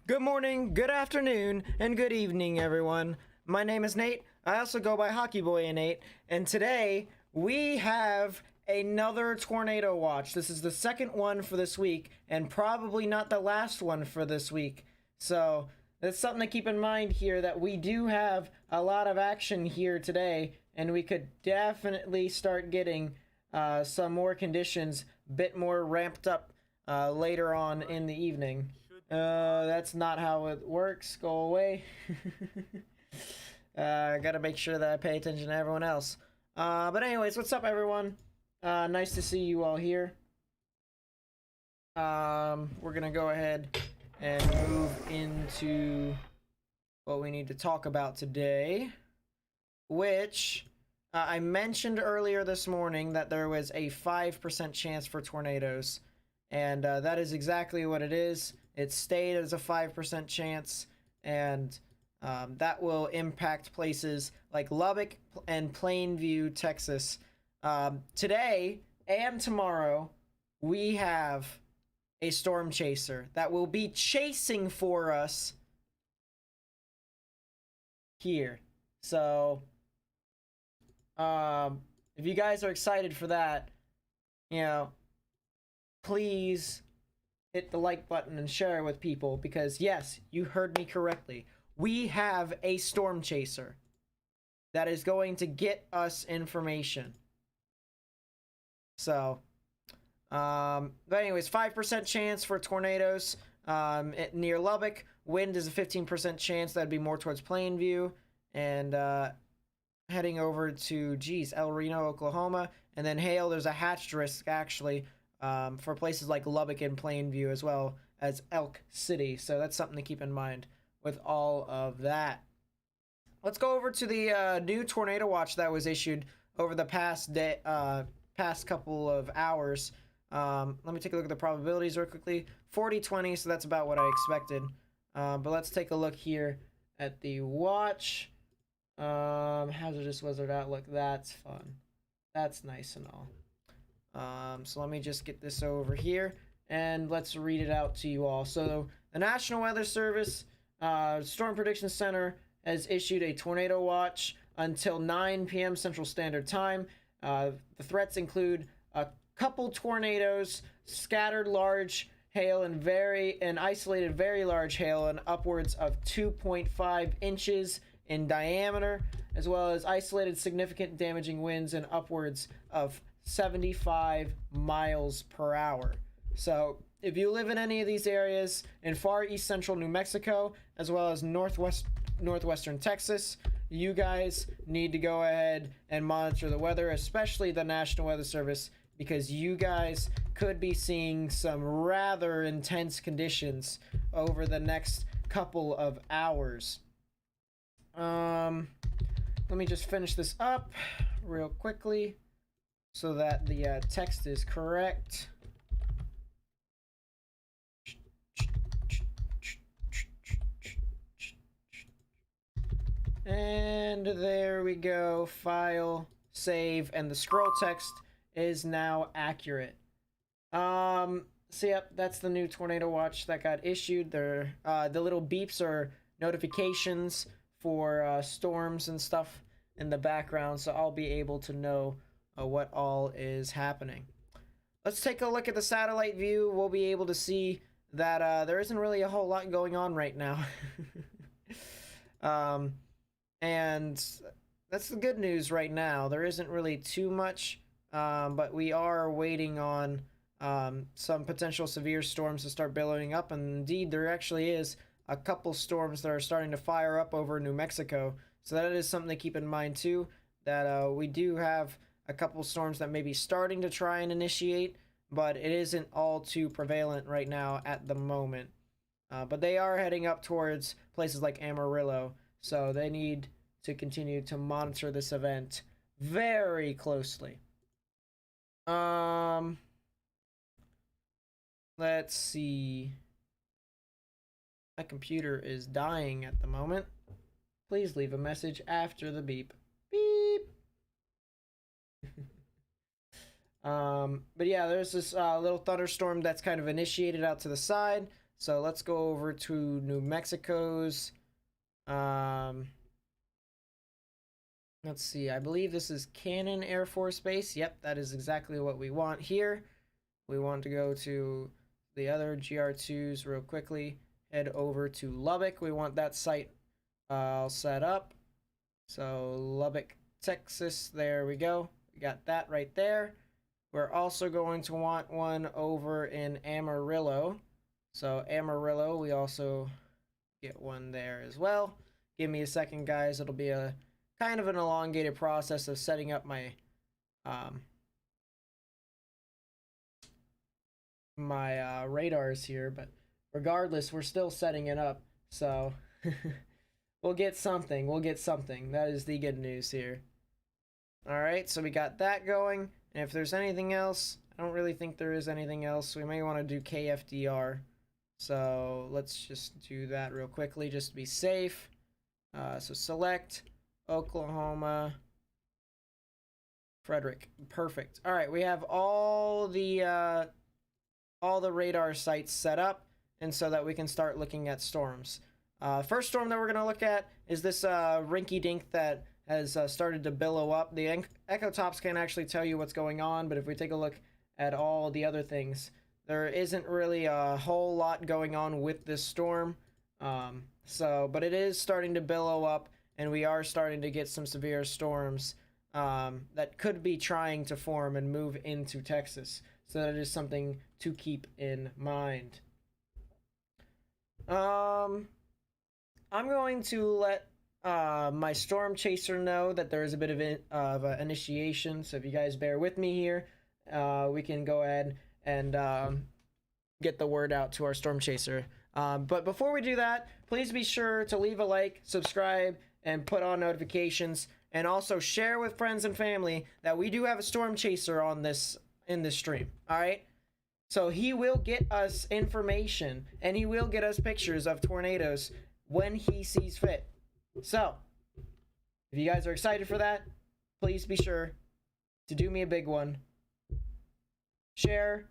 Good morning, good afternoon, and good evening, everyone. My name is Nate. I also go by Hockey Boy and Nate, and today we have another tornado watch. This is the second one for this week, and probably not the last one for this week. So that's something to keep in mind here, that we do have a lot of action here today, and we could definitely start getting some more conditions, a bit more ramped up later on in the evening. That's not how it works. Go away. Gotta make sure that I pay attention to everyone else. But anyways, what's up, everyone? Nice to see you all here. We're gonna go ahead and move into what we need to talk about today, which I mentioned earlier this morning that there was a 5% chance for tornadoes, and that is exactly what it is. It stayed as a 5% chance, and that will impact places like Lubbock and Plainview, Texas. Today and tomorrow, we have a storm chaser that will be chasing for us here. So, if you guys are excited for that, please hit the like button and share it with people, because yes, you heard me correctly. We have a storm chaser that is going to get us information. So, but anyways, 5% chance for tornadoes near Lubbock. Wind is a 15% chance. That'd be more towards Plainview. And heading over to, El Reno, Oklahoma. And then hail, there's a hatched risk, actually, for places like Lubbock and Plainview, as well as Elk City. So that's something to keep in mind with all of that. Let's go over to the new tornado watch that was issued over the past couple of hours. Let me take a look at the probabilities real quickly. 40-20, so that's about what I expected. But let's take a look here at the watch. Hazardous weather outlook, that's fun. That's nice and all. So let me just get this over here, and let's read it out to you all. So the National Weather Service Storm Prediction Center has issued a tornado watch until 9 p.m. Central Standard Time. The threats include a couple tornadoes, scattered large hail, and isolated very large hail, and upwards of 2.5 inches in diameter, as well as isolated significant damaging winds and upwards of 75 miles per hour. So if you live in any of these areas in far east central New Mexico, as well as northwestern Texas, you guys need to go ahead and monitor the weather, especially the National Weather Service, because you guys could be seeing some rather intense conditions over the next couple of hours. Let me just finish this up real quickly so that the text is correct. And there we go. File, save, and the scroll text is now accurate. So yep, that's the new tornado watch that got issued. The little beeps are notifications for storms and stuff in the background, so I'll be able to know what all is happening. Let's take a look at the satellite view. We'll be able to see that there isn't really a whole lot going on right now. And that's the good news right now. There isn't really too much, but we are waiting on some potential severe storms to start billowing up, and indeed there actually is a couple storms that are starting to fire up over New Mexico. So that is something to keep in mind too, that we do have a couple storms that may be starting to try and initiate, but it isn't all too prevalent right now at the moment. But they are heading up towards places like Amarillo, so they need to continue to monitor this event very closely. Let's see. My computer is dying at the moment. Please leave a message after the beep. Beep. But yeah, there's this little thunderstorm that's kind of initiated out to the side. So let's go over to New Mexico's. Let's see. I believe this is Cannon Air Force Base. Yep, that is exactly what we want here. We want to go to the other GR2s real quickly. Head over to Lubbock. We want that site all set up. So Lubbock, Texas. There we go. We got that right there. We're also going to want one over in Amarillo. So Amarillo, we also get one there as well. Give me a second, guys. It'll be a kind of an elongated process of setting up my radars here, but regardless, we're still setting it up, so we'll get something. That is the good news here. All right, so we got that going, and if there's anything else, I don't really think there is anything else. We may want to do KFDR, so let's just do that real quickly just to be safe. So select Oklahoma, Frederick. Perfect. All right, we have all the radar sites set up, and so that we can start looking at storms. First storm that we're going to look at is this rinky-dink that has started to billow up. The Echo Tops can't actually tell you what's going on, but if we take a look at all the other things, there isn't really a whole lot going on with this storm. But it is starting to billow up, and we are starting to get some severe storms that could be trying to form and move into Texas. So that is something to keep in mind. I'm going to let my storm chaser know that there is a bit of an initiation. So if you guys bear with me here, we can go ahead and get the word out to our storm chaser. But before we do that, please be sure to leave a like, subscribe, and put on notifications, and also share with friends and family that we do have a storm chaser on in this stream. All right, so he will get us information, and he will get us pictures of tornadoes when he sees fit. So if you guys are excited for that, please be sure to do me a big one. Share,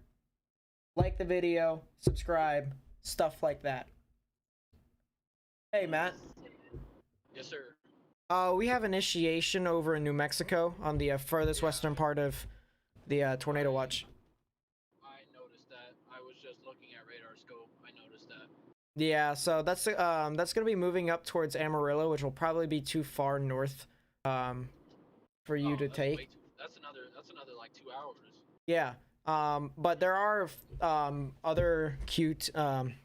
like the video, subscribe, stuff like that. Hey, Matt. Yes, sir. We have initiation over in New Mexico on the furthest western part of the tornado watch. I noticed that. I was just looking at radar scope. I noticed that. Yeah, so that's gonna be moving up towards Amarillo, which will probably be too far north for you to take. That's another like 2 hours. Yeah. But there are other Q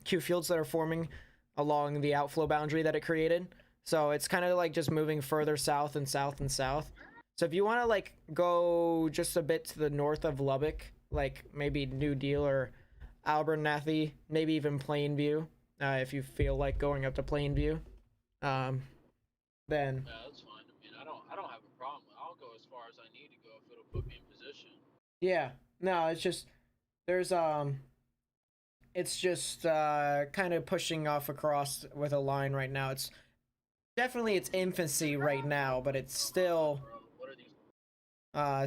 fields that are forming along the outflow boundary that it created. So it's kind of like just moving further south and south and south. So if you want to like go just a bit to the north of Lubbock, like maybe New Deal or Abernathy, maybe even Plainview, if you feel like going up to Plainview, then yeah, that's fine. I mean, I don't have a problem. I'll go as far as I need to go if it'll put me in position. Yeah. No, it's just kind of pushing off across with a line right now. It's definitely its infancy right now, but it's still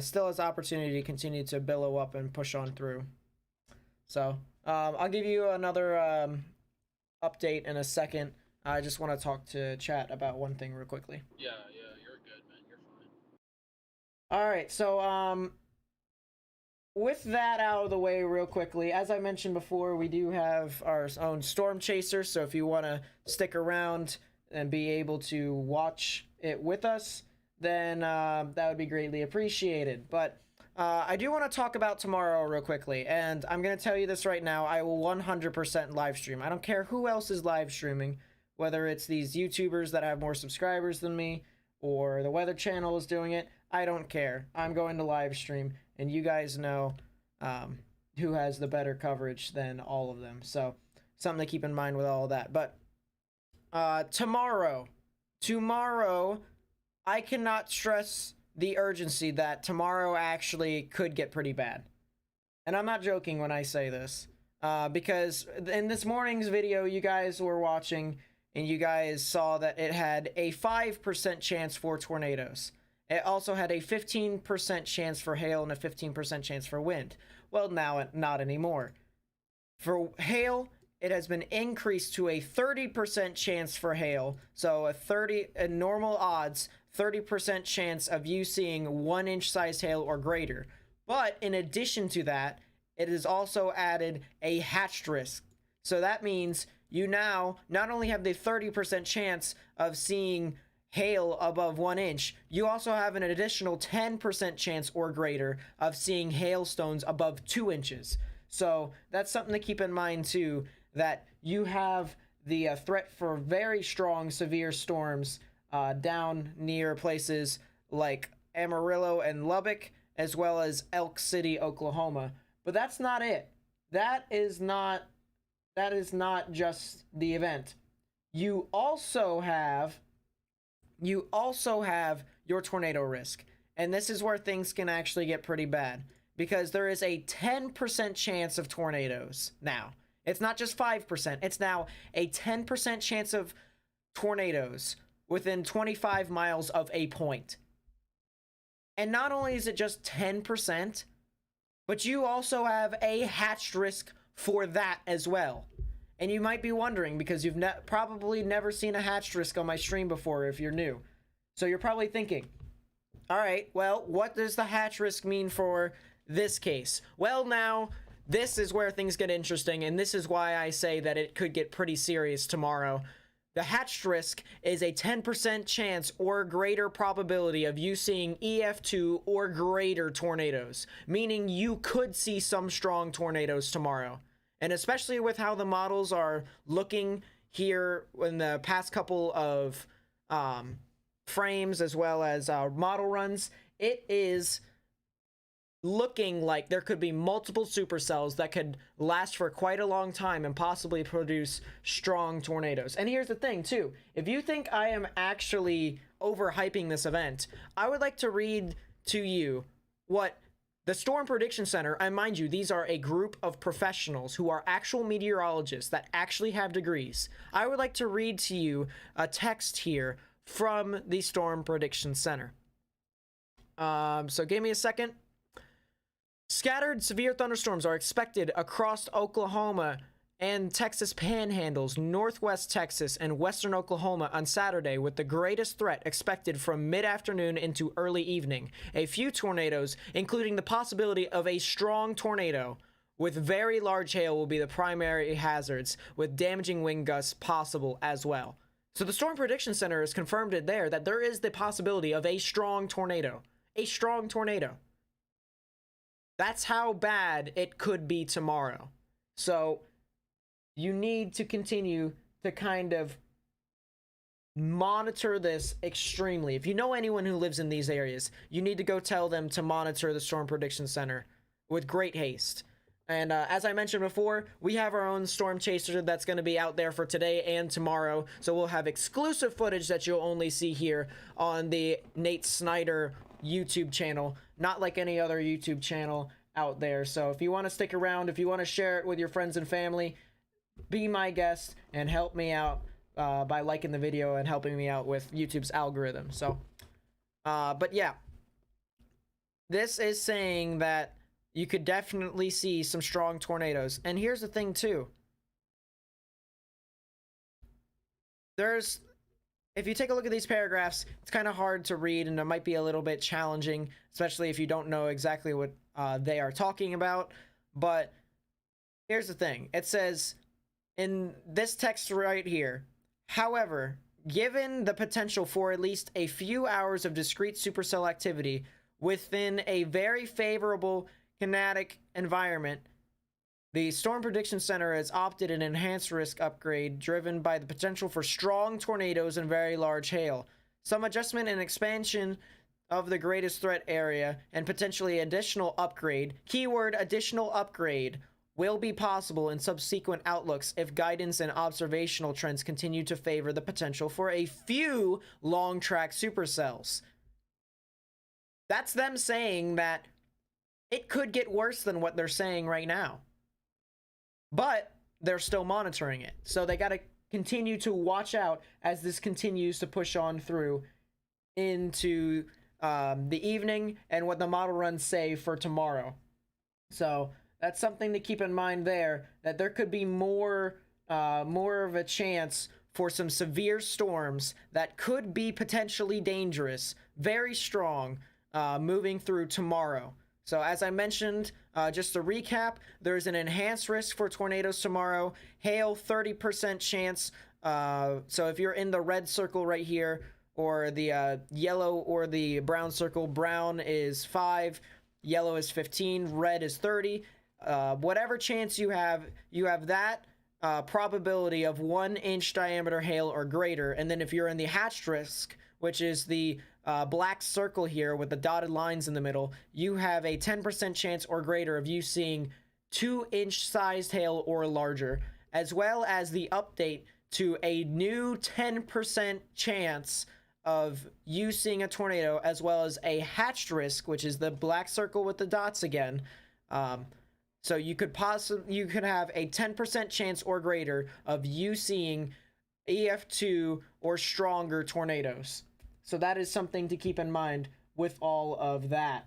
still has opportunity to continue to billow up and push on through. So I'll give you another update in a second. I just want to talk to chat about one thing real quickly. Yeah, you're good, man. You're fine. All right, so with that out of the way real quickly, as I mentioned before, we do have our own storm chaser, so if you want to stick around and be able to watch it with us, then that would be greatly appreciated. But I do want to talk about tomorrow real quickly, and I'm going to tell you this right now. I will 100% live stream. I don't care who else is live streaming, whether it's these YouTubers that have more subscribers than me or the Weather Channel is doing it. I don't care. I'm going to live stream, and you guys know who has the better coverage than all of them. So something to keep in mind with all of that. But tomorrow, I cannot stress the urgency that tomorrow actually could get pretty bad. And I'm not joking when I say this, because in this morning's video you guys were watching, and you guys saw that it had a 5% chance for tornadoes. It also had a 15% chance for hail and a 15% chance for wind. Well, now not anymore. For hail, it has been increased to a 30% chance for hail. So a normal odds, 30% chance of you seeing 1-inch sized hail or greater. But in addition to that, it has also added a hatched risk. So that means you now not only have the 30% chance of seeing hail above 1 inch, you also have an additional 10% chance or greater of seeing hailstones above 2 inches. So that's something to keep in mind too, that you have the threat for very strong severe storms down near places like Amarillo and Lubbock, as well as Elk City, Oklahoma. But that's not it. That is not just the event. You also have your tornado risk. And this is where things can actually get pretty bad, because there is a 10% chance of tornadoes now. It's not just 5%. It's now a 10% chance of tornadoes within 25 miles of a point. And not only is it just 10%, but you also have a hatched risk for that as well. And you might be wondering, because you've probably never seen a hatched risk on my stream before if you're new. So you're probably thinking, all right, well, what does the hatch risk mean for this case? Well, now, this is where things get interesting, and this is why I say that it could get pretty serious tomorrow. The hatched risk is a 10% chance or greater probability of you seeing EF2 or greater tornadoes, meaning you could see some strong tornadoes tomorrow. And especially with how the models are looking here in the past couple of frames, as well as model runs, it is looking like there could be multiple supercells that could last for quite a long time and possibly produce strong tornadoes. And here's the thing too, if you think I am actually overhyping this event, I would like to read to you what the Storm Prediction Center, and mind you, these are a group of professionals who are actual meteorologists that actually have degrees. I would like to read to you a text here from the Storm Prediction Center. So give me a second. Scattered severe thunderstorms are expected across Oklahoma and Texas panhandles, northwest Texas, and western Oklahoma on Saturday, with the greatest threat expected from mid-afternoon into early evening. A few tornadoes, including the possibility of a strong tornado with very large hail, will be the primary hazards, with damaging wind gusts possible as well. So the Storm Prediction Center has confirmed it there that there is the possibility of a strong tornado. A strong tornado. That's how bad it could be tomorrow. So you need to continue to kind of monitor this extremely. If you know anyone who lives in these areas, you need to go tell them to monitor the Storm Prediction Center with great haste. And as I mentioned before, we have our own storm chaser that's going to be out there for today and tomorrow. So we'll have exclusive footage that you'll only see here on the Nate Snyder YouTube channel, not like any other YouTube channel out there. So if you want to stick around, if you want to share it with your friends and family, be my guest and help me out by liking the video and helping me out with YouTube's algorithm. So, but yeah, this is saying that you could definitely see some strong tornadoes. And here's the thing too. If you take a look at these paragraphs, it's kind of hard to read and it might be a little bit challenging, especially if you don't know exactly what they are talking about. But here's the thing. It says in this text right here, however, given the potential for at least a few hours of discrete supercell activity within a very favorable kinetic environment, the Storm Prediction Center has opted an enhanced risk upgrade driven by the potential for strong tornadoes and very large hail. Some adjustment and expansion of the greatest threat area and potentially additional upgrade, keyword additional upgrade, will be possible in subsequent outlooks if guidance and observational trends continue to favor the potential for a few long-track supercells. That's them saying that it could get worse than what they're saying right now. But they're still monitoring it. So they got to continue to watch out as this continues to push on through into the evening and what the model runs say for tomorrow. So that's something to keep in mind there, that there could be more more of a chance for some severe storms that could be potentially dangerous, very strong, moving through tomorrow. So as I mentioned, just to recap, there's an enhanced risk for tornadoes tomorrow. Hail, 30% chance. So if you're in the red circle right here, or the yellow or the brown circle, brown is 5, yellow is 15, red is 30. Whatever chance you have that probability of 1-inch diameter hail or greater. And then if you're in the hatched risk, which is the black circle here with the dotted lines in the middle, you have a 10% chance or greater of you seeing 2-inch sized hail or larger, as well as the update to a new 10% chance of you seeing a tornado, as well as a hatched risk, which is the black circle with the dots again. So you could have a 10% chance or greater of you seeing EF2 or stronger tornadoes. So that is something to keep in mind with all of that.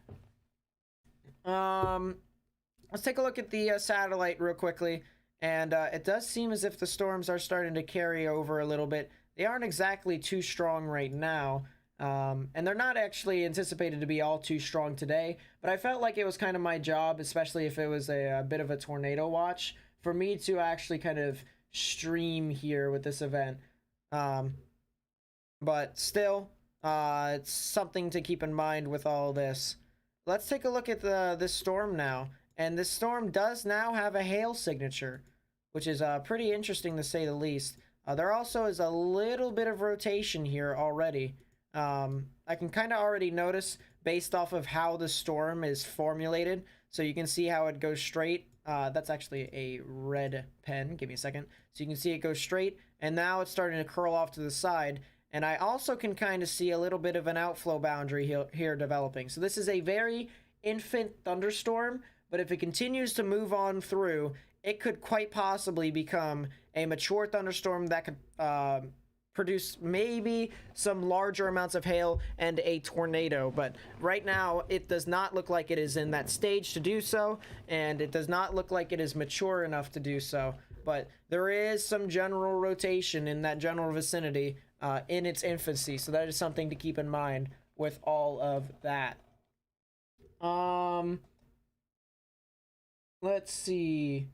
Let's take a look at the satellite real quickly. And it does seem as if the storms are starting to carry over a little bit. They aren't exactly too strong right now. And they're not actually anticipated to be all too strong today, but I felt like it was kind of my job, especially if it was a bit of a tornado watch, for me to actually kind of stream here with this event. But still, it's something to keep in mind with all this. Let's take a look at this storm now. And this storm does now have a hail signature, which is pretty interesting to say the least. There also is a little bit of rotation here already. I can kind of already notice based off of how the storm is formulated. So you can see how it goes straight. That's actually a red pen. Give me a second. So you can see it goes straight, and now it's starting to curl off to the side. And I also can kind of see a little bit of an outflow boundary here developing. So this is a very infant thunderstorm, but if it continues to move on through, it could quite possibly become a mature thunderstorm that could produce maybe some larger amounts of hail and a tornado. But right now, it does not look like it is in that stage to do so, and it does not look like it is mature enough to do so. But there is some general rotation in that general vicinity in its infancy, so that is something to keep in mind with all of that. Let's see.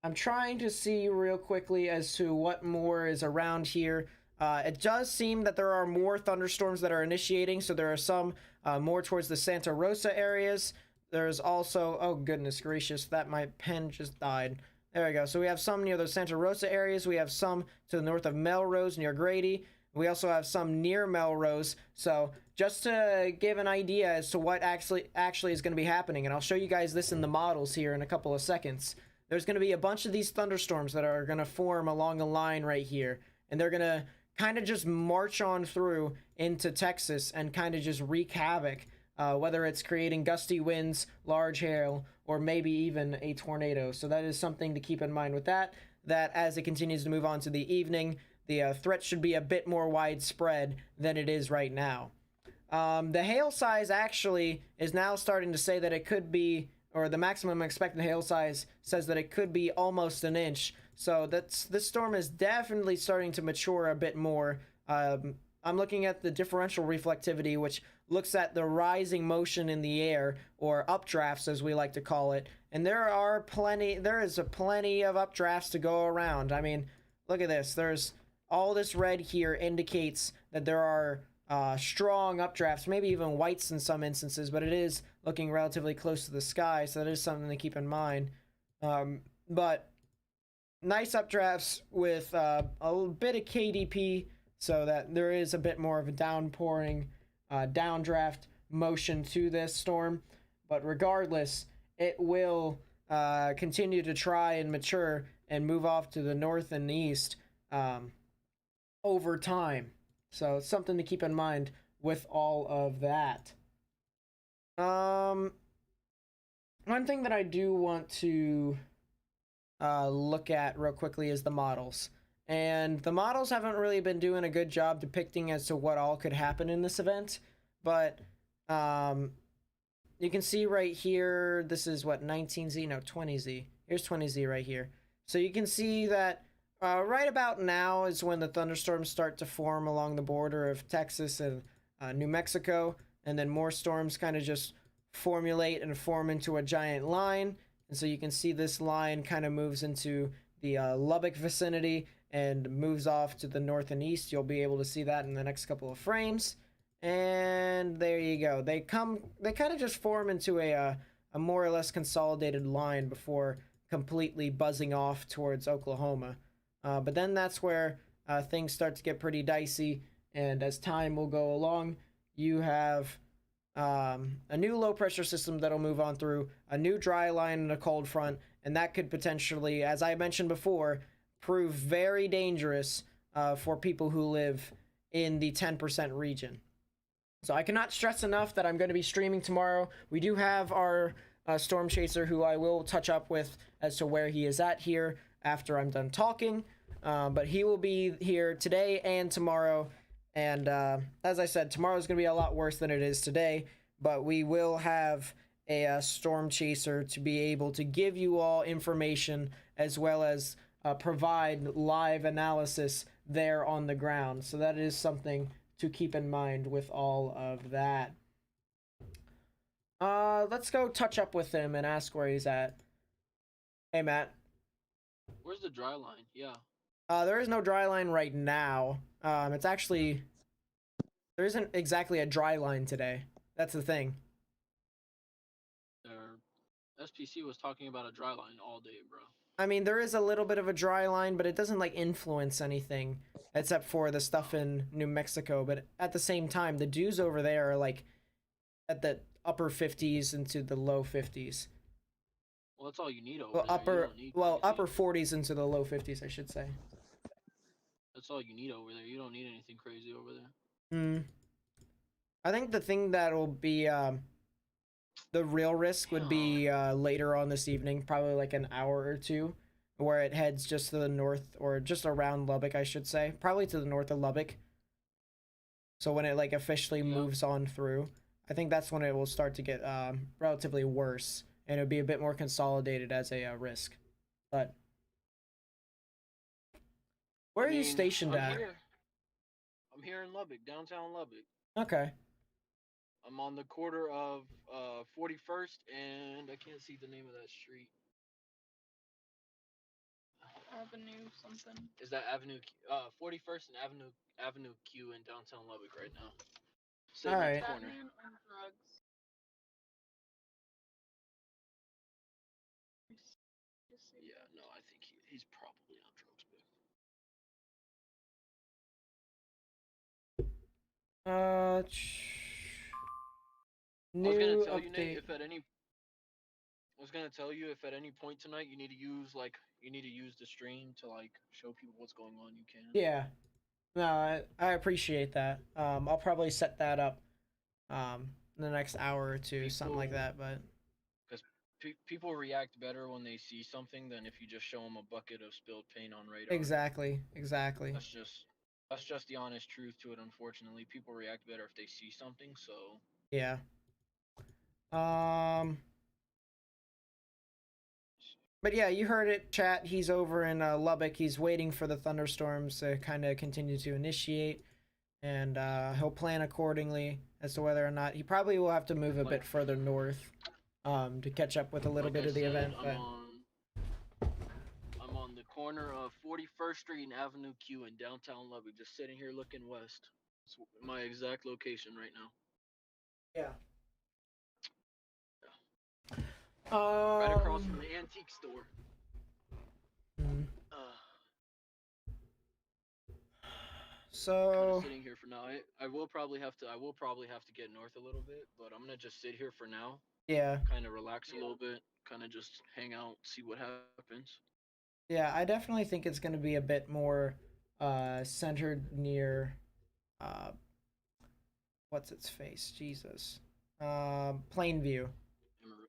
I'm trying to see real quickly as to what more is around here. It does seem that there are more thunderstorms that are initiating, so there are some more towards the Santa Rosa areas. There's also, oh goodness gracious, that my pen just died. There we go. So we have some near the Santa Rosa areas. We have some to the north of Melrose near Grady. We also have some near Melrose. So just to give an idea as to what actually is going to be happening, and I'll show you guys this in the models here in a couple of seconds. There's going to be a bunch of these thunderstorms that are going to form along a line right here, and they're going to kind of just march on through into Texas and kind of just wreak havoc, whether it's creating gusty winds, large hail, or maybe even a tornado. So that is something to keep in mind with that as it continues to move on to the evening, the threat should be a bit more widespread than it is right now. The hail size actually is now starting to say that it could be, or the maximum expected hail size says that it could be almost an inch. So this storm is definitely starting to mature a bit more. I'm looking at the differential reflectivity, which looks at the rising motion in the air, or updrafts as we like to call it. And there is plenty of updrafts to go around. I mean, look at this. There's all this red here indicates that there are strong updrafts, maybe even whites in some instances, but it is looking relatively close to the sky, so that is something to keep in mind. But nice updrafts with a bit of KDP, so that there is a bit more of a downpouring, downdraft motion to this storm. But regardless, it will continue to try and mature and move off to the north and east over time. So it's something to keep in mind with all of that. One thing that I do want to look at real quickly is the models. And the models haven't really been doing a good job depicting as to what all could happen in this event. But you can see right here, this is what, 19Z? No, 20Z. Here's 20Z right here. So you can see that Right about now is when the thunderstorms start to form along the border of Texas and New Mexico, and then more storms kind of just formulate and form into a giant line. And so you can see this line kind of moves into the Lubbock vicinity and moves off to the north and east. You'll be able to see that in the next couple of frames. And there you go. They kind of just form into a more or less consolidated line before completely buzzing off towards Oklahoma. But then that's where things start to get pretty dicey, and as time will go along, you have a new low pressure system that'll move on through, a new dry line and a cold front, and that could potentially, as I mentioned before, prove very dangerous for people who live in the 10% region. So I cannot stress enough that I'm going to be streaming tomorrow. We do have our Storm Chaser, who I will touch up with as to where he is at here after I'm done talking. But he will be here today and tomorrow. And as I said, tomorrow is going to be a lot worse than it is today. But we will have a Storm Chaser to be able to give you all information as well as provide live analysis there on the ground. So that is something to keep in mind with all of that. Let's go touch up with him and ask where he's at. Hey, Matt. Where's the dry line? Yeah. There is no dry line right now. It's actually, there isn't exactly a dry line today. That's the thing. SPC was talking about a dry line all day, bro. I mean, there is a little bit of a dry line, but it doesn't like influence anything except for the stuff in New Mexico. But at the same time, the dews over there are like at the upper 50s into the low 50s. Well, that's all you need over Well, there. upper 40s into the low 50s, I should say. That's all you need over there. You don't need anything crazy over there. Hmm. I think the thing that will be the real risk would be later on this evening, probably like an hour or two, where it heads just to the north, or just around Lubbock, I should say. Probably to the north of Lubbock. So when it like officially moves on through, I think that's when it will start to get relatively worse, and it'll be a bit more consolidated as a risk. But where are you stationed at? I'm here in Lubbock, downtown Lubbock. Okay. I'm on the corner of 41st and I can't see the name of that street. Avenue something. Is that Avenue 41st and Avenue Q in downtown Lubbock right now? All right. Batman on drugs. Yeah, no, I think he's probably on drugs, bro. New I was gonna tell update. you, Nate, if at any I was gonna tell you if at any point tonight you need to use the stream to like show people what's going on, you can. Yeah. No, I appreciate that. I'll probably set that up in the next hour or two, something like that. But because people react better when they see something than if you just show them a bucket of spilled paint on radar. exactly. That's just the honest truth to it. Unfortunately, people react better if they see something. So Yeah. But yeah, you heard it, chat. He's over in Lubbock. He's waiting for the thunderstorms to kind of continue to initiate, and he'll plan accordingly as to whether or not he probably will have to move a bit further north to catch up with a little bit of the event. But I'm on the corner of 41st Street and Avenue Q in downtown Lubbock, just sitting here looking west. It's my exact location right now. Yeah. Right across from the antique store. So sitting here for now. I will probably have to get north a little bit, but I'm gonna just sit here for now. Yeah. Kind of relax a little bit, kind of just hang out, see what happens. Yeah, I definitely think it's gonna be a bit more centered near what's its face? Jesus. Plainview.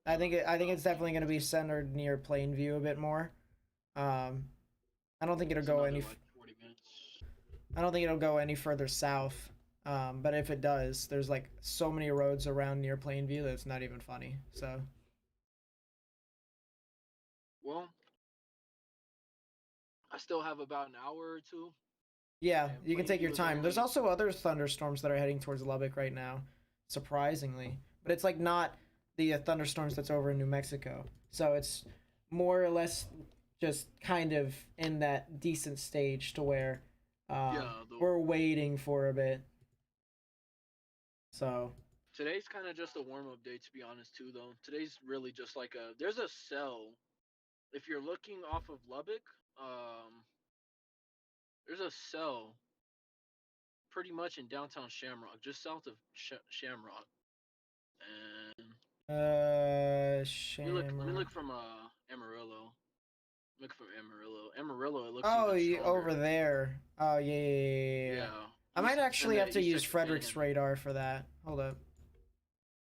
I think it's definitely going to be centered near Plainview a bit more. I don't think it'll go any. Like 40 minutes. I don't think it'll go any further south. But if it does, there's like so many roads around near Plainview that it's not even funny. So. Well, I still have about an hour or two. Yeah, And you can take Plainview your is time. There's only also other thunderstorms that are heading towards Lubbock right now, surprisingly. But it's like not the thunderstorms that's over in New Mexico. So it's more or less just kind of in that decent stage to where yeah. we're waiting for a bit. So, Today's kind of just a warm up day, to be honest, too. Though today's really just like there's a cell. If you're looking off of Lubbock, there's a cell pretty much in downtown Shamrock, just south of Shamrock. And let me Shamrock. look from Amarillo. Look from Amarillo. Amarillo, it looks Oh, even you stronger. over there. Oh, yeah, yeah, yeah, yeah, yeah. Yeah. I might East, in actually the have to East use Texas Frederick's Panhandle. radar for that. Hold up.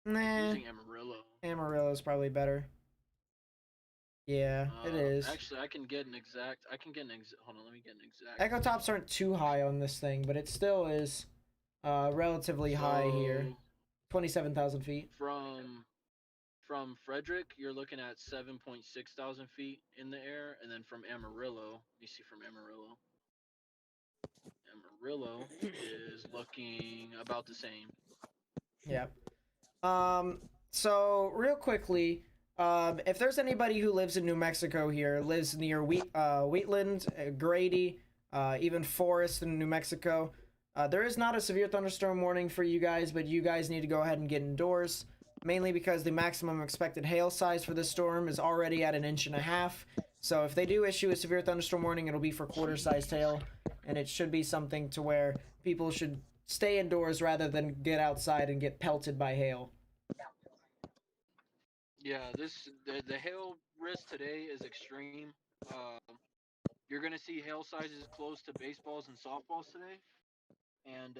I'm Nah, using Amarillo. Amarillo's probably better. Yeah, it is. Actually, I can get an exact. Hold on, let me get an exact. Echo tops aren't too high on this thing, but it still is relatively high here. So 27,000 feet. from Frederick, you're looking at 7.6 thousand feet in the air, and then from Amarillo, let me see from Amarillo. Amarillo is looking about the same. Yeah. So real quickly, if there's anybody who lives in New Mexico here, lives near Wheatland, Grady, even Forest in New Mexico, there is not a severe thunderstorm warning for you guys, but you guys need to go ahead and get indoors, mainly because the maximum expected hail size for this storm is already at 1.5 inches. So if they do issue a severe thunderstorm warning, it'll be for quarter-sized hail, and it should be something to where people should stay indoors rather than get outside and get pelted by hail. Yeah, the hail risk today is extreme. You're gonna see hail sizes close to baseballs and softballs today, and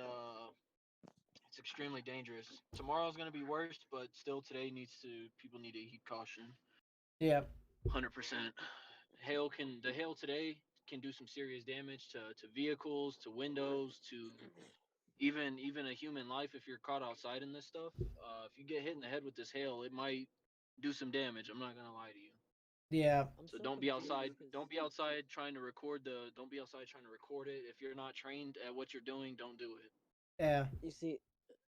it's extremely dangerous. Tomorrow's gonna be worse, but still today people need to heed caution. Yeah. 100%. The hail today can do some serious damage to vehicles, to windows, to even a human life if you're caught outside in this stuff. If you get hit in the head with this hail, it might do some damage. I'm not gonna lie to you. Yeah. So don't be outside. Don't be outside trying to record the. Don't be outside trying to record it. If you're not trained at what you're doing, don't do it. Yeah. You see,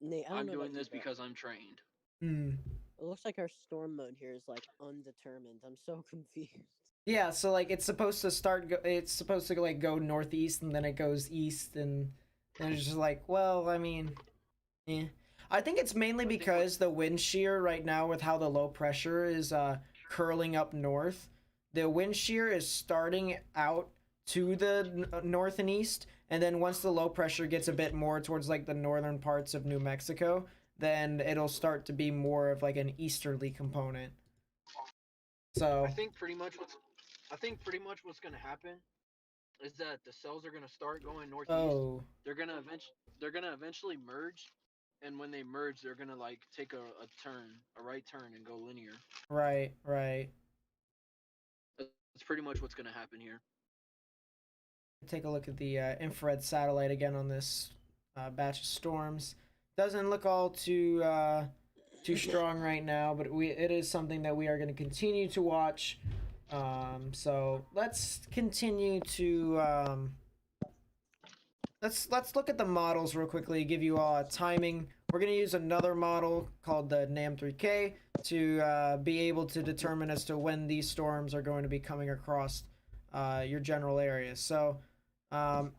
Nate, I don't I'm know doing about you, this but because I'm trained. Hmm. it looks like our storm mode here is like undetermined. I'm so confused. Yeah, so like it's supposed to it's supposed to like go northeast and then it goes east and it's just like, well, I mean, eh. I think it's mainly I think because the wind shear right now with how the low pressure is curling up north. The wind shear is starting out to the north and east, and then once the low pressure gets a bit more towards like the northern parts of New Mexico, then it'll start to be more of like an easterly component. So, I think pretty much what's gonna happen is that the cells are gonna start going northeast. oh, They're gonna eventually merge, and when they merge, they're gonna like take a right turn, and go linear. right, right. That's pretty much what's gonna happen here. Take a look at the infrared satellite again on this batch of storms. Doesn't look all too strong right now, but it is something that we are going to continue to watch. So let's continue to let's look at the models real quickly. Give you all a timing. We're going to use another model called the NAM3K to be able to determine as to when these storms are going to be coming across your general area. So at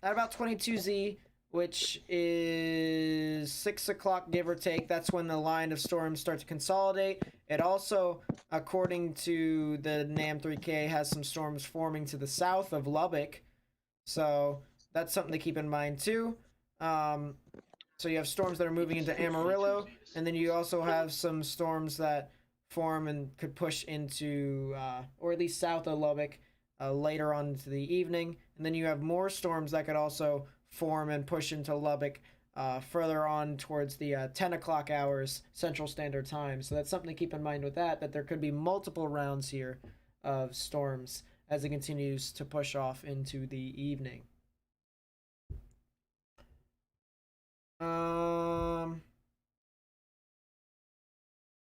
about 22Z, which is 6 o'clock give or take, that's when the line of storms start to consolidate. It also, according to the NAM3K, has some storms forming to the south of Lubbock. So that's something to keep in mind too. So you have storms that are moving into Amarillo, and then you also have some storms that form and could push into, or at least south of Lubbock, later on into the evening. And then you have more storms that could also form and push into Lubbock further on towards the 10 o'clock hours Central Standard Time. So that's something to keep in mind with that there could be multiple rounds here of storms as it continues to push off into the evening.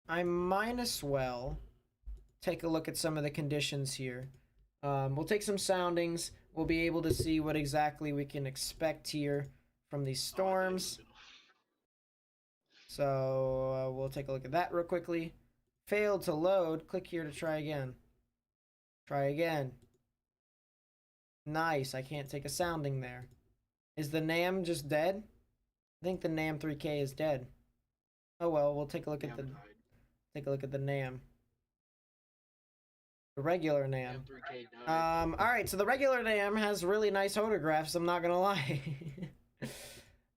I might as well take a look at some of the conditions here We'll take some soundings. We'll be able to see what exactly we can expect here from these storms. So we'll take a look at that real quickly. Failed to load. Click here to try again. Try again. Nice. I can't take a sounding there. Is the NAM just dead? I think the NAM 3K is dead. Oh well, we'll take a look at the NAM. The regular NAM. All right, so the regular NAM has really nice photographs. I'm not gonna lie.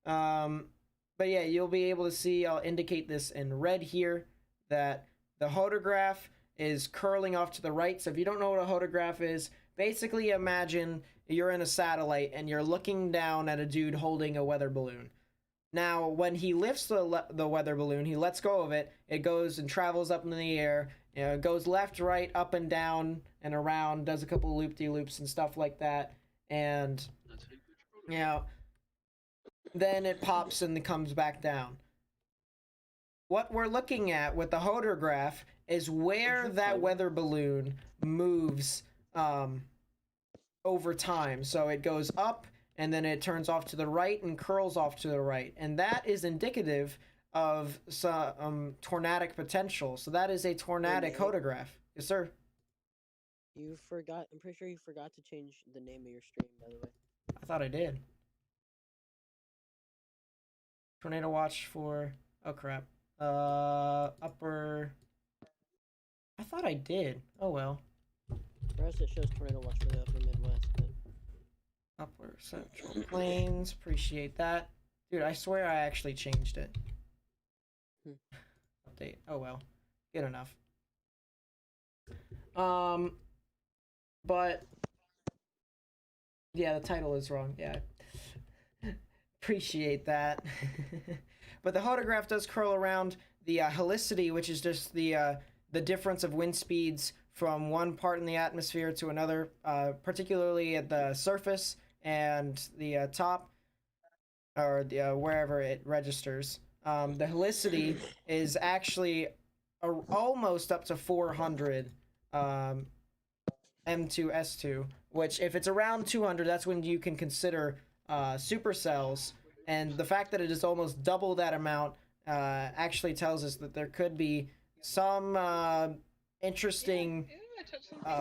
But yeah, you'll be able to see. I'll indicate this in red here that the hodograph is curling off to the right. So if you don't know what a hodograph is, basically imagine you're in a satellite and you're looking down at a dude holding a weather balloon. Now, when he lifts the weather balloon, he lets go of it. It goes and travels up in the air. You know, it goes left, right, up and down and around, does a couple loop-de-loops and stuff like that. And, you know, then it pops and it comes back down. What we're looking at with the hodograph is where that weather balloon moves over time. So it goes up and then it turns off to the right and curls off to the right. And that is indicative of some tornadic potential. So that is a tornadic hodograph. Yes, sir. You forgot. I'm pretty sure you forgot to change the name of your stream, by the way. I thought I did. Tornado watch for... Oh, crap. Upper... I thought I did. Oh, well. For us, it shows tornado watch for the upper Midwest, but... Upper Central Plains. Appreciate that. Dude, I swear I actually changed it. Update. Oh, well. Good enough. But... Yeah, the title is wrong. Yeah. Appreciate that. But the hodograph does curl around. The helicity, which is just the difference of wind speeds from one part in the atmosphere to another, particularly at the surface and the top, or the, wherever it registers. The helicity is actually almost up to 400 M2 S2, which if it's around 200, that's when you can consider supercells. And the fact that it is almost double that amount actually tells us that there could be some interesting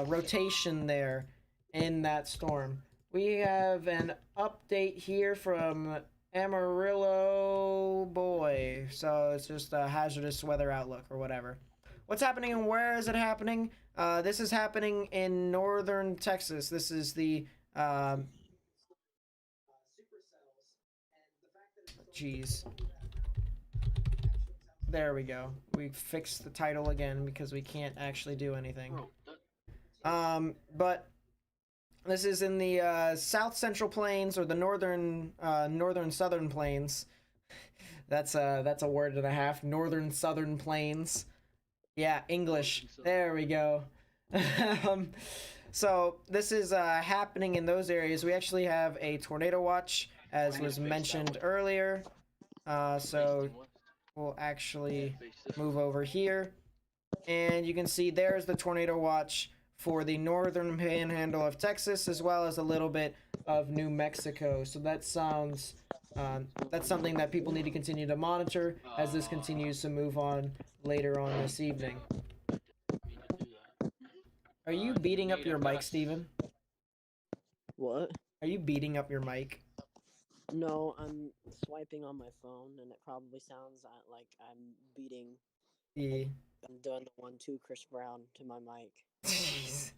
rotation there in that storm. We have an update here from Amarillo Boy. So it's just a hazardous weather outlook or whatever. What's happening and where is it happening? This is happening in northern Texas. This is the Jeez. There we go. We fixed the title again because we can't actually do anything. But this is in the South Central Plains or the northern southern plains. That's a word and a half. Northern Southern Plains. Yeah, English. There we go. So this is happening in those areas. We actually have a tornado watch, as was mentioned earlier. So we'll actually move over here. And you can see there's the tornado watch for the northern panhandle of Texas, as well as a little bit of New Mexico. So that sounds, that's something that people need to continue to monitor as this continues to move on later on this evening. Are you beating up your mic, Steven? What? Are you beating up your mic? No, I'm swiping on my phone, and it probably sounds like I'm beating. Yeah. I'm doing the 1-2 Chris Brown to my mic. Jeez.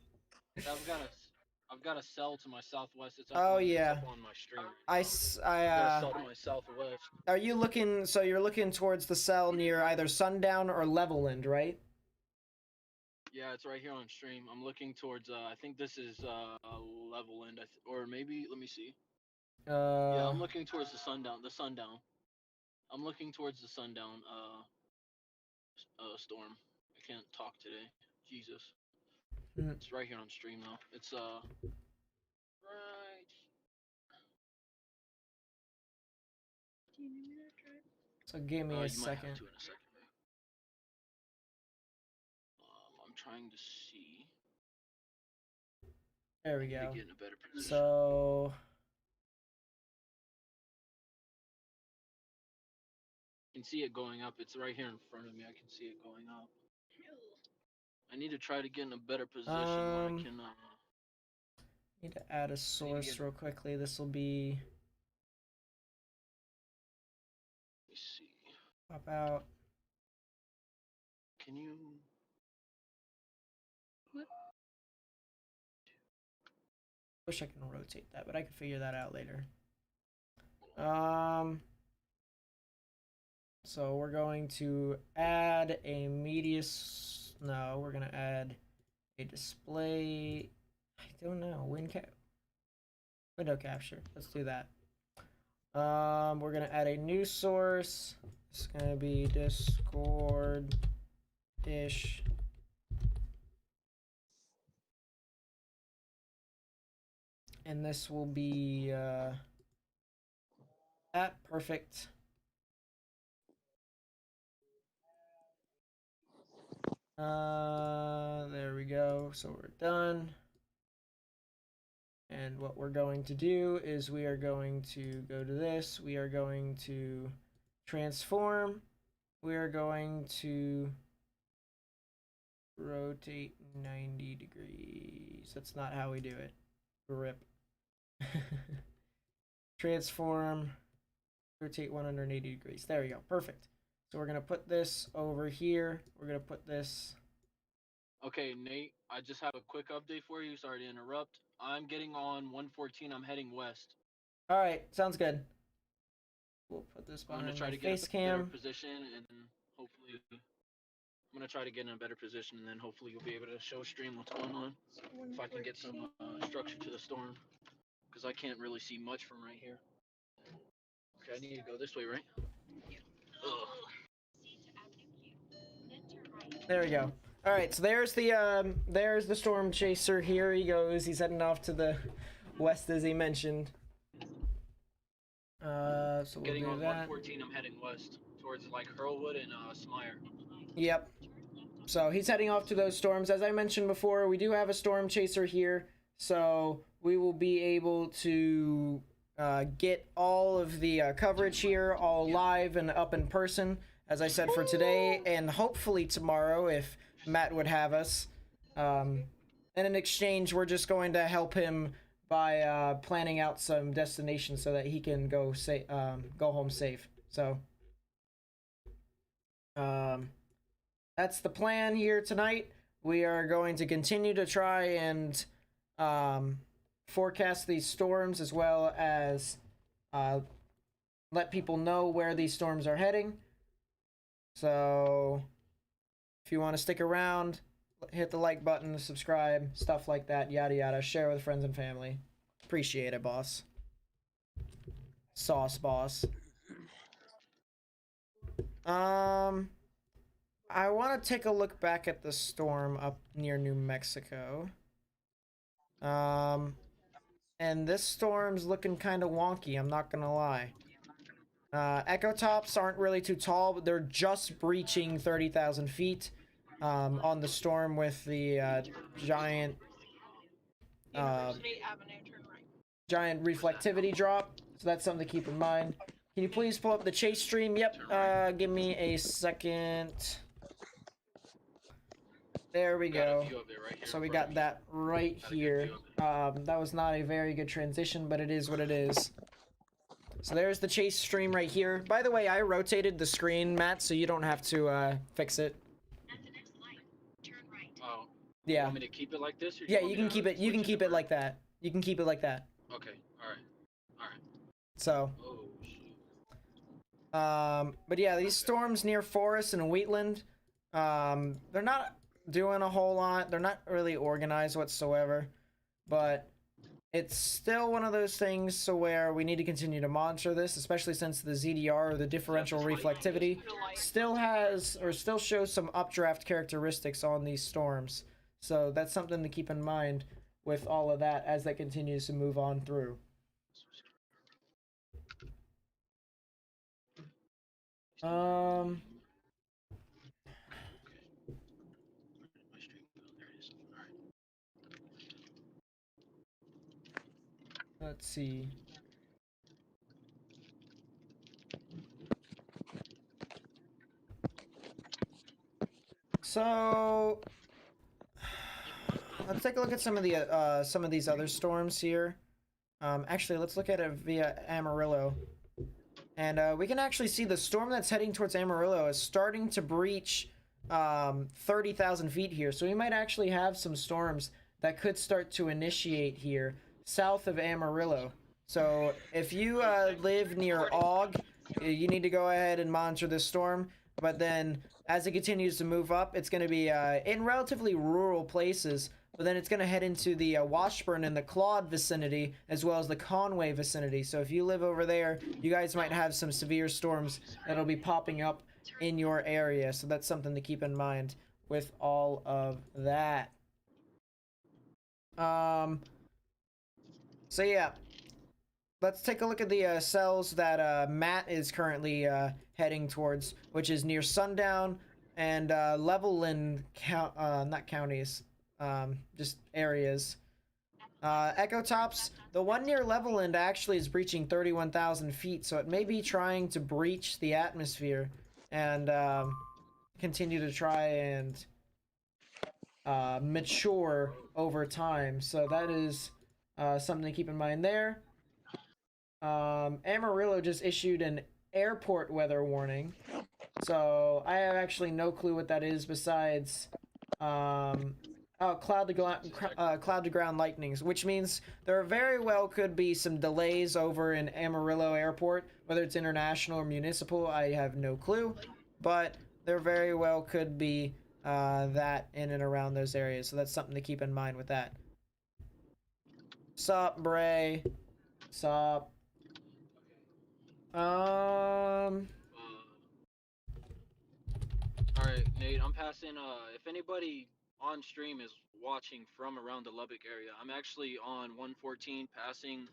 I've got a cell to my southwest. It's up Oh on, yeah. It's up on my stream. I got a cell to my southwest. Are you looking? So you're looking towards the cell near either Sundown or Levelland, right? Yeah, it's right here on stream. I'm looking towards. I think this is Levelland, or maybe let me see. Yeah, I'm looking towards the Sundown. I'm looking towards the Sundown. Storm. I can't talk today. Jesus. It's right here on stream though. It's right. So give me a You second. might have to in a second. I'm trying to see. There I we need to go. get in a better position. So I can see it going up. It's right here in front of me. I can see it going up. I need to try to get in a better position where I can. need to add a source real quickly. This will be Let me see. pop out. Can you? Wish I can rotate that, but I can figure that out later. So we're going to add a media. No, we're gonna add a display. I don't know. Window capture. Let's do that. We're gonna add a new source. It's gonna be Discord dish. And this will be that perfect. There we go. So we're done. And what we're going to do is we are going to go to this. We are going to transform. We are going to rotate 90 degrees. That's not how we do it. Rip. Transform. Rotate 180 degrees. There we go. Perfect. So we're going to put this over here. We're going to put this. Okay, Nate. I just have a quick update for you. Sorry to interrupt. I'm getting on 114. I'm heading west. All right. Sounds good. We'll put this I'm gonna behind try my to get face a better cam. position, and then hopefully, I'm gonna try to get in a better position, and then hopefully you'll be able to show stream what's going on. If I can get some structure to the storm, because I can't really see much from right here. Okay, I need to go this way, right? Ugh. There we go. All right, so there's the storm chaser. Here he goes. He's heading off to the west, as he mentioned. So we'll Getting do on that. 114, I'm heading west towards like Hurlwood and Smire. Yep. So he's heading off to those storms. As I mentioned before, we do have a storm chaser here, so we will be able to get all of the coverage here, all live and up in person, as I said, for today, and hopefully tomorrow if Matt would have us. And in exchange, we're just going to help him by planning out some destinations so that he can go home safe. So that's the plan here tonight. We are going to continue to try and forecast these storms, as well as let people know where these storms are heading. So if you want to stick around, hit the like button, subscribe, stuff like that, yada yada. Share with friends and family. Appreciate it, boss. Sauce, boss. I want to take a look back at the storm up near New Mexico. And this storm's looking kind of wonky, I'm not gonna lie. Echo tops aren't really too tall, but they're just breaching 30,000 feet on the storm with the giant University Avenue, turn right. giant reflectivity drop. So that's something to keep in mind. Can you please pull up the chase stream? Yep. Give me a second. There we go. So we got that right here. That was not a very good transition, but it is what it is. So there's the chase stream right here. By the way, I rotated the screen, Matt, so you don't have to fix it. Oh. Yeah. You want me to keep it like this? Or Yeah, you can keep it. You can keep it like that. You can keep it like that. Okay. All right. All right. So. Oh shoot. But yeah, these storms near Forest and Wheatland, they're not doing a whole lot. They're not really organized whatsoever, but it's still one of those things so where we need to continue to monitor this, especially since the ZDR, or the differential reflectivity, still has or still shows some updraft characteristics on these storms. So that's something to keep in mind with all of that as that continues to move on through. Let's see. So let's take a look at some of these other storms here. Actually, let's look at it via Amarillo. And we can actually see the storm that's heading towards Amarillo is starting to breach 30,000 feet here. So we might actually have some storms that could start to initiate here south of Amarillo. So if you live near Og, you need to go ahead and monitor this storm. But then as it continues to move up, it's going to be in relatively rural places. But then it's going to head into the Washburn and the Claude vicinity, as well as the Conway vicinity. So if you live over there, you guys might have some severe storms that'll be popping up in your area. So that's something to keep in mind with all of that. So yeah, let's take a look at the cells that Matt is currently heading towards, which is near Sundown and Levelland, not counties. Just areas. Echo Tops, the one near Levelland actually is breaching 31,000 feet, so it may be trying to breach the atmosphere and continue to try and mature over time. So that is something to keep in mind there. Amarillo just issued an airport weather warning, so I have actually no clue what that is besides cloud to ground lightnings, which means there very well could be some delays over in Amarillo Airport, whether it's international or municipal. I have no clue, but there very well could be that in and around those areas. So that's something to keep in mind with that. Sup, Bray? Sup? Alright, Nate, I'm passing, if anybody on stream is watching from around the Lubbock area, I'm actually on 114 passing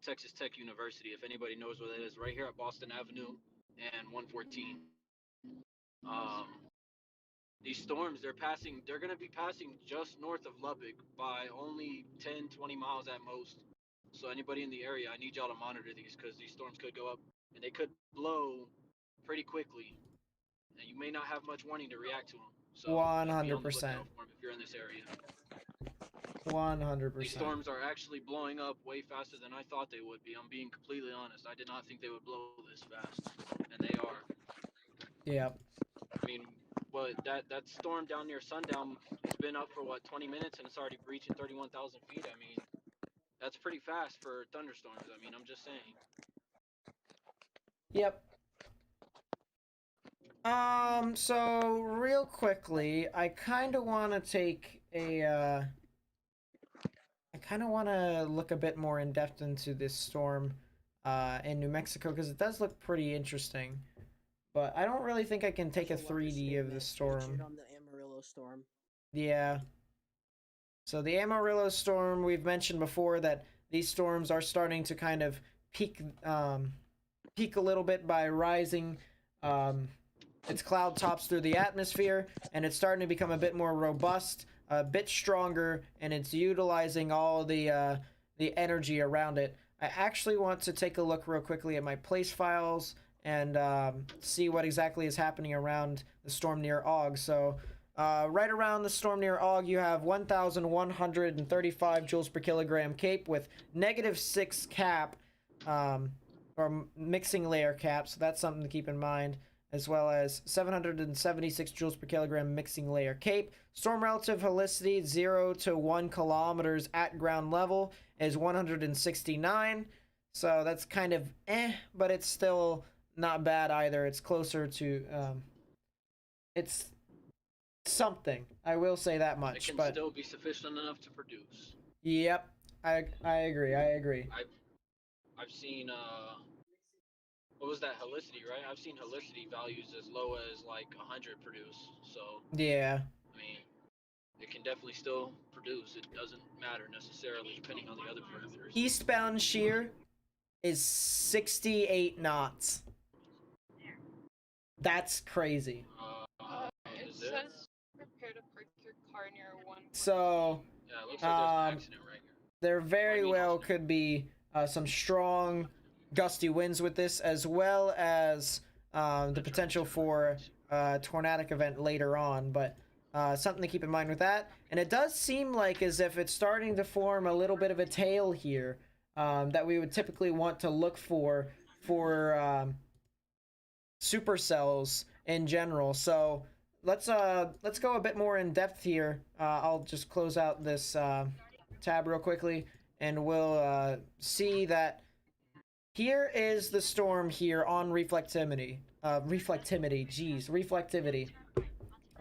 Texas Tech University, if anybody knows where that is, right here at Boston Avenue and 114. These storms, they're going to be passing just north of Lubbock by only 10, 20 miles at most. So anybody in the area, I need y'all to monitor these because these storms could go up and they could blow pretty quickly. And you may not have much warning to react to them. So 100%. If you're in this area. 100%. These storms are actually blowing up way faster than I thought they would be. I'm being completely honest. I did not think they would blow this fast, and they are. Yep. I mean, but that storm down near Sundown, it's been up for what 20 minutes, and it's already breaching 31,000 feet. I mean, that's pretty fast for thunderstorms. I mean, I'm just saying. Yep. So real quickly, I kind of want to take a, I kind of want to look a bit more in depth into this storm, in New Mexico, because it does look pretty interesting. But I don't really think I can take a 3D of the storm. On the Amarillo storm. Yeah. So the Amarillo storm, we've mentioned before that these storms are starting to kind of peak a little bit by rising its cloud tops through the atmosphere, and it's starting to become a bit more robust, a bit stronger, and it's utilizing all the energy around it. I actually want to take a look real quickly at my place files and see what exactly is happening around the storm near Og. So right around the storm near Og, you have 1,135 joules per kilogram CAPE with -6 cap, or mixing layer cap, so that's something to keep in mind, as well as 776 joules per kilogram mixing layer CAPE. Storm relative helicity 0 to 1 kilometers at ground level is 169, so that's kind of but it's still not bad either. It's closer to it's something, I will say that much. It can but still be sufficient enough to produce. Yep, I agree. I've seen what was that, helicity, right? I've seen helicity values as low as like 100 produce. So yeah, I mean, it can definitely still produce. It doesn't matter necessarily depending on the other parameters. eastbound shear is 68 knots. That's crazy. It says prepare to park your car near one. So yeah, it looks like there's an accident right here. there very I mean, well could be some strong gusty winds with this, as well as the potential for a tornadic event later on, but something to keep in mind with that. And it does seem like as if it's starting to form a little bit of a tail here that we would typically want to look for supercells in general. So let's go a bit more in depth here. I'll just close out this tab real quickly, and we'll see that here is the storm here on reflectivity. Reflectivity.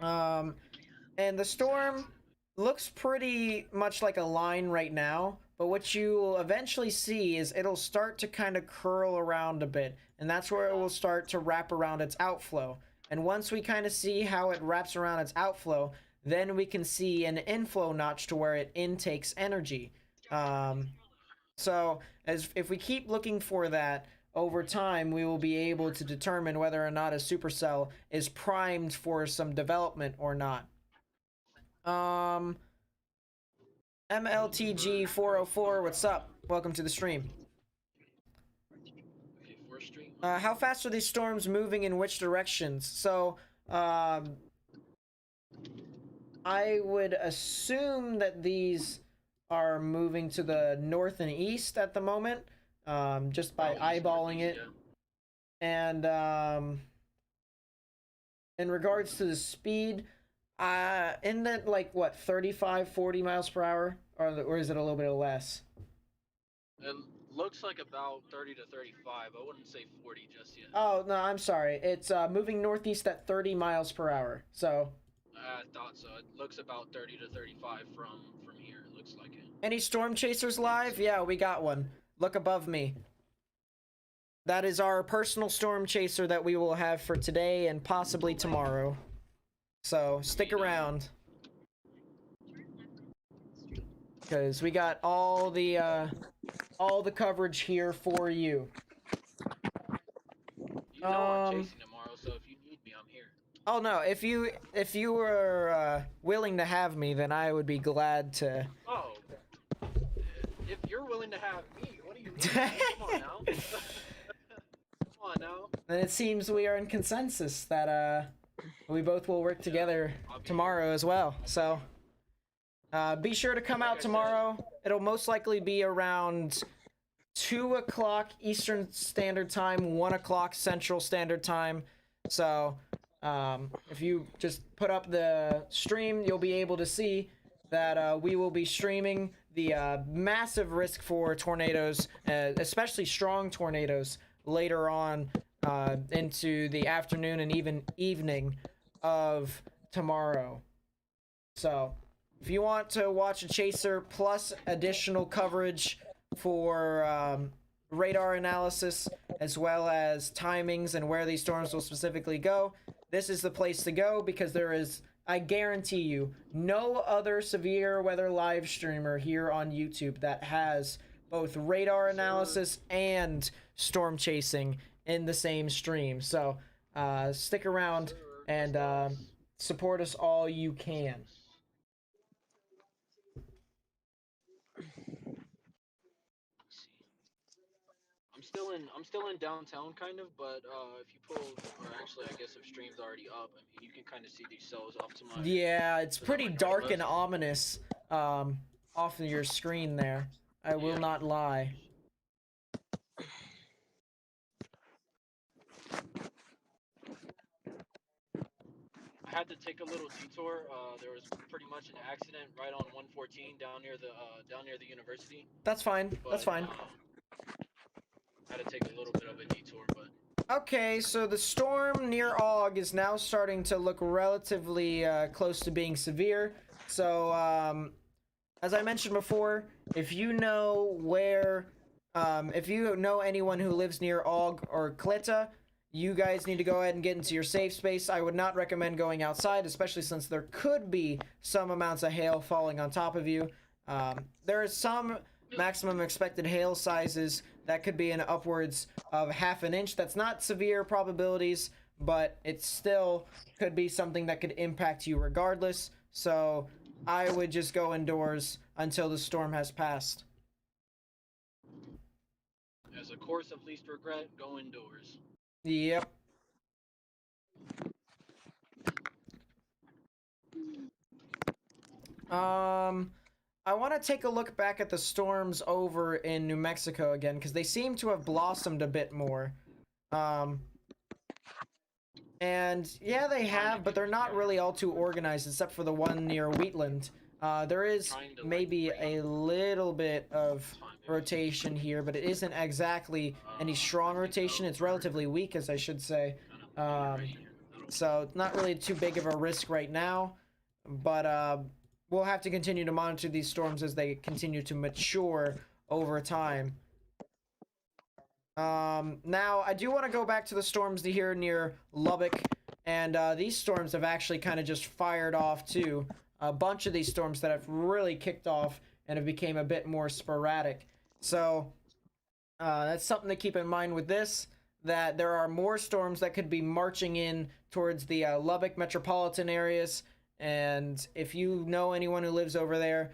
And the storm looks pretty much like a line right now, but what you will eventually see is it'll start to kind of curl around a bit, and that's where it will start to wrap around its outflow. And once we kind of see how it wraps around its outflow, then we can see an inflow notch to where it intakes energy. So if we keep looking for that over time, we will be able to determine whether or not a supercell is primed for some development or not. MLTG 404, what's up? Welcome to the stream. Okay, for stream. How fast are these storms moving in which directions? So, I would assume that these are moving to the north and east at the moment, just by eyeballing it. And in regards to the speed, in that, like, what, 35, 40 miles per hour? Or is it a little bit less? It looks like about 30 to 35. I wouldn't say 40 just yet. Oh, no, I'm sorry. It's moving northeast at 30 miles per hour. So I thought so. It looks about 30 to 35 from here. It looks like it. any storm chasers live? Yeah, we got one. Look above me. That is our personal storm chaser that we will have for today and possibly tomorrow. So stick around, because we got all the coverage here for you. You know I'm chasing tomorrow, so if you need me, I'm here. Oh no, if you were willing to have me, then I would be glad to. Oh, if you're willing to have me, what do you mean? Come on now. Come on now. Then it seems we are in consensus that we both will work together tomorrow as well. So be sure to come out tomorrow. It'll most likely be around 2 o'clock Eastern Standard Time, 1 o'clock Central Standard Time. So if you just put up the stream, you'll be able to see that we will be streaming the massive risk for tornadoes, especially strong tornadoes, later on into the afternoon and even evening of tomorrow. So if you want to watch a chaser plus additional coverage for radar analysis, as well as timings and where these storms will specifically go, this is the place to go, because there is, I guarantee you, no other severe weather live streamer here on YouTube that has both radar analysis and storm chasing in the same stream. So stick around and support us all you can. I'm still in downtown kind of, but if you pull, or actually I guess if stream's already up, I mean, you can kind of see these cells off to my. Yeah, it's pretty dark and ominous off of your screen there. I will not lie. I had to take a little detour. There was pretty much an accident right on 114 down near the university. That's fine. But, That's fine. I had to take a little bit of a detour, but. Okay, so the storm near Og is now starting to look relatively close to being severe. So, as I mentioned before, if you know where, if you know anyone who lives near Og or Klita, you guys need to go ahead and get into your safe space. I would not recommend going outside, especially since there could be some amounts of hail falling on top of you. There is some maximum expected hail sizes that could be in upwards of ½ an inch. That's not severe probabilities, but it still could be something that could impact you regardless. So I would just go indoors until the storm has passed. As a course of least regret, go indoors. Yep. I want to take a look back at the storms over in New Mexico again, because they seem to have blossomed a bit more. And yeah, they have, but they're not really all too organized, except for the one near Wheatland. There is maybe a little bit of rotation here, but it isn't exactly any strong rotation. It's relatively weak, as I should say. So it's not really too big of a risk right now, but we'll have to continue to monitor these storms as they continue to mature over time. Now, I do want to go back to the storms here near Lubbock, and these storms have actually kind of just fired off too. A bunch of these storms that have really kicked off and have became a bit more sporadic. So that's something to keep in mind with this, that there are more storms that could be marching in towards the Lubbock metropolitan areas. And if you know anyone who lives over there,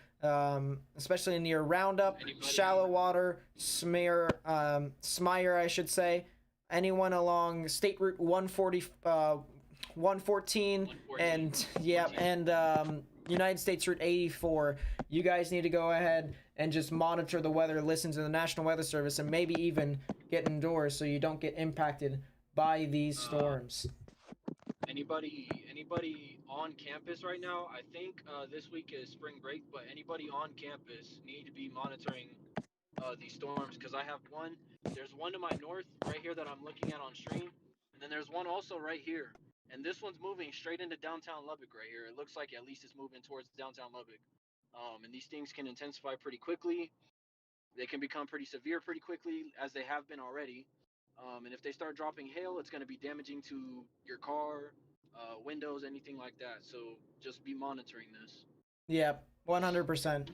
especially near Roundup, Shallow Water, Smyre, I should say, anyone along State Route 114, and yeah, and United States Route 84, you guys need to go ahead and just monitor the weather, listen to the National Weather Service, and maybe even get indoors so you don't get impacted by these storms. Anybody on campus right now? I think this week is spring break, but anybody on campus need to be monitoring these storms, because I have one. There's one to my north right here that I'm looking at on stream, and then there's one also right here. And this one's moving straight into downtown Lubbock right here. It looks like at least it's moving towards downtown Lubbock. And these things can intensify pretty quickly. They can become pretty severe pretty quickly, as they have been already. And if they start dropping hail, it's going to be damaging to your car, windows, anything like that. So just be monitoring this. Yep, 100%.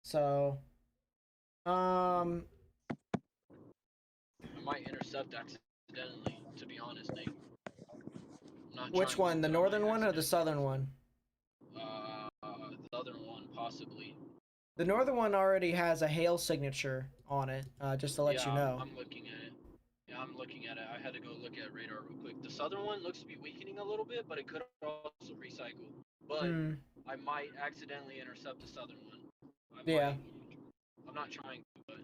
So, I might intercept accidentally, to be honest, Nate. Which one, the northern one or the southern one? The southern one, possibly. The northern one already has a hail signature on it, just to let you know. I'm looking at it. Yeah, I'm looking at it. I had to go look at radar real quick. The southern one looks to be weakening a little bit, but it could also recycle. But I might accidentally intercept the southern one. Yeah. I'm not trying to, but...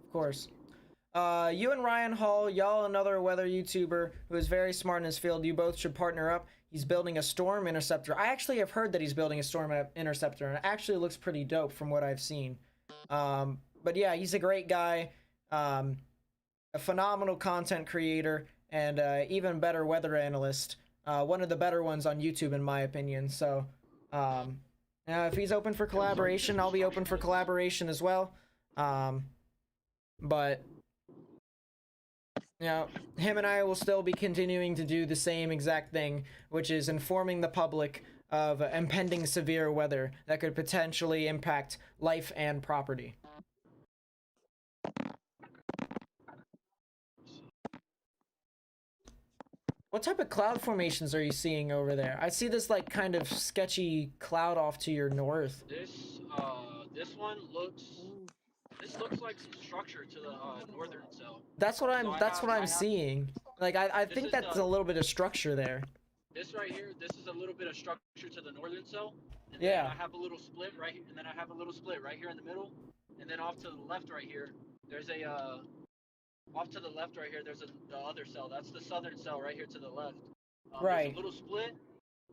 Of course. You and Ryan Hall, y'all another weather YouTuber who is very smart in his field. You both should partner up. He's building a storm interceptor. I actually have heard that he's building a storm interceptor, and it actually looks pretty dope from what I've seen. But yeah, he's a great guy, a phenomenal content creator, and even better weather analyst. One of the better ones on YouTube, in my opinion. So, if he's open for collaboration, I'll be open for collaboration as well. But you know, him and I will still be continuing to do the same exact thing, which is informing the public of impending severe weather that could potentially impact life and property. What type of cloud formations are you seeing over there? I see this like kind of sketchy cloud off to your north. This one looks... This looks like some structure to the northern cell. That's what I'm seeing. Like I think that's a little bit of structure there. This right here, this is a little bit of structure to the northern cell. And yeah. Then I have a little split right here, and then I have a little split right here in the middle. And then off to the left right here, there's a off to the left right here, there's the other cell. That's the southern cell right here to the left. Right. There's a little split,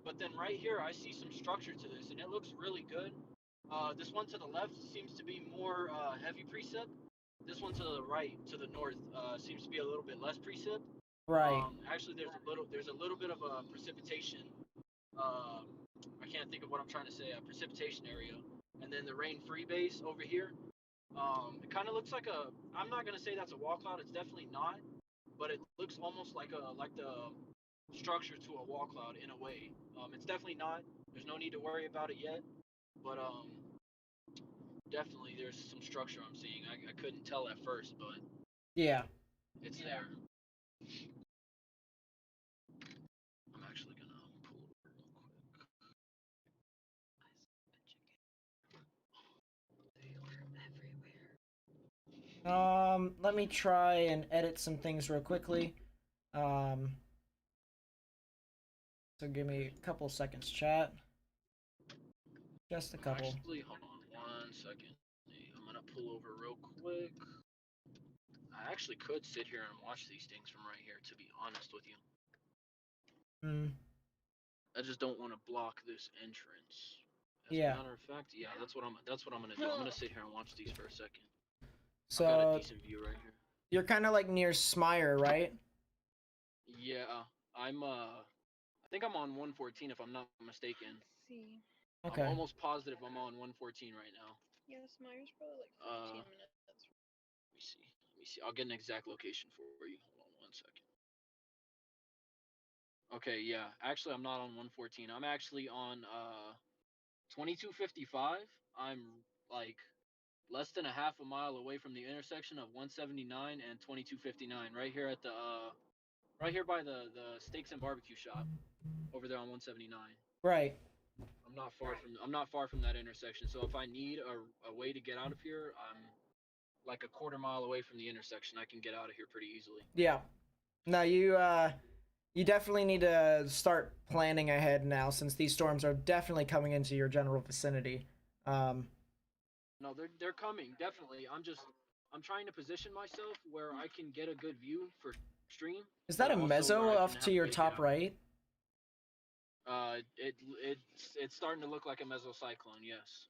but then right here I see some structure to this, and it looks really good. This one to the left seems to be more heavy precip. This one to the right, to the north, seems to be a little bit less precip. Right. Actually, there's a little bit of a precipitation. I can't think of what I'm trying to say. A precipitation area, and then the rain-free base over here. It kind of looks like a... I'm not gonna say that's a wall cloud. It's definitely not, but it looks almost like the structure to a wall cloud in a way. It's definitely not. There's no need to worry about it yet, but definitely there's some structure I'm seeing. I couldn't tell at first, but yeah, it's there. Let me try and edit some things real quickly. So give me a couple seconds, chat. Just a couple. Actually, hold on 1 second. I'm gonna pull over real quick. I actually could sit here and watch these things from right here, to be honest with you. I just don't want to block this entrance. As Yeah. a matter of fact, yeah, that's what I'm gonna do. I'm gonna sit here and watch these for a second. So I've got a decent view right here. you're kind of like near Smire, right? Yeah, I think I'm on 114 if I'm not mistaken. See. Okay. I'm almost positive I'm on 114 right now. Yes, Myers probably like 15 minutes. Let me see. I'll get an exact location for you. Hold on 1 second. Okay, yeah. Actually, I'm not on 114. I'm actually on 2255. I'm like less than a half a mile away from the intersection of 179 and 2259. Right here at the right here by the steaks and barbecue shop over there on 179. Right. I'm not far from that intersection. So if I need a way to get out of here, I'm like a quarter mile away from the intersection. I can get out of here pretty easily. Yeah. No, you definitely need to start planning ahead now, since these storms are definitely coming into your general vicinity. No, they're coming definitely. I'm trying to position myself where I can get a good view for stream. Is that a but also mezzo where I off can to have a your way to top get out. right? It's starting to look like a mesocyclone. Yes,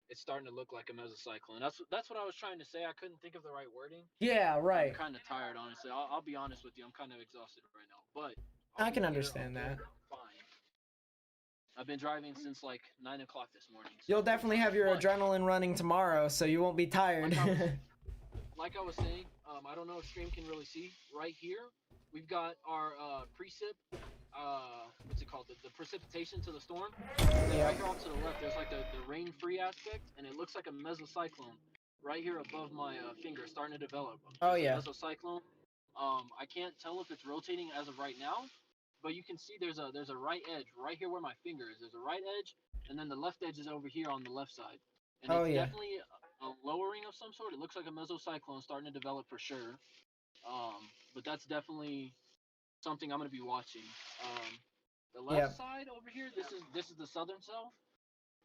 it's starting to look like a mesocyclone. That's what I was trying to say. I couldn't think of the right wording. Yeah, I'm right. kind of tired, honestly. I'll be honest with you. I'm kind of exhausted right now, but I can I'll be here, understand I'll that. get fine. I've been driving since like 9 o'clock this morning. So You'll definitely have your but, adrenaline running tomorrow, so you won't be tired. like I was saying, I don't know if stream can really see right here. We've got our precip. What's it called? The precipitation to the storm. And Yeah. right here off to the left, there's like the rain-free aspect, and it looks like a mesocyclone right here above my finger, starting to develop. Oh, It's yeah. a mesocyclone. I can't tell if it's rotating as of right now, but you can see there's a right edge right here where my finger is. There's a right edge, and then the left edge is over here on the left side. And Oh, it's yeah. definitely a lowering of some sort. It looks like a mesocyclone starting to develop for sure. But that's definitely something I'm gonna be watching. The left side over here, this is the southern cell.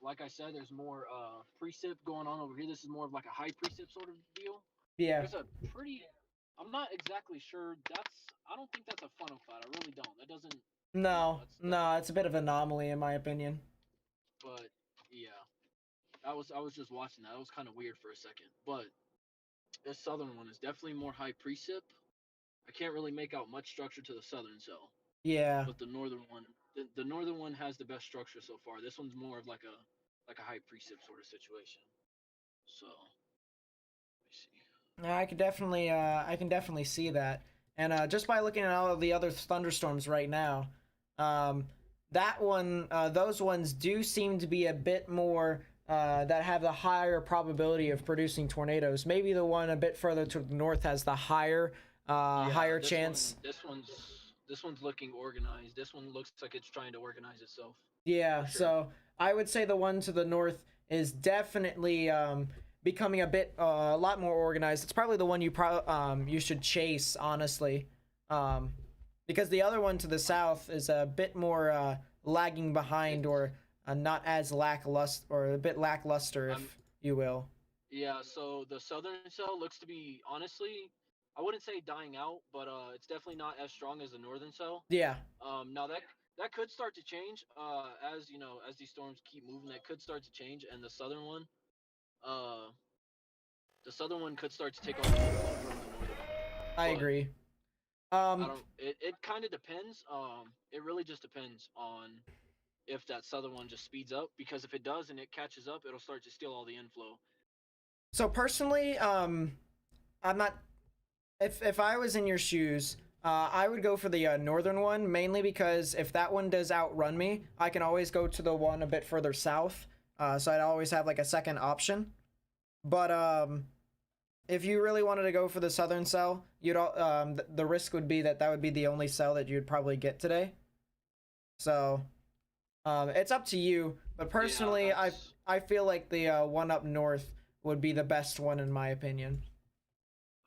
Like I said, there's more precip going on over here. This is more of like a high precip sort of deal. Yeah. There's a pretty. I'm not exactly sure. I don't think that's a funnel cloud. I really don't. That doesn't. No, that's no, it's a bit of an anomaly in my opinion. But yeah, I was just watching that. It was kind of weird for a second. But this southern one is definitely more high precip. I can't really make out much structure to the southern cell. Yeah. But the northern one has the best structure so far. This one's more of like a high precip sort of situation. So let me see. I can definitely see that. And just by looking at all of the other thunderstorms right now, those ones do seem to be a bit more that have the higher probability of producing tornadoes. Maybe the one a bit further to the north has the higher chance. This one's looking organized. This one looks like it's trying to organize itself. Yeah, sure. So I would say the one to the north is definitely becoming a lot more organized. It's probably the one you should chase, honestly, because the other one to the south is a bit more lagging behind, or not as lackluster, or a bit lackluster, if you will. Yeah. So the southern cell looks to be, honestly, I wouldn't say dying out, but it's definitely not as strong as the northern cell. Yeah. Now that could start to change as as these storms keep moving. That could start to change, and the southern one could start to take over the inflow from the northern one. I agree. It kind of depends. It really just depends on if that southern one just speeds up, because if it does and it catches up, it'll start to steal all the inflow. So personally, I'm not. If I was in your shoes, I would go for the northern one, mainly because if that one does outrun me, I can always go to the one a bit further south. So I'd always have like a second option. But if you really wanted to go for the southern cell, the risk would be that would be the only cell that you'd probably get today. So it's up to you. But personally, Yeah, I feel like the one up north would be the best one in my opinion.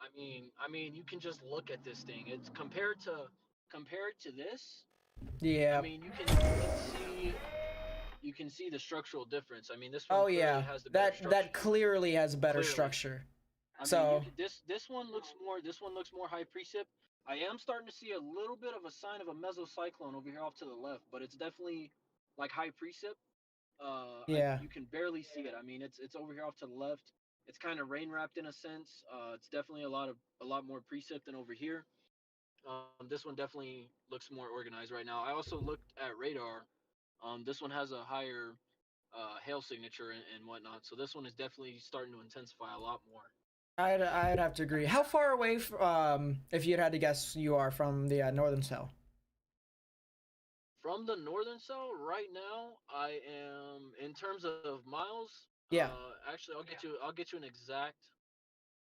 I mean, you can just look at this thing. It's compared to this. Yeah. I mean, you can see the structural difference. I mean, this one Oh clearly yeah, has the better structure. that clearly has better Clearly. structure. I mean, So this one looks more high precip. I am starting to see a little bit of a sign of a mesocyclone over here off to the left, but it's definitely like high precip. yeah, You can barely see it. I mean, it's over here off to the left. It's kind of rain wrapped in a sense. It's definitely a lot more precip than over here. This one definitely looks more organized right now. I also looked at radar. This one has a higher hail signature and whatnot, so this one is definitely starting to intensify a lot more. I'd have to agree. How far away, if you'd had to guess, you are from the northern cell? From the northern cell, right now, I am in terms of miles. Yeah. Actually, I'll get you an exact.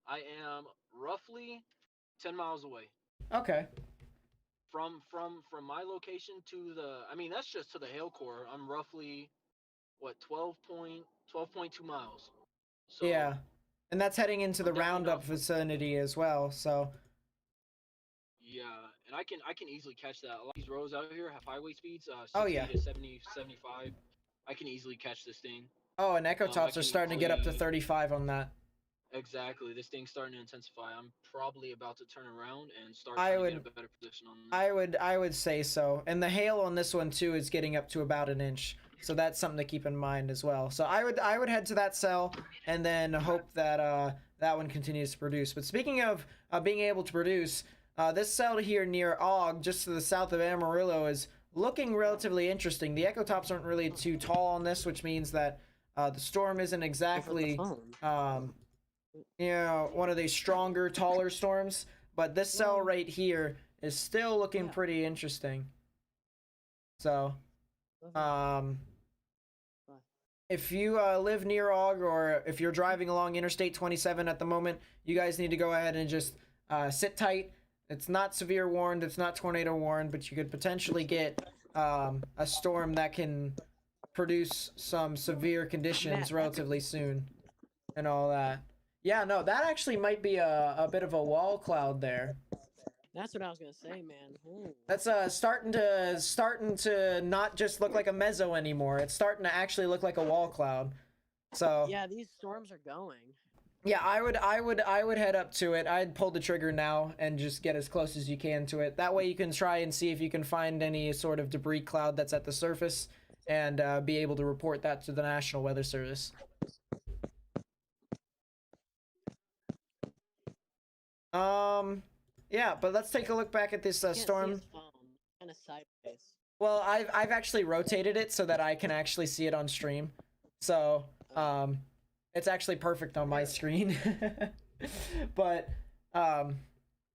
I am roughly 10 miles away Okay. from my location to the. I mean, that's just to the hail core. I'm roughly what 12.2 miles. So Yeah, and that's heading into I'm the definitely roundup not. vicinity as well. So Yeah, and I can easily catch that. A lot of these roads out here have highway speeds, oh 60 yeah. to 70, 75. I can easily catch this thing. Oh, and echo I tops are can starting to get up to easily 35 on that. exactly. This thing's starting to intensify. I'm probably about to turn around and start I trying to get would a better position on this. I would say so. And the hail on this one too is getting up to about an inch. So that's something to keep in mind as well. So I would head to that cell and then hope that that one continues to produce. But speaking of being able to produce, this cell here near Og, just to the south of Amarillo, is looking relatively interesting. The echo tops aren't really too tall on this, which means that the storm isn't exactly one of these stronger, taller storms. But this cell right here is still looking pretty interesting. So, if you live near Og, or if you're driving along Interstate 27 at the moment, you guys need to go ahead and just sit tight. It's not severe warned, it's not tornado warned, but you could potentially get a storm that can produce some severe conditions relatively soon and all that. Yeah, no, that actually might be a bit of a wall cloud there. That's what I was gonna say, man. Ooh. That's starting to not just look like a mezzo anymore. It's starting to actually look like a wall cloud. So yeah, these storms are going. Yeah, I would head up to it. I'd pull the trigger now and just get as close as you can to it. That way you can try and see if you can find any sort of debris cloud that's at the surface and be able to report that to the National Weather Service. Yeah, but let's take a look back at this storm. Kind of sideways. Well, I've actually rotated it so that I can actually see it on stream. So, it's actually perfect on my screen. But, and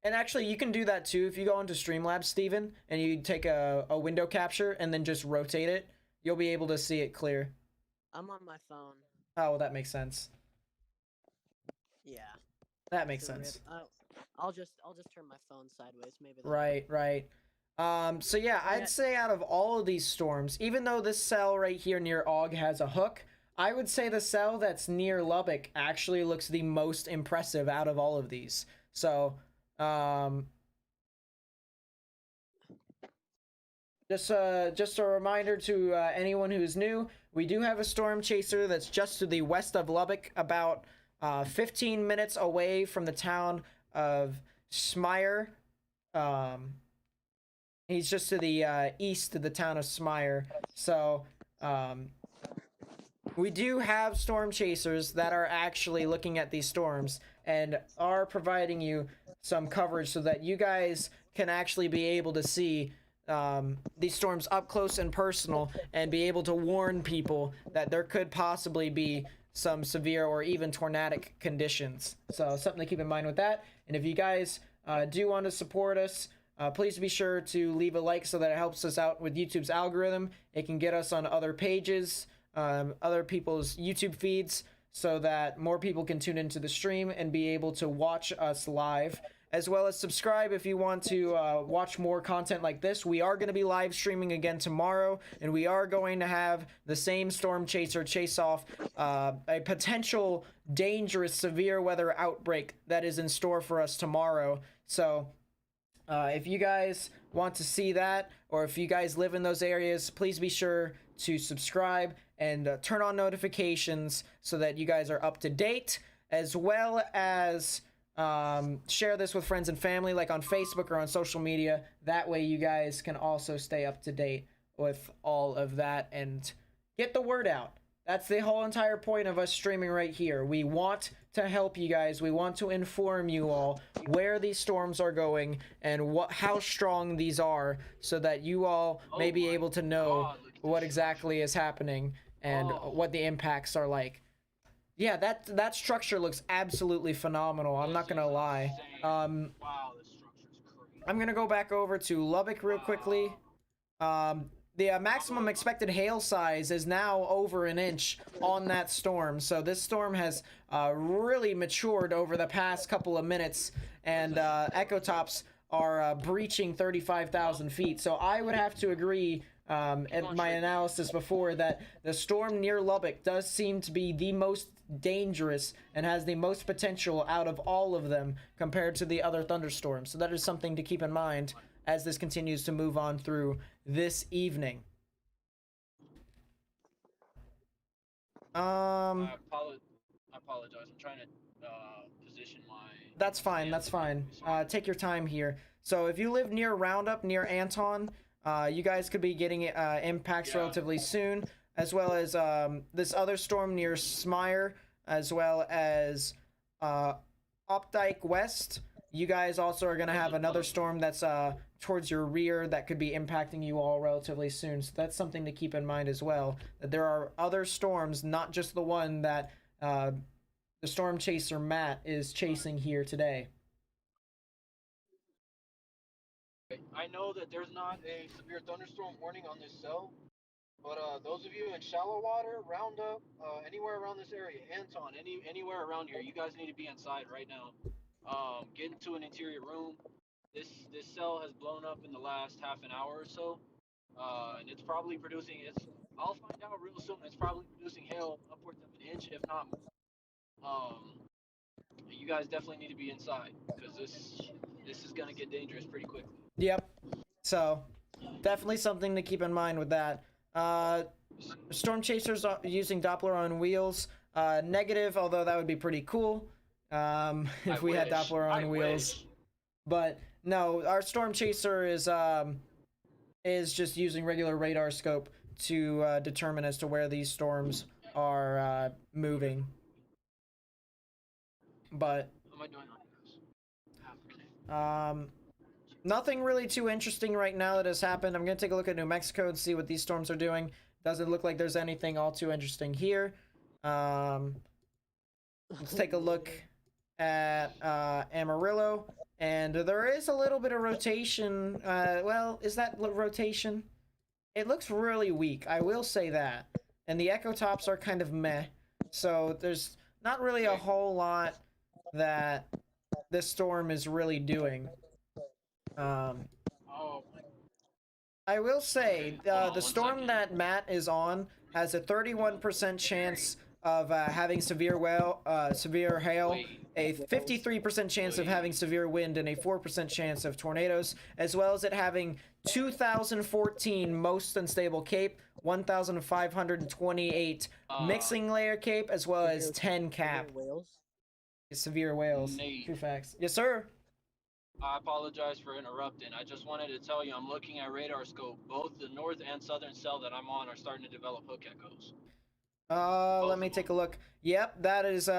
actually you can do that too. If you go into Streamlabs, Steven, and you take a window capture and then just rotate it, you'll be able to see it clear. I'm on my phone. Oh, well, that makes sense. Yeah. That makes sense. I'll just turn my phone sideways, maybe. Right. So yeah, I'd say out of all of these storms, even though this cell right here near Og has a hook, I would say the cell that's near Lubbock actually looks the most impressive out of all of these. So, just a reminder to anyone who's new, we do have a storm chaser that's just to the west of Lubbock, about 15 minutes away from the town of Smyre. He's just to the east of the town of Smyre. So, we do have storm chasers that are actually looking at these storms and are providing you some coverage so that you guys can actually be able to see these storms up close and personal and be able to warn people that there could possibly be some severe or even tornadic conditions. So something to keep in mind with that. And if you guys do want to support us, please be sure to leave a like so that it helps us out with YouTube's algorithm. It can get us on other pages, other people's YouTube feeds, so that more people can tune into the stream and be able to watch us live. as well as subscribe if you want to watch more content like this. We are going to be live streaming again tomorrow, and we are going to have the same storm chaser chase off a potential dangerous severe weather outbreak that is in store for us tomorrow. So if you guys want to see that, or if you guys live in those areas, please be sure to subscribe and turn on notifications so that you guys are up to date, as well as share this with friends and family, like on Facebook or on social media. That way you guys can also stay up to date with all of that and get the word out. That's the whole entire point of us streaming right here. We want to help you guys. We want to inform you all where these storms are going and how strong these are, so that you all may be able to know what exactly is happening and what the impacts are like. Yeah, that structure looks absolutely phenomenal. I'm not gonna lie. Wow, this structure's crazy. I'm gonna go back over to Lubbock real quickly. The maximum expected hail size is now over an inch on that storm. So this storm has really matured over the past couple of minutes, and echo tops are breaching 35,000 feet. So I would have to agree at my analysis before that the storm near Lubbock does seem to be the most dangerous and has the most potential out of all of them compared to the other thunderstorms. So that is something to keep in mind as this continues to move on through this evening. I apologize. I'm trying to position my... That's fine, that's fine. Take your time here. So if you live near Roundup, near Anton, you guys could be getting impacts relatively soon, as well as this other storm near Smyre, as well as Opdyke West. You guys also are going to have another storm that's towards your rear that could be impacting you all relatively soon. So that's something to keep in mind as well, that there are other storms, not just the one that the storm chaser Matt is chasing here today. I know that there's not a severe thunderstorm warning on this cell, but those of you in shallow water, Roundup, anywhere around this area, Anton, anywhere around here, you guys need to be inside right now. Get into an interior room. This cell has blown up in the last half an hour or so, and it's probably producing. I'll find out real soon. It's probably producing hail upwards of an inch, if not more. You guys definitely need to be inside, because this is gonna get dangerous pretty quickly. Yep. So definitely something to keep in mind with that. Storm chasers are using Doppler on wheels. Negative, although that would be pretty cool if we had Doppler on wheels. But no, our storm chaser is just using regular radar scope to determine as to where these storms are moving. But nothing really too interesting right now that has happened. I'm gonna take a look at New Mexico and see what these storms are doing. Doesn't look like there's anything all too interesting here. Let's take a look at Amarillo, and there is a little bit of rotation. Well, is that rotation? It looks really weak, I will say that. And the echo tops are kind of meh, so there's not really a whole lot that this storm is really doing. I will say the storm that Matt is on has a 31% chance of having severe hail, a 53% chance of having severe wind, and a 4% chance of tornadoes, as well as it having 2014 most unstable cape, 1528 mixing layer cape, as well as 10 cap. Severe whales. Nate. True facts. Yes, sir. I apologize for interrupting. I just wanted to tell you I'm looking at radar scope. Both the north and southern cell that I'm on are starting to develop hook echoes. Let me take a look. Yep, that is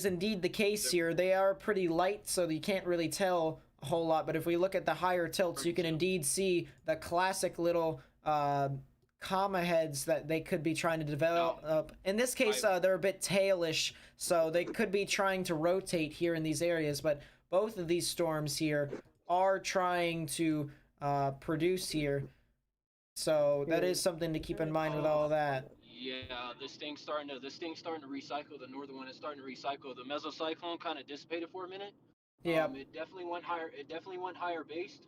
indeed the case here. They are pretty light, so you can't really tell a whole lot, but if we look at the higher tilts, you can indeed see the classic little comma heads that they could be trying to develop. In this case, they're a bit tailish, so they could be trying to rotate here in these areas, but both of these storms here are trying to produce here. So that is something to keep in mind with all of that. Yeah, this thing's starting to recycle. The northern one is starting to recycle. The mesocyclone kind of dissipated for a minute, Yeah. It definitely went higher. It definitely went higher based.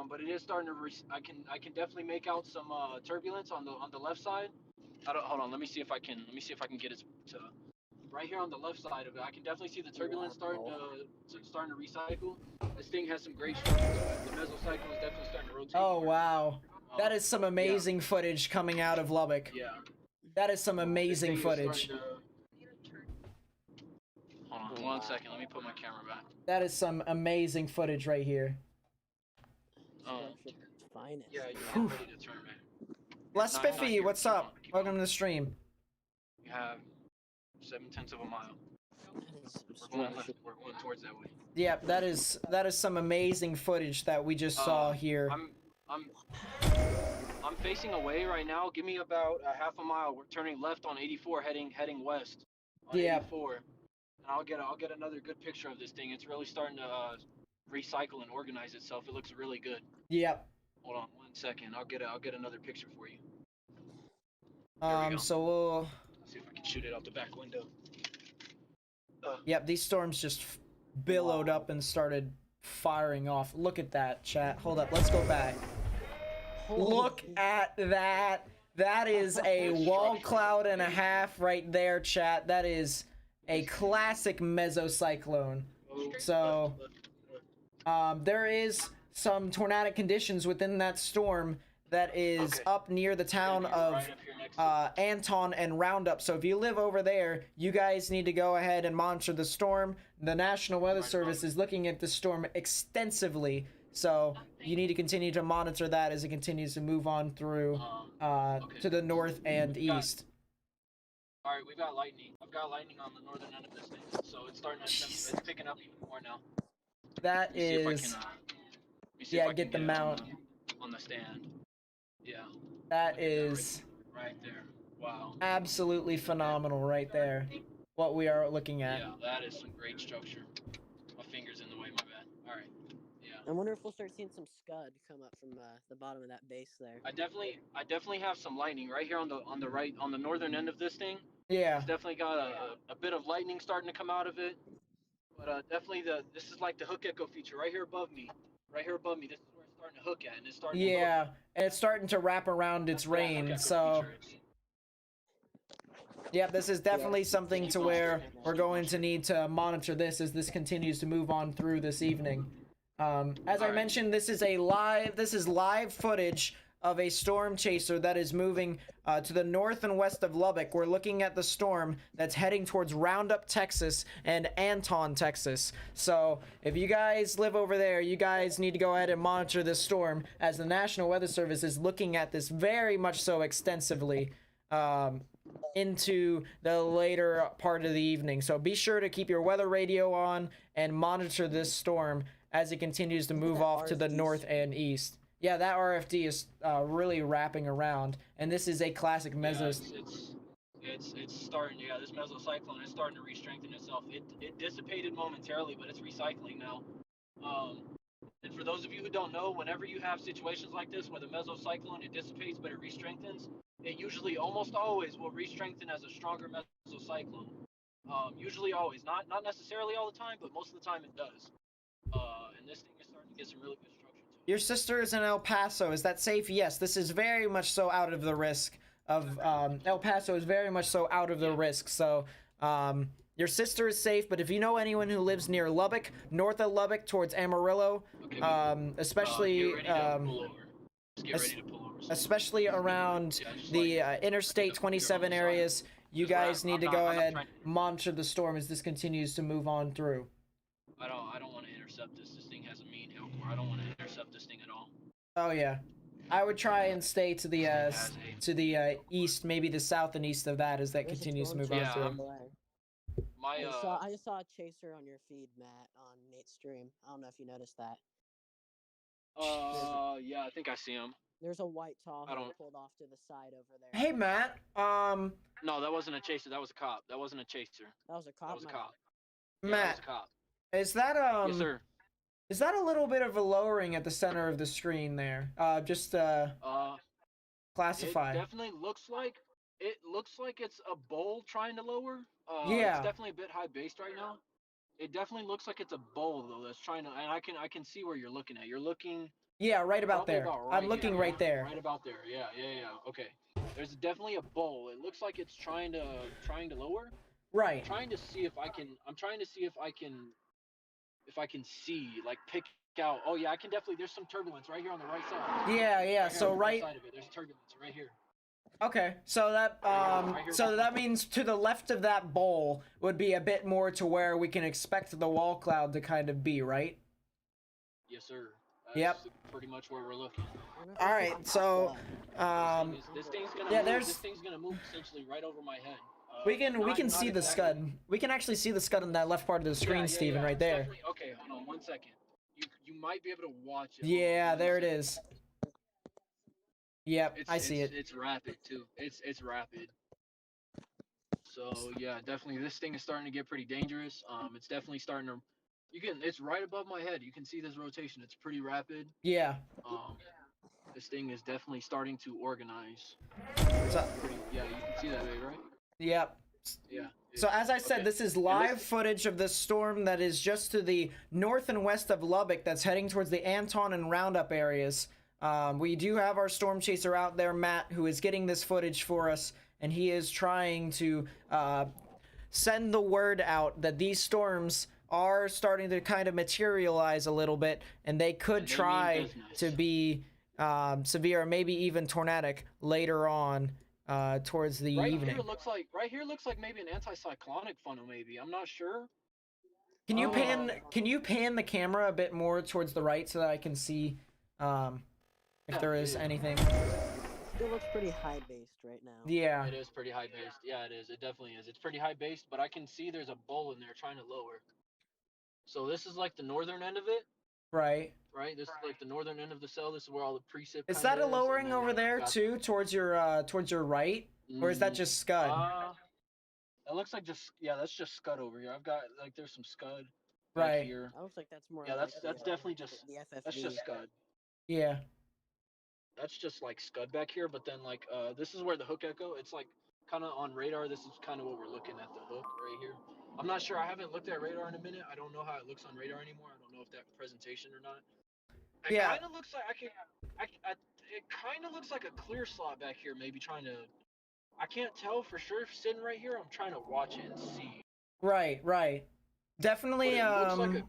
But it is starting to. I can definitely make out some turbulence on the left side. Hold on. Let me see if I can. Let me see if I can get it to right here on the left side of it. I can definitely see the turbulence starting to recycle. This thing has some great structure to it. The mesocycle is definitely starting to rotate. Oh wow, that is some Yeah. amazing footage coming out of Lubbock. Yeah. That is some This amazing thing is footage. starting Hold on 1 second. Let me put my camera back. That is some amazing footage right here. Yorkshire's finest. Yeah, you're ready to turn, man. Les Not Spiffy, here. what's Keep up? going, keep Welcome going. to the stream. You have 7/10 of a mile. That is some We're going structure. left. We're going towards that way. Yeah, that is some amazing footage that we just saw here. I'm facing away right now. Give me about a half a mile. We're turning left on 84, heading west on 84, and I'll get another good picture of this thing. It's really starting to recycle and organize itself. It looks really good. Yep. Hold on 1 second. I'll get another picture for you. So we'll see if I can shoot it out the back window. Yep, these storms just billowed up and started firing off. Look at that, chat. Hold up, let's go back. Look at that. That is a wall cloud and a half right there, chat. That is a classic mesocyclone. So, there is some tornadic conditions within that storm that is up near the town of Anton and Roundup. So if you live over there, you guys need to go ahead and monitor the storm. The National Weather Service is looking at the storm extensively, so you need to continue to monitor that as it continues to move on through to the north and east. All right, we've got lightning. I've got lightning on the northern end of this thing, so it's starting to. It's picking up even more now. That is. Yeah, get the mount on the stand. Yeah. That is. Right there. Wow. Absolutely phenomenal, right there. What we are looking at. Yeah, that is some great structure. My finger's in the way. My bad. All right. Yeah. I wonder if we'll start seeing some scud come up from the bottom of that base there. I definitely have some lightning right here on the right on the northern end of this thing. Yeah. It's definitely got a bit of lightning starting to come out of it. But definitely this is like the hook echo feature right here above me. Right here above me. This is where it's starting to hook at, and it's starting to hook. And it's starting to wrap around its rain, so yeah, this is definitely something to where we're going to need to monitor this as this continues to move on through this evening. As I mentioned, this is live footage of a storm chaser that is moving to the north and west of Lubbock. We're looking at the storm that's heading towards Roundup, Texas and Anton, Texas. So if you guys live over there, you guys need to go ahead and monitor this storm as the National Weather Service is looking at this very much so extensively into the later part of the evening. So be sure to keep your weather radio on and monitor this storm as it continues to move off to the north and east. Yeah, that RFD is really wrapping around, and this is a classic meso. It's starting. Yeah, this mesocyclone is starting to re-strengthen itself. It dissipated momentarily, but it's recycling now. And for those of you who don't know, whenever you have situations like this where the mesocyclone it dissipates but it re-strengthens, it usually almost always will re-strengthen as a stronger mesocyclone. Usually always, not necessarily all the time, but most of the time it does. And this thing is starting to get some really good structure to it. Your sister is in El Paso. Is that safe? Yes, this is very much so out of the risk of El Paso is very much so out of the risk. So your sister is safe, but if you know anyone who lives near Lubbock, north of Lubbock towards Amarillo, especially especially around the Interstate 27 areas, you guys need to go ahead monitor the storm as this continues to move on through. I don't want to intercept this. This thing has a mean hill core. I don't want to intercept this thing at all. Oh yeah, I would try and stay to the east, maybe the south and east of that as that continues to move on through. I just saw a chaser on your feed, Matt, on Nate's stream. I don't know if you noticed that. Yeah, I think I see him. There's a white Tahoe pulled off to the side over there. Hey, Matt. No, that wasn't a chaser. That was a cop. That wasn't a chaser. That was a cop. That was a cop. Matt, yeah, that was a cop. Is that Yes, sir. Is that a little bit of a lowering at the center of the screen there? Just classify. It definitely looks like it's a bowl trying to lower. Yeah. It's definitely a bit high based right now. It definitely looks like it's a bowl though. That's trying to, and I can see where you're looking at. You're looking Yeah, right about probably there. about right I'm looking here, right yeah? there. Right about there. Yeah. Okay. There's definitely a bowl. It looks like it's trying to lower. Right. Trying to see if I can. I'm trying to see if I can see like pick out. Oh yeah, I can definitely. There's some turbulence right here on the right side. Yeah, yeah. Right here So on the right right. side of it. There's turbulence right here. Okay. So that Right here. so that means to the left of that bowl would be a bit more to where we can expect the wall cloud to kind of be, right? Yes, sir. That's Yep. pretty much where we're looking. All right. So This thing's gonna yeah, move. there's This thing's gonna move essentially right over my head. we can not see the exactly. scud. We can actually see the scud in that left part of the screen, Steven, right It's there. definitely- Okay, hold on 1 second. You might be able to watch it. Yeah, there it is. Yep, I see it. It's rapid too. It's rapid. So yeah, definitely this thing is starting to get pretty dangerous. It's definitely starting to. It's right above my head. You can see this rotation. It's pretty rapid. Yeah. This thing is definitely starting to organize. So, Yeah, you can see that, right? yep. Yeah. So as I said, Okay. this is live footage of this storm that is just to the north and west of Lubbock that's heading towards the Anton and Roundup areas. We do have our storm chaser out there, Matt, who is getting this footage for us, and he is trying to send the word out that these storms are starting to kind of materialize a little bit, and they could And they mean try business. to be severe, maybe even tornadic later on towards the evening. Right here looks like maybe an anticyclonic funnel. Maybe I'm not sure. Can you pan the camera a bit more towards the right so that I can see if there is anything? Still looks pretty high based right now. Yeah. It is pretty high based. Yeah, it is. It definitely is. It's pretty high based, but I can see there's a bowl in there trying to lower. So this is like the northern end of it, Right. right? This is like the northern end of the cell. This is where all the precip. Is kinda that a and lowering then over I've there got- too towards your right, or is that just scud? It looks like that's just scud over here. I've got like there's some scud Right. back here. That looks like that's more. Yeah, like that's the, definitely just the FFV. that's just scud. Yeah. That's just like scud back here, but then like this is where the hook echo. It's like kind of on radar. This is kind of what we're looking at, the hook right here. I'm not sure. I haven't looked at radar in a minute. I don't know how it looks on radar anymore. I don't know if that presentation or not. It Yeah. kind of looks like it kind of looks like a clear slot back here. Maybe trying to. I can't tell for sure. Sitting right here, I'm trying to watch it and see. Right. Right. Definitely. But it looks like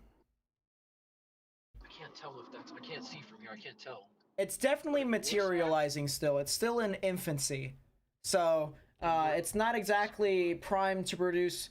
I can't tell if that's. I can't see from here. I can't tell. It's definitely materializing still. It's still in infancy, so it's not exactly primed to produce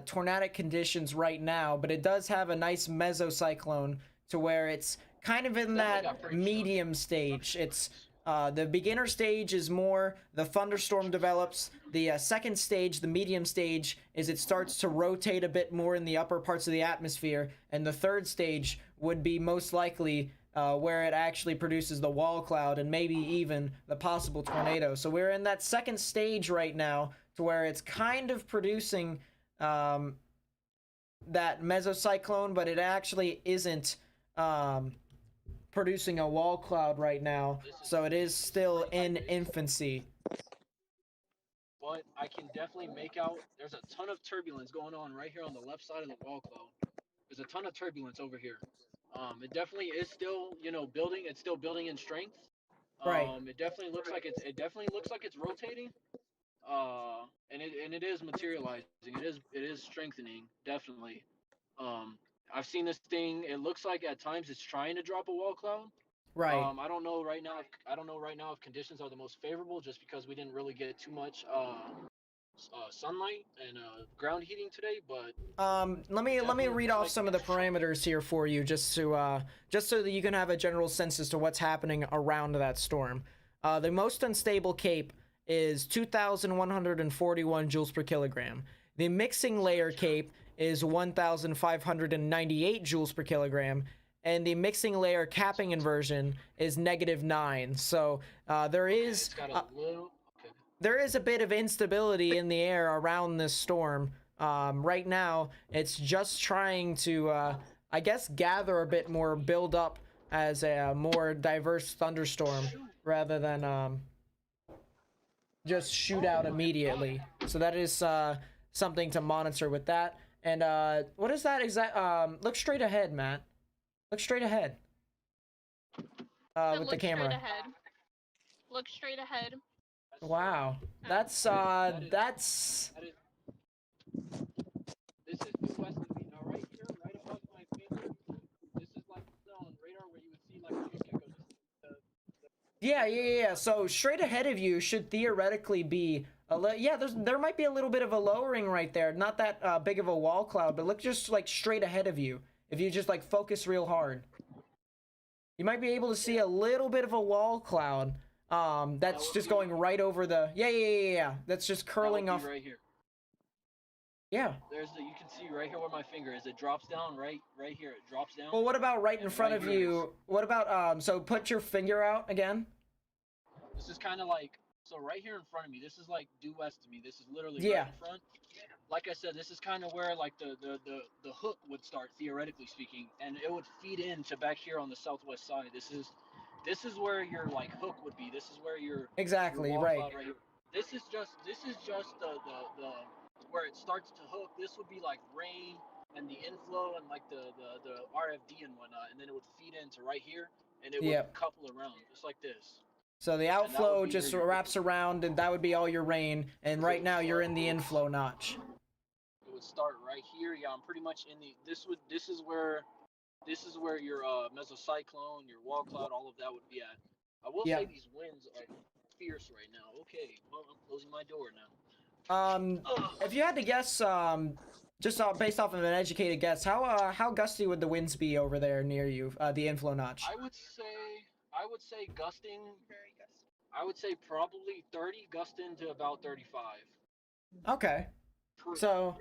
tornadic conditions right now. But it does have a nice mesocyclone to where it's kind of in that medium stage. It's the beginner stage is more the thunderstorm develops. The second stage, the medium stage, is it starts to rotate a bit more in the upper parts of the atmosphere, and the third stage would be most likely where it actually produces the wall cloud and maybe even the possible tornado. So we're in that second stage right now to where it's kind of producing that mesocyclone, but it actually isn't producing a wall cloud right now. So it is still in infancy. But I can definitely make out there's a ton of turbulence going on right here on the left side of the wall cloud. There's a ton of turbulence over here. It definitely is still, building. It's still building in strength. Right. It definitely looks like it's rotating. And it is materializing. It is strengthening, definitely. I've seen this thing. It looks like at times it's trying to drop a wall cloud. Right. I don't know right now. If conditions are the most favorable, just because we didn't really get too much sunlight and ground heating today. But let me read off some of the parameters here for you, just so that you can have a general sense as to what's happening around that storm. The most unstable cape is 2,141 joules per kilogram. The mixing layer cape is 1,598 joules per kilogram, and the mixing layer capping inversion is -9. So there is a bit of instability in the air around this storm. Right now, it's just trying to, I guess, gather a bit more, build up as a more diverse thunderstorm rather than just shoot out immediately. So that is something to monitor with that. And what is that exact? Look straight ahead, Matt. Look straight ahead. With the Look camera. straight ahead. Look straight ahead. Wow, that's That is- that's That is, this is due west of me. Now, right here, right above my finger, this is like on radar where you would see like a gecko. yeah. So straight ahead of you should theoretically be yeah. There might be a little bit of a lowering right there. Not that big of a wall cloud, but look just like straight ahead of you. If you just like focus real hard, you might be able to see a little bit of a wall cloud. That's just going right over the yeah. That's just curling off right here. Yeah. You can see right here where my finger is. It drops down right here. It drops down. Well, what about right in And front right of here you? What about so put your finger out again. This is kind of like, so right here in front of me, this is like due west of me. This is literally Yeah. right in front. Like I said, this is kind of where like the hook would start, theoretically speaking, and it would feed into back here on the southwest side. This is where your like hook would be. This is where your Exactly, wall right. cloud right here. This is just the where it starts to hook. This would be like rain and the inflow and like the RFD and whatnot, and then it would feed into right here, and it would Yep. couple around just like this. So the that outflow would be just your- wraps around, and that would be all your rain. And right now you're in the inflow notch. It would start right here. Yeah, I'm pretty much in the. This is where your mesocyclone, your wall cloud, all of that would be at. I will Yeah. say these winds are fierce right now. Okay, well I'm closing my door now. If you had to guess, just based off of an educated guess, how gusty would the winds be over there near you, the inflow notch? I would say gusting. Very gusty. I would say probably 30, gusting to about 35. Okay. So,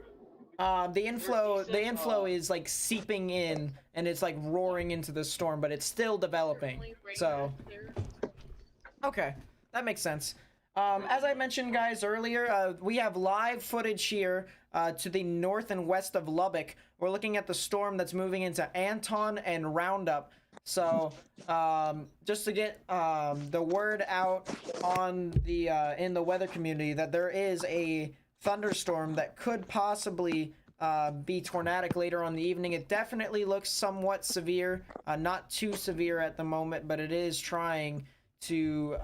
the inflow is like seeping in, and it's like roaring into the storm, but it's still developing. Certainly right So, there. okay, that makes sense. As I mentioned, guys, earlier, we have live footage here to the north and west of Lubbock. We're looking at the storm that's moving into Anton and Roundup. So, just to get the word out on the in the weather community that there is a thunderstorm that could possibly be tornadic later on in the evening. It definitely looks somewhat severe, not too severe at the moment, but it is trying to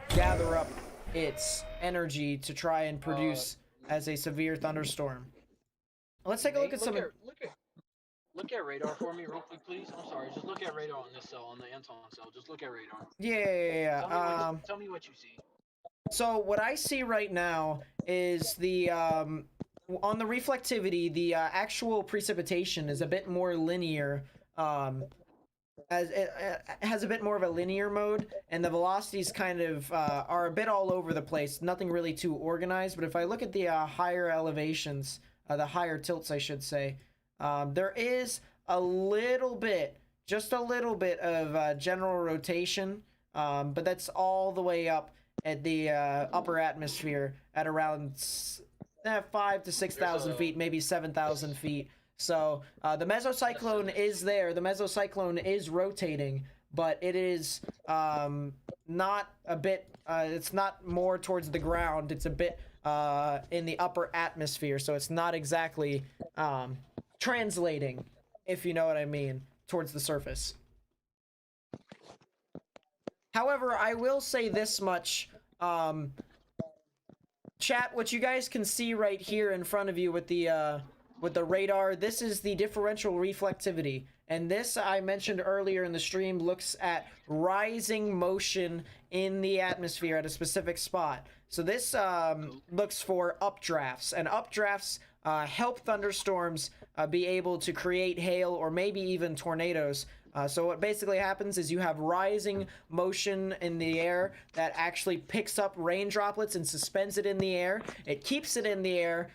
gather up its energy to try and produce as a severe thunderstorm. Let's take a look at some. Look at radar for me real quick, please. I'm sorry. Just look at radar on this cell, on the Anton cell. Just look at radar. Yeah. Tell me what you see. So what I see right now is the on the reflectivity, the actual precipitation is a bit more linear. As it has a bit more of a linear mode, and the velocities kind of are a bit all over the place. Nothing really too organized. But if I look at the higher elevations, the higher tilts, I should say, there is a little bit, just a little bit of general rotation, but that's all the way up at the upper atmosphere at around 5,000 to 6,000 feet, maybe 7,000 feet. So the mesocyclone is there. The mesocyclone is rotating, but it is not a bit. It's not more towards the ground. It's a bit in the upper atmosphere. So it's not exactly translating, if you know what I mean, towards the surface. However, I will say this much. Chat, what you guys can see right here in front of you with the radar, this is the differential reflectivity. And this, I mentioned earlier in the stream, looks at rising motion in the atmosphere at a specific spot. So this looks for updrafts. And updrafts help thunderstorms be able to create hail or maybe even tornadoes. So what basically happens is you have rising motion in the air that actually picks up rain droplets and suspends it in the air. It keeps it in the air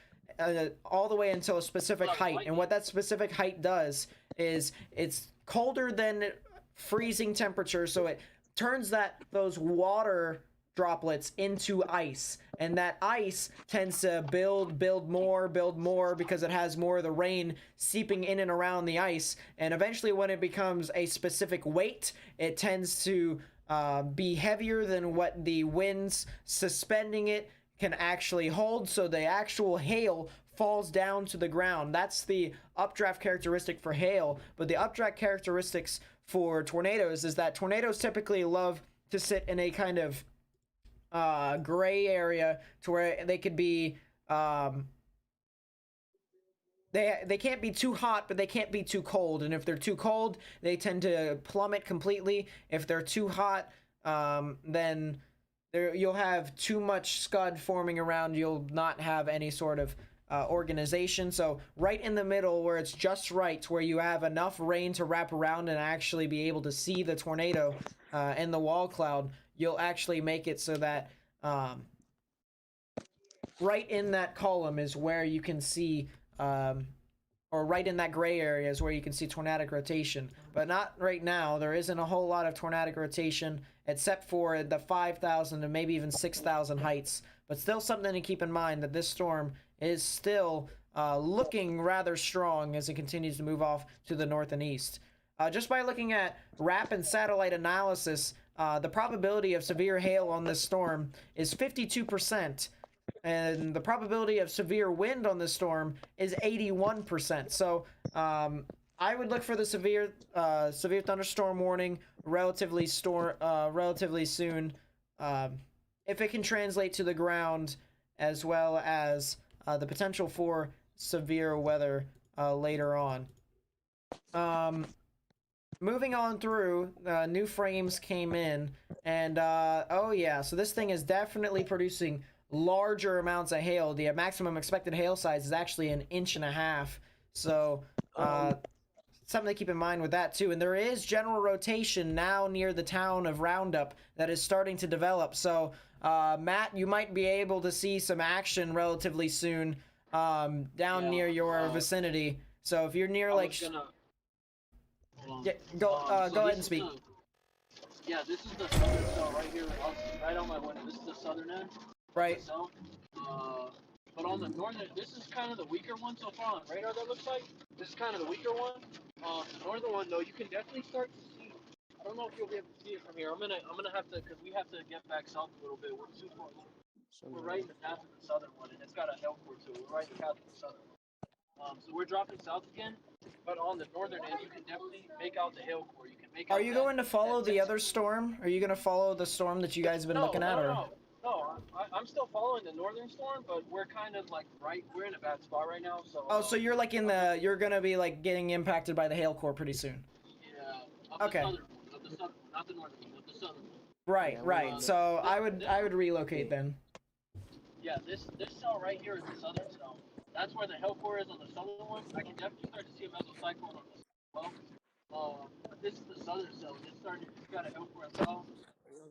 all the way until a specific height. And what that specific height does is it's colder than freezing temperature, so it turns those water droplets into ice, and that ice tends to build more because it has more of the rain seeping in and around the ice, and eventually when it becomes a specific weight, it tends to be heavier than what the winds suspending it can actually hold, so the actual hail falls down to the ground. That's the updraft characteristic for hail, but the updraft characteristics for tornadoes is that tornadoes typically love to sit in a kind of gray area to where they could be they can't be too hot, but they can't be too cold. And if they're too cold, they tend to plummet completely. If they're too hot, then you'll have too much scud forming around. You'll not have any sort of organization. So right in the middle, where it's just right, where you have enough rain to wrap around and actually be able to see the tornado in the wall cloud, you'll actually make it so that right in that column is where you can see, or right in that gray area is where you can see tornadic rotation. But not right now. There isn't a whole lot of tornadic rotation except for the 5,000 and maybe even 6,000 heights. But still something to keep in mind that this storm is still looking rather strong as it continues to move off to the north and east. Just by looking at RAP and satellite analysis, the probability of severe hail on this storm is 52%. And the probability of severe wind on this storm is 81%. So I would look for the severe thunderstorm warning relatively soon, if it can translate to the ground, as well as the potential for severe weather later on. Moving on through, new frames came in, and oh yeah, so this thing is definitely producing larger amounts of hail. The maximum expected hail size is actually 1.5 inches. So something to keep in mind with that too. And there is general rotation now near the town of Roundup that is starting to develop. So Matt, you might be able to see some action relatively soon down near your vicinity. So if you're near go ahead and speak. This is the southern cell right here, right on my window. This is the southern end. Right. So, but on the northern, this is kind of the weaker one so far on radar. That looks like this is kind of the weaker one. The northern one though, you can definitely start to see. I don't know if you'll be able to see it from here. I'm gonna have to, because we have to get back south a little bit. We're too far. We're right in the path of the southern one, and it's got a hell core too. We're right in the path of the southern one. So we're dropping south again. But on the northern end, you can definitely make out the hail core. You can make. Are you going to follow the other storm? Are you going to follow the storm that you guys have been looking at, or? No, I'm still following the northern storm, but we're kind of like we're in a bad spot right now, so... so you're like you're gonna be like getting impacted by the hail core pretty soon. Yeah, okay. The southern one, not the northern one, the southern one. Right, so I would relocate then. Yeah, this cell right here is the southern cell. That's where the hail core is on the southern one. I can definitely start to see a mesocyclone on this as well. But this is the southern cell, it's got a hail core as well.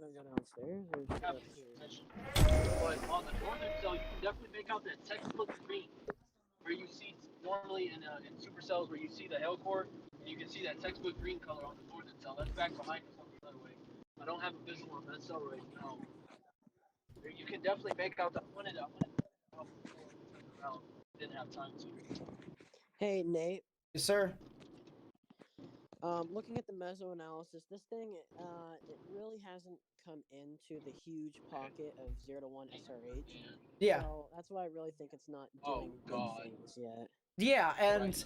Gonna go downstairs or but on the northern cell, you can definitely make out that textbook green, where you see normally in supercells where you see the hail core, and you can see that textbook green color on the northern cell. That's back behind us on the other way. I don't have a visual on that cell right now. You can definitely make out that one. Didn't have time to. Hey Nate. Yes, sir. Looking at the meso analysis, this thing, it really hasn't come into the huge pocket of 0 to 1 SRH. Yeah. So that's why I really think it's not doing good things yet. Yeah, and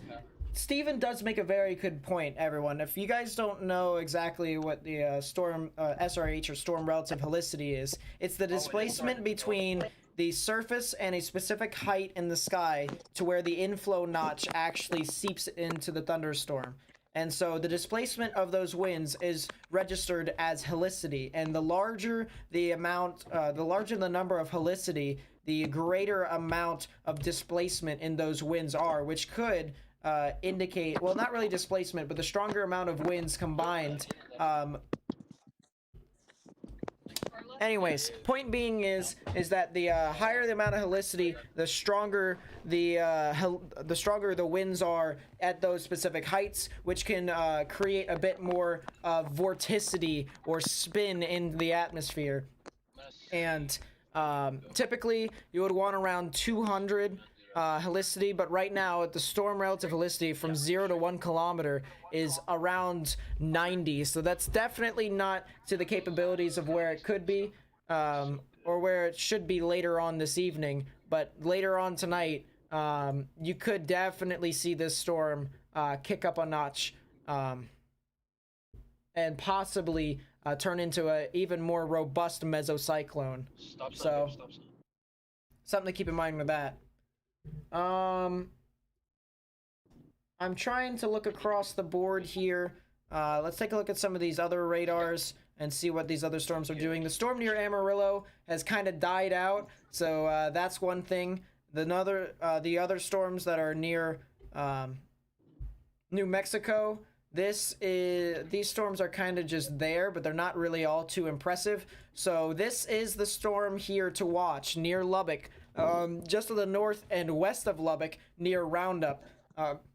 Steven does make a very good point, everyone. If you guys don't know exactly what the storm SRH or storm relative helicity is, it's the displacement between the surface and a specific height in the sky to where the inflow notch actually seeps into the thunderstorm. And so the displacement of those winds is registered as helicity, and the larger the amount, the larger the number of helicity, the greater amount of displacement in those winds are, which could indicate, well, not really displacement, but the stronger amount of winds combined. Anyways, point being is that the higher the amount of helicity, the stronger the winds are at those specific heights, which can create a bit more vorticity or spin in the atmosphere. And typically you would want around 200 helicity, but right now the storm relative helicity from 0 to 1 kilometer is around 90, so that's definitely not to the capabilities of where it could be, or where it should be later on this evening. But later on tonight, you could definitely see this storm kick up a notch, and possibly turn into a even more robust mesocyclone. Stop sign, So, babe, stop sign. something to keep in mind with that. I'm trying to look across the board here. Let's take a look at some of these other radars and see what these other storms are doing. The storm near Amarillo has kind of died out, so that's one thing. The other storms that are near New Mexico, these storms are kind of just there, but they're not really all too impressive. So this is the storm here to watch near Lubbock, just to the north and west of Lubbock near Roundup.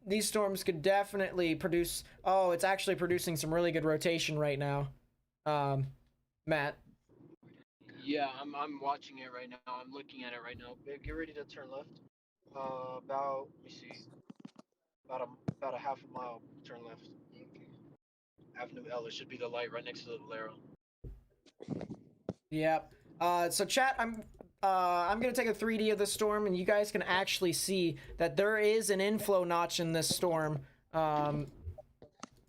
These storms could definitely produce. Oh, it's actually producing some really good rotation right now. Matt. Yeah, I'm watching it right now. I'm looking at it right now. Babe, get ready to turn left. About let me see. About a half a mile. Turn left. Avenue L. It should be the light right next to the Valero. Yep. So chat, I'm gonna take a 3D of the storm, and you guys can actually see that there is an inflow notch in this storm. An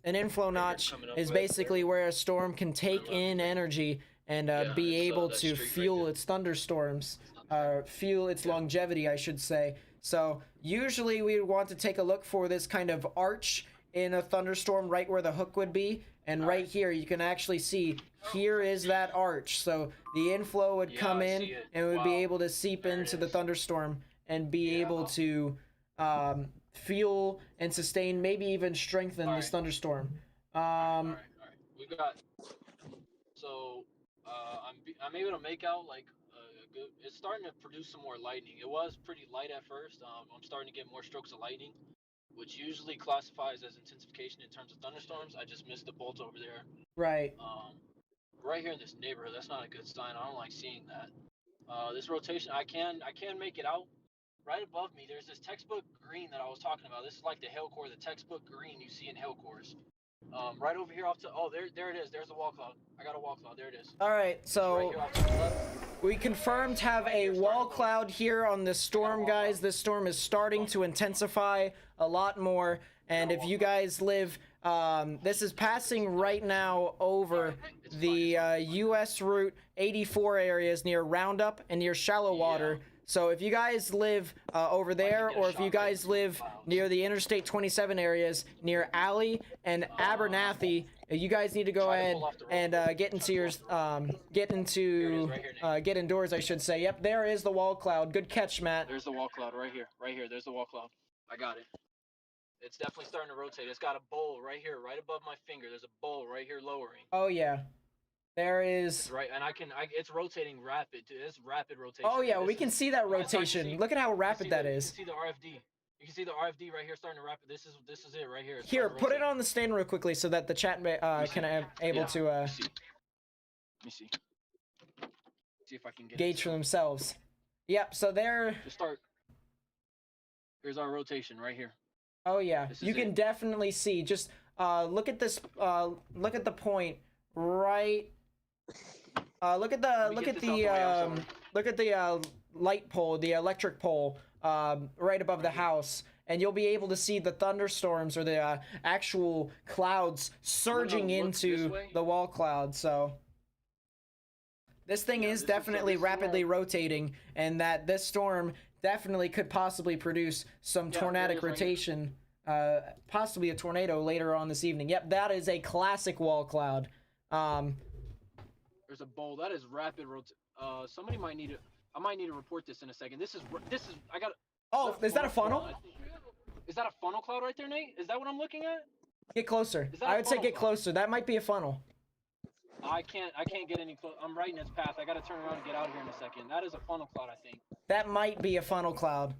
inflow notch is basically where a storm can take in energy and be able to fuel its thunderstorms, fuel its longevity, I should say. So usually we would want to take a look for this kind of arch in a thunderstorm right where the hook would be, and right here you can actually see here is that arch. So the inflow would come in and would be able to seep into the thunderstorm and be able to fuel and sustain, maybe even strengthen this thunderstorm. Alright. We got. So I'm able to make out like good. It's starting to produce some more lightning. It was pretty light at first. I'm starting to get more strokes of lightning, which usually classifies as intensification in terms of thunderstorms. I just missed the bolt over there. Right. Right here in this neighborhood, that's not a good sign. I don't like seeing that. This rotation, I can make it out. Right above me, there's this textbook green that I was talking about. This is like the hail core, the textbook green you see in hail cores. Right over here off to there it is. There's the wall cloud. I got a wall cloud. There it is. All right. So Right here off to the left. we confirmed have a wall cloud here on this storm, guys. This storm is starting to intensify a lot more. And if you guys live, this is passing right now over the US Route 84 areas near Roundup and near Shallow Water. So if you guys live over there, or if you guys live near the Interstate 27 areas near Alley and Abernathy, you guys need to go ahead and get into your get indoors, I should say. Yep, there is the wall cloud. Good catch, Matt. There's the wall cloud right here. Right here. There's the wall cloud. I got it. It's definitely starting to rotate. It's got a bowl right here, right above my finger. There's a bowl right here lowering. Oh yeah. There is. Right, and it's rotating rapid. It's rapid rotation. Oh yeah, we can see that rotation. Look at how rapid that is. You can see the RFD. You can see the RFD right here starting to rapid. This is it right here. Here, put it on the stand real quickly so that the chat can able to Let me see. See if I can get gauge for themselves. Yep. So there. Just start. Here's our rotation right here. Oh yeah, you can definitely see. Just look at this. Look at the point right. Look at the light pole, the electric pole, right above the house, and you'll be able to see the thunderstorms or the actual clouds surging into the wall cloud. So this thing is definitely rapidly rotating, and that this storm definitely could possibly produce some tornadic rotation, possibly a tornado later on this evening. Yep, that is a classic wall cloud. There's a bowl that is rapid somebody might need to. I might need to report this in a second. This is. I got. Oh, is that a funnel? Is that a funnel cloud right there, Nate? Is that what I'm looking at? Get closer. I would say get closer. That might be a funnel. I can't get any close. I'm right in its path. I gotta turn around and get out of here in a second. That is a funnel cloud, I think. That might be a funnel cloud.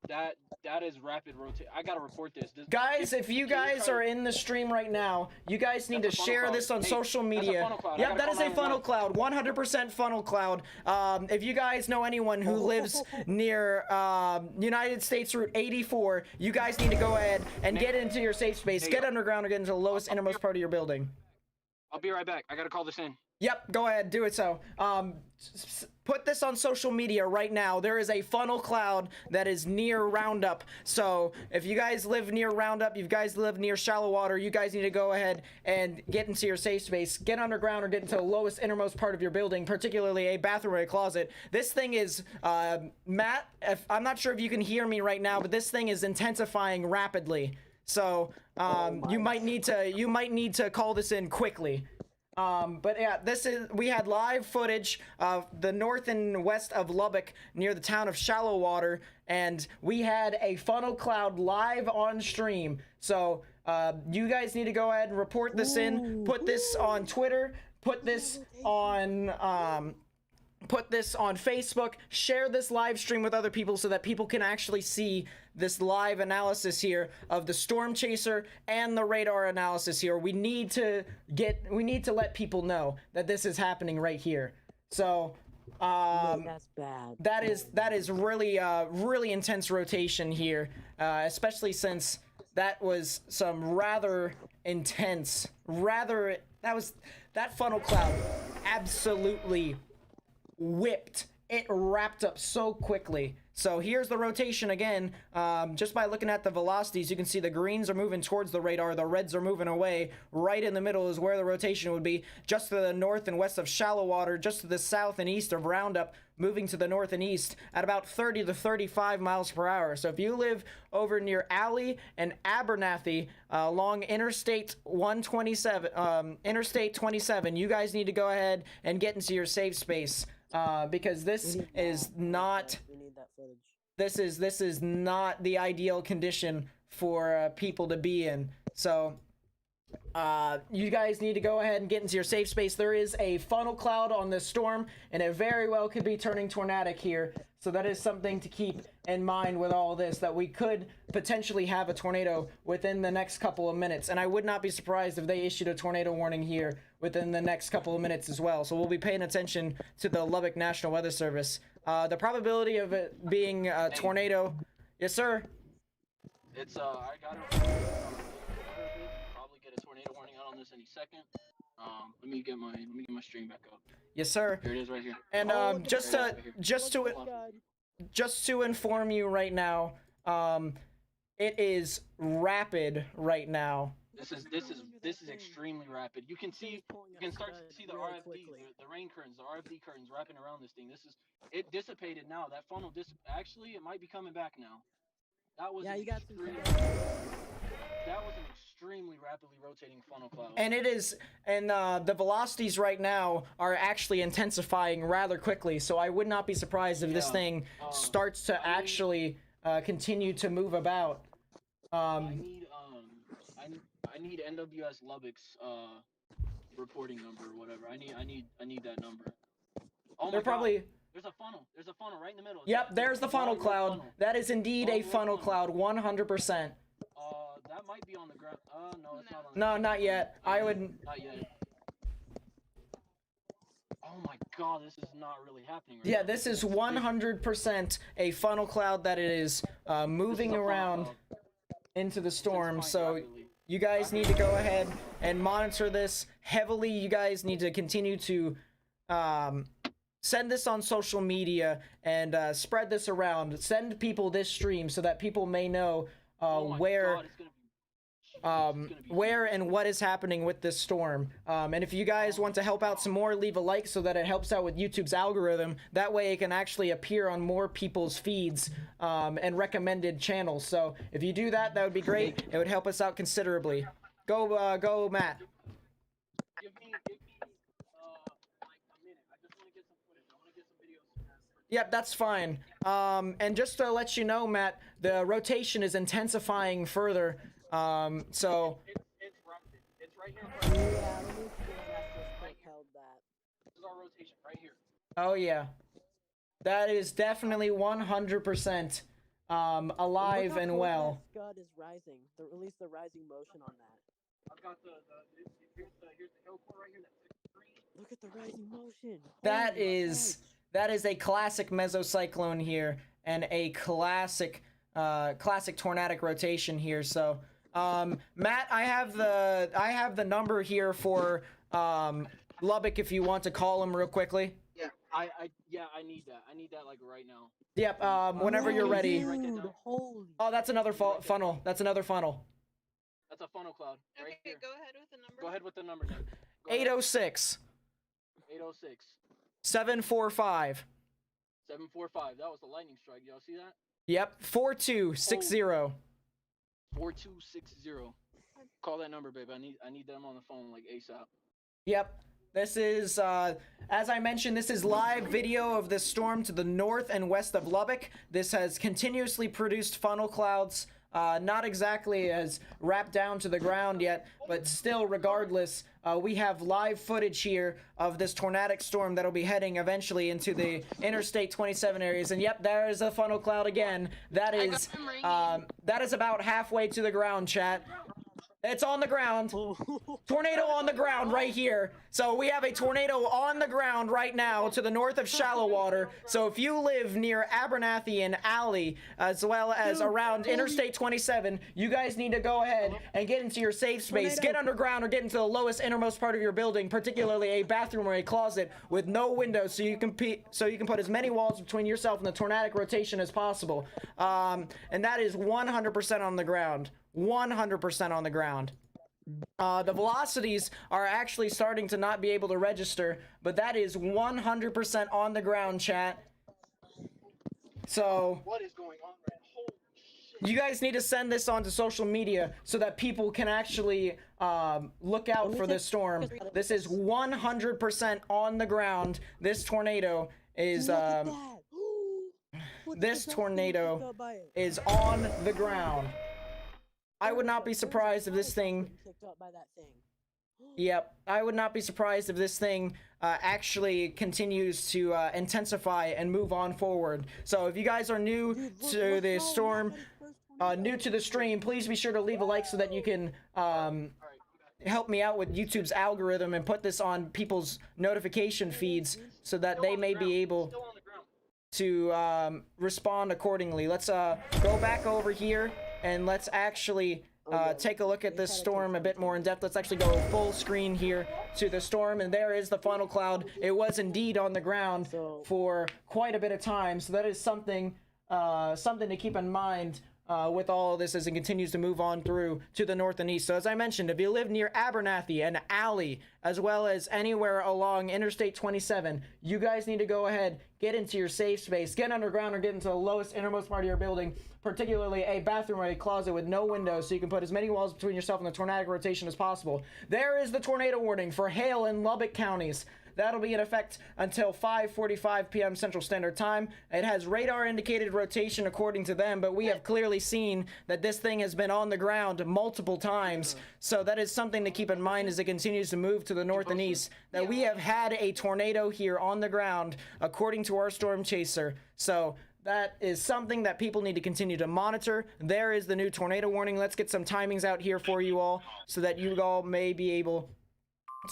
That is rapid rotate. I gotta report this. Guys, if you guys are in the stream right now, you guys need to share this on social media. Yep, that is a funnel cloud. 100% funnel cloud. If you guys know anyone who lives near United States Route 84, you guys need to go ahead and get into your safe space. Get underground or get into the lowest innermost part of your building. I'll be right back. I gotta call this in. Yep, go ahead, do it. So, put this on social media right now. There is a funnel cloud that is near Roundup. So, if you guys live near Roundup, you guys live near shallow water, you guys need to go ahead and get into your safe space. Get underground or get into the lowest, innermost part of your building, particularly a bathroom or a closet. This thing is, Matt, I'm not sure if you can hear me right now, but this thing is intensifying rapidly. So, you might need to call this in quickly. But yeah, we had live footage of the north and west of Lubbock near the town of Shallow Water, and we had a funnel cloud live on stream. So, you guys need to go ahead and report this in, put this on Twitter, put this on Facebook, share this live stream with other people so that people can actually see this live analysis here of the storm chaser and the radar analysis here. We need to let people know that this is happening right here. So, that's bad. That is really really intense rotation here, especially since that was some rather intense, that funnel cloud absolutely whipped. It wrapped up so quickly. So here's the rotation again. Just by looking at the velocities, you can see the greens are moving towards the radar, the reds are moving away. Right in the middle is where the rotation would be, just to the north and west of Shallow Water, just to the south and east of Roundup, moving to the north and east at about 30 to 35 miles per hour. So if you live over near Alley and Abernathy along Interstate 127, Interstate 27, you guys need to go ahead and get into your safe space. Because this is not, this is not the ideal condition for people to be in. So, you guys need to go ahead and get into your safe space. There is a funnel cloud on this storm, and it very well could be turning tornadic here. So that is something to keep in mind with all this, that we could potentially have a tornado within the next couple of minutes. And I would not be surprised if they issued a tornado warning here within the next couple of minutes as well. So we'll be paying attention to the Lubbock National Weather Service. The probability of it being a tornado... Yes, sir? It's, I got it. Probably get a tornado warning out on this any second. Let me get my stream back up. Yes, sir. Here it is right here. And just to inform you right now, it is rapid right now. This is extremely rapid. You can start to see the RFD, the rain curtains, the RFD curtains wrapping around this thing. It dissipated now. That funnel actually, it might be coming back now. That was an extremely rapidly rotating funnel cloud. And the velocities right now are actually intensifying rather quickly. So I would not be surprised if this thing starts to actually continue to move about. I need NWS Lubbock's reporting number or whatever. I need that number. Oh my God. There's a funnel. There's a funnel right in the middle. Yep, there's the funnel cloud. That is indeed a funnel cloud, 100%. That might be on the ground. No, it's not on the No, not yet. I would... Not yet. Oh my God, this is not really happening right Yeah, now. this is 100% a funnel cloud that it is moving around into the storm. So you guys need to go ahead and monitor this heavily. You guys need to continue to send this on social media and spread this around. Send people this stream so that people may know where and what is happening with this storm. And if you guys want to help out some more, leave a like so that it helps out with YouTube's algorithm. That way it can actually appear on more people's feeds and recommended channels. So if you do that, that would be great. It would help us out considerably. Go, Matt. Give me like a minute. I just want to get some footage. I want to get some videos. Yep, that's fine. And just to let you know, Matt, the rotation is intensifying further. So it's rapid. It's right here. Yeah, let me see if that. This is our rotation right here. Oh yeah, that is definitely 100% alive and well. Scud is rising. Release the rising motion on that. I've got here's the hill core right here. That's green. Look at the rising motion. That is a classic mesocyclone here and a classic tornadic rotation here. So Matt, I have the number here for Lubbock if you want to call him real quickly. Yeah, I need that. I need that like right now. Yep. Whenever you're ready. Write that down. Holy. Oh, that's another funnel. That's another funnel. That's a funnel cloud right Okay, here. go ahead with the number. Go ahead with the number. Nick. Go ahead. 806 806 745. 745. That was the lightning strike. Y'all see that? Yep. 4260. 4260. Call that number, babe. I need them on the phone like ASAP. Yep. This is, as I mentioned, this is live video of this storm to the north and west of Lubbock. This has continuously produced funnel clouds, not exactly as wrapped down to the ground yet, but still, regardless, we have live footage here of this tornadic storm that'll be heading eventually into the Interstate 27 areas. And yep, there is a funnel cloud again. That is about halfway to the ground, chat. It's on the ground. Tornado on the ground right here. So we have a tornado on the ground right now to the north of Shallow Water. So if you live near Abernathy and Alley, as well as around Interstate 27, you guys need to go ahead and get into your safe space. Get underground or get into the lowest innermost part of your building, particularly a bathroom or a closet with no windows, so you can put as many walls between yourself and the tornadic rotation as possible. And that is 100% on the ground. 100% on the ground. The velocities are actually starting to not be able to register, but that is 100% on the ground, chat. So What is going on right now? Holy shit. you guys need to send this onto social media so that people can actually look out for this storm. This is 100% on the ground. This tornado is this tornado is on the ground. I would not be surprised if this thing. Yep, I would not be surprised if this thing actually continues to intensify and move on forward. So if you guys are new to the storm, new to the stream, please be sure to leave a like so that you can help me out with YouTube's algorithm and put this on people's notification feeds so that they may be able to respond accordingly. Let's go back over here and let's actually take a look at this storm a bit more in depth. Let's actually go full screen here to the storm, and there is the funnel cloud. It was indeed on the ground for quite a bit of time, so that is something to keep in mind with all of this as it continues to move on through to the north and east. So as I mentioned, if you live near Abernathy and Alley, as well as anywhere along Interstate 27, you guys need to go ahead, get into your safe space, get underground or get into the lowest innermost part of your building, particularly a bathroom or a closet with no windows, so you can put as many walls between yourself and the tornadic rotation as possible. There is the tornado warning for hail in Lubbock counties. That'll be in effect until 5:45 p.m. Central Standard Time. It has radar indicated rotation according to them, but we have clearly seen that this thing has been on the ground multiple times. So that is something to keep in mind as it continues to move to the north and east, that we have had a tornado here on the ground according to our storm chaser. So that is something that people need to continue to monitor. There is the new tornado warning. Let's get some timings out here for you all so that you all may be able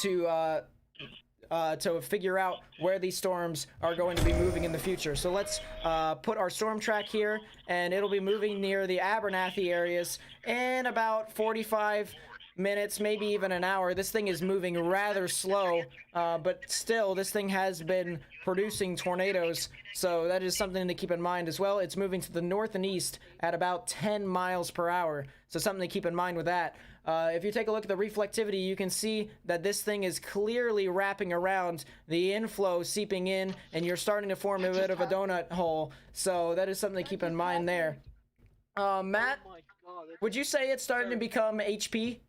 to figure out where these storms are going to be moving in the future. So let's put our storm track here, and it'll be moving near the Abernathy areas in about 45 minutes, maybe even an hour. This thing is moving rather slow, but still, this thing has been producing tornadoes, so that is something to keep in mind as well. It's moving to the north and east at about 10 miles per hour, so something to keep in mind with that. If you take a look at the reflectivity, you can see that this thing is clearly wrapping around the inflow seeping in, and you're starting to form a bit of a donut hole, so that is something to keep in mind there. Matt, Oh my God, would you say it's starting to become HP?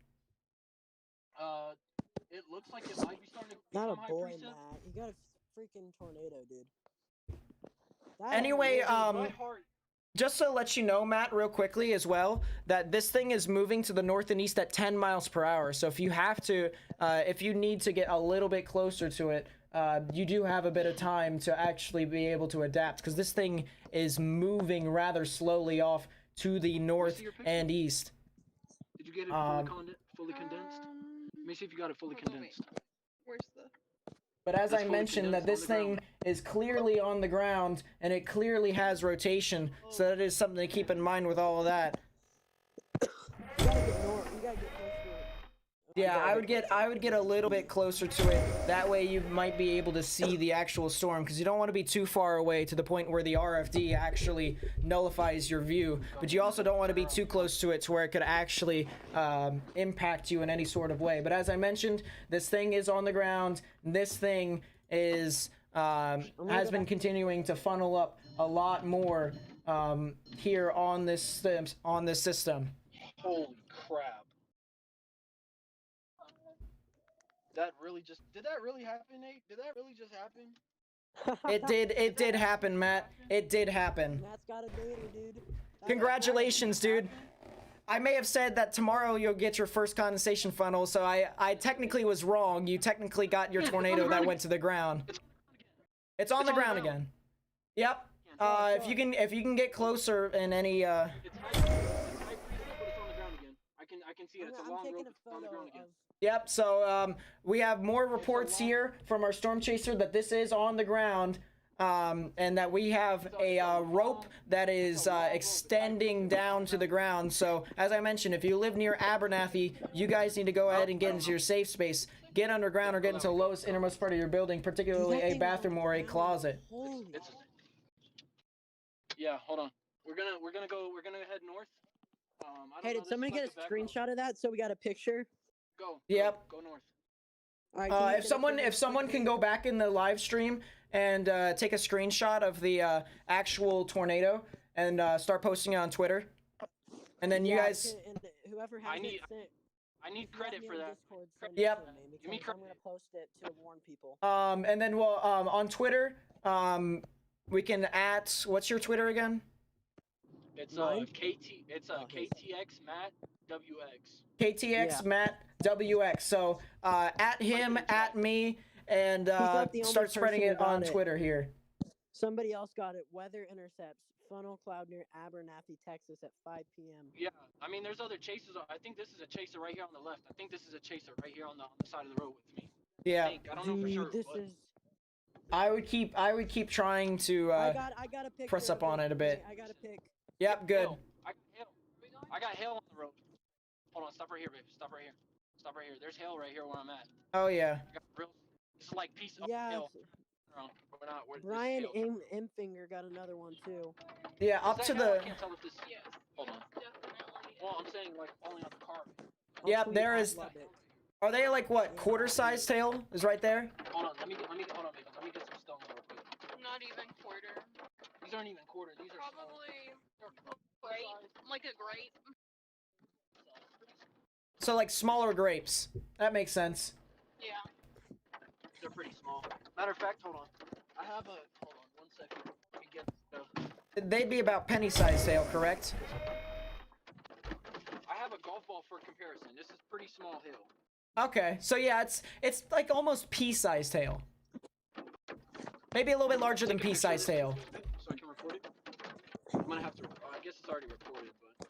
it looks like it might be starting to Not a become high boy, precip. Matt. You got a freaking tornado, dude. Anyway, My heart. just to let you know, Matt, real quickly as well, that this thing is moving to the north and east at 10 miles per hour. So if you have to, if you need to get a little bit closer to it, you do have a bit of time to actually be able to adapt, because this thing is moving rather slowly off to the north and east. Did you get it fully condensed? Let me see if you got it fully Hold on, condensed. Where's the? But as That's I fully mentioned, that condensed this on the thing ground. is clearly on the ground, and it clearly has rotation, so that is something to keep in mind with all of that. You gotta get north. You gotta get close to it. Yeah, I would get a little bit closer to it. That way you might be able to see the actual storm, because you don't want to be too far away to the point where the RFD actually nullifies your view, but you also don't want to be too close to it to where it could actually impact you in any sort of way. But as I mentioned, this thing is on the ground. This thing is has been continuing to funnel up a lot more here on this system. Holy crap! Did that really happen, Nate? Did that really just happen? It did happen, Matt. It did happen. Matt's got a data, dude. Congratulations, dude. I may have said that tomorrow you'll get your first condensation funnel, so I technically was wrong. You technically got your tornado that went to the ground. It's on the ground again. Yep. If you can get closer in any It's on the ground again. I can see it. It's a long rope. It's on the ground again. Yep, so we have more reports here from our storm chaser that this is on the ground, and that we have a rope that is extending down to the ground. So, as I mentioned, if you live near Abernathy, you guys need to go ahead and get into your safe space. Get underground or get into the lowest innermost part of your building, particularly a bathroom or a closet. Yeah, hold on. We're gonna head north. Hey, did somebody get a screenshot of that so we got a picture? Go. Yep. Go north. All right, if someone can go back in the live stream and take a screenshot of the actual tornado and start posting it on Twitter, and then you guys. Whoever has I need credit for that. Yep. Give me credit. I'm gonna post it to warn people. And then we'll on Twitter, we can what's your Twitter again? It's KTX Matt WX. KTX Matt WX. So at him, at me, and start spreading it on Twitter here. Somebody else got it. Weather intercepts. Funnel cloud near Abernathy, Texas at 5 p.m. Yeah, I mean, there's other chasers. I think this is a chaser right here on the left. I think this is a chaser right here on the side of the road with me. Yeah. I don't know for sure. I would keep trying to I got a picture press up on it a bit. I got a pic. Yep, good. I got hail on the road. Hold on, stop right here, babe. Stop right here. Stop right here. There's hail right here where I'm at. Oh yeah. This is like piece of hail. Brian Imfinger got another one too. Yeah, up to the. I can't tell if this. Hold on. Definitely. Well, I'm saying like falling out the car. Yeah, there is. Are they like what? Quarter-sized hail is right there. Hold on, hold on, babe. Let me get some stones real quick. Not even quarter. These aren't even quarter. These are Probably grape, like a grape. So like smaller grapes. That makes sense. Yeah. They're pretty small. Matter of fact, hold on. I have a. Hold on, 1 second. Let me get stuff. They'd be about penny-sized hail, correct? I have a golf ball for comparison. This is pretty small hail. Okay, so yeah, it's like almost pea-sized hail. Maybe a little bit larger than pea-sized hail. So I can record it. I'm gonna have to. I guess it's already recorded, but.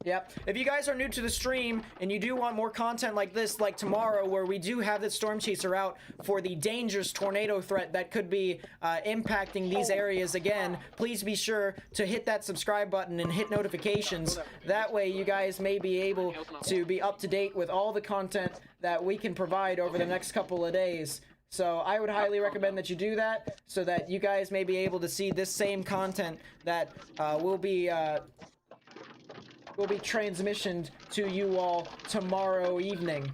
Yep. If you guys are new to the stream and you do want more content like this, like tomorrow, where we do have the storm chaser out for the dangerous tornado threat that could be impacting these areas again, please be sure to hit that subscribe button and hit notifications. That way you guys may be able to be up to date with all the content that we can provide over the next couple of days. So I would highly recommend that you do that so that you guys may be able to see this same content that will be transmissioned to you all tomorrow evening.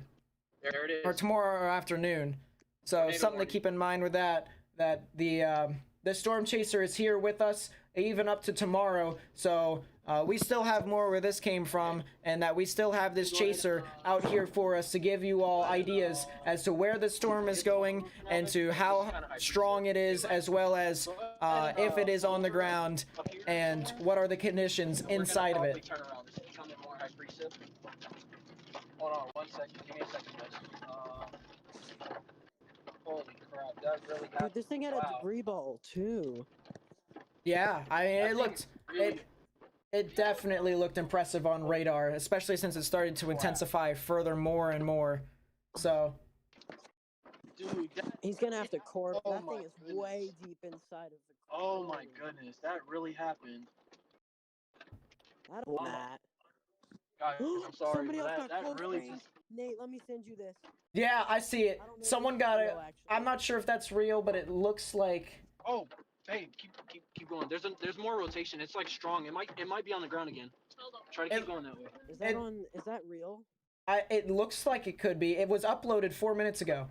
There it is. Or tomorrow afternoon. So something to keep in mind with that the storm chaser is here with us even up to tomorrow. So we still have more where this came from, and that we still have this chaser out here for us to give you all ideas as to where the storm is going and to how strong it is, as well as if it is on the ground and what are the conditions inside of it. Hold on 1 second. Give me a second, guys. Holy crap, that really happened. Dude, this thing had a debris ball too. Yeah, I mean, it definitely looked impressive on radar, especially since it started to intensify further more and more. So, dude, he's gonna have to cork. That thing is way deep inside of the. Oh my goodness, that really happened. I don't know that. Guys, I'm sorry, Somebody but else got that cold really framed. just. Nate, let me send you this. Yeah, I see it. I don't know if Someone it's got it. real, actually. I'm not sure if that's real, but it looks like. Oh, hey, keep going. There's more rotation. It's like strong. It might be on the ground again. Hold on. Try to keep going that way. Is that It- Is that real? It looks like it could be. It was uploaded 4 minutes ago.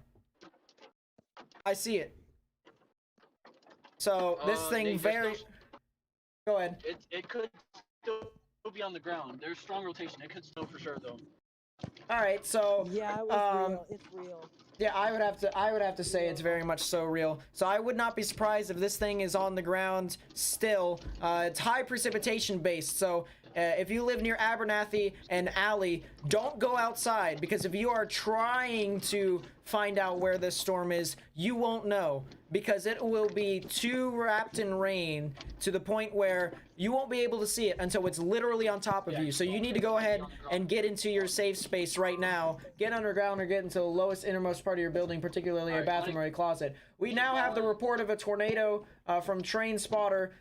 I see it. So this thing Nate, there's very. still- Go ahead. It could still be on the ground. There's strong rotation. It could snow for sure though. All right, so Yeah, it was real. It's real. yeah, I would have to say it's very much so real. So I would not be surprised if this thing is on the ground still. It's high precipitation based, so if you live near Abernathy and Alley, don't go outside, because if you are trying to find out where this storm is, you won't know, because it will be too wrapped in rain to the point where you won't be able to see it until it's literally on top of you. So you need to go ahead and get into your safe space right now. Get underground or get into the lowest innermost part of your building, particularly a bathroom or a closet. We now have the report of a tornado from Train Spotter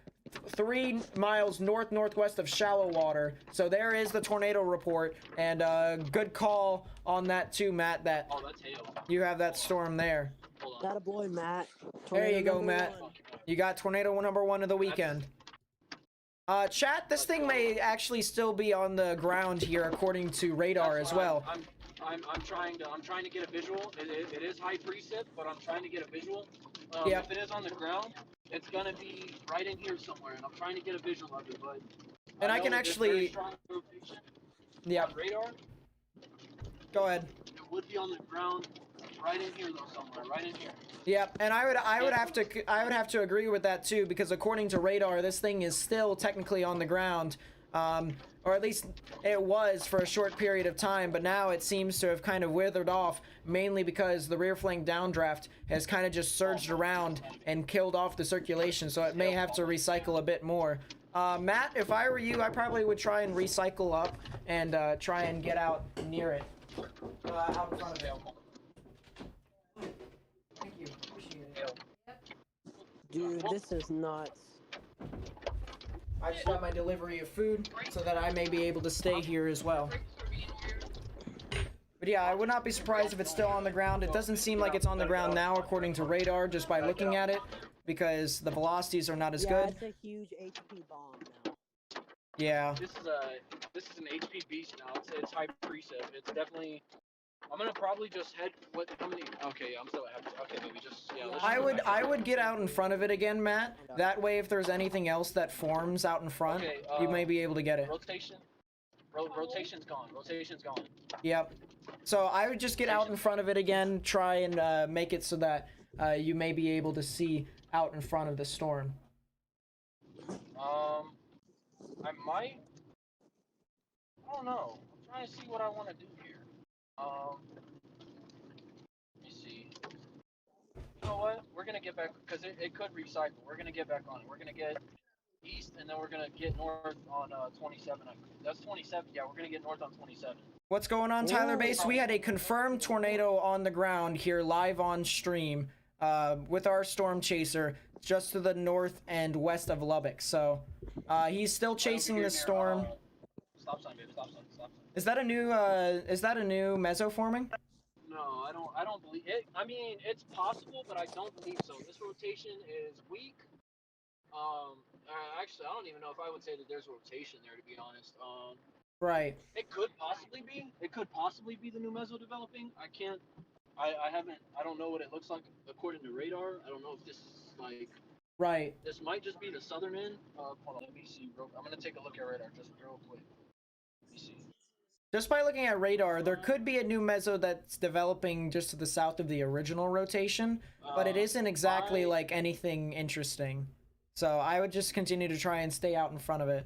3 miles northwest of Shallow Water. So there is the tornado report, and good call on that too, Matt, that Oh, that's hail. you have that storm there. Hold on. That a boy, Matt. There you Tornado go, number Matt. one. You got tornado number 1 of the weekend. Chat, this thing may actually still be on the ground here according to radar as well. I'm trying to get a visual. It is high precip, but I'm trying to get a visual. Yep. If it is on the ground, it's gonna be right in here somewhere, and I'm trying to get a visual of it. But And I know can that there's very actually, strong rotation yeah, on radar. go ahead. It would be on the ground, right in here though, somewhere, right in here. Yep, and I would have to agree with that too, because according to radar, this thing is still technically on the ground, or at least it was for a short period of time, but now it seems to have kind of withered off, mainly because the rear flank downdraft has kind of just surged around and killed off the circulation, so it may have to recycle a bit more. Matt, if I were you, I probably would try and recycle up and try and get out near it. Out in front of it. Thank you. Appreciate it. Dude, this is nuts. I just got my delivery of food so that I may be able to stay here as well. But yeah, I would not be surprised if it's still on the ground. It doesn't seem like it's on the ground now according to radar just by looking at it, because the velocities are not as Yeah, good. it's a huge HP bomb now. Yeah. This is an HP beast now. It's high precip. It's definitely. I'm gonna probably just head. How many? Okay, I'm still happy. Okay, maybe just yeah. let's just- I would get out in front of it again, Matt. That way, if there's anything else that forms out in front, Okay, you may be able to get it. Rotation. Rotation's gone. Rotation's gone. Yep. So I would just get out in front of it again, try and make it so that you may be able to see out in front of the storm. I might. I don't know. I'm trying to see what I want to do here. Let me see. You know what? We're gonna get back because it could recycle. We're gonna get back on it. We're gonna get east, and then we're gonna get north on 27. That's 27. Yeah, we're gonna get north on 27. What's going on, Tyler Ooh. Base? We had a confirmed tornado on the ground here live on stream with our storm chaser just to the north and west of Lubbock. So he's still chasing Over here the near, storm. Stop sign, baby. Stop sign. Stop sign. Is that a new mesoforming? No, I don't believe it. I mean, it's possible, but I don't believe so. This rotation is weak. Actually, I don't even know if I would say that there's rotation there, to be honest. Right. It could possibly be. It could possibly be the new meso developing. I can't. I haven't. I don't know what it looks like according to radar. I don't know if this is like. Right. This might just be the southern end. Hold on. Let me see. I'm gonna take a look at radar just real quick. Let me see. Just by looking at radar, there could be a new meso that's developing just to the south of the original rotation, but it isn't exactly like anything interesting. So I would just continue to try and stay out in front of it.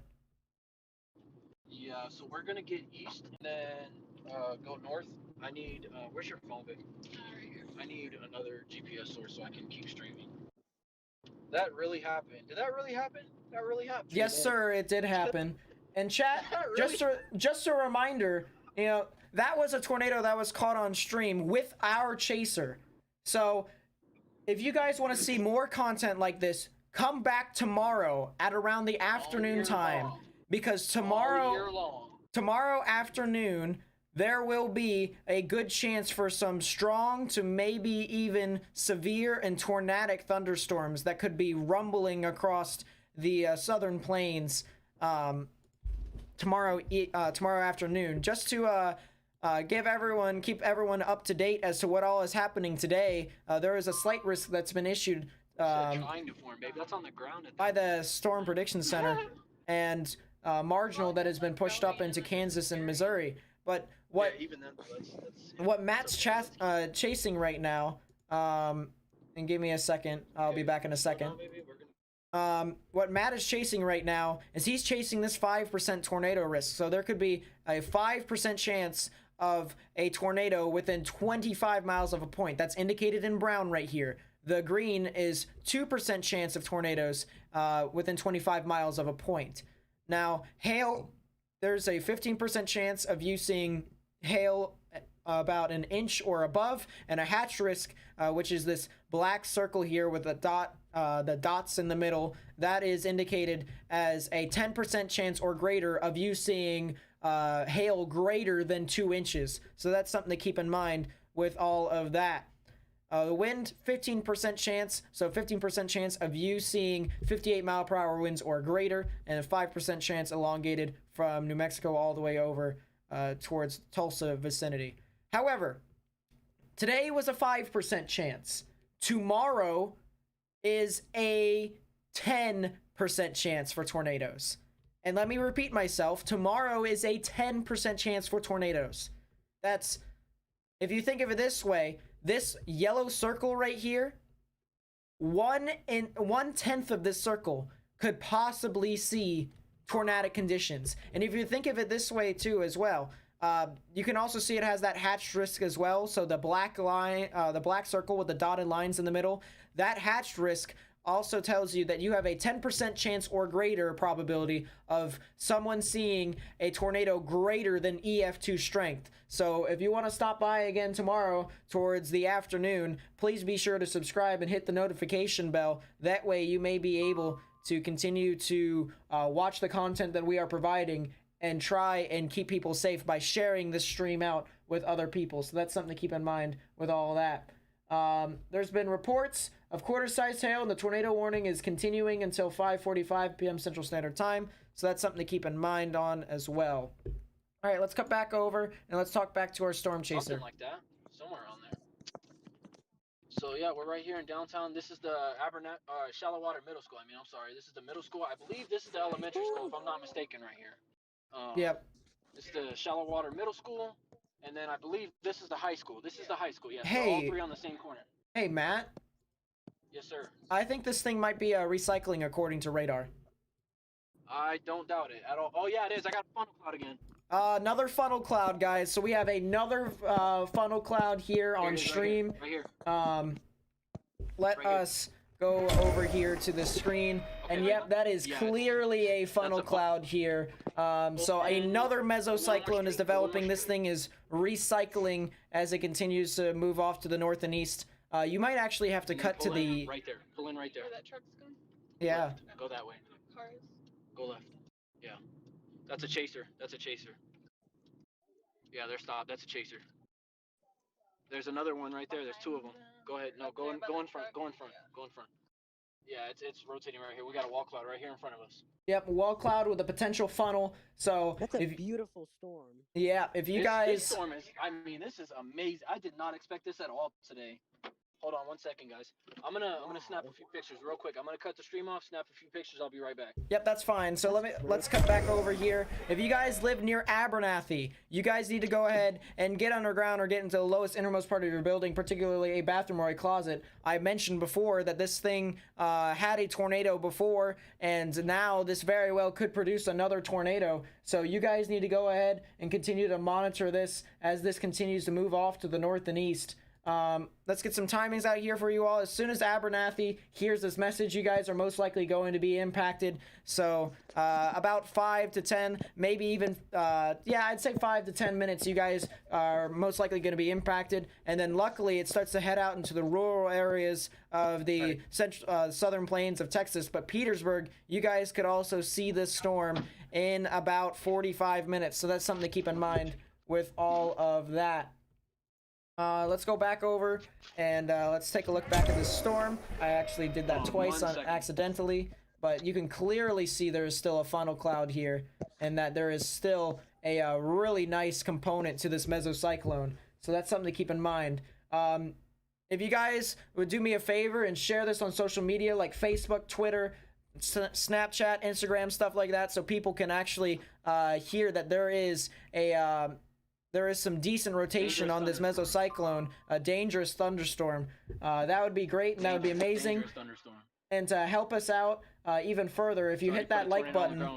Yeah. So we're gonna get east and then go north. I need. Where's your phone, babe? Right here. I need another GPS source so I can keep streaming. That really happened. Did that really happen? That really happened. Yes, sir, it did happen. And chat, just a reminder, you know, that was a tornado that was caught on stream with our chaser. So if you guys want to see more content like this, come back tomorrow at around the afternoon time, because All year long. tomorrow afternoon, there will be a good chance for some strong to maybe even severe and tornadic thunderstorms that could be rumbling across the southern plains tomorrow afternoon. Just to keep everyone up to date as to what all is happening today. There is a slight risk that's been issued trying to form, babe. That's on the ground. by the Storm Prediction Center and marginal that has been pushed up into Kansas and Missouri. But what even then, what Matt's chasing right now, and give me a second, I'll be back in a second. What Matt is chasing right now is he's chasing this 5% tornado risk. So there could be a 5% chance of a tornado within 25 miles of a point. That's indicated in brown right here. The green is 2% chance of tornadoes within 25 miles of a point. Now, hail, there's a 15% chance of you seeing hail about an inch or above, and a hatch risk, which is this black circle here with the dots in the middle, that is indicated as a 10% chance or greater of you seeing hail greater than 2 inches. So that's something to keep in mind with all of that. The wind, 15% chance, so 15% chance of you seeing 58 mile per hour winds or greater, and a 5% chance elongated from New Mexico all the way over towards Tulsa vicinity. However, today was a 5% chance. Tomorrow is a 10% chance for tornadoes. And let me repeat myself, tomorrow is a 10% chance for tornadoes. That's, if you think of it this way, this yellow circle right here, 1/10 of this circle could possibly see tornadic conditions. And if you think of it this way too as well, you can also see it has that hatched risk as well. So the black line, the black circle with the dotted lines in the middle, that hatched risk also tells you that you have a 10% chance or greater probability of someone seeing a tornado greater than EF2 strength. So if you want to stop by again tomorrow towards the afternoon, please be sure to subscribe and hit the notification bell. That way you may be able to continue to watch the content that we are providing and try and keep people safe by sharing this stream out with other people. So that's something to keep in mind with all of that. There's been reports of quarter-sized hail, and the tornado warning is continuing until 5:45 p.m. Central Standard Time. So that's something to keep in mind on as well. All right, let's cut back over and let's talk back to our storm chaser. Something like that, somewhere around there. So yeah, we're right here in downtown. This is the Shallow Water Middle School. I'm sorry, this is the middle school. I believe this is the elementary school, if I'm not mistaken, right here. Yep. This is the Shallow Water Middle School, and then I believe this is the high school. This is the high school. Yeah. Hey. All three on the same corner. Hey, Matt. Yes, sir. I think this thing might be recycling according to radar. I don't doubt it at all. Oh yeah, it is. I got a funnel cloud again. Another funnel cloud, guys. So we have another funnel cloud here on stream. Right here. Let Right here. us go over here to the screen. Okay, And yep, that is yeah, clearly a funnel that's a cloud here. So another mesocyclone is developing. This thing is recycling as it continues to move off to the north and east. You might actually have to And cut to pull in the... right there. Pull in right there. Where that truck's going? Yeah. Left. Go that way. Cars. Go left. Yeah. That's a chaser. That's a chaser. Yeah, they're stopped. That's a chaser. There's another one right there. There's two of them. Go ahead. No, go in front. Go in front. Go in front. Yeah, it's rotating right here. We got a wall cloud right here in front of us. Yep, wall cloud with a potential funnel. So That's a if, beautiful storm. yeah, if you This guys... storm is, this is amazing. I did not expect this at all today. Hold on one second, guys. I'm gonna snap a few pictures real quick. I'm gonna cut the stream off, snap a few pictures. I'll be right back. Yep, that's fine. So let's cut back over here. If you guys live near Abernathy, you guys need to go ahead and get underground or get into the lowest innermost part of your building, particularly a bathroom or a closet. I mentioned before that this thing had a tornado before, and now this very well could produce another tornado. So you guys need to go ahead and continue to monitor this as this continues to move off to the north and east. Let's get some timings out here for you all. As soon as Abernathy hears this message, you guys are most likely going to be impacted. So about 5 to 10, maybe even, yeah, I'd say 5 to 10 minutes, you guys are most likely going to be impacted. And then luckily it starts to head out into the rural areas of the southern plains of Texas. But Petersburg, you guys could also see this storm in about 45 minutes. So that's something to keep in mind with all of that. Let's go back over and let's take a look back at this storm. I actually did that twice accidentally, but you can clearly see there is still a funnel cloud here and that there is still a really nice component to this mesocyclone. So that's something to keep in mind. If you guys would do me a favor and share this on social media like Facebook, Twitter, Snapchat, Instagram, stuff like that, so people can actually hear that there is some decent rotation on this mesocyclone, a dangerous thunderstorm. That would be great, and that would be amazing. And to help us out even further, if you hit that like button,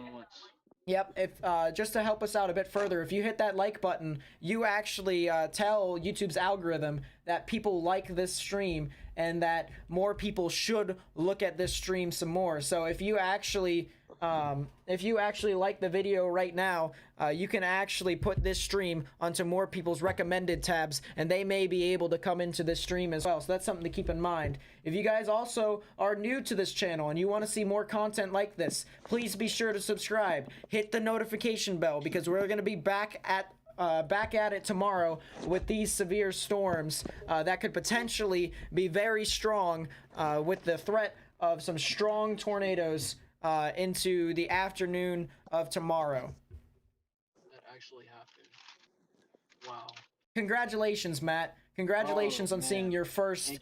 if just to help us out a bit further, if you hit that like button, you actually tell YouTube's algorithm that people like this stream and that more people should look at this stream some more. So if you actually like the video right now, you can actually put this stream onto more people's recommended tabs, and they may be able to come into this stream as well. So that's something to keep in mind. If you guys also are new to this channel and you want to see more content like this, please be sure to subscribe. Hit the notification bell, because we're going to be back at it tomorrow with these severe storms that could potentially be very strong, with the threat of some strong tornadoes into the afternoon of tomorrow. That actually happened. Wow. Congratulations, Matt. Congratulations on seeing your first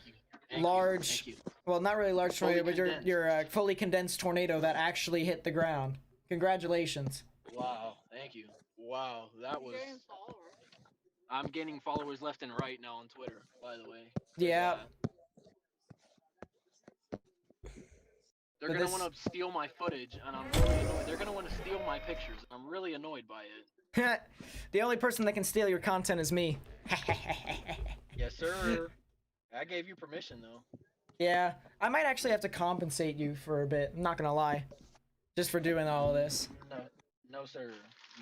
large, well, not really large tornado, but your fully condensed tornado that actually hit the ground. Congratulations. Wow, thank you. Wow, that was... I'm gaining followers left and right now on Twitter, by the way. Yeah. They're gonna want to steal my footage, and I'm really annoyed. They're gonna want to steal my pictures. I'm really annoyed by it. The only person that can steal your content is me. Yes, sir. I gave you permission, though. Yeah, I might actually have to compensate you for a bit. I'm not gonna lie, just for doing all of this. No, sir.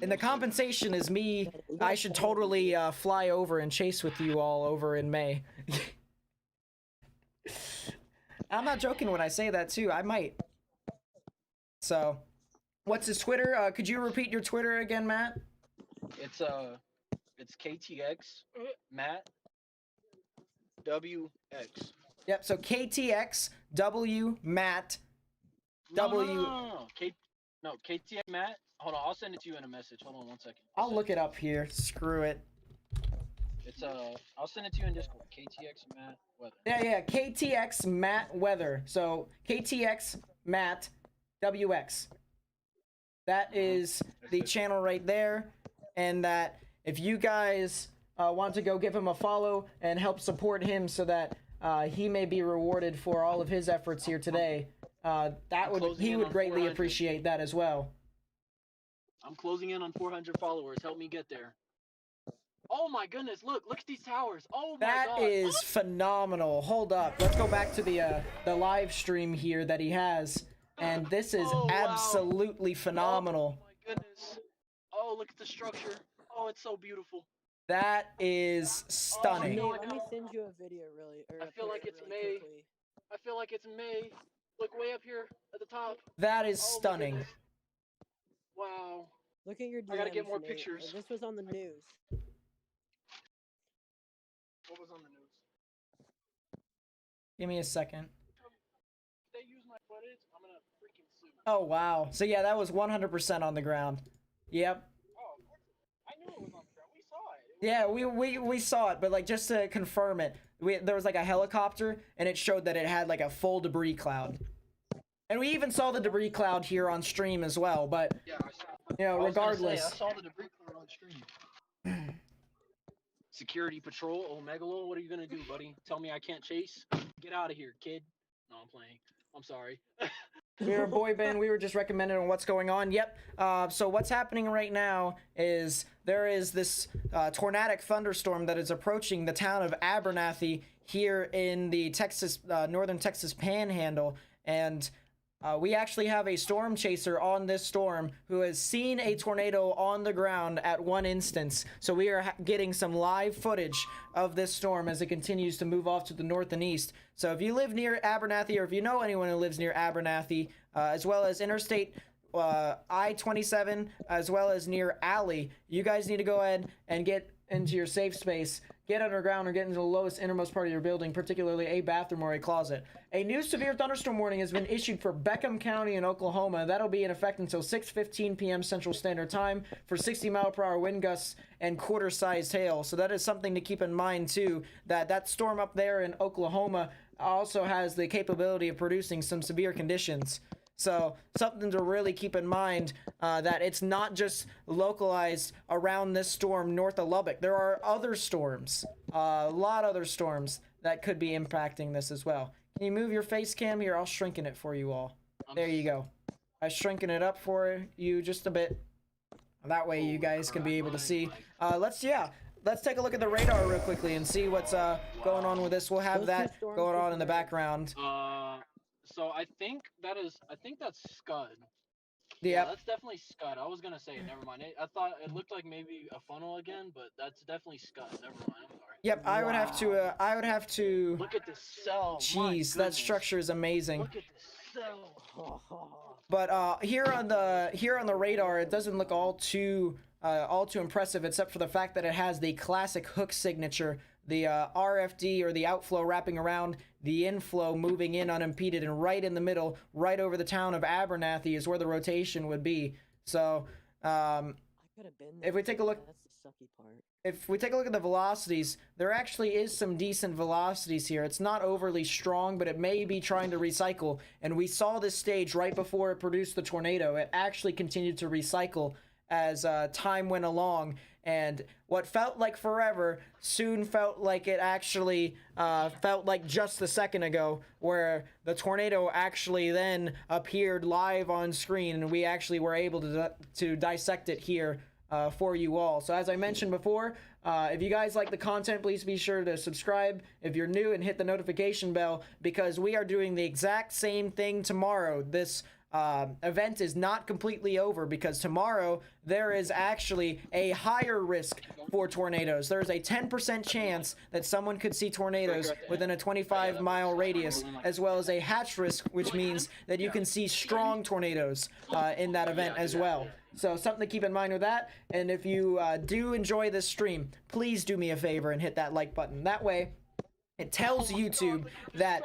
And the compensation is me. I should totally fly over and chase with you all over in May. I'm not joking when I say that too. I might. So, what's his Twitter? Could you repeat your Twitter again, Matt? It's KTX Matt WX. Yep. So KTX W Matt W. No, KTX Matt. Hold on, I'll send it to you in a message. Hold on 1 second. I'll look it up here. Screw it. It's I'll send it to you in Discord. KTX Matt Weather. Yeah, KTX Matt Weather. So KTX Matt WX. That is the channel right there, and that if you guys want to go give him a follow and help support him so that he may be rewarded for all of his efforts here today, he would greatly appreciate that as well. I'm closing in on 400 followers. Help me get there. Oh my goodness, look at these towers. Oh my god. That is phenomenal. Hold up. Let's go back to the live stream here that he has. And this is absolutely phenomenal. Oh my goodness. Oh, look at the structure. Oh, it's so beautiful. That is stunning. Let me send you a video I feel like it's May. Quickly. I feel like it's May. Look way up here at the top. That is stunning. Wow. Look at your DMs, I gotta get more Nate. pictures. This was on the news. What was on the news? Give me a second. If they use my footage, I'm gonna freaking sue. Oh, wow. So, yeah, that was 100% on the ground. Yep. Oh, I knew it was on the ground. We saw it. Yeah, we saw it, but, like, just to confirm it, there was, like, a helicopter, and it showed that it had, like, a full debris cloud. And we even saw the debris cloud here on stream as well, but, yeah, I saw. You know, regardless. I saw the debris cloud on stream. Security patrol, Omegalo, what are you gonna do, buddy? Tell me I can't chase? Get out of here, kid. No, I'm playing. I'm sorry. We're a boy band. We were just recommended on what's going on. Yep. So what's happening right now is there is this tornadic thunderstorm that is approaching the town of Abernathy here in the Texas, northern Texas Panhandle, and we actually have a storm chaser on this storm who has seen a tornado on the ground at one instance. So we are getting some live footage of this storm as it continues to move off to the north and east. So if you live near Abernathy, or if you know anyone who lives near Abernathy, as well as Interstate I-27, as well as near Alley, you guys need to go ahead and get into your safe space. Get underground or get into the lowest innermost part of your building, particularly a bathroom or a closet. A new severe thunderstorm warning has been issued for Beckham County in Oklahoma. That'll be in effect until 6:15 p.m. Central Standard Time for 60-mile-per-hour wind gusts and quarter-sized hail. So that is something to keep in mind, too, that that storm up there in Oklahoma also has the capability of producing some severe conditions. So something to really keep in mind, that it's not just localized around this storm north of Lubbock. There are other storms, a lot of other storms that could be impacting this as well. Can you move your face cam here? I'll shrinken it for you all. There you go. I'm shrinking it up for you just a bit. That way you guys can be able to see. Let's take a look at the radar real quickly and see what's going on with this. We'll have that going on in the background. So I think that's Scud. Yep. Yeah, that's definitely Scud. I was gonna say it. Never mind. I thought it looked like maybe a funnel again, but that's definitely Scud. Never mind. I'm sorry. Yep. I would have to. Look at this cell. Jeez, that structure is amazing. Look at this cell. But here on the radar, it doesn't look all too impressive, except for the fact that it has the classic hook signature, the RFD, or the outflow wrapping around the inflow, moving in unimpeded, and right in the middle, right over the town of Abernathy is where the rotation would be. So I could have been there. if we take a look, That's the sucky part. if we take a look at the velocities, there actually is some decent velocities here. It's not overly strong, but it may be trying to recycle. And we saw this stage right before it produced the tornado. It actually continued to recycle as time went along. And what felt like forever soon felt like it actually felt like just a second ago, where the tornado actually then appeared live on screen, and we actually were able to dissect it here for you all. So as I mentioned before, if you guys like the content, please be sure to subscribe if you're new and hit the notification bell, because we are doing the exact same thing tomorrow. This event is not completely over, because tomorrow there is actually a higher risk for tornadoes. There is a 10% chance that someone could see tornadoes within a 25-mile radius, as well as a hatch risk, which means that you can see strong tornadoes in that event as well. So something to keep in mind with that. And if you do enjoy this stream, please do me a favor and hit that like button. That way it tells YouTube that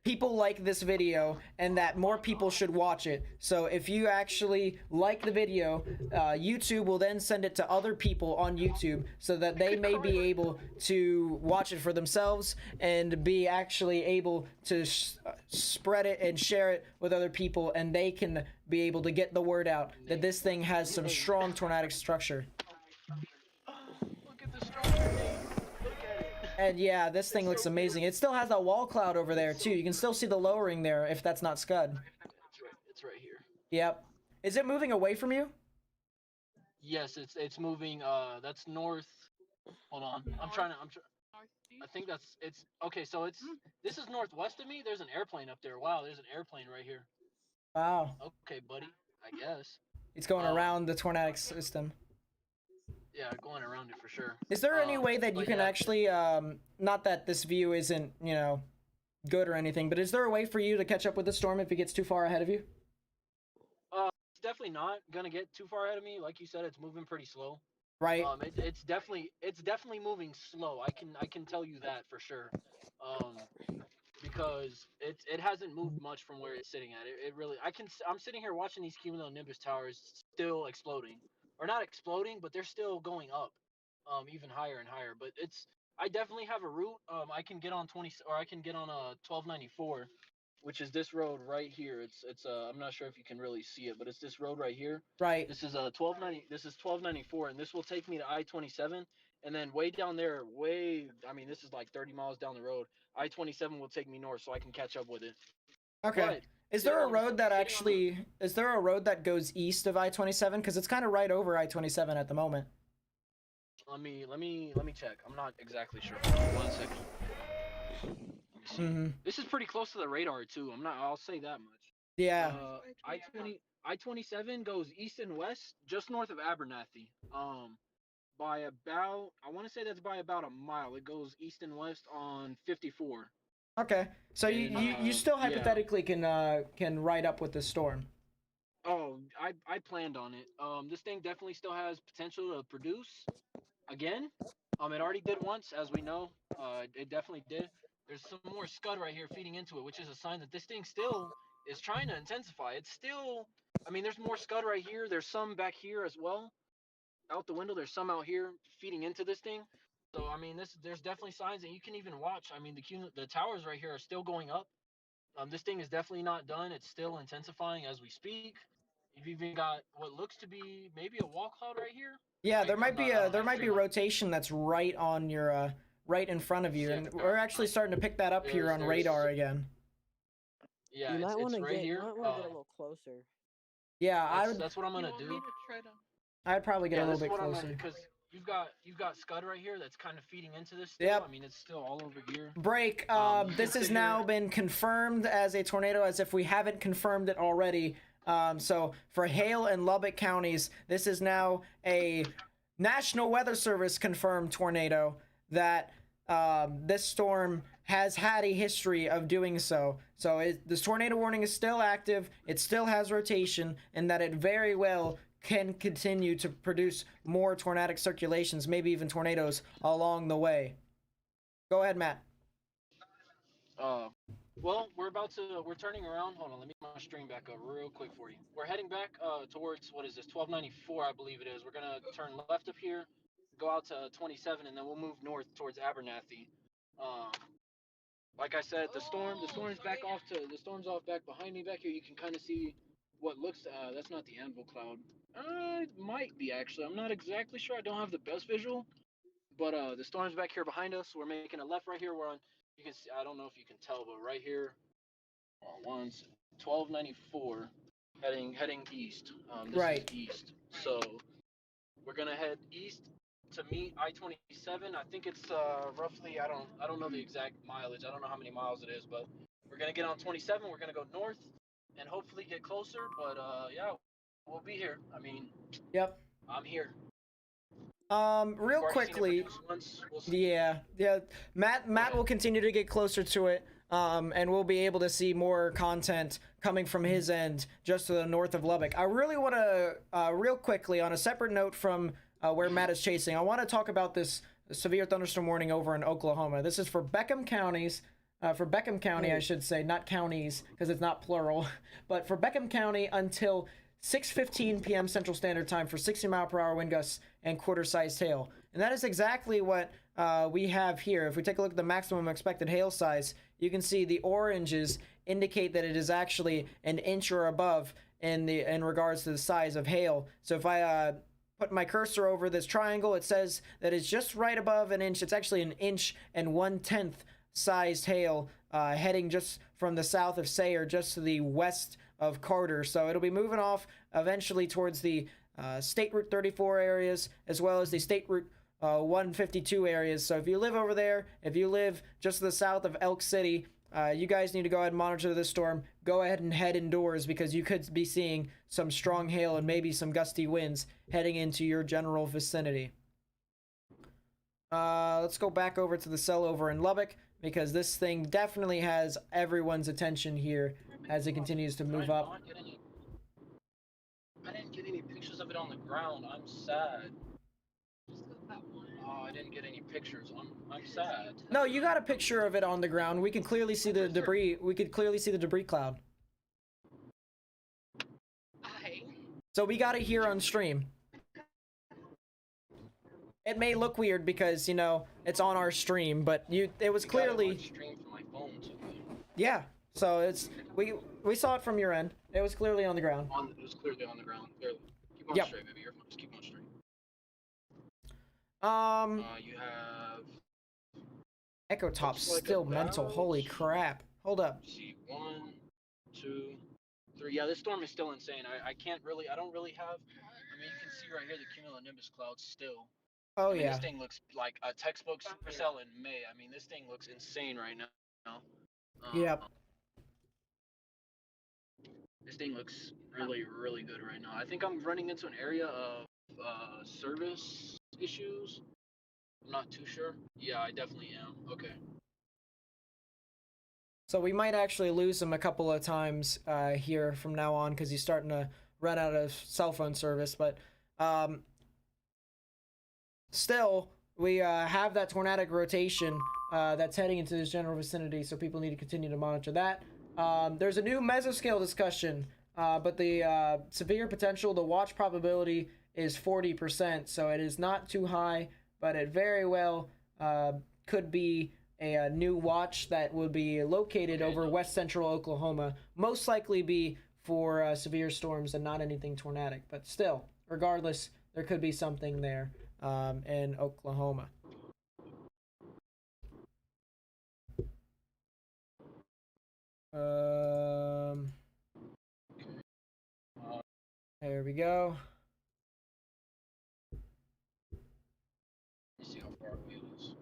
people like this video and that more people should watch it. So if you actually like the video, YouTube will then send it to other people on YouTube so that they may be able to watch it for themselves and be actually able to spread it and share it with other people, and they can be able to get the word out that this thing has some strong tornadic structure. Look at the structure. And yeah, this thing looks amazing. It still has that wall cloud over there too. You can still see the lowering there if that's not Scud. It's right here. Yep. Is it moving away from you? Yes, it's moving. That's north. Hold on. I think it's okay. So this is northwest of me. There's an airplane up there. Wow, there's an airplane right here. Wow. Okay, buddy. I guess. It's going around the tornadic system. Yeah, going around it for sure. Is there any way that you can actually, not that this view isn't, you know, good or anything, but is there a way for you to catch up with the storm if it gets too far ahead of you? It's definitely not gonna get too far ahead of me. Like you said, it's moving pretty slow. Right. It's definitely moving slow. I can tell you that for sure. Because it hasn't moved much from where it's sitting at. It really, I'm sitting here watching these cumulonimbus towers still exploding. Or not exploding, but they're still going up, even higher and higher. But I definitely have a route. I can get on 1294, which is this road right here. It's I'm not sure if you can really see it, but it's this road right here. Right. This is 1294, and this will take me to I-27, and then way down there, this is like 30 miles down the road. I-27 will take me north, so I can catch up with it. Okay. Is there a Still road that sitting on the- actually is there a road that goes east of I-27? Because it's kind of right over I-27 at the moment. Let me check. I'm not exactly sure. Hold on 1 second. Let me see. Mm-hmm. This is pretty close to the radar too. I'll say that much. Yeah. I-27 goes east and west, just north of Abernathy. By about, I want to say that's by about a mile. It goes east and west on 54. Okay. So you still Yeah. hypothetically can ride up with the storm. Oh, I planned on it. This thing definitely still has potential to produce again. It already did once, as we know. It definitely did. There's some more scud right here feeding into it, which is a sign that this thing still is trying to intensify. It's still, I mean, there's more scud right here. There's some back here as well. Out the window, there's some out here feeding into this thing. So I mean, there's definitely signs, and you can even watch. I mean, the towers right here are still going up. This thing is definitely not done. It's still intensifying as we speak. You've even got what looks to be maybe a wall cloud right here. Yeah, there might be I a don't there have might be straight line. rotation that's right on your right in front of you, Yeah, and we're actually starting to pick that up here on there's- radar again. Yeah, You might want it's to right get. You here. might want to get a little closer. Yeah, That's what I'm You gonna want do. me to try to? I'd probably get Yeah, a this little is bit what I'm closer. gonna, because you've got scud right here that's kind of feeding into this. Still. Yep. I mean, it's still all over here. Break. You This can has sit now here- been confirmed as a tornado, as if we haven't confirmed it already. So for Hale and Lubbock counties, this is now a National Weather Service confirmed tornado that this storm has had a history of doing so. So this tornado warning is still active. It still has rotation, and that it very well can continue to produce more tornadic circulations, maybe even tornadoes along the way. Go ahead, Matt. Well, we're turning around. Hold on, let me get my stream back up real quick for you. We're heading back towards, what is this, 1294, I believe it is. We're gonna turn left up here, go out to 27, and then we'll move north towards Abernathy. Like I said, the storm's off back behind me back here. You can kind of see what looks. That's not the anvil cloud. It might be actually. I'm not exactly sure. I don't have the best visual, but the storm's back here behind us. We're making a left right here. We're on. You can see. I don't know if you can tell, but right here, 1294, heading east. This Right. is east. So we're gonna head east to meet I-27. I think it's roughly. I don't know the exact mileage. I don't know how many miles it is, but we're gonna get on 27. We're gonna go north and hopefully get closer. But yeah, we'll be here. I mean, Yep. I'm here. Real We've already seen it quickly. produce once. We'll see. Yeah. Matt will continue to get closer to it. And we'll be able to see more content coming from his end just to the north of Lubbock. I really want to, real quickly, on a separate note from where Matt is chasing, I want to talk about this severe thunderstorm warning over in Oklahoma. This is for Beckham counties. For Beckham County, I should say, not counties, because it's not plural. But for Beckham County until 6:15 p.m. Central Standard Time for 60-mile-per-hour wind gusts and quarter-sized hail. And that is exactly what we have here. If we take a look at the maximum expected hail size, you can see the oranges indicate that it is actually an inch or above in regards to the size of hail. So if I put my cursor over this triangle, it says that it's just right above an inch. It's actually an inch and 1/10 sized hail heading just from the south of Sayre, just to the west of Carter. So it'll be moving off eventually towards the State Route 34 areas, as well as the State Route 152 areas. So if you live over there, if you live just to the south of Elk City, you guys need to go ahead and monitor this storm. Go ahead and head indoors, because you could be seeing some strong hail and maybe some gusty winds heading into your general vicinity. Let's go back over to the cell over in Lubbock, because this thing definitely has everyone's attention here as it continues to move up. I didn't get any pictures of it on the ground. I'm sad. Oh, I didn't get any pictures. I'm sad. No, you got a picture of it on the ground. We can clearly see the debris. We could clearly see the debris cloud. So we got it here on stream. It may look weird because, you know, it's on our stream, but it was clearly Stream from my phone too. yeah. So it's we saw it from your end. It was clearly on the ground. It was clearly on the ground. Clearly. Keep on Yep. straight, baby. You're fine. Just keep on straight. You have. Echo Top's looks like still about- mental. Holy crap. Hold up. See, 1, 2, 3. Yeah, this storm is still insane. I don't really have. I mean, you can see right here the cumulonimbus clouds still. Oh I mean, yeah. this thing looks like a textbook supercell in May. I mean, this thing looks insane right now. Yep. This thing looks really, really good right now. I think I'm running into an area of service issues. I'm not too sure. Yeah, I definitely am. Okay. So we might actually lose him a couple of times here from now on because he's starting to run out of cell phone service. But still, we have that tornadic rotation that's heading into this general vicinity, so people need to continue to monitor that. There's a new mesoscale discussion, but the severe potential, the watch probability is 40%, so it is not too high, but it very well could be a new watch that would be located over west central Oklahoma, most likely be for severe storms and not anything tornadic, but still, regardless, there could be something there in Oklahoma. There we go. Let's see how far away it is.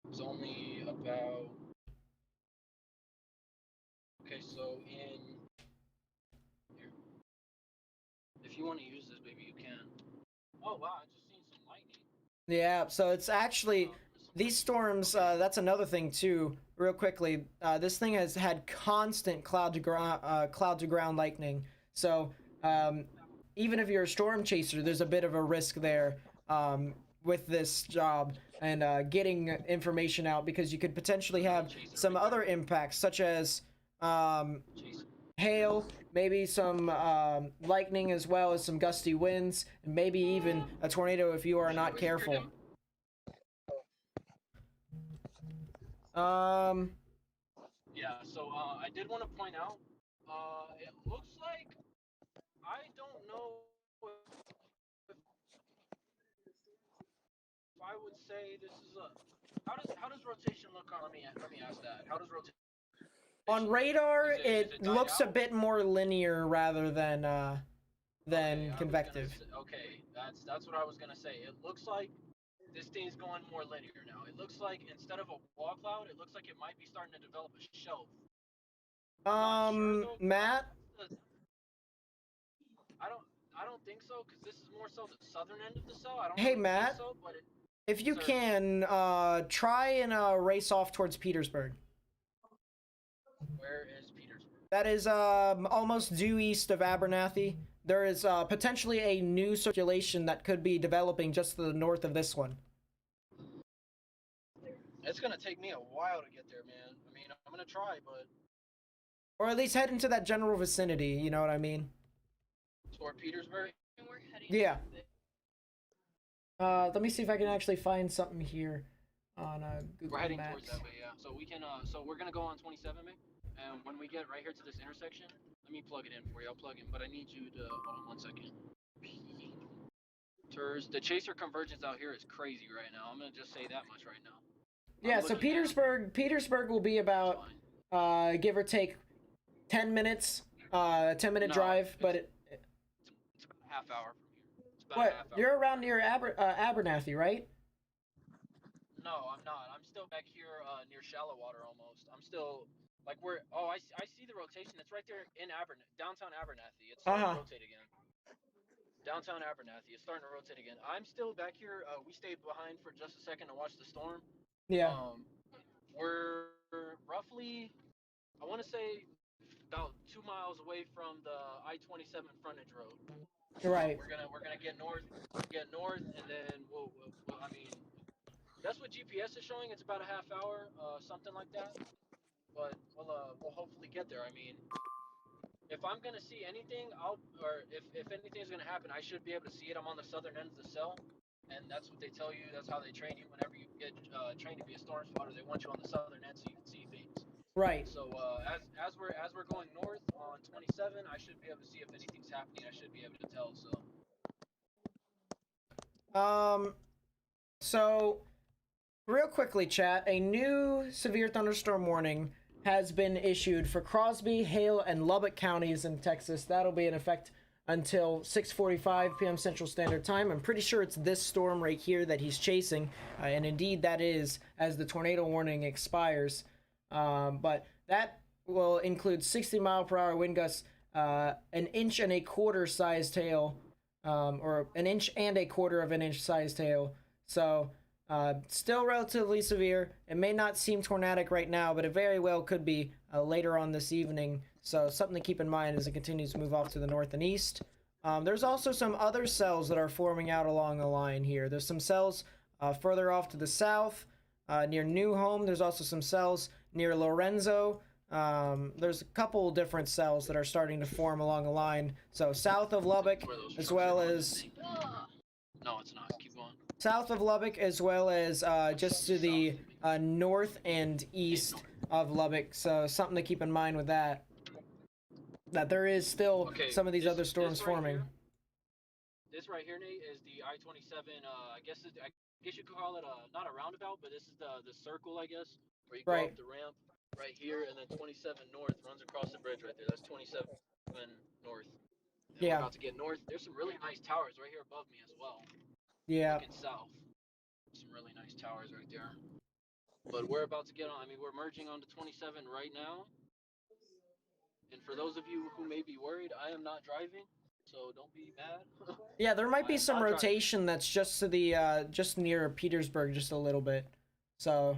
It's only about. Okay, so in here, if you want to use this, baby, you can. Oh wow, I just seen some lightning. Yeah, so it's actually these storms. That's another thing too. Real quickly, this thing has had constant cloud to ground lightning. So even if you're a storm chaser, there's a bit of a risk there with this job and getting information out because you could potentially have some other impacts such as hail, maybe some lightning as well as some gusty winds, and maybe even a tornado if you are not careful. Yeah, so I did want to point out, it looks like I don't know if I would say this is a. How does rotation look on? Let me ask that. How does rotation On radar, is it died looks a out? bit more linear rather than Okay, convective. Okay, that's what I was gonna say. It looks like this thing's going more linear now. It looks like instead of a wall cloud, it looks like it might be starting to develop a shelf. I'm not sure though. Matt? I don't I don't think so because this is more so the southern end of the cell. I don't Hey, really think Matt? so, but If you sir. can, try and race off towards Petersburg. Where is Petersburg? That is almost due east of Abernathy. There is potentially a new circulation that could be developing just to the north of this one. It's gonna take me a while to get there, man. I mean, I'm gonna try, but Or at least head into that general vicinity, you know what I mean? toward Petersburg. And we're heading. Yeah. Let me see if I can actually find something here on Google We're heading Maps. towards that way, yeah. So we can, so we're gonna go on 27, man. And when we get right here to this intersection, let me plug it in for you. I'll plug in, but I need you to hold on 1 second. The chaser convergence out here is crazy right now. I'm gonna just say that much right now. Yeah, so Petersburg will be about give or take 10 minutes, 10-minute drive, but it's about a half hour from here. It's about what? a half hour. You're around near Abernathy, right? No, I'm not. I'm still back here near shallow water almost. I'm still like where. Oh, I see the rotation. It's right there in downtown Abernathy. It's starting to rotate again. Downtown Abernathy. It's starting to rotate again. I'm still back here. We stayed behind for just a second to watch the storm. Yeah. We're roughly, I want to say, about 2 miles away from the I-27 frontage road. Right. We're gonna get north, and then we'll I mean, that's what GPS is showing. It's about a half hour, something like that. But we'll hopefully get there. I mean, if I'm gonna see anything, if anything is gonna happen, I should be able to see it. I'm on the southern end of the cell, and that's what they tell you. That's how they train you. Whenever you get trained to be a storm spotter, they want you on the southern end so you can see things. Right. So as we're going north on 27, I should be able to see if anything's happening. I should be able to tell. So real quickly, chat, a new severe thunderstorm warning has been issued for Crosby, Hale, and Lubbock counties in Texas. That'll be in effect until 6:45 p.m. Central Standard Time. I'm pretty sure it's this storm right here that he's chasing, and indeed that is as the tornado warning expires. But that will include 60-mile-per-hour wind gusts, an inch and a quarter sized hail, or an inch and a quarter of an inch sized hail. So still relatively severe. It may not seem tornadic right now, but it very well could be later on this evening. So something to keep in mind as it continues to move off to the north and east. There's also some other cells that are forming out along the line here. There's some cells further off to the south, near New Home. There's also some cells near Lorenzo. There's a couple different cells that are starting to form along the line. So south of Lubbock, as well as... No, it's not. Keep going. South of Lubbock, as well as just to the north and east of Lubbock. So something to keep in mind with that. That there is still some of these other storms forming. This right here, Nate, is the I-27. I guess you could call it not a roundabout, but this is the circle, I guess, where you go up the ramp right here, and then 27 north runs across the bridge right there. That's 27 north. And we're about to get north. There's some really nice towers right here above me as well. Yeah. Looking south. Some really nice towers right there. But we're about to get on. I mean, we're merging onto 27 right now. And for those of you who may be worried, I am not driving, so don't be mad. Yeah, there might be some rotation that's just to the just near Petersburg, just a little bit. So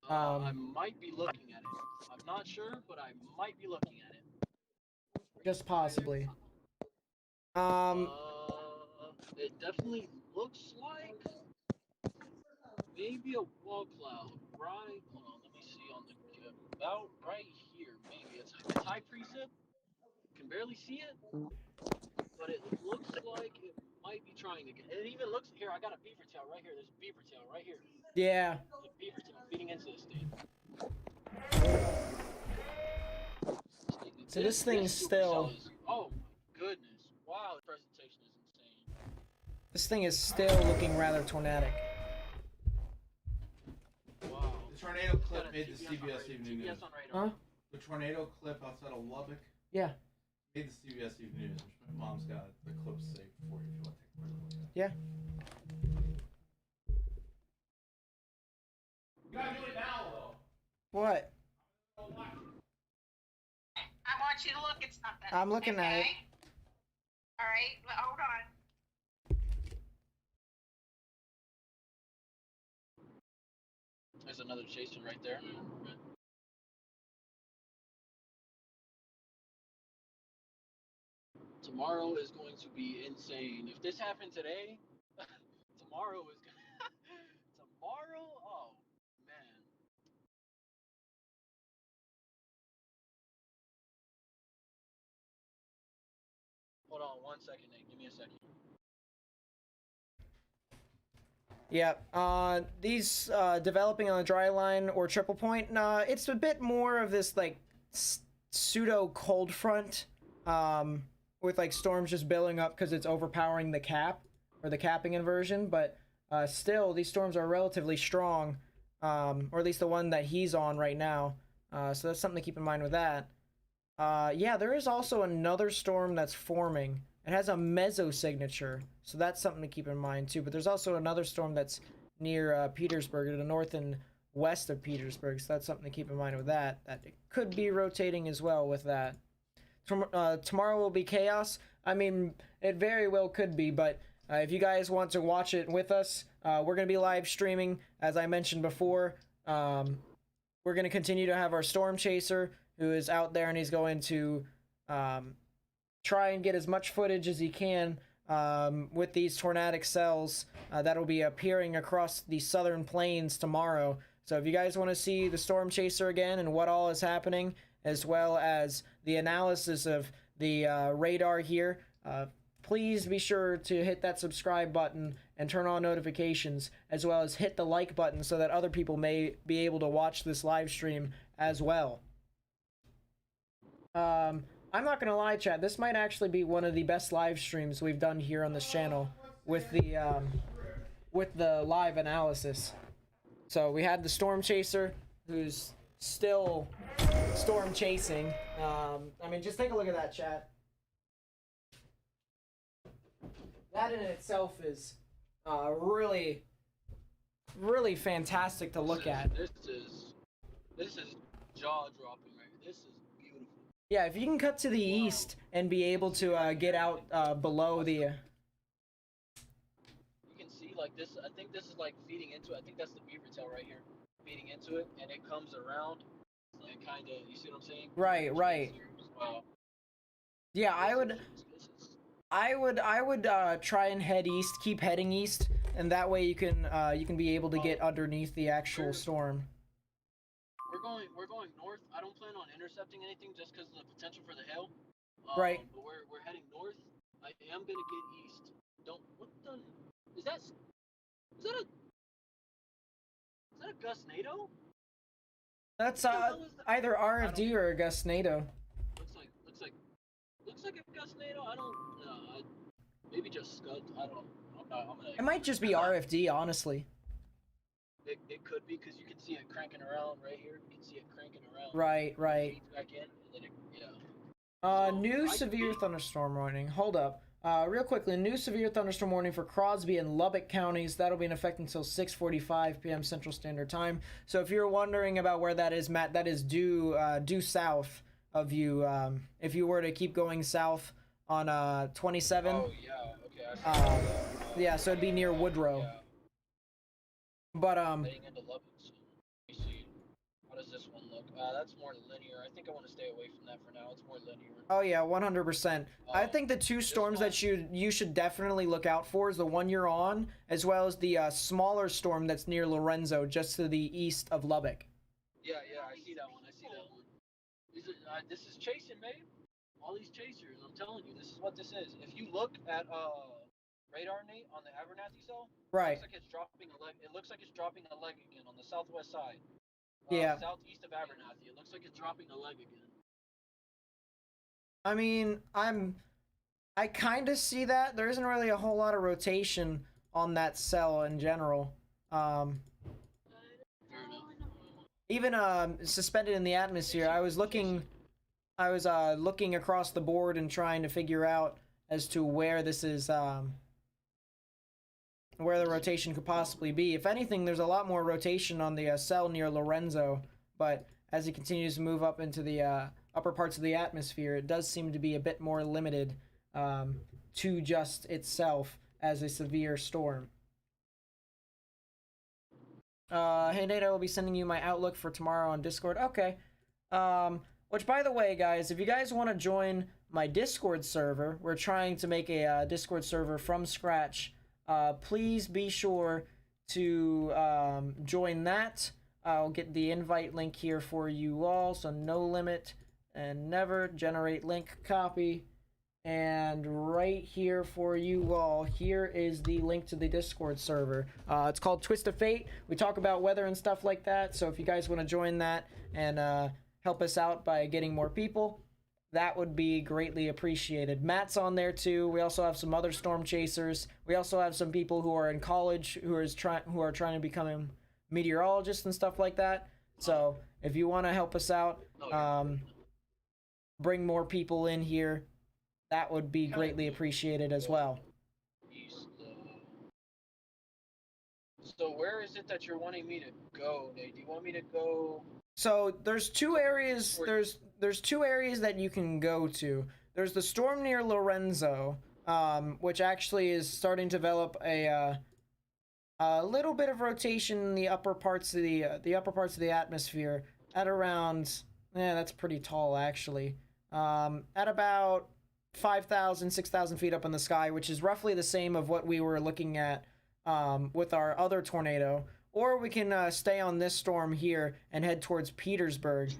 I might be looking at it. I'm not sure, but I might be looking at it. Just possibly. It definitely looks like maybe a wall cloud, right? Hold on, let me see on the about right here. Maybe it's high precip. Can barely see it, but it looks like it might be trying to get. It even looks here. I got a beaver tail right here. There's a beaver tail right here. Yeah. There's a beaver tail feeding into this thing. So this thing's still. Oh my goodness! Wow, the presentation is insane. This thing is still looking rather tornadic. Wow. The tornado clip made the CBS Evening News. Huh? The tornado clip outside of Lubbock Yeah. made the CBS Evening News. Which my mom's got the clips saved for you if you want to take a quick look at it. Yeah. You gotta do it now, though. What? I want you to look at something. I'm looking at it. All right, but hold on. There's another chaser right there. Tomorrow is going to be insane. If this happened today, tomorrow is gonna. Tomorrow? Oh, man. Hold on 1 second, Nate. Give me a second. Yeah, these developing on the dry line or triple point, it's a bit more of this like pseudo cold front, with like storms just building up because it's overpowering the cap or the capping inversion. But still, these storms are relatively strong, or at least the one that he's on right now. So that's something to keep in mind with that. Yeah, there is also another storm that's forming. It has a meso signature, so that's something to keep in mind too. But there's also another storm that's near Petersburg, to the north and west of Petersburg, so that's something to keep in mind with that. That it could be rotating as well with that. Tomorrow will be chaos. I mean, it very well could be, but if you guys want to watch it with us, we're going to be live streaming, as I mentioned before. We're going to continue to have our storm chaser, who is out there, and he's going to try and get as much footage as he can with these tornadic cells that'll be appearing across the southern plains tomorrow. So if you guys want to see the storm chaser again and what all is happening, as well as the analysis of the radar here, please be sure to hit that subscribe button and turn on notifications, as well as hit the like button so that other people may be able to watch this live stream as well. I'm not gonna lie, chat, this might actually be one of the best live streams we've done here on this channel with the live analysis. So we had the storm chaser, who's still storm chasing. I mean, just take a look at that, chat. That in itself is really, really fantastic to look at. This is jaw dropping, right? This is beautiful. Yeah, if you can cut to the east and be able to get out below the. You can see like this. I think this is like feeding into it. I think that's the beaver tail right here, feeding into it, and it comes around and kind of. You see what I'm saying? Right, right. Wow. Yeah, I would try and head east, keep heading east, and that way you can be able to get underneath the actual storm. We're going north. I don't plan on intercepting anything just because of the potential for the hail. Right. But we're heading north. I am gonna get east. What the is that a gustnado? That's either RFD or a gustnado. Looks like a gustnado. I don't maybe just scud. I don't. I'm gonna. It might just be RFD, honestly. It could be because you can see it cranking around right here. You can see it cranking around. Right, right. It feeds back in, and then yeah. New severe thunderstorm warning. Hold up. Real quickly, new severe thunderstorm warning for Crosby and Lubbock counties. That'll be in effect until 6:45 p.m. Central Standard Time. So if you're wondering about where that is, Matt, that is due south of you. If you were to keep going south on 27. Oh yeah. Okay. Yeah, so it'd be near Woodrow. Yeah. But Heading into Lubbock. So let me see. How does this one look? That's more linear. I think I want to stay away from that for now. It's more linear. Oh yeah, 100%. I think the two storms that you should definitely look out for is the one you're on, as well as the smaller storm that's near Lorenzo, just to the east of Lubbock. Yeah, I see that one. This is chasing, babe. All these chasers. I'm telling you, this is what this is. If you look at radar, Nate, on the Abernathy cell, right? It looks like it's dropping a leg. It looks like it's dropping a leg again on the southwest side. Yeah. Southeast of Abernathy. It looks like it's dropping a leg again. I mean, I kind of see that. There isn't really a whole lot of rotation on that cell in general. Even suspended in the atmosphere, I was looking across the board and trying to figure out as to where this is, where the rotation could possibly be. If anything, there's a lot more rotation on the cell near Lorenzo, but as it continues to move up into the upper parts of the atmosphere, it does seem to be a bit more limited to just itself as a severe storm. Hey Nate, I will be sending you my outlook for tomorrow on Discord. Okay. Which, by the way, guys, if you guys want to join my Discord server, we're trying to make a Discord server from scratch. Please be sure to join that. I'll get the invite link here for you all. So no limit and never generate link copy. And right here for you all, here is the link to the Discord server. It's called Twist of Fate. We talk about weather and stuff like that. So if you guys want to join that and help us out by getting more people, that would be greatly appreciated. Matt's on there too. We also have some other storm chasers. We also have some people who are in college who are trying to become meteorologists and stuff like that. So if you want to help us out, bring more people in here, that would be greatly appreciated as well. So where is it that you're wanting me to go, Nate? Do you want me to go? So there's two areas. There's two areas that you can go to. There's the storm near Lorenzo, which actually is starting to develop a little bit of rotation in the upper parts of the atmosphere at around. Yeah, that's pretty tall actually. At about 5,000, 6,000 feet up in the sky, which is roughly the same of what we were looking at with our other tornado. Or we can stay on this storm here and head towards Petersburg,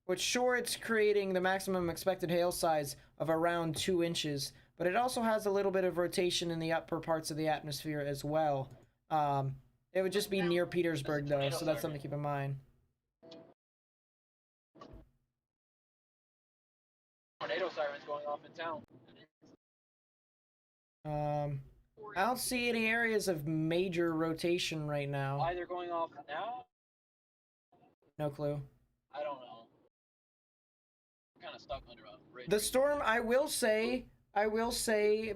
which sure, it's creating the maximum expected hail size of around 2 inches, but it also has a little bit of rotation in the upper parts of the atmosphere as well. It would just be near Petersburg though, so that's something to keep in mind. Tornado sirens going off in town. I don't see any areas of major rotation right now. Why they're going off now? No clue. I don't know. kind of stuck under a bridge. The storm, I will say,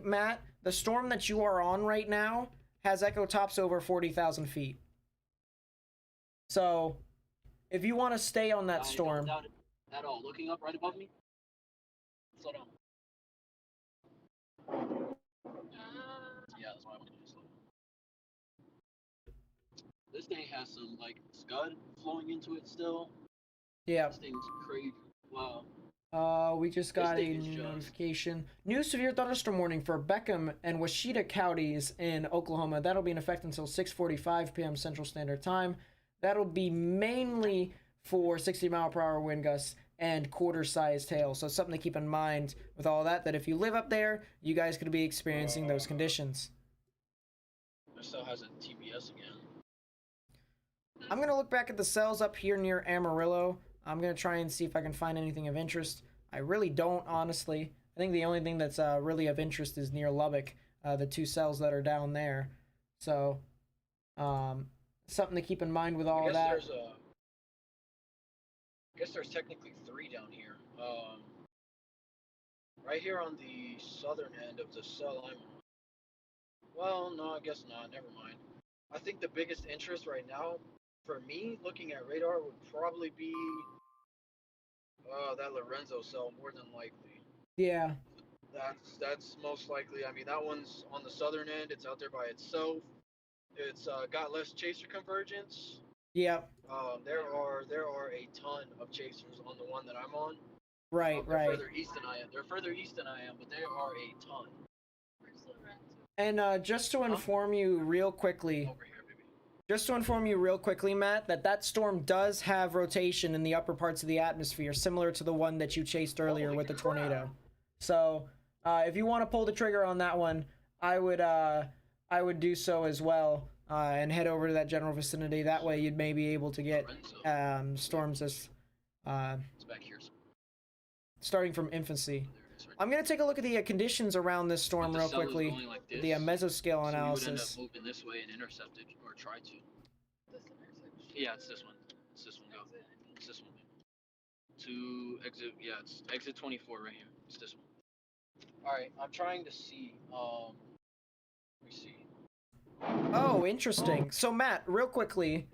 Matt, the storm that you are on right now has echo tops over 40,000 feet. So, if you want to stay on that storm, I don't doubt it at all. Looking up right above me. Slow down. Yeah, that's why I want to do slow down. This thing has some like scud flowing into it still. yeah. This thing's crazy. Wow. We just got a thing is new just- notification. New severe thunderstorm warning for Beckham and Washita counties in Oklahoma. That'll be in effect until 6:45 p.m. Central Standard Time. That'll be mainly for 60-mile-per-hour wind gusts and quarter-sized hail. So something to keep in mind with all that if you live up there, you guys could be experiencing those conditions. It still has a TBS again. I'm going to look back at the cells up here near Amarillo. I'm going to try and see if I can find anything of interest. I really don't, honestly. I think the only thing that's really of interest is near Lubbock, the two cells that are down there. So, something to keep in mind with all that. I guess there's technically 3 down here. Right here on the southern end of the cell I'm on. Well, no, I guess not. Never mind. I think the biggest interest right now, for me, looking at radar, would probably be that Lorenzo cell, more than likely. Yeah. That's most likely. I mean, that one's on the southern end. It's out there by itself. It's got less chaser convergence. Yep. There are a ton of chasers on the one that I'm on. Right, They're right. further east than I am. They're further east than I am, but there are a ton. And just to inform you real quickly, Over here, baby. Matt, that storm does have rotation in the upper parts of the atmosphere, similar to the one that you chased earlier with the tornado. So, if you want to pull the trigger on that one, I would do so as well, and head over to that general vicinity. That way, you'd maybe be able to get storms as It's back here. starting from infancy. There it is, right I'm gonna take a look at the conditions around this storm The real cell is quickly. going like this, The mesoscale so we would end up analysis. moving this way and intercept it, or try to. Yeah, it's this one. It's this one. Go. It's this one. To exit. Yeah, it's exit 24 right here. It's this one. All right, I'm trying to see. Let me see. Oh, interesting. So Matt, real quickly,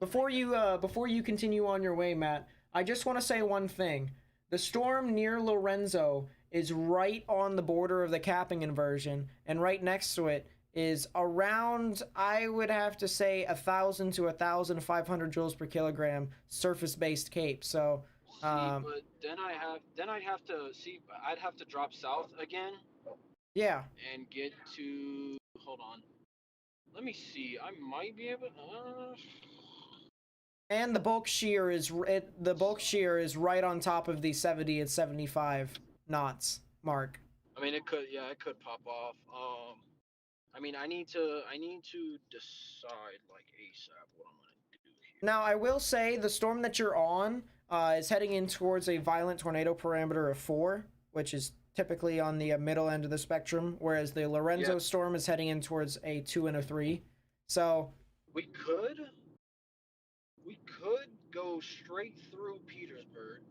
before you continue on your way, Matt, I just want to say one thing. The storm near Lorenzo is right on the border of the capping inversion, and right next to it is around, I would have to say, 1,000 to 1,500 joules per kilogram surface-based cape. So, See, but I'd have to see. I'd have to drop south again yeah. and get to. Hold on. Let me see. I might be able. And the bulk shear is right on top of the 70 and 75 knots mark. I mean, it could pop off. I mean, I need to decide like ASAP what I'm gonna do here. Now, I will say the storm that you're on is heading in towards a violent tornado parameter of 4, which is typically on the middle end of the spectrum, whereas the Lorenzo storm is heading in towards a 2 and a 3. So We could go straight through Petersburg,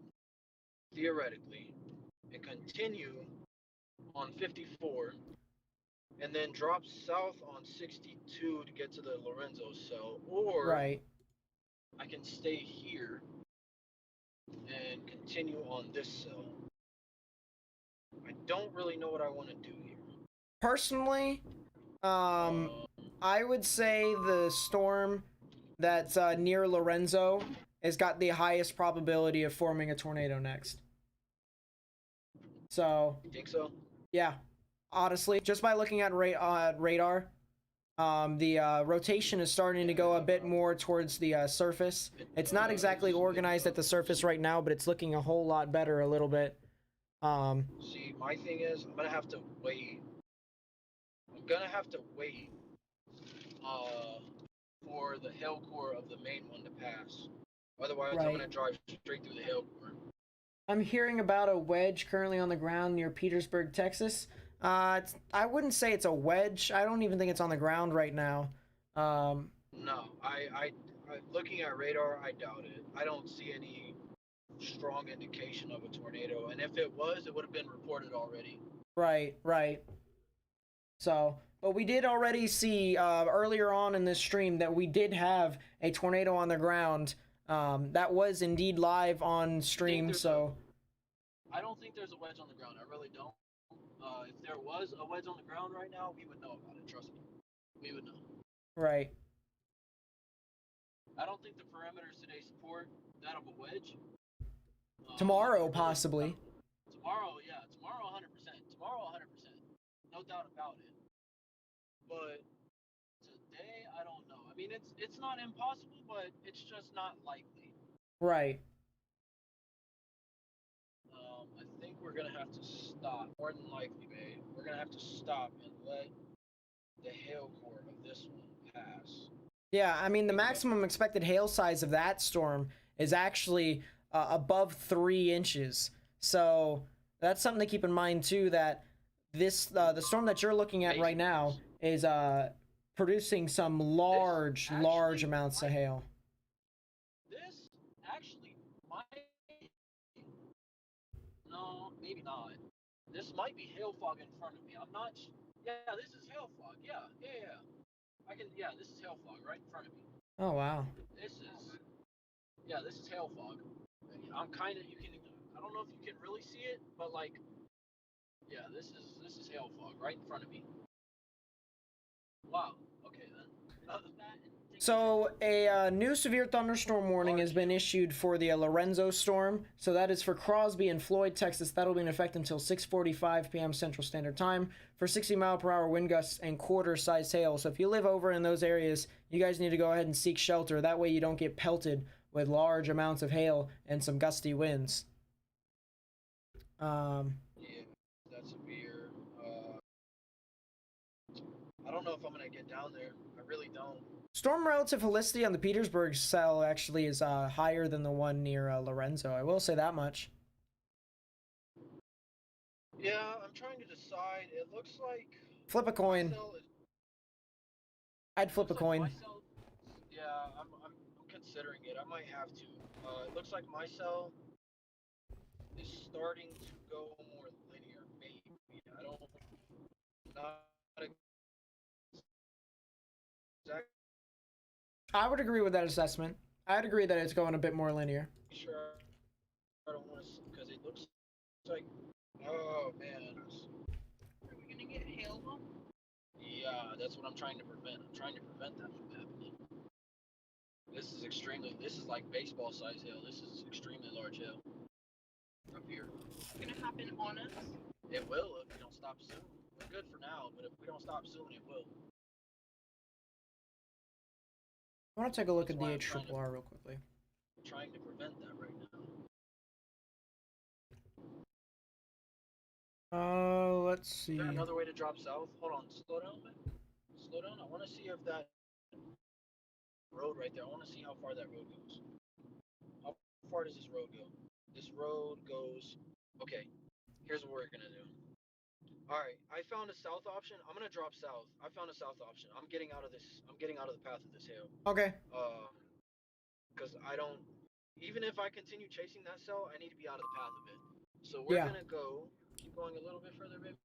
theoretically, and continue on 54, and then drop south on 62 to get to the Lorenzo cell, or right. I can stay here and continue on this cell. I don't really know what I want to do here. Personally, I would say the storm that's near Lorenzo has got the highest probability of forming a tornado next. So, You think so? yeah, honestly, just by looking at radar, the rotation is starting to go a bit more towards the surface. It's not exactly organized at the surface right now, but it's looking a whole lot better a little bit. See, my thing is, I'm gonna have to wait. For the hail core of the main one to pass. Otherwise, I'm Right. gonna drive straight through the hail core. I'm hearing about a wedge currently on the ground near Petersburg, Texas. I wouldn't say it's a wedge. I don't even think it's on the ground right now. No, I Looking at radar, I doubt it. I don't see any strong indication of a tornado, and if it was, it would have been reported already. Right. So, but we did already see earlier on in this stream that we did have a tornado on the ground. That was indeed live on stream. So, I don't think there's a wedge on the ground. I really don't. If there was a wedge on the ground right now, we would know about it. Trust me, we would know. right. I don't think the parameters today support that of a wedge. Tomorrow, possibly. Tomorrow, yeah, tomorrow 100%. Tomorrow 100%. No doubt about it. But today, I don't know. I mean, it's not impossible, but it's just not likely. Right. I think we're gonna have to stop. More than likely, babe. We're gonna have to stop and let the hail core of this one pass. Yeah, I mean, the maximum expected hail size of that storm is actually above 3 inches. So that's something to keep in mind too. That this the storm that you're looking at right now is producing some large amounts of hail. This actually might. No, maybe not. This might be hail fog in front of me. I'm not. Yeah, this is hail fog. Yeah. I can. Yeah, this is hail fog right in front of me. Oh wow. This is. Yeah, this is hail fog. I'm kind of. You can. I don't know if you can really see it, but like. Yeah, this is hail fog right in front of me. Wow. Okay then. So a new severe thunderstorm warning has been issued for the Lorenzo storm. So that is for Crosby and Floyd, Texas. That'll be in effect until 6:45 p.m. Central Standard Time for 60-mile-per-hour wind gusts and quarter-sized hail. So if you live over in those areas, you guys need to go ahead and seek shelter. That way you don't get pelted with large amounts of hail and some gusty winds. Yeah, that's severe. I don't know if I'm gonna get down there. I really don't. Storm relative helicity on the Petersburg cell actually is higher than the one near Lorenzo. I will say that much. Yeah, I'm trying to decide. It looks like Flip a coin. I'd flip a coin. Yeah, I'm considering it. I might have to. It looks like my cell is starting to go more linear. Maybe I don't. Not exactly I would agree with that assessment. I'd agree that it's going a bit more linear. sure. I don't want to because it looks like. Oh man. Are we gonna get hail though? Yeah, that's what I'm trying to prevent. I'm trying to prevent that from happening. This is like baseball size hail. This is extremely large hail. Up here. It's gonna happen on us. It will if we don't stop soon. We're good for now, but if we don't stop soon, it will. I want to take a look That's at why the I'm trying to- HRRR real quickly. I'm trying to prevent that right now. Let's see. Is there another way to drop south? Hold on, slow down, man. Slow down. I want to see if that road right there. I want to see how far that road goes. How far does this road go? This road goes. Okay. Here's what we're gonna do. All right. I found a south option. I'm gonna drop south. I found a south option. I'm getting out of this. I'm getting out of the path of this hail. Okay. Because I don't. Even if I continue chasing that cell, I need to be out of the path of it. So we're Yeah. gonna go. Keep going a little bit further, baby.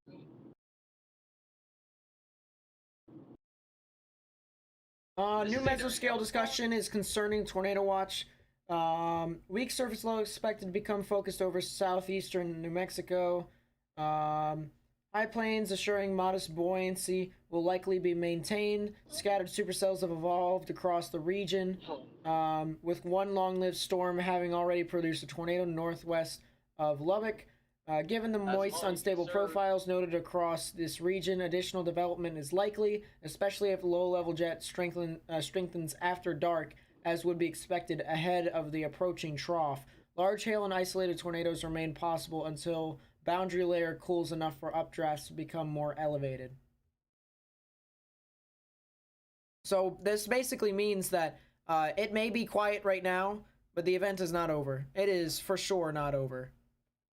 New mesoscale discussion is concerning tornado watch. Weak surface low expected to become focused over southeastern New Mexico. High plains assuring modest buoyancy will likely be maintained. Scattered supercells have evolved across the region, with one long-lived storm having already produced a tornado northwest of Lubbock. Given the moist, unstable profiles noted across this region, additional development is likely, especially if low-level jet strengthens after dark, as would be expected ahead of the approaching trough. Large hail and isolated tornadoes remain possible until boundary layer cools enough for updrafts to become more elevated. So this basically means that it may be quiet right now, but the event is not over. It is for sure not over.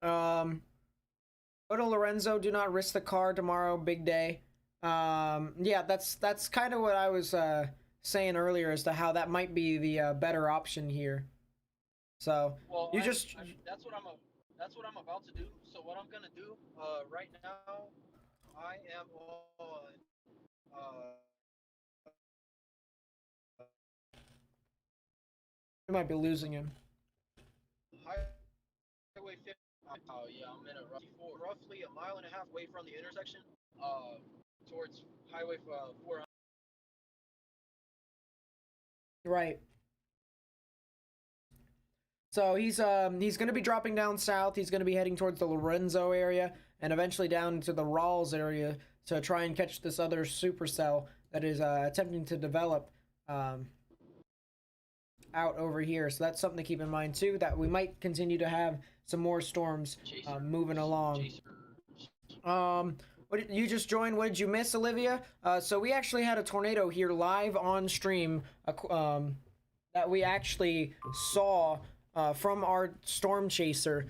Go to Lorenzo. Do not risk the car tomorrow. Big day. Yeah, that's kind of what I was saying earlier as to how that might be the better option here. So Well, you just that's what I'm about to do. So what I'm gonna do right now, I am on you might be losing him. Highway 50. Oh yeah, I'm in a roughly a mile and a half away from the intersection. Towards Highway 400. Right. So he's going to be dropping down south. He's going to be heading towards the Lorenzo area and eventually down into the Rawls area to try and catch this other supercell that is attempting to develop out over here. So that's something to keep in mind too, that we might continue to have some more storms moving along. What you just joined? What did you miss, Olivia? So we actually had a tornado here live on stream that we actually saw from our storm chaser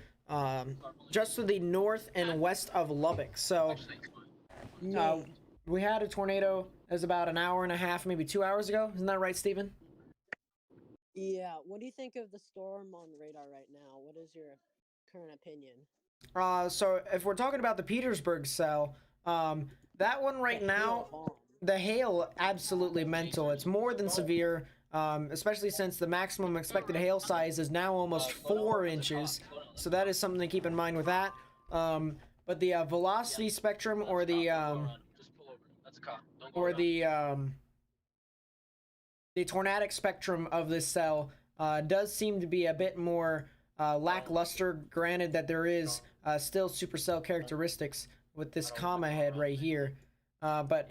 just to the north and west of Lubbock. So we had a tornado. It was about an hour and a half, maybe 2 hours ago. Isn't that right, Steven? Yeah. What do you think of the storm on radar right now? What is your current opinion? So if we're talking about the Petersburg cell, that one right now, the hail absolutely mental. It's more than severe, especially since the maximum expected hail size is now almost 4 inches. So that is something to keep in mind with that. But the velocity spectrum or the tornadic spectrum of this cell does seem to be a bit more lackluster. Granted that there is still supercell characteristics with this comma head right here, but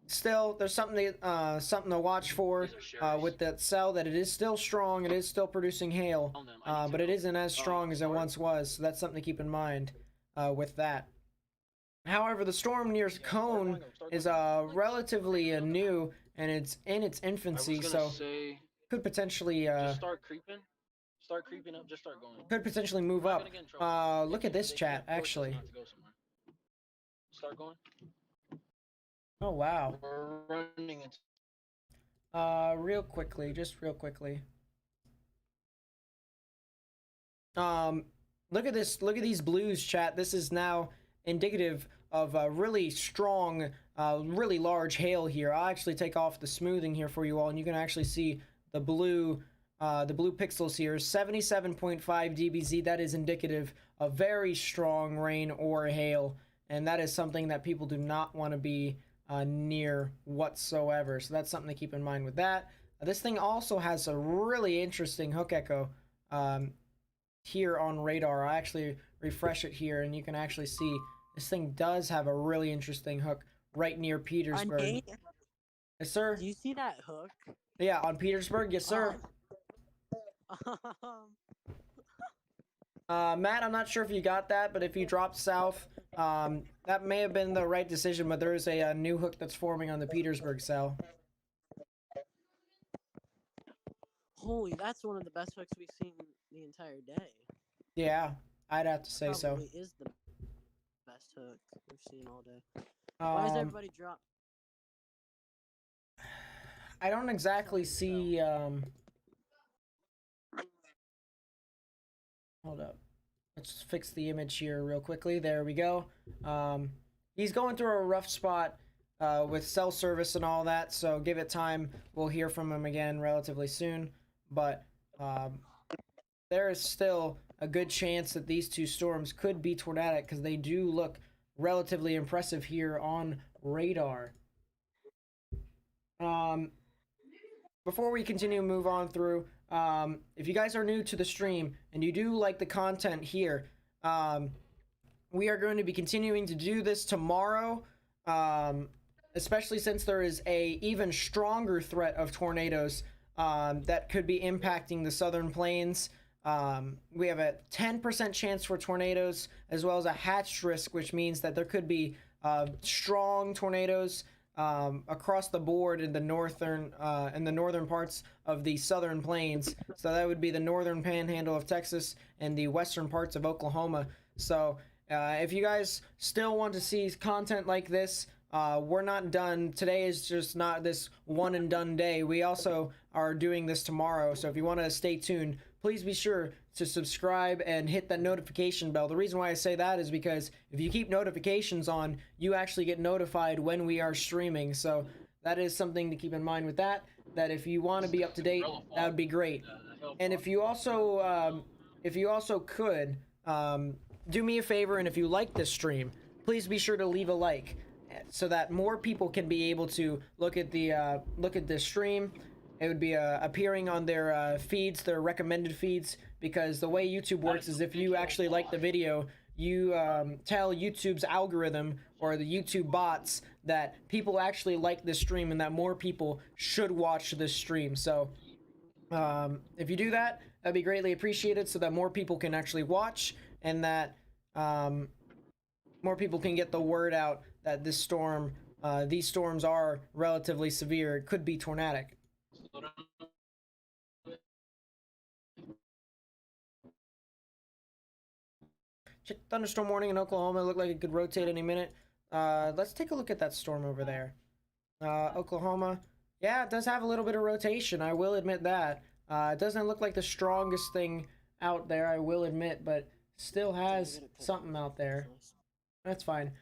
still there's something to watch for with that cell, that it is still strong, it is still producing hail, but it isn't as strong as it once was. So that's something to keep in mind with that. However, the storm near Cone is relatively new and it's in its infancy, so could potentially just start creeping up, just start going. could potentially move up. Look at this chat, actually. Start going. Oh wow. We're running into Real quickly. Look at this. Look at these blues, chat. This is now indicative of a really strong, really large hail here. I'll actually take off the smoothing here for you all, and you can actually see the blue pixels here. 77.5 dBz. That is indicative of very strong rain or hail, and that is something that people do not want to be near whatsoever. So that's something to keep in mind with that. This thing also has a really interesting hook echo here on radar. I actually refresh it here, and you can actually see this thing does have a really interesting hook right near Petersburg. Yes, sir. Do you see that hook? Yeah, on Petersburg. Yes, sir. Matt, I'm not sure if you got that, but if you dropped south, that may have been the right decision, but there is a new hook that's forming on the Petersburg cell. Holy, that's one of the best hooks we've seen the entire day. Yeah, I'd have to say so. Probably is the best hook we've seen all day. Why is everybody dropped? I don't exactly see, hold up. Let's fix the image here real quickly. There we go. He's going through a rough spot with cell service and all that, so give it time. We'll hear from him again relatively soon. But there is still a good chance that these two storms could be tornadic, because they do look relatively impressive here on radar. Before we continue to move on through, if you guys are new to the stream and you do like the content here, we are going to be continuing to do this tomorrow, especially since there is a even stronger threat of tornadoes that could be impacting the southern plains. We have a 10% chance for tornadoes, as well as a hatched risk, which means that there could be strong tornadoes across the board in the northern parts of the southern plains. So that would be the northern panhandle of Texas and the western parts of Oklahoma. So if you guys still want to see content like this, we're not done. Today is just not this one and done day. We also are doing this tomorrow. So if you want to stay tuned, please be sure to subscribe and hit that notification bell. The reason why I say that is because if you keep notifications on, you actually get notified when we are streaming. So that is something to keep in mind with that. That if you want to be up to date, that would be great. And if you also could do me a favor, and if you like this stream, please be sure to leave a like, so that more people can be able to look at this stream. It would be appearing on their feeds, their recommended feeds, because the way YouTube works is if you actually like the video, you tell YouTube's algorithm or the YouTube bots that people actually like this stream and that more people should watch this stream. So if you do that, that'd be greatly appreciated, so that more people can actually watch, and that more people can get the word out that this storm, these storms are relatively severe. It could be tornadic. Check thunderstorm warning in Oklahoma. It looked like it could rotate any minute. Let's take a look at that storm over there. Oklahoma. Yeah, it does have a little bit of rotation. I will admit that. It doesn't look like the strongest thing out there, I will admit, but still has something out there. That's fine.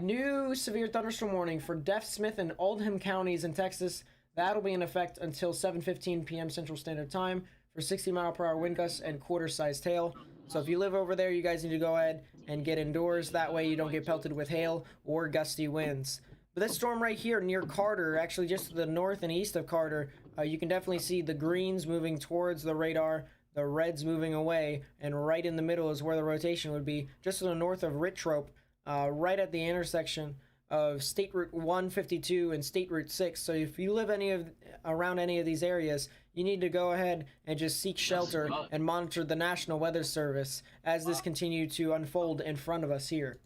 New severe thunderstorm warning for Deaf, Smith, and Oldham counties in Texas. That'll be in effect until 7:15 p.m. Central Standard Time for 60-mile-per-hour wind gusts and quarter-sized hail. So if you live over there, you guys need to go ahead and get indoors. That way you don't get pelted with hail or gusty winds. But this storm right here near Carter, actually just to the north and east of Carter, you can definitely see the greens moving towards the radar, the reds moving away, and right in the middle is where the rotation would be, just to the north of Ritrope, right at the intersection of State Route 152 and State Route 6. So if you live around any of these areas, you need to go ahead and just seek shelter and monitor the National Weather Service as this continues to unfold in front of us here.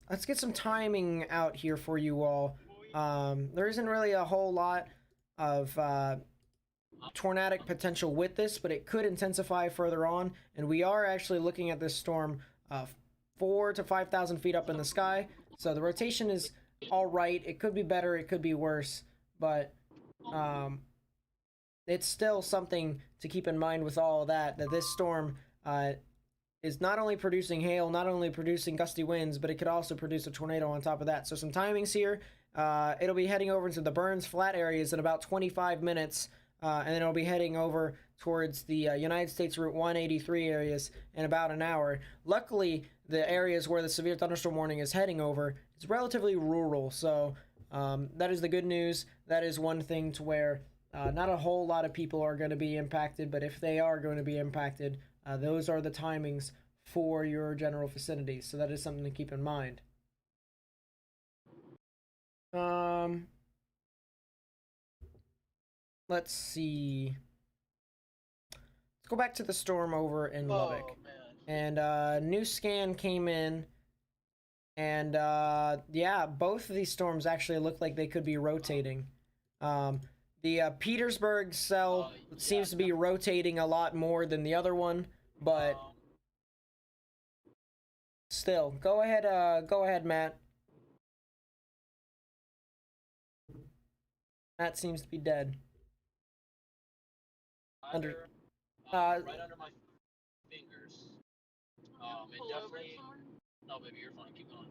Let's get some timing out here for you all. There isn't really a whole lot of tornadic potential with this, but it could intensify further on, and we are actually looking at this storm 4,000 to 5,000 feet up in the sky. So the rotation is all right. It could be better, it could be worse, but it's still something to keep in mind with all of that this storm is not only producing hail, not only producing gusty winds, but it could also produce a tornado on top of that. So some timings here. It'll be heading over into the Burns Flat areas in about 25 minutes, and then it'll be heading over towards the United States Route 183 areas in about an hour. Luckily, the areas where the severe thunderstorm warning is heading over is relatively rural, so that is the good news. That is one thing to where not a whole lot of people are going to be impacted, but if they are going to be impacted, those are the timings for your general vicinity, so that is something to keep in mind. Let's see. Let's go back to the storm over in Lubbock. And new scan came in, and yeah, both of these storms actually look like they could be rotating. The Petersburg cell seems to be rotating a lot more than the other one, but still, go ahead, Matt. Matt seems to be dead. Right under my fingers. It definitely. No, baby, you're fine. Keep going.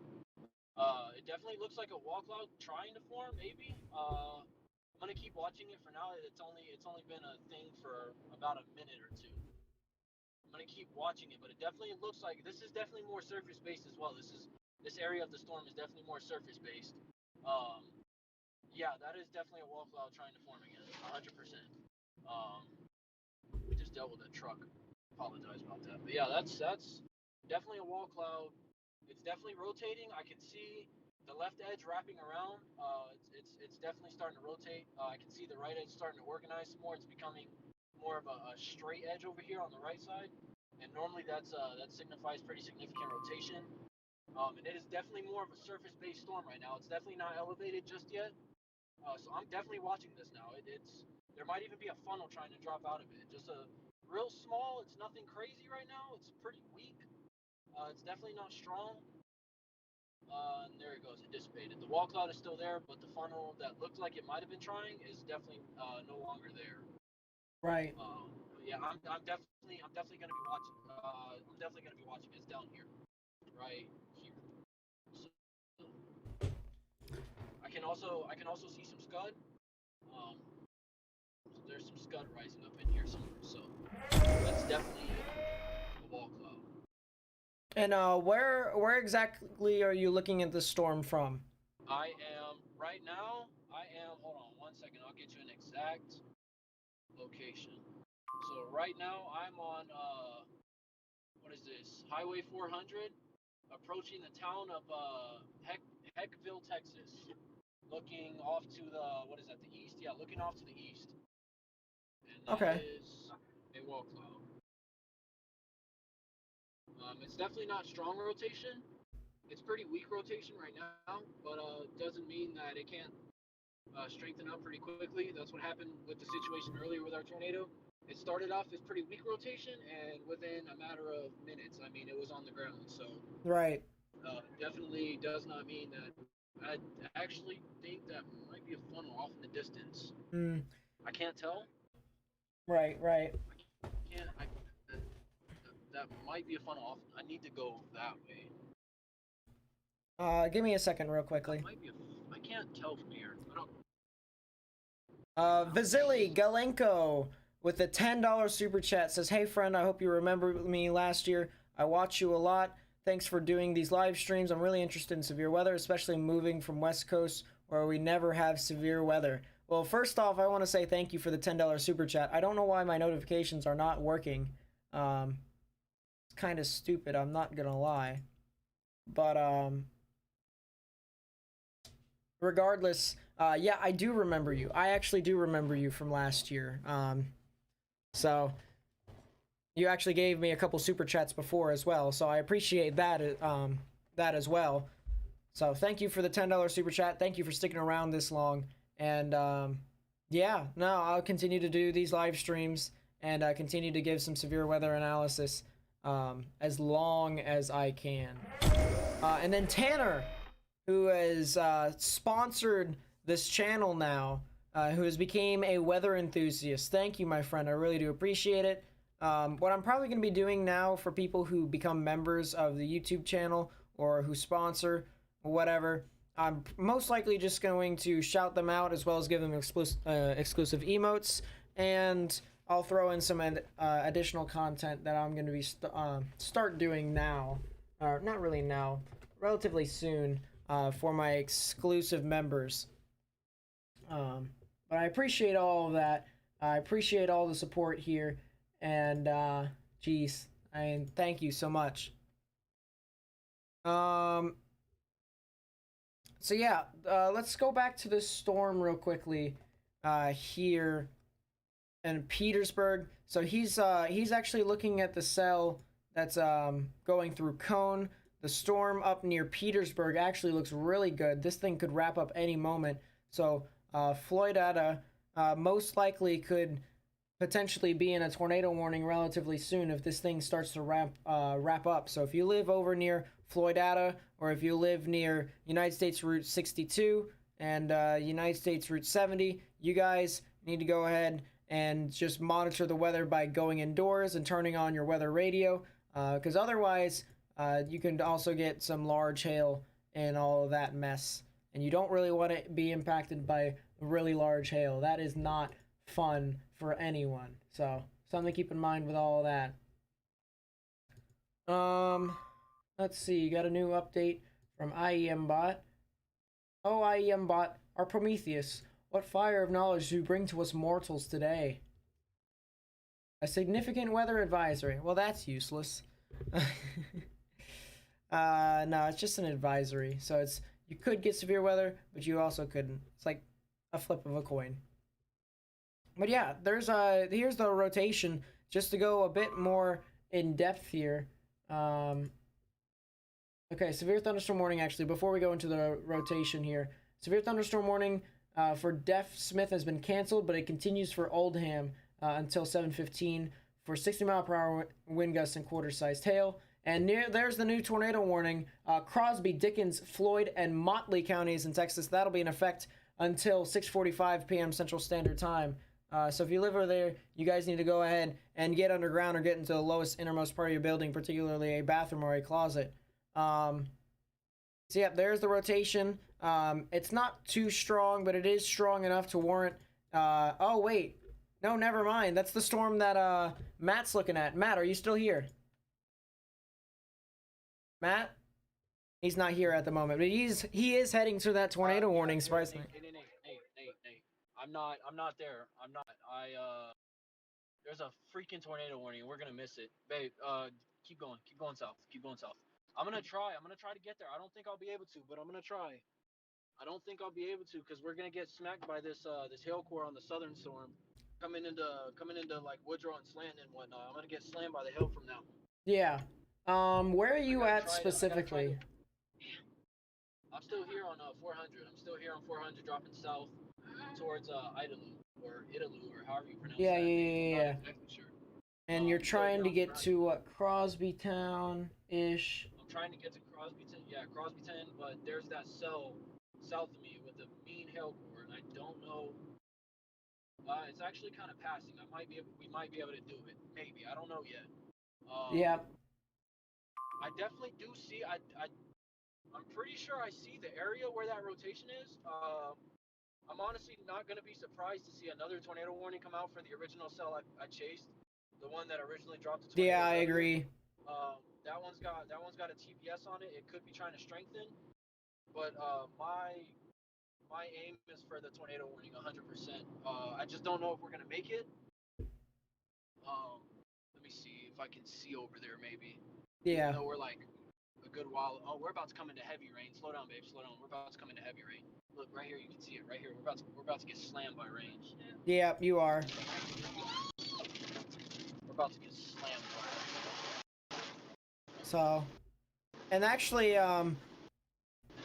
It definitely looks like a wall cloud trying to form. Maybe. I'm gonna keep watching it for now. It's only been a thing for about a minute or two. I'm gonna keep watching it, but it definitely looks like this is definitely more surface based as well. This area of the storm is definitely more surface based. Yeah, that is definitely a wall cloud trying to form again, 100%. We just dealt with a truck. Apologize about that, but yeah, that's definitely a wall cloud. It's definitely rotating. I can see the left edge wrapping around. It's definitely starting to rotate. I can see the right edge starting to organize some more. It's becoming more of a straight edge over here on the right side, and normally that signifies pretty significant rotation. And it is definitely more of a surface-based storm right now. It's definitely not elevated just yet. So I'm definitely watching this now. There might even be a funnel trying to drop out of it. Just a real small. It's nothing crazy right now. It's pretty weak. It's definitely not strong. And there it goes. It dissipated. The wall cloud is still there, but the funnel that looked like it might have been trying is definitely no longer there. Right. But yeah, I'm definitely gonna be watching. I'm definitely gonna be watching. It's down here, right here. So I can also see some scud. Um, so there's some scud rising up in here somewhere. So that's definitely a wall cloud. And where exactly are you looking at the storm from? I am right now. I am. Hold on one second. I'll get you an exact location. So right now I'm on what is this? Highway 400, approaching the town of Heckville, Texas. Looking off to the what is that? The east? Yeah, looking off to the east. And that Okay. is a wall cloud. It's definitely not strong rotation. It's pretty weak rotation right now, but doesn't mean that it can't strengthen up pretty quickly. That's what happened with the situation earlier with our tornado. It started off as pretty weak rotation, and within a matter of minutes, I mean, it was on the ground. So Right. definitely does not mean that. I actually think that might be a funnel off in the distance. Mm. I can't tell. Right. Right. I can't. That might be a funnel off. I need to go that way. Give me a second, real quickly. That might be. I can't tell from here. I don't. Vasily Galenko with the $10 super chat says, "Hey friend, I hope you remember me last year. I watch you a lot. Thanks for doing these live streams. I'm really interested in severe weather, especially moving from West Coast where we never have severe weather." Well, first off, I want to say thank you for the $10 super chat. I don't know why my notifications are not working. It's kind of stupid, I'm not gonna lie. But regardless, yeah, I do remember you. I actually do remember you from last year. So you actually gave me a couple super chats before as well, so I appreciate that that as well. So thank you for the $10 super chat. Thank you for sticking around this long. And yeah, no, I'll continue to do these live streams and continue to give some severe weather analysis as long as I can. And then Tanner, who has sponsored this channel now, who has become a weather enthusiast. Thank you, my friend. I really do appreciate it. What I'm probably going to be doing now for people who become members of the YouTube channel or who sponsor or whatever, I'm most likely just going to shout them out as well as give them exclusive emotes, and I'll throw in some additional content that I'm going to be start doing now, or not really now, relatively soon, for my exclusive members. But I appreciate all of that. I appreciate all the support here, and geez, thank you so much. So yeah, let's go back to this storm real quickly here in Petersburg. So he's actually looking at the cell that's going through Cone. The storm up near Petersburg actually looks really good. This thing could wrap up any moment. So Floydata most likely could potentially be in a tornado warning relatively soon if this thing starts to wrap up. So if you live over near Floydata, or if you live near United States Route 62 and United States Route 70, you guys need to go ahead and just monitor the weather by going indoors and turning on your weather radio, because otherwise you can also get some large hail and all of that mess, and you don't really want to be impacted by really large hail. That is not fun for anyone, so something to keep in mind with all of that. Let's see, you got a new update from IEMBot. Oh, IEMBot, our Prometheus, what fire of knowledge do you bring to us mortals today? A significant weather advisory. Well, that's useless. No, it's just an advisory. So it's, you could get severe weather, but you also couldn't. It's like a flip of a coin. But yeah, here's the rotation, just to go a bit more in depth here. Okay, severe thunderstorm warning, actually, before we go into the rotation here. Severe thunderstorm warning for Deaf Smith has been canceled, but it continues for Oldham until 7:15 for 60-mile-per-hour wind gusts and quarter-sized hail. And there's the new tornado warning. Crosby, Dickens, Floyd, and Motley counties in Texas. That'll be in effect until 6:45 p.m. Central Standard Time. So if you live over there, you guys need to go ahead and get underground or get into the lowest innermost part of your building, particularly a bathroom or a closet. So yeah, there's the rotation. It's not too strong, but it is strong enough to warrant... oh, wait. No, never mind. That's the storm that Matt's looking at. Matt, are you still here? Matt? He's not here at the moment, but he is heading to that tornado warning, surprisingly. Nate. I'm not there. There's a freaking tornado warning. We're gonna miss it. Babe, keep going south. I'm gonna try to get there. I don't think I'll be able to, but I'm gonna try. I don't think I'll be able to because we're gonna get smacked by this hail core on the southern storm coming into like Woodrow and Slanton and whatnot. I'm gonna get slammed by the hail from that one. Yeah. Where are you at specifically? I'm still here on 400. I'm still here on 400, dropping south towards Idalou or however you pronounce Yeah, that. yeah. Exactly sure. And you're trying to get to what, Crosby Town-ish? I'm trying to get to Crosbyton. Yeah, Crosbyton, but there's that cell south of me with a mean hail core, and I don't know. It's actually kind of passing. We might be able to do it. Maybe. I don't know yet. Yeah. I definitely do see. I'm pretty sure I see the area where that rotation is. I'm honestly not gonna be surprised to see another tornado warning come out for the original cell I chased, the one that originally dropped the tornado. Yeah, I agree. That one's got a TPS on it. It could be trying to strengthen, but my aim is for the tornado warning 100%. I just don't know if we're gonna make it. Let me see if I can see over there maybe. Yeah. Even though we're like a good while. Oh, we're about to come into heavy rain. Slow down, babe. Slow down. We're about to come into heavy rain. Look right here. You can see it right here. We're about to get slammed by rain. Yeah, you are. We're about to get slammed by rain. So, and actually,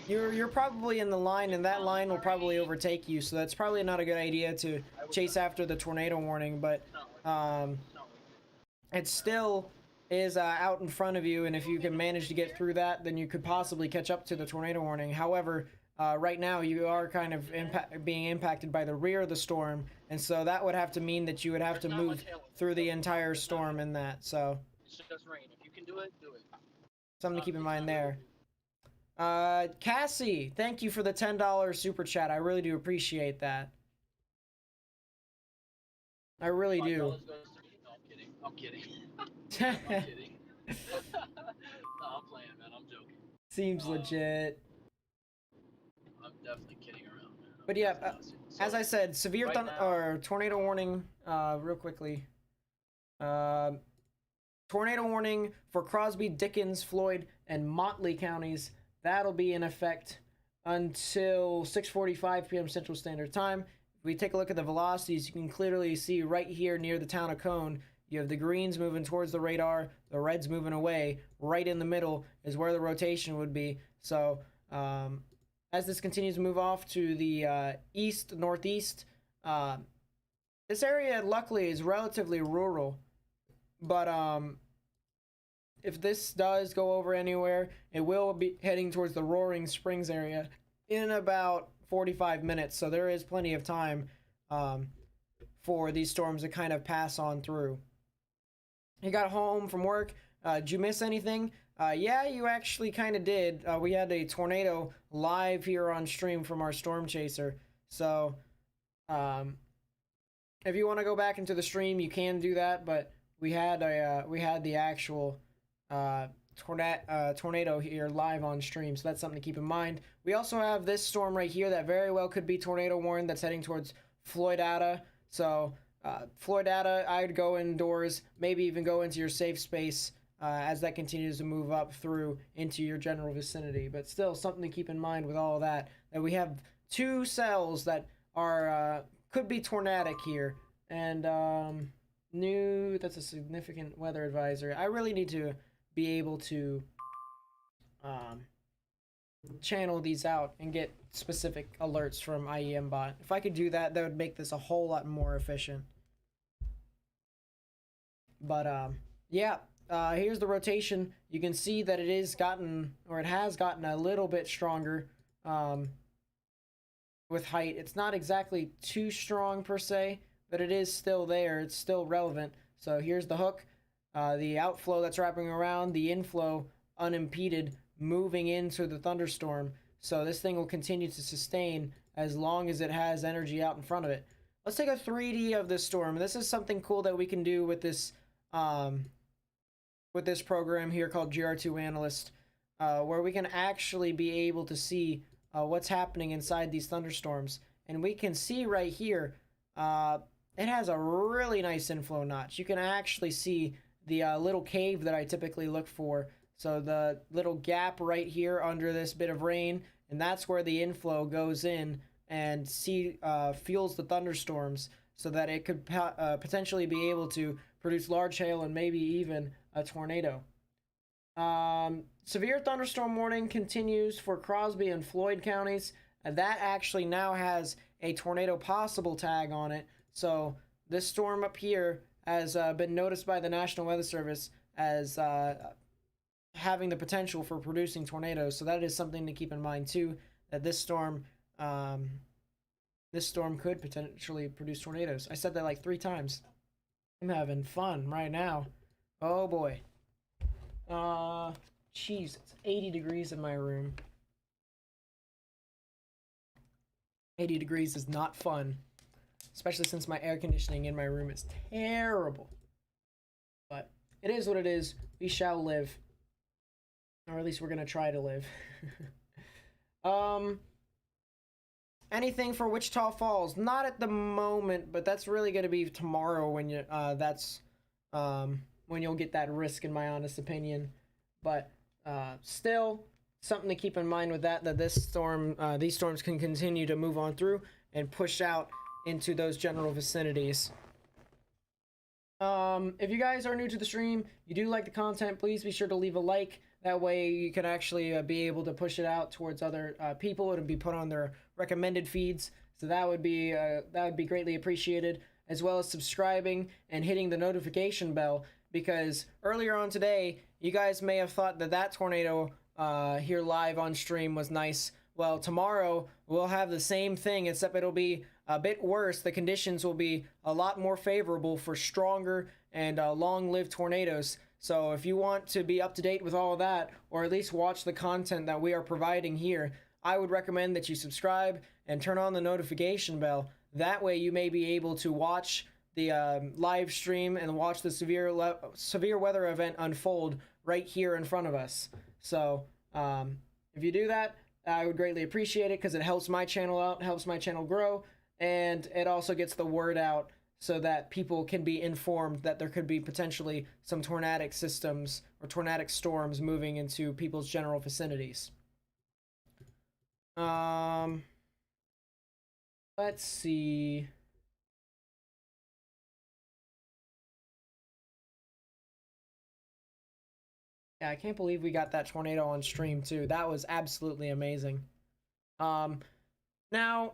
you're probably in the line, and that line will probably overtake you. So that's probably not a good idea to chase after the tornado warning. But it still is out in front of you, and if you can manage to get through that, then you could possibly catch up to the tornado warning. However, right now you are kind of being impacted by the rear of the storm, and so that would have to mean that you would have to move through the entire storm in that. So it's just rain. If you can do it, do it. Something to keep in mind there. Cassie, thank you for the $10 super chat. I really do appreciate that. I really do. No, I'm kidding. I'm kidding. No, I'm playing, man. I'm joking. Seems legit. I'm definitely kidding around, man. But yeah, as I said, severe tornado warning. Real quickly. Tornado warning for Crosby, Dickens, Floyd, and Motley counties. That'll be in effect until 6:45 p.m. Central Standard Time. If we take a look at the velocities, you can clearly see right here near the town of Cone, you have the greens moving towards the radar, the reds moving away. Right in the middle is where the rotation would be. So as this continues to move off to the east, northeast, this area luckily is relatively rural. But if this does go over anywhere, it will be heading towards the Roaring Springs area in about 45 minutes. So there is plenty of time for these storms to kind of pass on through. You got home from work. Did you miss anything? Yeah, you actually kind of did. We had a tornado live here on stream from our storm chaser. So if you want to go back into the stream, you can do that. But we had the actual tornado here live on stream, so that's something to keep in mind. We also have this storm right here that very well could be tornado warned, that's heading towards Floydada. So Floydada, I'd go indoors, maybe even go into your safe space as that continues to move up through into your general vicinity. But still, something to keep in mind with all of that we have two cells that are could be tornadic here, and that's a significant weather advisory. I really need to be able to channel these out and get specific alerts from IEM bot. If I could do that, that would make this a whole lot more efficient. But yeah, here's the rotation. You can see that it has gotten a little bit stronger with height. It's not exactly too strong per se, but it is still there. It's still relevant. So here's the hook, the outflow that's wrapping around, the inflow unimpeded moving into the thunderstorm. So this thing will continue to sustain as long as it has energy out in front of it. Let's take a 3D of this storm. This is something cool that we can do with this program here called GR2 Analyst, where we can actually be able to see what's happening inside these thunderstorms. And we can see right here, it has a really nice inflow notch. You can actually see the little cave that I typically look for. So the little gap right here under this bit of rain, and that's where the inflow goes in and fuels the thunderstorms so that it could potentially be able to produce large hail and maybe even a tornado. Severe thunderstorm warning continues for Crosby and Floyd counties. That actually now has a tornado possible tag on it. So this storm up here has been noticed by the National Weather Service as having the potential for producing tornadoes. So that is something to keep in mind too, that this storm could potentially produce tornadoes. I said that like 3 times. I'm having fun right now. Oh boy. Jeez, it's 80 degrees in my room. 80 degrees is not fun, especially since my air conditioning in my room is terrible. But it is what it is. We shall live. Or at least we're gonna try to live. Anything for Wichita Falls? Not at the moment, but that's really gonna be tomorrow when you when you'll get that risk, in my honest opinion. But still, something to keep in mind with that this storm, these storms can continue to move on through and push out into those general vicinities. If you guys are new to the stream, you do like the content, please be sure to leave a like. That way you can actually be able to push it out towards other people. It'll be put on their recommended feeds. So that would be greatly appreciated, as well as subscribing and hitting the notification bell, because earlier on today, you guys may have thought that tornado here live on stream was nice. Well, tomorrow we'll have the same thing, except it'll be a bit worse. The conditions will be a lot more favorable for stronger and long-lived tornadoes. So if you want to be up to date with all of that, or at least watch the content that we are providing here, I would recommend that you subscribe and turn on the notification bell. That way you may be able to watch the live stream and watch the severe weather event unfold right here in front of us. So if you do that, I would greatly appreciate it, because it helps my channel out, helps my channel grow, and it also gets the word out so that people can be informed that there could be potentially some tornadic systems or tornadic storms moving into people's general vicinities. Let's see. Yeah, I can't believe we got that tornado on stream too. That was absolutely amazing. Now,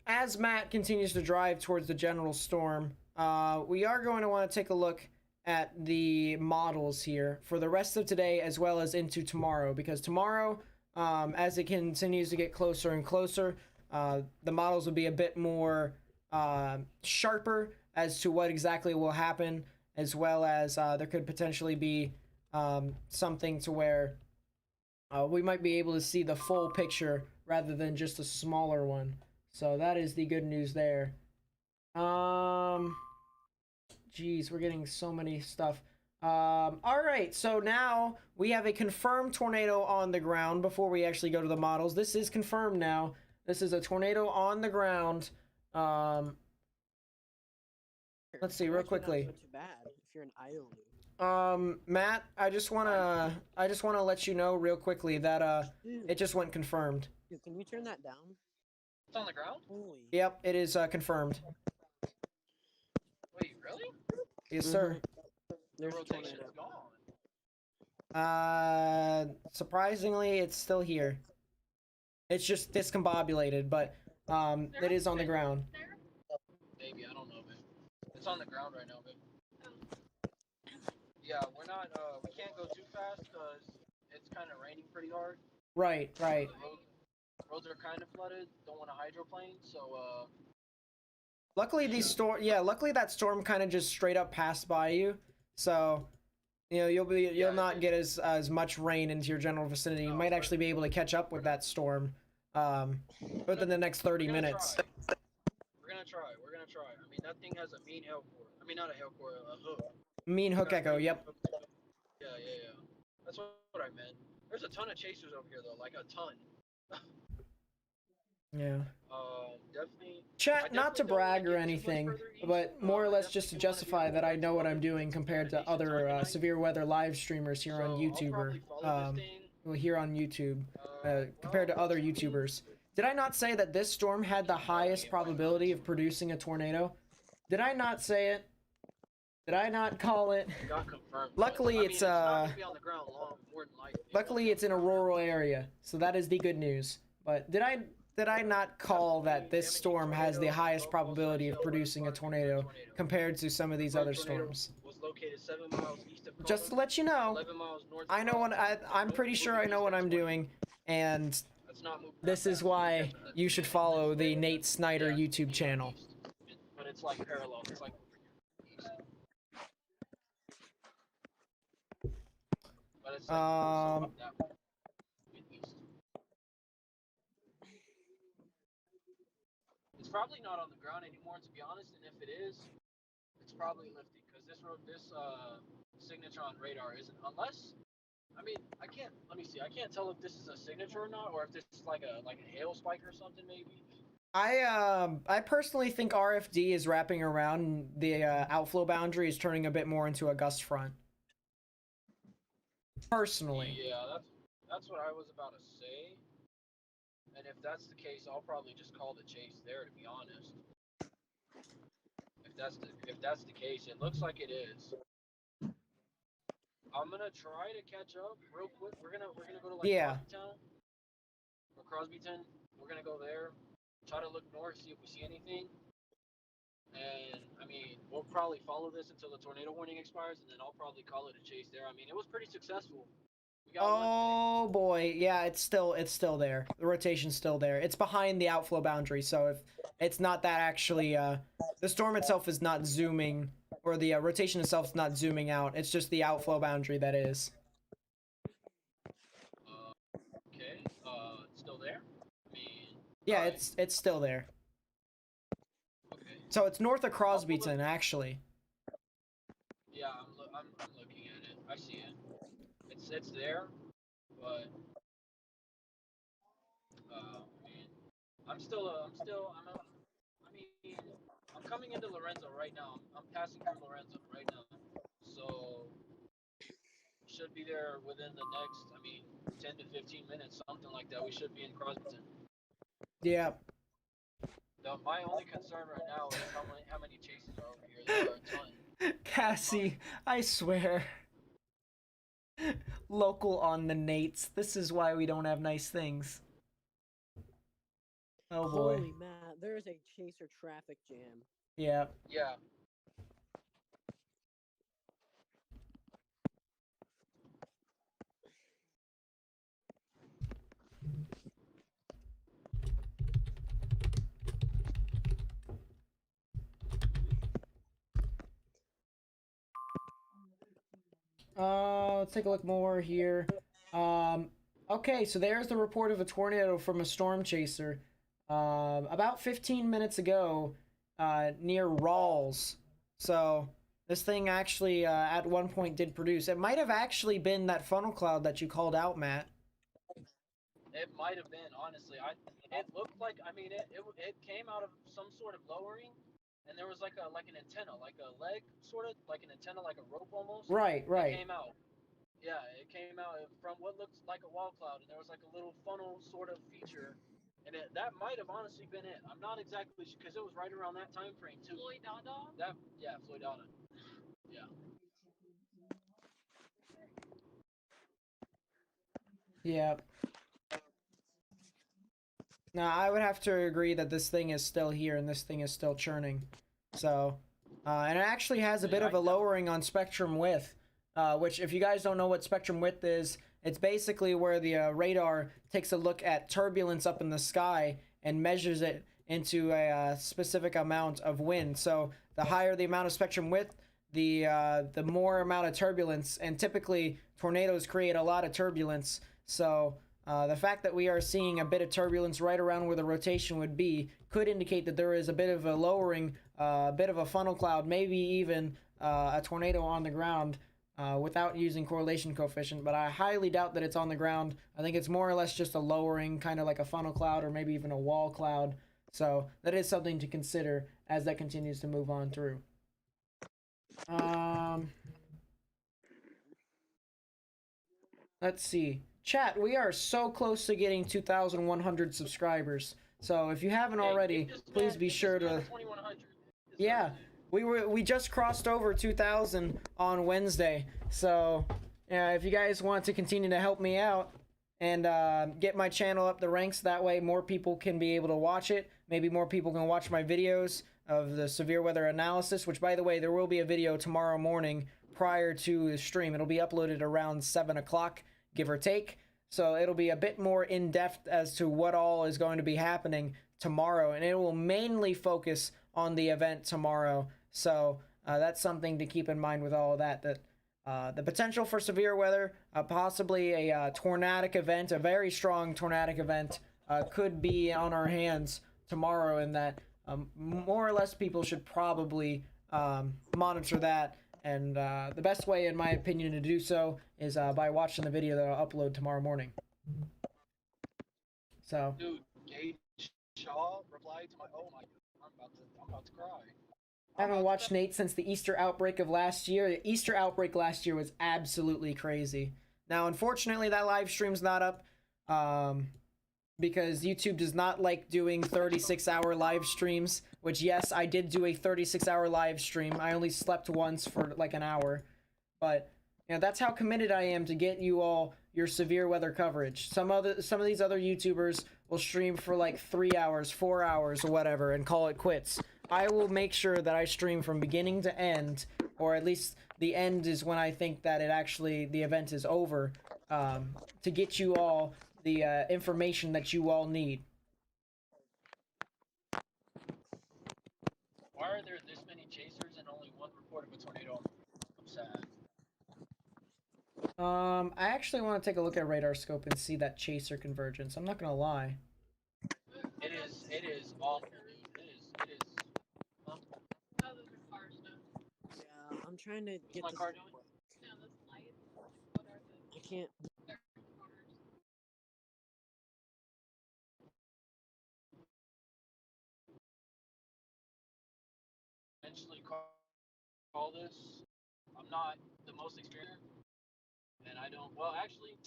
as Matt continues to drive towards the general storm, we are going to want to take a look at the models here for the rest of today as well as into tomorrow, because tomorrow, as it continues to get closer and closer, the models will be a bit more sharper as to what exactly will happen, as well as there could potentially be something to where we might be able to see the full picture rather than just a smaller one. So that is the good news there. Geez, we're getting so many stuff. All right, so now we have a confirmed tornado on the ground before we actually go to the models. This is confirmed now. This is a tornado on the ground. Let's see real quickly. Not so too bad if you're an Ione. Matt, I just wanna let you know real quickly that it just went confirmed. Dude, can you turn that down? It's on the ground? Holy. Yep, it is confirmed. Wait, really? Yes, sir. The There's a rotation's tornado. gone. Surprisingly, it's still here. It's just discombobulated, but it is on the ground. Maybe, I don't know, babe. It's on the ground right now, babe. Yeah, we're not. We can't go too fast because it's kind of raining pretty hard. Right, right. The roads are kind of flooded. Don't want to hydroplane, so Luckily, these luckily that storm kind of just straight up passed by you, so you know you'll not get as much rain into your general vicinity. You might actually be able to catch up with that storm, within the next 30 minutes. We're gonna try. We're gonna try. I mean, that thing has a mean hail core. I mean, not a hail core, a hook. Mean hook echo. Yep. Yeah. That's what I meant. There's a ton of chasers over here though, like a ton. Yeah. Definitely. Chat, not to brag or anything, but more or less just to justify that I know what I'm doing compared to other severe weather live streamers here on YouTube, compared to other YouTubers. Did I not say that this storm had the highest probability of producing a tornado? Did I not say it? Did I not call it? Got confirmed. Luckily, it's not gonna be on the ground long, more than likely. Luckily, it's in a rural area, so that is the good news. But did I not call that this storm has the highest probability of producing a tornado compared to some of these other storms? Was located 7 miles east of Just to let you know, 11 miles north I know I'm pretty sure I know what I'm doing, and this is why you should follow the Nate Snyder YouTube channel. But it's like parallel. It's like but it's like east. It's probably not on the ground anymore, to be honest. And if it is, it's probably lifting because this signature on radar isn't. Unless, I mean, I can't. Let me see. I can't tell if this is a signature or not, or if this is like a hail spike or something, maybe. I personally think RFD is wrapping around and the outflow boundary is turning a bit more into a gust front. Personally. Yeah, that's what I was about to say. And if that's the case, I'll probably just call the chase there, to be honest. If that's the case, it looks like it is. I'm gonna try to catch up real quick. We're gonna go to Crosbytown or Crosbyton. We're gonna go there. Try to look north, see if we see anything. And I mean, we'll probably follow this until the tornado warning expires, and then I'll probably call it a chase there. I mean, it was pretty successful. Oh boy, yeah, it's still there. The rotation's still there. It's behind the outflow boundary, so if it's not that actually, the storm itself is not zooming, or the rotation itself is not zooming out. It's just the outflow boundary that is. Okay. It's still there. I mean. Yeah, it's still there. Okay. So it's north of Crosbyton, actually. Yeah, I'm looking at it. I see it. It's there, but I mean, I'm coming into Lorenzo right now. I'm passing through Lorenzo right now, so should be there within the next, 10 to 15 minutes, something like that. We should be in Crosbyton. Yeah. My only concern right now is how many chases are over here. There are a ton. Cassie, I swear. Local on the Nates. This is why we don't have nice things. Oh boy. Holy Matt, there's a chaser traffic jam. Yeah. Yeah. Let's take a look more here. Okay, so there's the report of a tornado from a storm chaser. About 15 minutes ago, near Rawls. So, this thing actually, at one point did produce. It might have actually been that funnel cloud that you called out, Matt. It might have been, honestly. It looked like, it came out of some sort of lowering, and there was like an antenna, like a leg, sort of, like an antenna, like a rope almost. Right. It came out. Yeah, it came out from what looked like a wall cloud, and there was like a little funnel sort of feature, and that might have honestly been it. I'm not exactly sure, because it was right around that time frame too. Floyd Dada? Floyd Dada. Yeah. Yeah. Now, I would have to agree that this thing is still here and this thing is still churning. So, and it actually has a bit of a lowering on spectrum width. which if you guys don't know what spectrum width is, it's basically where the radar takes a look at turbulence up in the sky and measures it into a specific amount of wind. So the higher the amount of spectrum width, the more amount of turbulence, and typically tornadoes create a lot of turbulence. So the fact that we are seeing a bit of turbulence right around where the rotation would be could indicate that there is a bit of a lowering, a bit of a funnel cloud, maybe even a tornado on the ground without using correlation coefficient. But I highly doubt that it's on the ground. I think it's more or less just a lowering, kind of like a funnel cloud or maybe even a wall cloud. So that is something to consider as that continues to move on through. Let's see. Chat, we are so close to getting 2,100 subscribers. So if you haven't already, please be sure to... Yeah, we just crossed over 2,000 on Wednesday. So if you guys want to continue to help me out and get my channel up the ranks, that way more people can be able to watch it. Maybe more people can watch my videos of the severe weather analysis, which, by the way, there will be a video tomorrow morning prior to the stream. It'll be uploaded around 7 o'clock, give or take. So it'll be a bit more in-depth as to what all is going to be happening tomorrow, and it will mainly focus on the event tomorrow. So that's something to keep in mind with all of that, the potential for severe weather, possibly a tornadic event, a very strong tornadic event, could be on our hands tomorrow, and that more or less people should probably monitor that. And the best way, in my opinion, to do so is by watching the video that I'll upload tomorrow morning. So. Dude, Gage Shaw replied to my. Oh my! I'm about to cry. I haven't watched Nate since the Easter outbreak of last year. The Easter outbreak last year was absolutely crazy. Now, unfortunately, that live stream's not up because YouTube does not like doing 36-hour live streams, which, yes, I did do a 36-hour live stream. I only slept once for like an hour. But, you know, that's how committed I am to get you all your severe weather coverage. Some of these other YouTubers will stream for like 3 hours, 4 hours, or whatever, and call it quits. I will make sure that I stream from beginning to end, or at least the end is when I think that the event is over, to get you all the information that you all need. Why are there this many chasers and only one report of a tornado? I'm sad. I actually want to take a look at radar scope and see that chaser convergence. I'm not gonna lie. It is awful. It is. Oh, those are car stuff. Yeah, I'm trying to get my this. car doing? Yeah, those lights. What are I can't. they? Eventually call this. I'm not the most experienced, and I don't. Well, actually,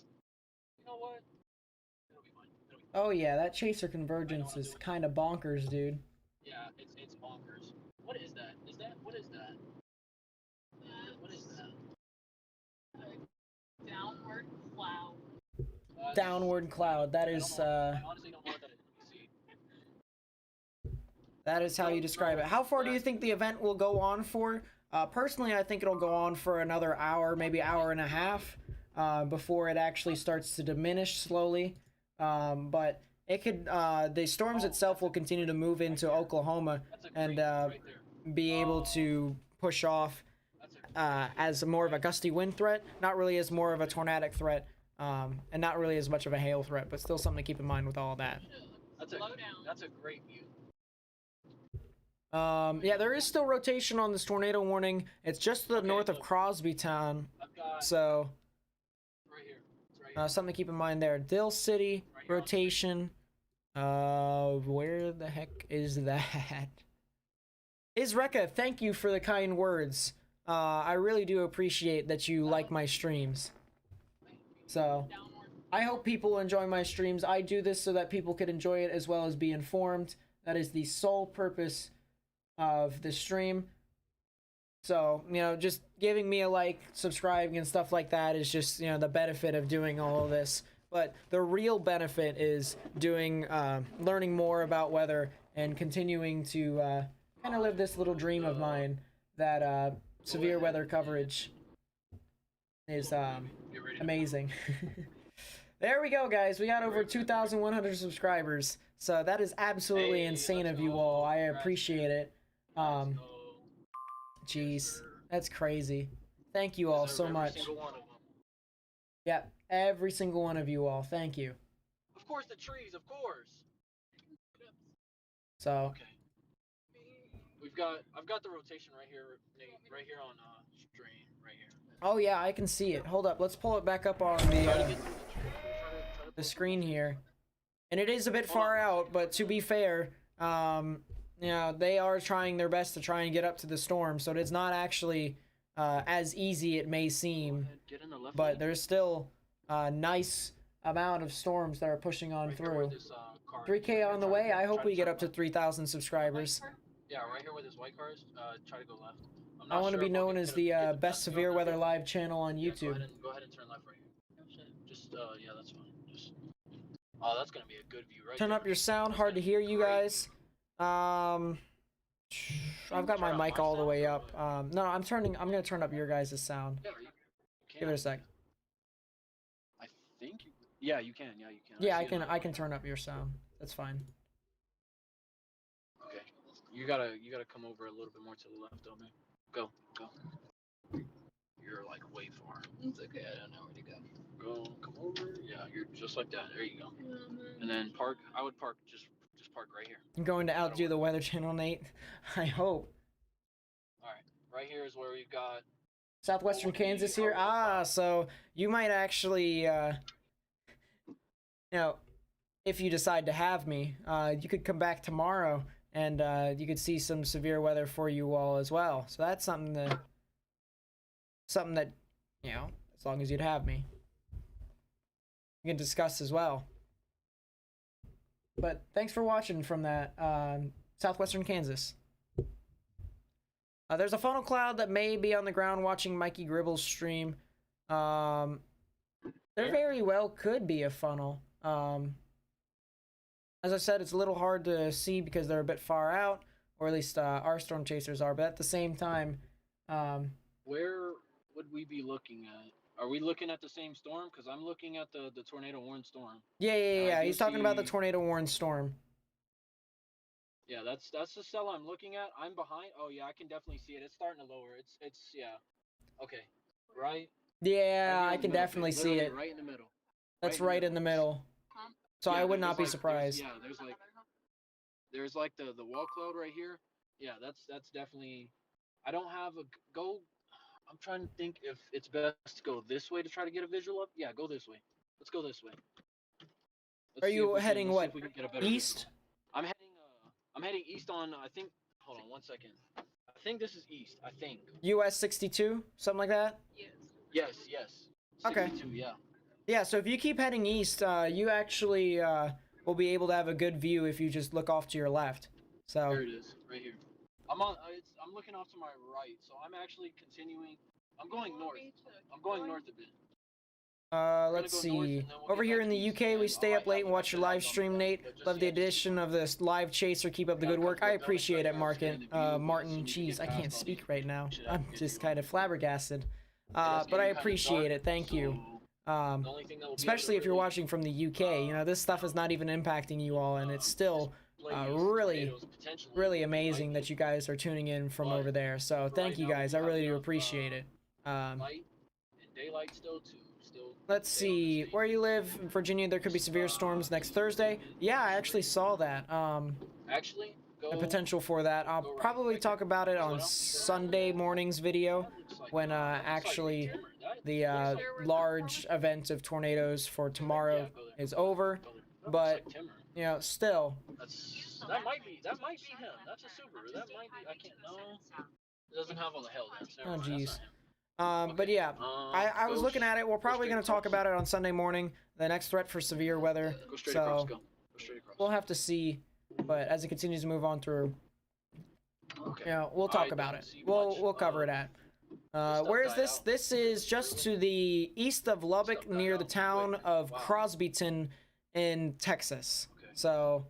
you know what? It'll be fine. Oh yeah, that chaser convergence is kind of bonkers, dude. Yeah, it's bonkers. What is that? What is that? What is that? Downward cloud. Downward cloud. That is I honestly don't know what that is. Let me see. that is how you describe it. How far do you think the event will go on for? Personally, I think it'll go on for another hour, maybe hour and a half, before it actually starts to diminish slowly. But it could, the storms itself will continue to move into Oklahoma and be able to push off as more of a gusty wind threat, not really as more of a tornadic threat, and not really as much of a hail threat, but still something to keep in mind with all of that. That's a great view. Yeah, there is still rotation on this tornado warning. It's just to the north of Crosby Town, so Right here. It's right here. something to keep in mind there. Dill City rotation. Where the heck is that? Isreka, thank you for the kind words. I really do appreciate that you like my streams. So, I hope people enjoy my streams. I do this so that people could enjoy it as well as be informed. That is the sole purpose of the stream. So, you know, just giving me a like, subscribing and stuff like that is just, you know, the benefit of doing all of this. But the real benefit is doing, learning more about weather and continuing to kind of live this little dream of mine that severe weather coverage is Get ready to amazing. There we go, guys. We got over 2,100 subscribers. So that is absolutely Hey, insane let's of you go. all. I Congrats, appreciate it. Let's go. Jeez, sir. that's crazy. Thank you all Deserve so every much. single one of them. Yep, every single one of you all. Thank you. Of course, the trees. Of course. So, Okay. I've got the rotation right here, Nate. Right here on stream. Right here. oh yeah, I can see it. Hold up, let's pull it back up on Try to the get to the tree. Try to the pull screen it. here. And it is a bit Hold on. far out, but to be fair, you know, they are trying their best to try and get up to the storm, so it's not actually as easy it may seem, Get in the left but lane. there's still a nice amount of storms that are pushing on Right here where through. this, car is. 3K on the Try to- way. I hope try we get turn up to left. 3,000 subscribers. Yeah, right here where this white car is. Try to go left. I'm I not want to sure be if I'll known get as to the get best best severe on weather that. live channel on Yeah, YouTube. go ahead and turn left right here. Just yeah, that's fine. Just oh, that's gonna be a good view right Turn there. up your sound. That's Hard to gonna be hear you great. guys. I've got my Turn up mic my all the sound way or up. what? No, I'm gonna turn up your guys' sound. Yeah, you can. Give it a sec. I think you. Yeah, you can. Yeah, you can. Yeah, see I it can. on I the can mic. turn up your sound. That's fine. Okay. You gotta come over a little bit more to the left, though, man. Go. You're like way far. It's okay. I don't know where to go. Come over. Yeah, you're just like that. There you go. And then park. I would park just park right here. I'm going to That'll outdo work. the Weather Channel, Nate. I hope. All right. Right here is where we've got. Southwestern Kansas here. Ah, so you might actually, you know, if you decide to have me, you could come back tomorrow and you could see some severe weather for you all as well. So that's something that, you know, as long as you'd have me, we can discuss as well. But thanks for watching from that Southwestern Kansas. There's a funnel cloud that may be on the ground watching Mikey Gribble's stream. There very well could be a funnel. As I said, it's a little hard to see because they're a bit far out, or at least our storm chasers are. But at the same time, Where would we be looking at? Are we looking at the same storm? Because I'm looking at the tornado warned storm. yeah. I do He's talking about the see- tornado warned storm. Yeah, that's the cell I'm looking at. I'm behind. Oh yeah, I can definitely see it. It's starting to lower. It's yeah. Okay, right. Yeah, Right here I in the can middle, definitely see literally it. Right in the middle. That's right in the middle. So Yeah, I would there's not be like- surprised. There's like the wall cloud right here. Yeah, that's definitely. I don't have a go. I'm trying to think if it's best to go this way to try to get a visual up. Yeah, go this way. Let's go this way. Let's Are see you if we can- heading let's see what? if we can get a better East? visual. I'm heading east on. I think. Hold on 1 second. I think this is east. I think. US 62, something like that. Yes. Okay. 62, yeah. Yeah, so if you keep heading east, you actually will be able to have a good view if you just look off to your left. So There it is, right here. I'm looking off to my right, so I'm actually continuing. I'm going north. I'm going north a bit. let's go north, see. and then we'll Over get here back in the east, UK, we and stay I up might late have and watch your the live heads on stream, that, Nate. but just, Love the yeah, just- addition of this live chaser. Keep up the Got a good work. couple I of buildings appreciate right it, there, Martin. scanning the view, but Martin, as soon as you jeez, get I past can't all speak these, right now. should have I'm a good just view. kind of flabbergasted. It is But I getting kinda appreciate dark, it. Thank you. so the only thing that will be able to Especially if you're really watching from the UK. You know, this stuff is not even impacting you all, and it's still displace really, tornadoes potentially really would be amazing that lightning. you guys are tuning in from But over there. So for thank right you now, guys. we I have really do enough, appreciate it. light and daylight still to still Let's stay on the see. stage. Where you live in Virginia, there could be severe storms next Thursday. Yeah, I actually saw that. Actually, go. The potential for that. I'll go right, probably right talk here. about it Go on down. Sunday morning's video That looks like, when that looks like actually timber. That the looks like- large event of tornadoes for tomorrow Yeah, go there. is over. Go there. That But looks like timber. you know, still, That might be him. That's a Subaru. That might be. I can't know. It doesn't have all the hell dance. Never Oh, mind, that's jeez. not him. But Okay, yeah, I was go looking at it. We're probably straight going to talk across. about it on Sunday morning. The next threat for severe weather. Go straight across. So Go straight across. we'll have to see. But as it continues to move on through, Okay. you know, we'll I talk about don't it. see We'll much, we'll cover it at. stuff Where is died this? out. This is just to the east of Lubbock, Stuff died near the out town quick. of Wow. Crosbyton in Texas. Okay. So,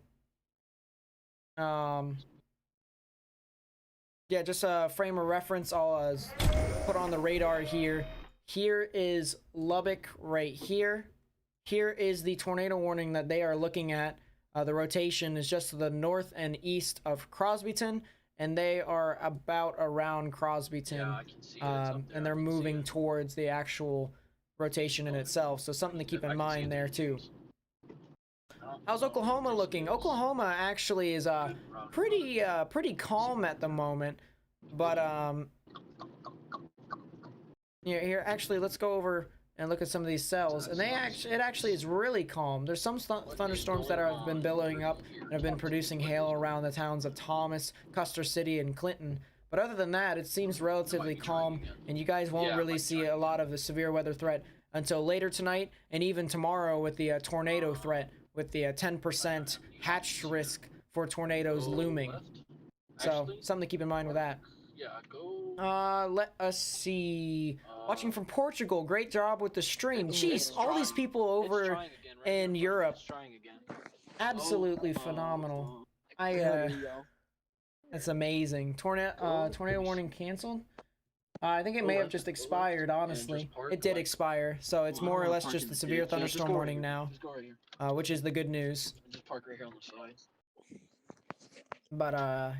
yeah, just a frame of reference. I'll put on the radar here. Here is Lubbock right here. Here is the tornado warning that they are looking at. The rotation is just to the north and east of Crosbyton, and they are about around Crosbyton. Yeah, I can see it. It's up there. And they're I can see moving it. towards the actual rotation in itself. So something to keep in mind there too. How's Oklahoma looking? Oklahoma actually is pretty calm at the moment, but here actually let's go over and look at some of these cells, and it actually is really calm. There's some thunderstorms that have been billowing up and have been producing hail around the towns of Thomas, Custer City, and Clinton. But other than that, it seems relatively calm, and you guys won't really see a lot of the severe weather threat until later tonight, and even tomorrow with the tornado threat, with the 10% hatched risk for tornadoes looming. So something to keep in mind with that. Yeah, go. Let us see. Watching from Portugal, great job with the stream. Jeez, all these people over in Europe, absolutely phenomenal. That's amazing. Tornado warning canceled. I think it may have just expired, honestly. It did expire, so it's more or less just the severe thunderstorm warning now, which is the good news. Just park right here on the side. But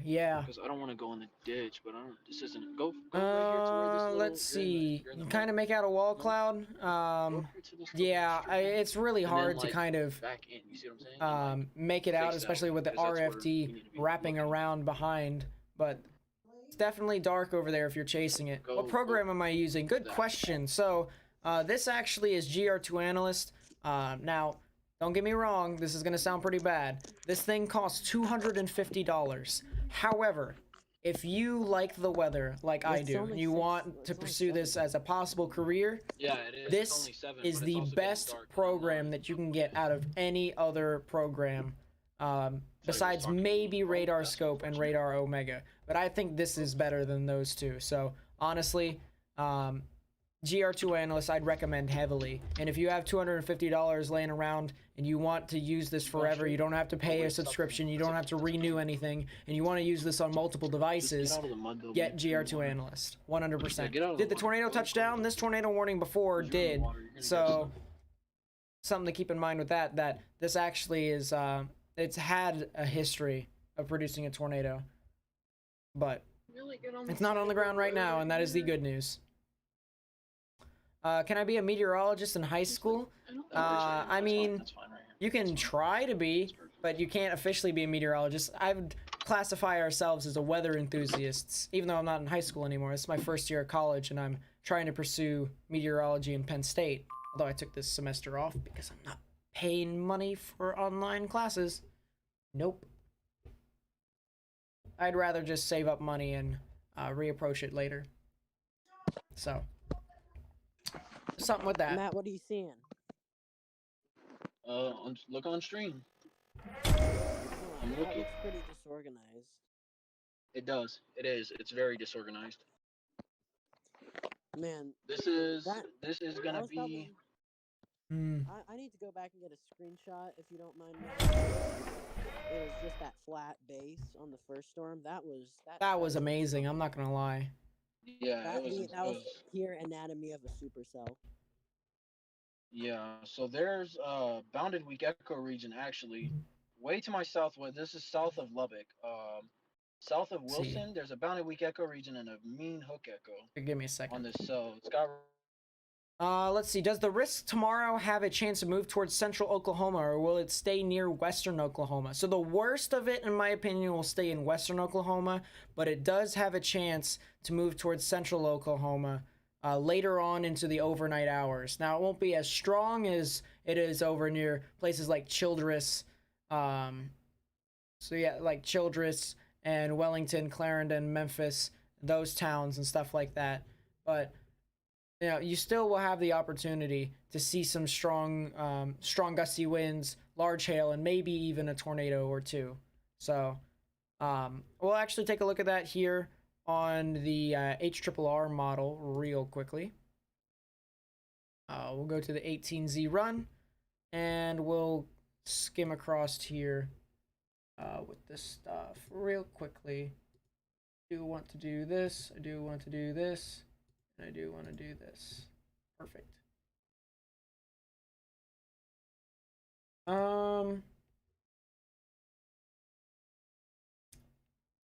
yeah. Because I don't want to go in the ditch, but I don't. This isn't. Go right here to where this little, let's see. You kind of make out a wall cloud. Yeah, it's really hard to kind of back in. You see what I'm saying? Make it out, especially with the RFD wrapping around behind. But it's definitely dark over there if you're chasing it. What program am I using? Good question. So this actually is GR2 Analyst. Now, don't get me wrong, this is going to sound pretty bad. This thing costs $250. However, if you like the weather like I do, and you want to pursue this as a possible career, this is the best program that you can get out of any other program, besides maybe Radar Scope and Radar Omega. But I think this is better than those two. So honestly, GR2 Analyst I'd recommend heavily. And if you have $250 laying around and you want to use this forever, you don't have to pay a subscription, you don't have to renew anything, and you want to use this on multiple devices, get GR2 Analyst. 100%. Did the tornado touch down? This tornado warning before did. So something to keep in mind with that this actually is it's had a history of producing a tornado. But it's not on the ground right now, and that is the good news. Can I be a meteorologist in high school? I mean, you can try to be, but you can't officially be a meteorologist. I would classify ourselves as a weather enthusiasts, even though I'm not in high school anymore. It's my first year of college, and I'm trying to pursue meteorology in Penn State. Although I took this semester off because I'm not paying money for online classes. Nope. I'd rather just save up money and reapproach it later. So something with that. Matt, what are you seeing? Look on stream. Oh, I'm that looking. looks pretty disorganized. It does. It is. It's very disorganized. Man, This is I gonna was be. probably- Hmm. I need to go back and get a screenshot if you don't mind. It was just that flat base on the first storm. That was Amazing. I'm not gonna lie. Yeah, That it was was. pure anatomy of a supercell. Yeah, so there's bounded weak echo region actually way to my southwest. This is south of Lubbock. South of See. Wilson, there's a bounded weak echo region and a mean hook echo Give me a on second. this cell. It's got Let's see. Does the risk tomorrow have a chance to move towards central Oklahoma, or will it stay near western Oklahoma? So the worst of it, in my opinion, will stay in western Oklahoma, but it does have a chance to move towards central Oklahoma later on into the overnight hours. Now, it won't be as strong as it is over near places like Childress. So yeah, like Childress and Wellington, Clarendon, Memphis, those towns and stuff like that. But you know, you still will have the opportunity to see some strong gusty winds, large hail, and maybe even a tornado or two. So we'll actually take a look at that here on the HRRR model real quickly. We'll go to the 18Z run, and we'll skim across here with this stuff real quickly. I do want to do this. I do want to do this. I do want to do this. Perfect.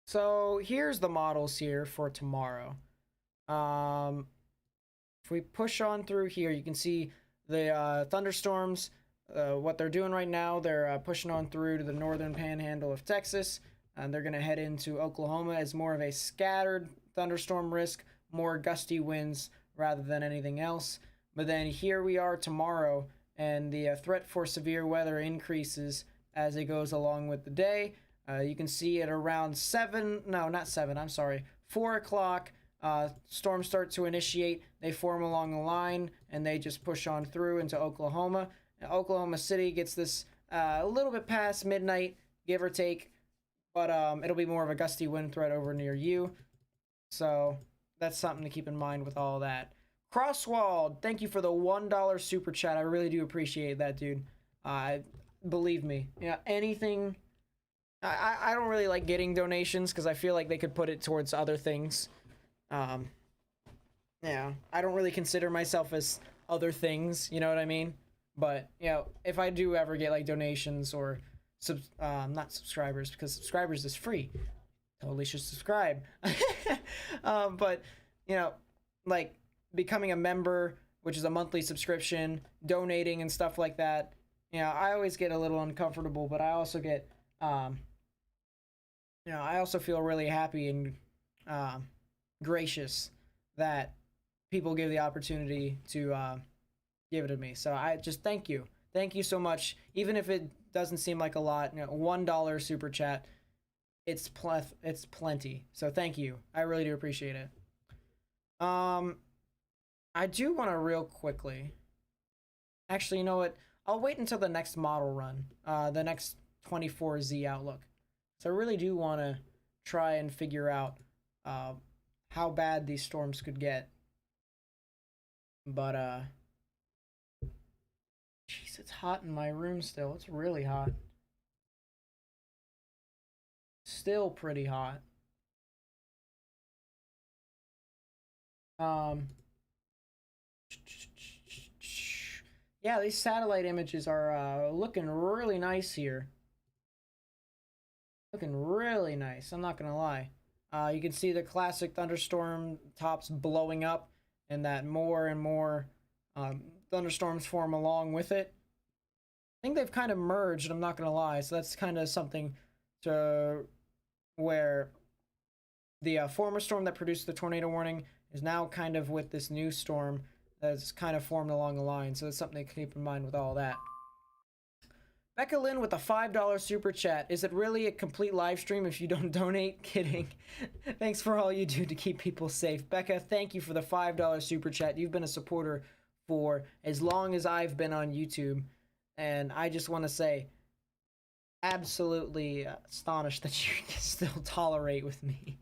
So here's the models here for tomorrow. If we push on through here, you can see the thunderstorms. What they're doing right now, they're pushing on through to the northern panhandle of Texas, and they're going to head into Oklahoma as more of a scattered thunderstorm risk, more gusty winds rather than anything else. But then here we are tomorrow, and the threat for severe weather increases as it goes along with the day. You can see at around 4 o'clock, storms start to initiate. They form along the line, and they just push on through into Oklahoma. Oklahoma City gets this a little bit past midnight, give or take, but it'll be more of a gusty wind threat over near you. So that's something to keep in mind with all that. Crosswald, thank you for the $1 super chat. I really do appreciate that, dude. Believe me, anything. I don't really like getting donations because I feel like they could put it towards other things. I don't really consider myself as other things, you know what I mean? But, if I do ever get, like, donations or, not subscribers, because subscribers is free. Totally should subscribe. But, like, becoming a member, which is a monthly subscription, donating and stuff like that, I always get a little uncomfortable, but I also get, I also feel really happy and gracious that people give the opportunity to give it to me. So I just thank you so much. Even if it doesn't seem like a lot, $1 super chat, it's plenty. So thank you. I really do appreciate it. I do want to real quickly, actually, you know what, I'll wait until the next model run, the next 24Z outlook. So I really do want to try and figure out how bad these storms could get. But jeez, it's hot in my room still. It's really hot. Still pretty hot. Yeah, these satellite images are looking really nice here. Looking really nice, I'm not gonna lie. You can see the classic thunderstorm tops blowing up, and that more and more thunderstorms form along with it. I think they've kind of merged, I'm not gonna lie, so that's kind of something to where the former storm that produced the tornado warning is now kind of with this new storm that's kind of formed along the line, so it's something to keep in mind with all that. Becca Lynn with a $5 super chat. Is it really a complete live stream if you don't donate? Kidding. Thanks for all you do to keep people safe. Becca, thank you for the $5 super chat. You've been a supporter for as long as I've been on YouTube, and I just want to say, absolutely astonished that you can still tolerate me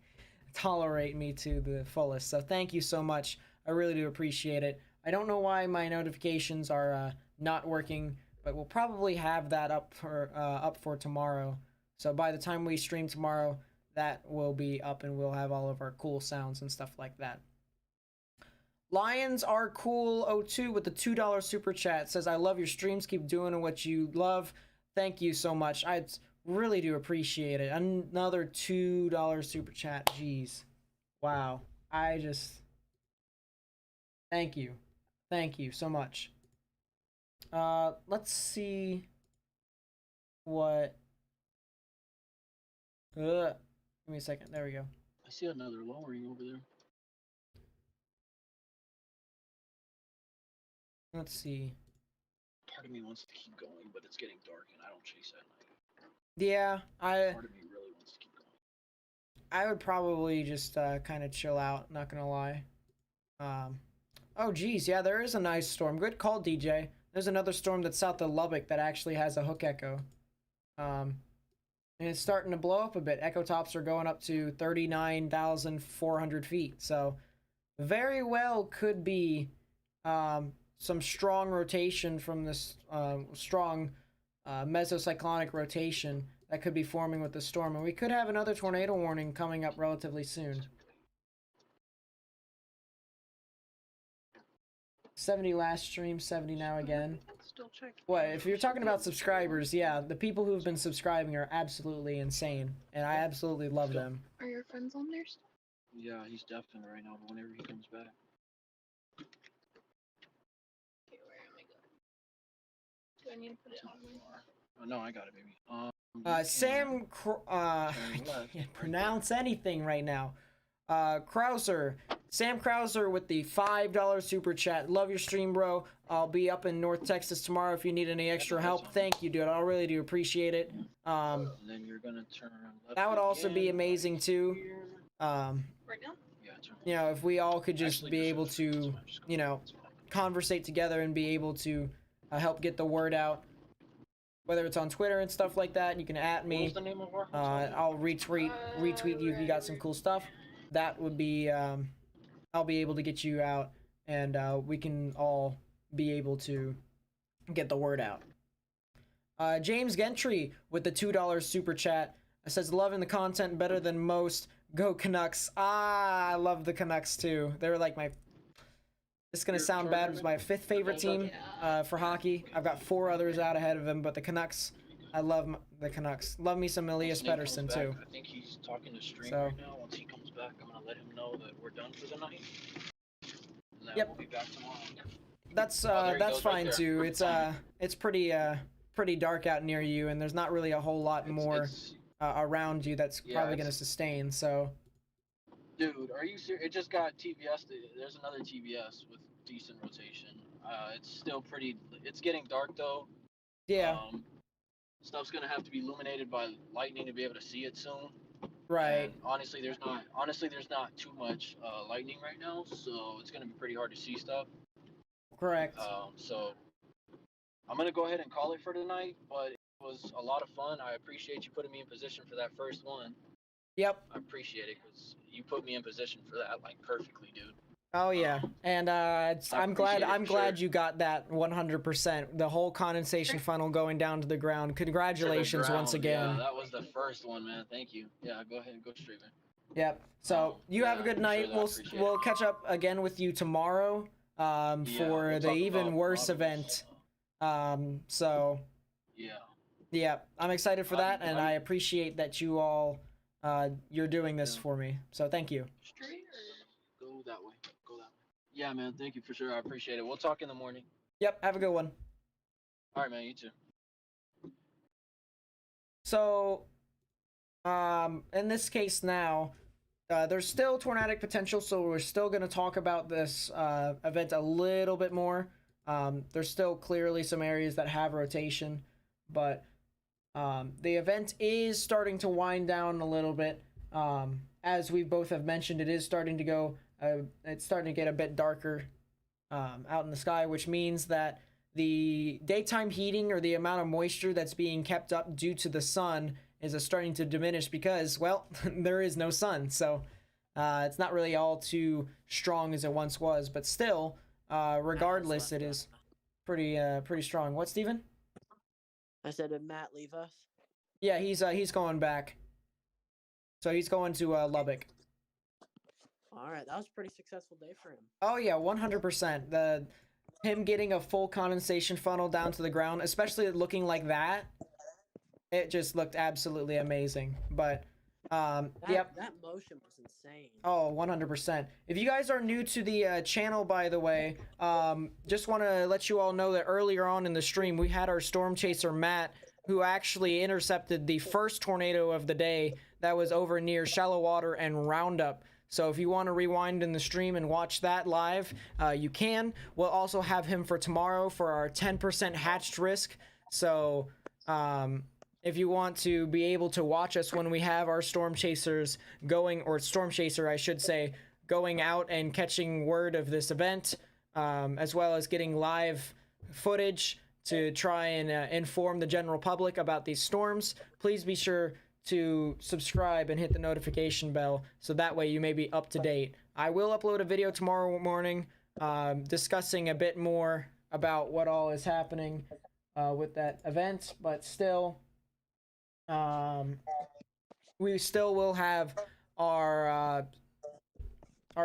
to the fullest. So thank you so much. I really do appreciate it. I don't know why my notifications are not working, but we'll probably have that up for tomorrow. So by the time we stream tomorrow, that will be up and we'll have all of our cool sounds and stuff like that. Lions are cool 02 with the $2 super chat says, I love your streams. Keep doing what you love. Thank you so much. I really do appreciate it. Another $2 super chat. Jeez. Wow. Thank you. Thank you so much. Let's see what. Give me a second. There we go. I see another lowering over there. Let's see. Part of me wants to keep going, but it's getting dark and I don't chase at night. Yeah, Part of me really wants to keep going. I would probably just kind of chill out, not gonna lie. Oh geez, yeah, there is a nice storm. Good call, DJ. There's another storm that's south of Lubbock that actually has a hook echo. And it's starting to blow up a bit. Echo tops are going up to 39,400 feet. So very well could be some strong rotation from this strong mesocyclonic rotation that could be forming with the storm. And we could have another tornado warning coming up relatively soon. 70 last stream, 70 now again. Still check. What, if you're talking about subscribers, yeah, the people who've been subscribing are absolutely insane, and I absolutely love them. Are your friends on there still? Yeah, he's deafened right now, but whenever he comes back. Okay, where am I going? Do I need to put it on my... Oh, no, I got it, baby. Sam, I can't pronounce anything right now. Krauser, Sam Krauser with the $5 super chat. Love your stream, bro. I'll be up in North Texas tomorrow if you need any extra help. Thank you, dude. I really do appreciate it. And then you're gonna turn left That would also be again, amazing too. Right now? Yeah, turn You know, if we all could just Actually, be just able switch it. to, It's fine, just go. you know, It's fine. conversate together and be able to help get the word out. Whether it's on Twitter and stuff like that, you can at What me. was the name of our hotel? I'll retweet you if you got some cool stuff. That would be, I'll be able to get you out, and we can all be able to get the word out. James Gentry with the $2 super chat says, loving the content better than most. Go Canucks. Ah, I love the Canucks too. They're like my, it's gonna sound bad, it's my 5th favorite team for hockey. I've got 4 others out ahead of them, but the Canucks, I love the Canucks. Love me some Elias Once Nate comes Pettersson back, too. I think he's talking to stream So- right now. Once he comes back, I'm gonna let him know that we're done for the night. And then Yep. we'll be back tomorrow. That's there he that's goes right fine there. too. It's pretty dark out near you, and there's not really a whole lot more around you that's Yeah, probably gonna it's- sustain. So Dude, are you serious? It just got TBS. There's another TBS with decent rotation. It's still pretty. It's getting dark though. yeah, Stuff's gonna have to be illuminated by lightning to be able to see it soon. right. And honestly, there's not too much lightning right now, so it's gonna be pretty hard to see stuff. Correct. So I'm gonna go ahead and call it for tonight. But it was a lot of fun. I appreciate you putting me in position for that first one. Yep. I appreciate it because you put me in position for that like perfectly, dude. Oh yeah, and I'm glad appreciate it for sure. you got that 100%. The whole condensation funnel going down to the ground. To the Congratulations once ground, again. Yeah, that was the first one, man. Thank you. Yeah, go ahead and go straight, man. Yep. So you have a yeah, good for night. sure that. We'll Appreciate we'll it. catch up again with you tomorrow Yeah, for we'll the talk even about worse models. event. So Yeah. yeah, I'm excited for that, and I'm- I appreciate that you all you're doing this Yeah. for me. So thank you. Straight or... Go that way. Go that way. Yeah, man. Thank you for sure. I appreciate it. We'll talk in the morning. Yep. Have a good one. All right, man. You too. So, in this case now, there's still tornadic potential, so we're still going to talk about this event a little bit more. There's still clearly some areas that have rotation, but the event is starting to wind down a little bit. As we both have mentioned, it is starting to go, it's starting to get a bit darker out in the sky, which means that the daytime heating or the amount of moisture that's being kept up due to the sun is starting to diminish because, well, there is no sun. So it's not really all too strong as it once was, but still, regardless, it is pretty strong. What, Steven? I said, did Matt leave us? Yeah, he's going back. So he's going to Lubbock. All right, that was a pretty successful day for him. Oh yeah, 100%. Him getting a full condensation funnel down to the ground, especially looking like that, it just looked absolutely amazing. But yep. That motion was insane. Oh, 100%. If you guys are new to the channel, by the way, just want to let you all know that earlier on in the stream, we had our storm chaser, Matt, who actually intercepted the first tornado of the day that was over near Shallow Water and Roundup. So if you want to rewind in the stream and watch that live, you can. We'll also have him for tomorrow for our 10% hatched risk. So if you want to be able to watch us when we have our storm chasers going, or storm chaser, I should say, going out and catching word of this event, as well as getting live footage to try and inform the general public about these storms, please be sure to subscribe and hit the notification bell so that way you may be up to date. I will upload a video tomorrow morning discussing a bit more about what all is happening with that event, but still we still will have our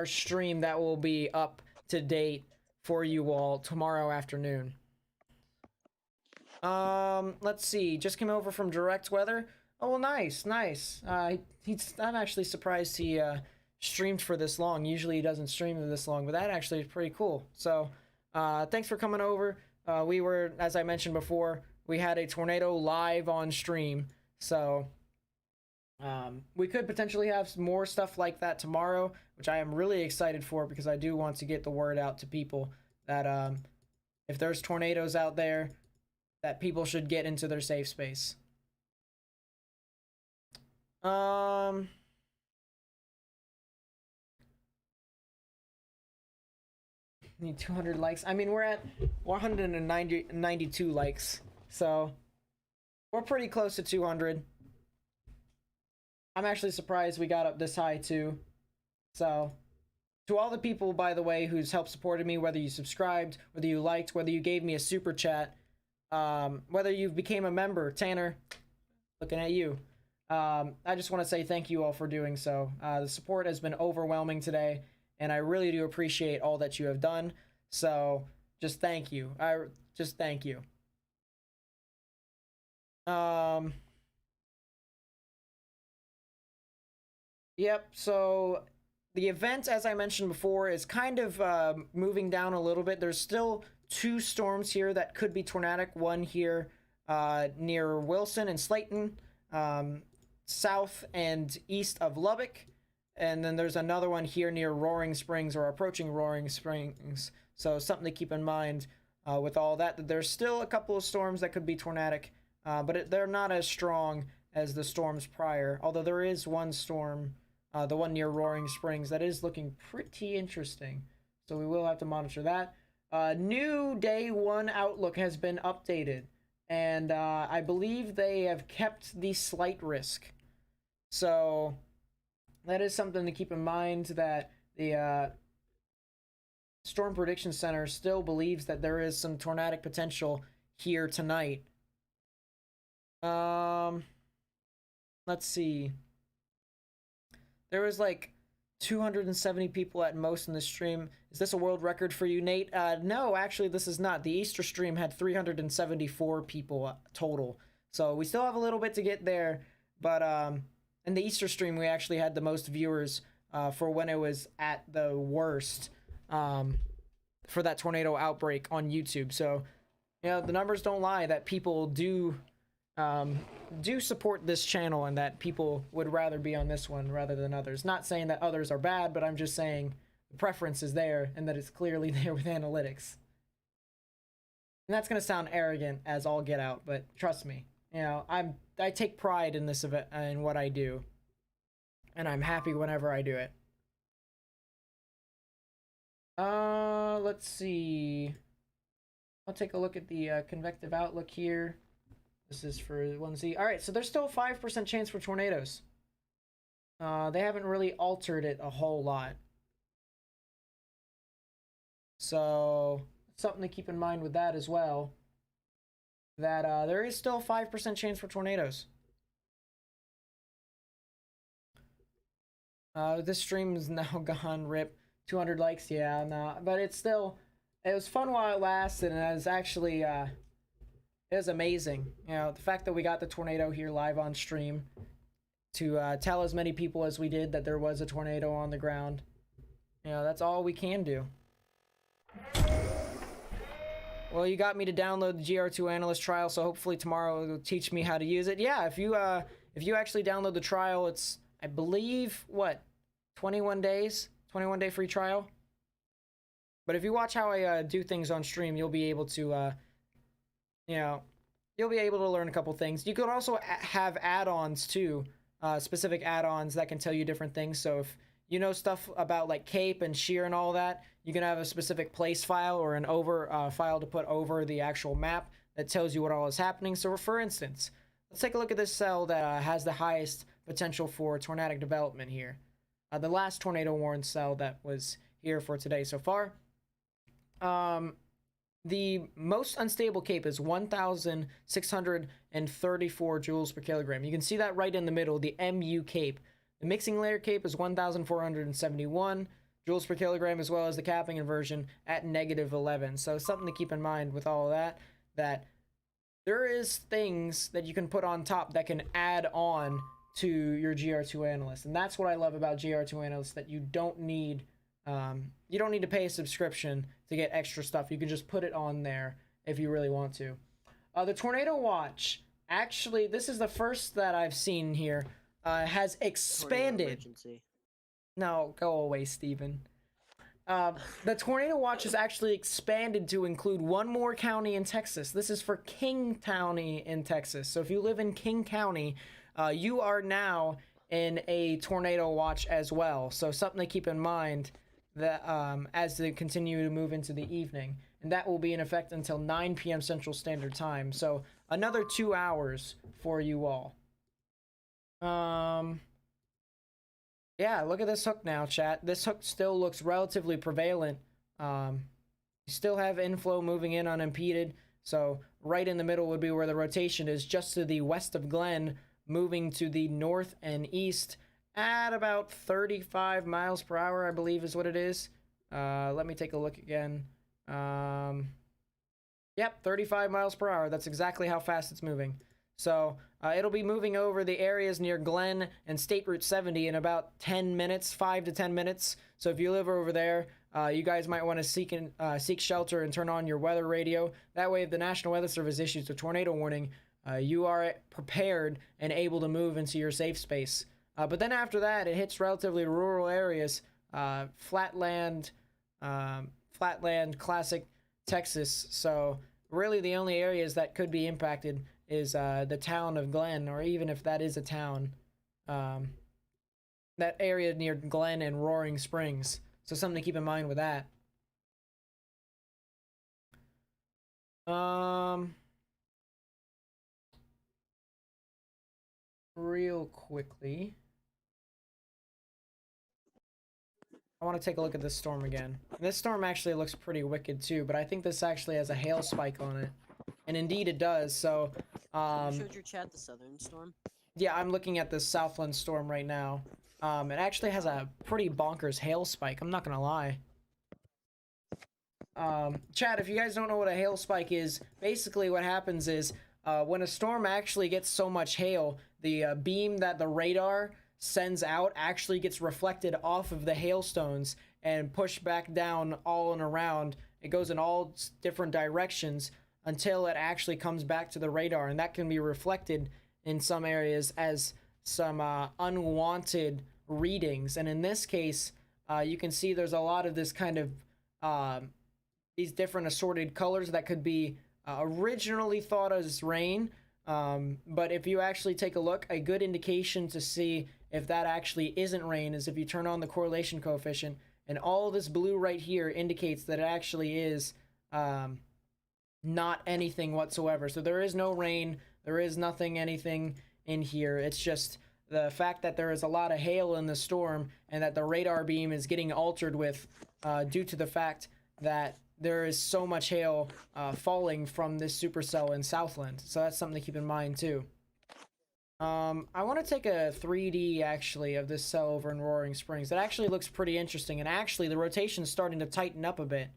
stream that will be up to date for you all tomorrow afternoon. Let's see. Just came over from Direct Weather. Oh, well, nice. I'm actually surprised he streamed for this long. Usually he doesn't stream this long, but that actually is pretty cool. So, thanks for coming over. We were, as I mentioned before, we had a tornado live on stream. So, we could potentially have more stuff like that tomorrow, which I am really excited for because I do want to get the word out to people that if there's tornadoes out there, that people should get into their safe space. Need 200 likes. I mean, we're at 192 likes, so we're pretty close to 200. I'm actually surprised we got up this high too. So, to all the people, by the way, who's helped supported me, whether you subscribed, whether you liked, whether you gave me a super chat, whether you became a member, Tanner, looking at you. I just want to say thank you all for doing so. The support has been overwhelming today, and I really do appreciate all that you have done. So, just thank you. Thank you. Yep, so the event, as I mentioned before, is kind of moving down a little bit. There's still 2 storms here that could be tornadic. One here near Wilson and Slayton, south and east of Lubbock. And then there's another one here near Roaring Springs or approaching Roaring Springs. So something to keep in mind with all that. There's still a couple of storms that could be tornadic, but they're not as strong as the storms prior. Although there is one storm, the one near Roaring Springs, that is looking pretty interesting. So we will have to monitor that. New day 1 outlook has been updated. And I believe they have kept the slight risk. So that is something to keep in mind, that the Storm Prediction Center still believes that there is some tornadic potential here tonight. Let's see. There was like 270 people at most in the stream. Is this a world record for you, Nate? No, actually this is not. The Easter stream had 374 people total. So we still have a little bit to get there, but in the Easter stream we actually had the most viewers for when it was at the worst for that tornado outbreak on YouTube. So, you know, the numbers don't lie that people do support this channel, and that people would rather be on this one rather than others. Not saying that others are bad, but I'm just saying the preference is there, and that it's clearly there with analytics. And that's gonna sound arrogant as all get out, but trust me, you know, I take pride in this event, in what I do, and I'm happy whenever I do it. Let's see. I'll take a look at the convective outlook here. This is for 1Z. All right, so there's still a 5% chance for tornadoes. They haven't really altered it a whole lot. So, something to keep in mind with that as well. That there is still a 5% chance for tornadoes. This stream is now gone, rip. 200 likes, yeah, no, but it's still, it was fun while it lasted, and it was actually, it was amazing. You know, the fact that we got the tornado here live on stream to tell as many people as we did that there was a tornado on the ground. You know, that's all we can do. Well, you got me to download the GR2 Analyst trial, so hopefully tomorrow it'll teach me how to use it. Yeah, if you actually download the trial, it's, I believe, what, 21 days? 21-day free trial. But if you watch how I do things on stream, you'll be able to, you know, you'll be able to learn a couple things. You could also have add-ons too, specific add-ons that can tell you different things. So if you know stuff about like cape and shear and all that, you can have a specific place file or an over file to put over the actual map that tells you what all is happening. So for instance, let's take a look at this cell that has the highest potential for tornadic development here. The last tornado warned cell that was here for today so far. The most unstable cape is 1,634 joules per kilogram. You can see that right in the middle, the MU cape. The mixing layer cape is 1,471. joules per kilogram, as well as the capping inversion at -11. So something to keep in mind with all of that, that there is things that you can put on top that can add on to your GR2 analyst. And that's what I love about GR2 analyst, that you don't need to pay a subscription to get extra stuff. You can just put it on there if you really want to. The Tornado Watch, actually, this is the first that I've seen here, has Tornado expanded. emergency. No, go away, Steven. The Tornado Watch is actually expanded to include one more county in Texas. This is for King County in Texas. So if you live in King County, you are now in a Tornado Watch as well. So something to keep in mind that as they continue to move into the evening. And that will be in effect until 9 p.m. Central Standard Time. So another 2 hours for you all. Yeah, look at this hook now, chat. This hook still looks relatively prevalent. You still have inflow moving in unimpeded. So right in the middle would be where the rotation is, just to the west of Glen, moving to the north and east at about 35 miles per hour, I believe is what it is. Let me take a look again. Yep, 35 miles per hour. That's exactly how fast it's moving. So it'll be moving over the areas near Glen and State Route 70 in about 10 minutes, 5 to 10 minutes. So if you live over there, you guys might want to seek shelter and turn on your weather radio. That way, if the National Weather Service issues a tornado warning, you are prepared and able to move into your safe space. But then after that, it hits relatively rural areas, flatland, classic Texas. So really the only areas that could be impacted is the town of Glen, or even if that is a town, that area near Glen and Roaring Springs. So something to keep in mind with that. Real quickly, I want to take a look at this storm again. This storm actually looks pretty wicked too, but I think this actually has a hail spike on it. And indeed it does, so... You showed your chat the southern storm? Yeah, I'm looking at the Southland storm right now. It actually has a pretty bonkers hail spike, I'm not gonna lie. Chat, if you guys don't know what a hail spike is, basically what happens is, when a storm actually gets so much hail, the beam that the radar sends out actually gets reflected off of the hailstones and pushed back down all and around. It goes in all different directions until it actually comes back to the radar, and that can be reflected in some areas as some unwanted readings. And in this case, you can see there's a lot of this kind of these different assorted colors that could be originally thought as rain, but if you actually take a look, a good indication to see if that actually isn't rain is if you turn on the correlation coefficient, and all this blue right here indicates that it actually is not anything whatsoever. So there is no rain, there is anything in here. It's just the fact that there is a lot of hail in the storm and that the radar beam is getting altered with due to the fact that there is so much hail falling from this supercell in Southland. So that's something to keep in mind too. I want to take a 3D actually of this cell over in Roaring Springs. It actually looks pretty interesting, and actually the rotation is starting to tighten up a bit.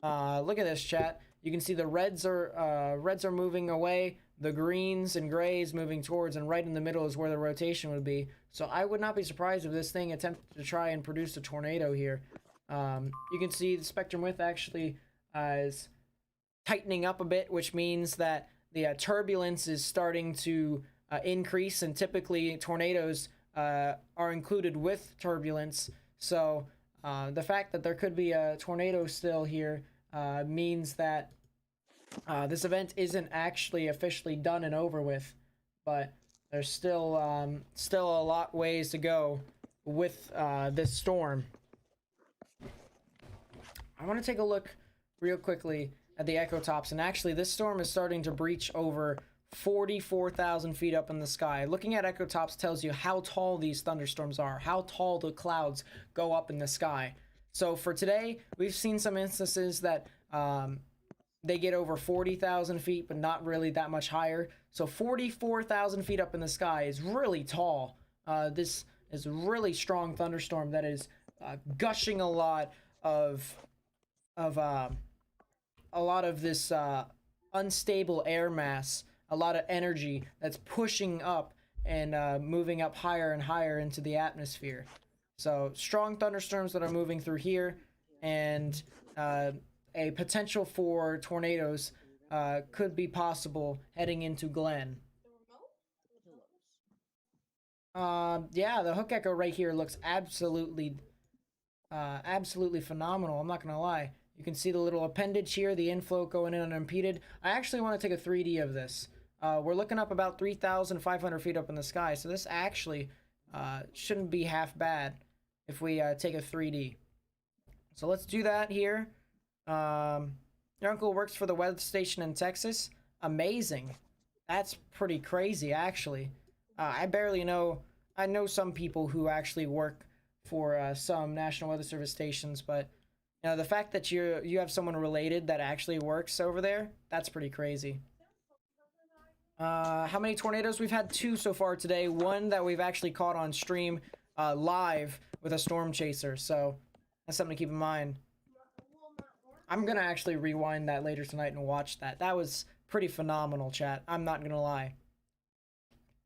Look at this, chat. You can see the reds are moving away, the greens and grays moving towards, and right in the middle is where the rotation would be. So I would not be surprised if this thing attempted to try and produce a tornado here. You can see the spectrum width actually is tightening up a bit, which means that the turbulence is starting to increase, and typically tornadoes are included with turbulence. So the fact that there could be a tornado still here means that this event isn't actually officially done and over with, but there's still a lot ways to go with this storm. I want to take a look real quickly at the echo tops, and actually this storm is starting to breach over 44,000 feet up in the sky. Looking at echo tops tells you how tall these thunderstorms are, how tall the clouds go up in the sky. So for today, we've seen some instances that they get over 40,000 feet, but not really that much higher. So 44,000 feet up in the sky is really tall. This is a really strong thunderstorm that is gushing a lot of this unstable air mass, a lot of energy that's pushing up and moving up higher and higher into the atmosphere. So strong thunderstorms that are moving through here, and a potential for tornadoes could be possible heading into Glen. Yeah, the hook echo right here looks absolutely phenomenal. I'm not gonna lie. You can see the little appendage here, the inflow going in unimpeded. I actually want to take a 3D of this. We're looking up about 3,500 feet up in the sky, so this actually shouldn't be half bad if we take a 3D. So let's do that here. Your uncle works for the weather station in Texas. Amazing. That's pretty crazy, actually. I barely know. I know some people who actually work for some National Weather Service stations, but you know, the fact that you have someone related that actually works over there, that's pretty crazy. How many tornadoes? We've had 2 so far today. One that we've actually caught on stream live with a storm chaser, so that's something to keep in mind. I'm gonna actually rewind that later tonight and watch that. That was pretty phenomenal, chat. I'm not gonna lie.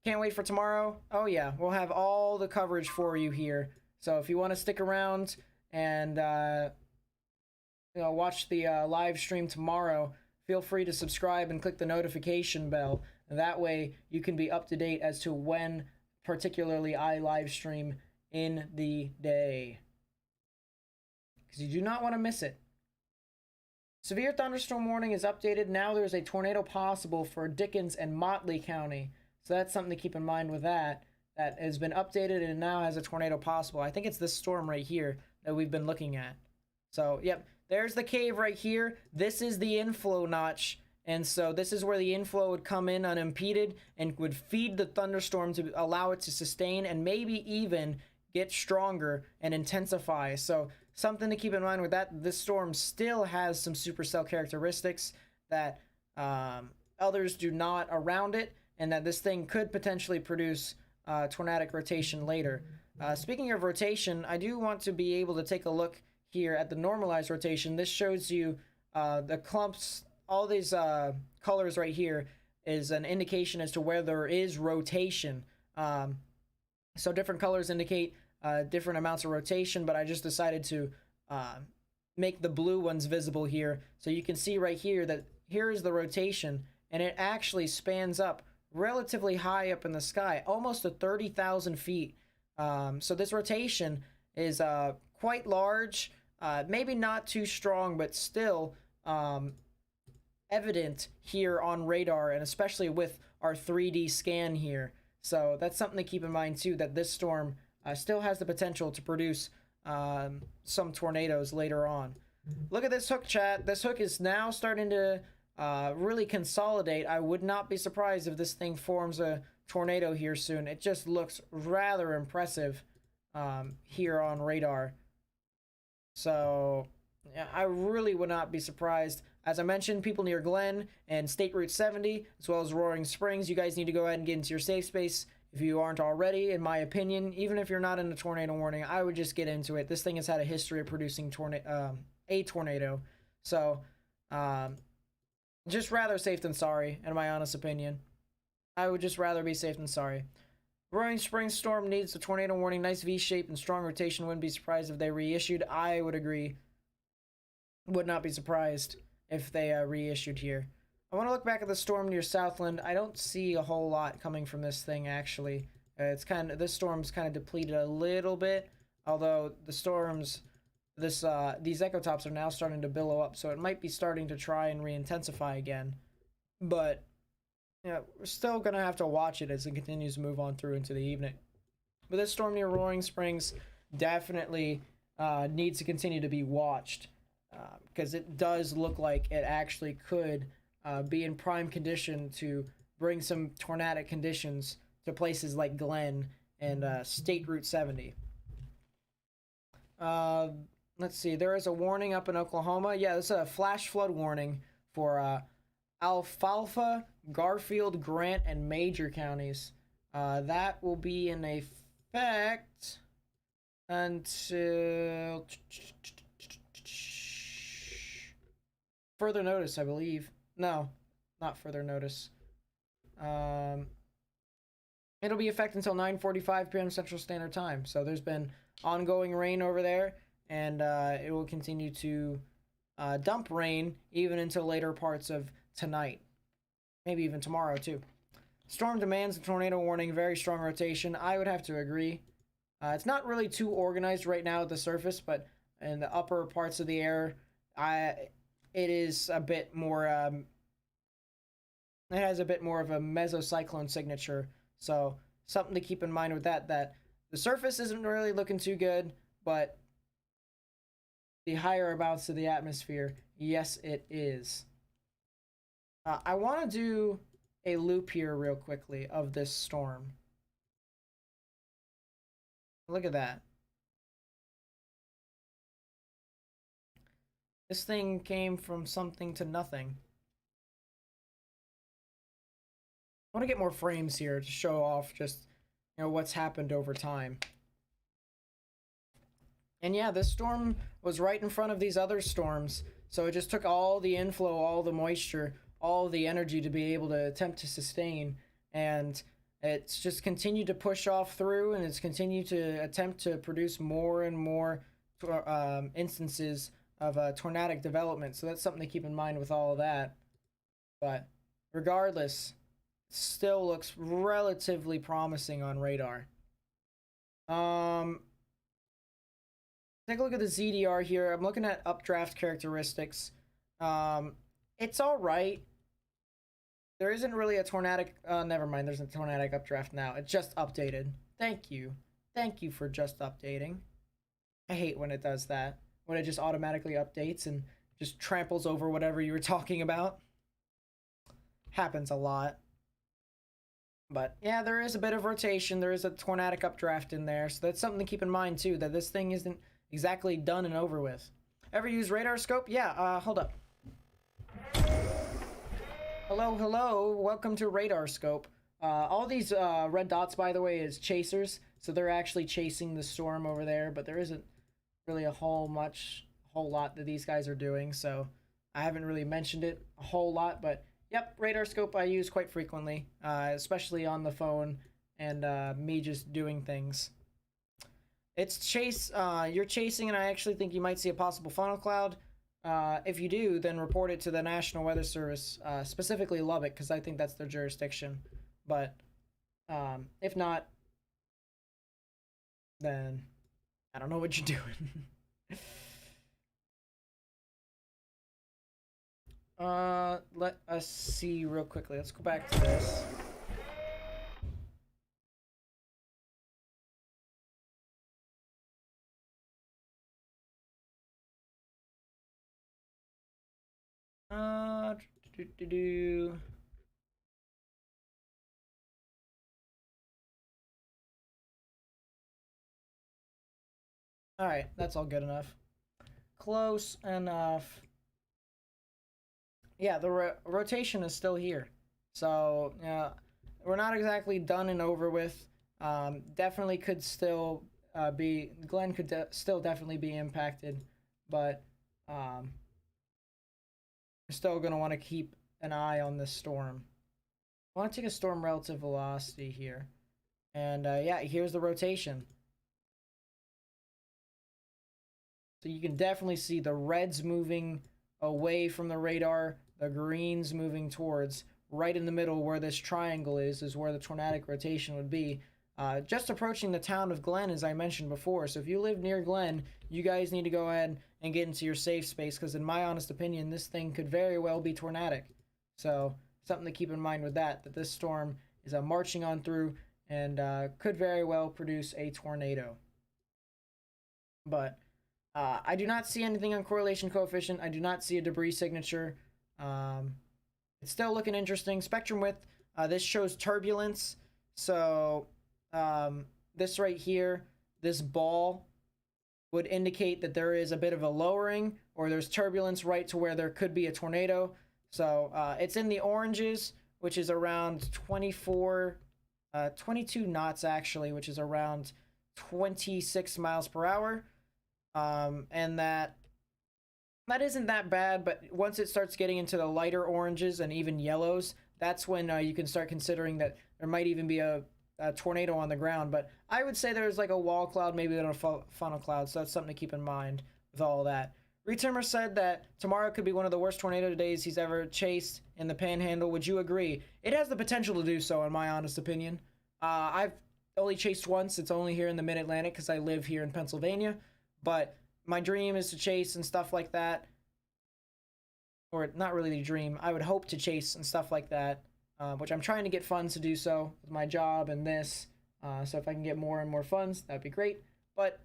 Can't wait for tomorrow. Oh yeah, we'll have all the coverage for you here. So if you want to stick around and watch the live stream tomorrow, feel free to subscribe and click the notification bell. That way you can be up to date as to when particularly I live stream in the day, because you do not want to miss it. Severe thunderstorm warning is updated. Now there's a tornado possible for Dickens and Motley County. So that's something to keep in mind with that. That has been updated and now has a tornado possible. I think it's this storm right here that we've been looking at. So, yep, there's the cave right here. This is the inflow notch. And so this is where the inflow would come in unimpeded and would feed the thunderstorm to allow it to sustain and maybe even get stronger and intensify. So something to keep in mind with that, this storm still has some supercell characteristics that others do not around it, and that this thing could potentially produce tornadic rotation later. Speaking of rotation, I do want to be able to take a look here at the normalized rotation. This shows you the clumps, all these colors right here is an indication as to where there is rotation. So different colors indicate different amounts of rotation, but I just decided to make the blue ones visible here. So you can see right here that here is the rotation, and it actually spans up relatively high up in the sky, almost to 30,000 feet. So this rotation is quite large, maybe not too strong, but still evident here on radar, and especially with our 3D scan here. So that's something to keep in mind too, that this storm still has the potential to produce some tornadoes later on. Look at this hook, chat. This hook is now starting to really consolidate. I would not be surprised if this thing forms a tornado here soon. It just looks rather impressive here on radar. So yeah, I really would not be surprised. As I mentioned, people near Glen and State Route 70, as well as Roaring Springs, you guys need to go ahead and get into your safe space if you aren't already, in my opinion. Even if you're not in a tornado warning, I would just get into it. This thing has had a history of producing a tornado. So, just rather safe than sorry, in my honest opinion. I would just rather be safe than sorry. Roaring Springs storm needs a tornado warning. Nice V-shape and strong rotation. Wouldn't be surprised if they reissued. I would agree. Would not be surprised if they reissued here. I want to look back at the storm near Southland. I don't see a whole lot coming from this thing, actually. It's kind of, this storm's kind of depleted a little bit, although the storms, these echo tops are now starting to billow up, so it might be starting to try and re-intensify again. But yeah, we're still gonna have to watch it as it continues to move on through into the evening. But this storm near Roaring Springs definitely needs to continue to be watched, because it does look like it actually could be in prime condition to bring some tornadic conditions to places like Glen and State Route 70. Let's see, there is a warning up in Oklahoma. Yeah, this is a flash flood warning for Alfalfa, Garfield, Grant, and Major counties. That will be in effect until further notice, I believe. No, not further notice. It'll be effect until 9:45 p.m. Central Standard Time. So there's been ongoing rain over there, and it will continue to dump rain even into later parts of tonight, maybe even tomorrow too. Storm demands a tornado warning, very strong rotation. I would have to agree. It's not really too organized right now at the surface, but in the upper parts of the air, it is a bit more. It has a bit more of a mesocyclone signature, so something to keep in mind with that. That the surface isn't really looking too good, but the higher amounts of the atmosphere, yes, it is. I want to do a loop here real quickly of this storm. Look at that. This thing came from something to nothing. I want to get more frames here to show off just, what's happened over time. And yeah, this storm was right in front of these other storms, so it just took all the inflow, all the moisture, all the energy to be able to attempt to sustain, and it's just continued to push off through, and it's continued to attempt to produce more and more instances of tornadic development. So that's something to keep in mind with all of that. But regardless, it still looks relatively promising on radar. Take a look at the ZDR here. I'm looking at updraft characteristics. It's all right. There isn't really a tornadic. Never mind. There's a tornadic updraft now. It just updated. Thank you. Thank you for just updating. I hate when it does that. When it just automatically updates and just tramples over whatever you were talking about. Happens a lot. But yeah, there is a bit of rotation. There is a tornadic updraft in there. So that's something to keep in mind too. That this thing isn't exactly done and over with. Ever use radar scope? Yeah, hold up. Hello, welcome to radar scope. All these red dots, by the way, is chasers, so they're actually chasing the storm over there, but there isn't really a whole lot that these guys are doing, so I haven't really mentioned it a whole lot, but yep, radar scope I use quite frequently, especially on the phone and me just doing things. It's you're chasing, and I actually think you might see a possible funnel cloud. If you do, then report it to the National Weather Service, specifically Lubbock, because I think that's their jurisdiction. But if not, then I don't know what you're doing. Let us see real quickly. Let's go back to this. Alright, that's all good enough. Close enough. Yeah, the rotation is still here. So, we're not exactly done and over with. Definitely could still Glenn could still definitely be impacted, but we're still going to want to keep an eye on this storm. I want to take a storm relative velocity here. And yeah, here's the rotation. So you can definitely see the reds moving away from the radar, the greens moving towards. Right in the middle where this triangle is where the tornadic rotation would be. Just approaching the town of Glen, as I mentioned before. So if you live near Glen, you guys need to go ahead and get into your safe space, because in my honest opinion, this thing could very well be tornadic. So something to keep in mind with that this storm is marching on through and could very well produce a tornado. But I do not see anything on correlation coefficient. I do not see a debris signature. It's still looking interesting. Spectrum width, this shows turbulence. So this right here, this ball would indicate that there is a bit of a lowering, or there's turbulence right to where there could be a tornado. So it's in the oranges, which is around 22 knots actually, which is around 26 miles per hour. And that isn't that bad, but once it starts getting into the lighter oranges and even yellows, that's when you can start considering that there might even be a tornado on the ground. But I would say there's like a wall cloud, maybe a funnel cloud, so that's something to keep in mind with all that. Returner said that tomorrow could be one of the worst tornado days he's ever chased in the Panhandle. Would you agree? It has the potential to do so, in my honest opinion. I've only chased once. It's only here in the Mid-Atlantic because I live here in Pennsylvania. But my dream is to chase and stuff like that. Or not really the dream. I would hope to chase and stuff like that. Which I'm trying to get funds to do so with my job and this. So if I can get more and more funds, that'd be great. But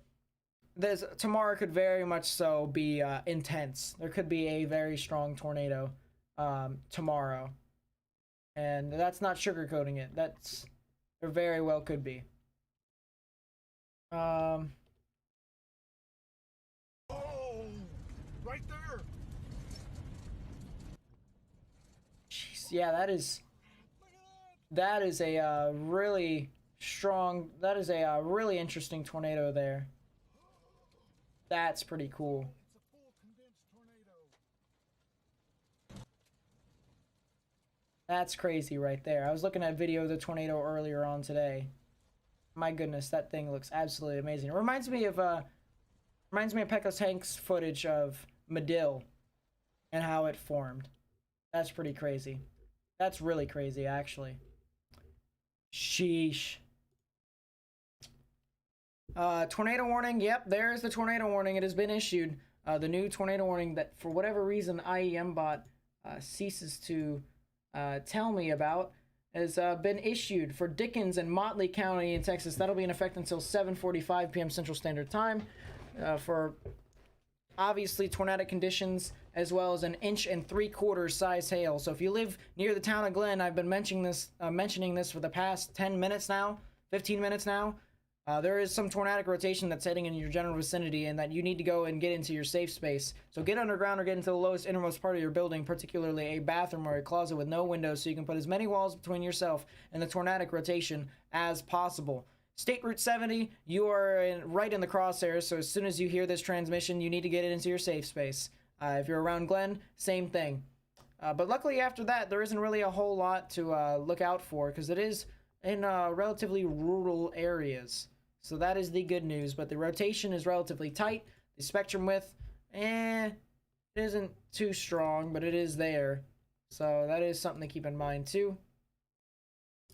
tomorrow could very much so be intense. There could be a very strong tornado tomorrow. And that's not sugarcoating it. There very well could be. Oh, right there. Jeez, yeah, that is a really strong, that is a really interesting tornado there. That's pretty cool. It's a full condensed tornado. That's crazy right there. I was looking at video of the tornado earlier on today. My goodness, that thing looks absolutely amazing. It reminds me of Pecos Hank's footage of Medill and how it formed. That's pretty crazy. That's really crazy, actually. Sheesh. Tornado warning. Yep, there's the tornado warning. It has been issued. The new tornado warning that, for whatever reason, IEMBot ceases to tell me about has been issued for Dickens and Motley County in Texas. That'll be in effect until 7:45 p.m. Central Standard Time for obviously tornadic conditions, as well as 1 3/4 size hail. So if you live near the town of Glen, I've been mentioning this for the past 10 minutes now, 15 minutes now. There is some tornadic rotation that's heading in your general vicinity, and that you need to go and get into your safe space. So get underground or get into the lowest innermost part of your building, particularly a bathroom or a closet with no windows, so you can put as many walls between yourself and the tornadic rotation as possible. State Route 70, you are right in the crosshairs, so as soon as you hear this transmission, you need to get it into your safe space. If you're around Glen, same thing. But luckily after that, there isn't really a whole lot to look out for, because it is in relatively rural areas. So that is the good news, but the rotation is relatively tight. The spectrum width, it isn't too strong, but it is there. So that is something to keep in mind too.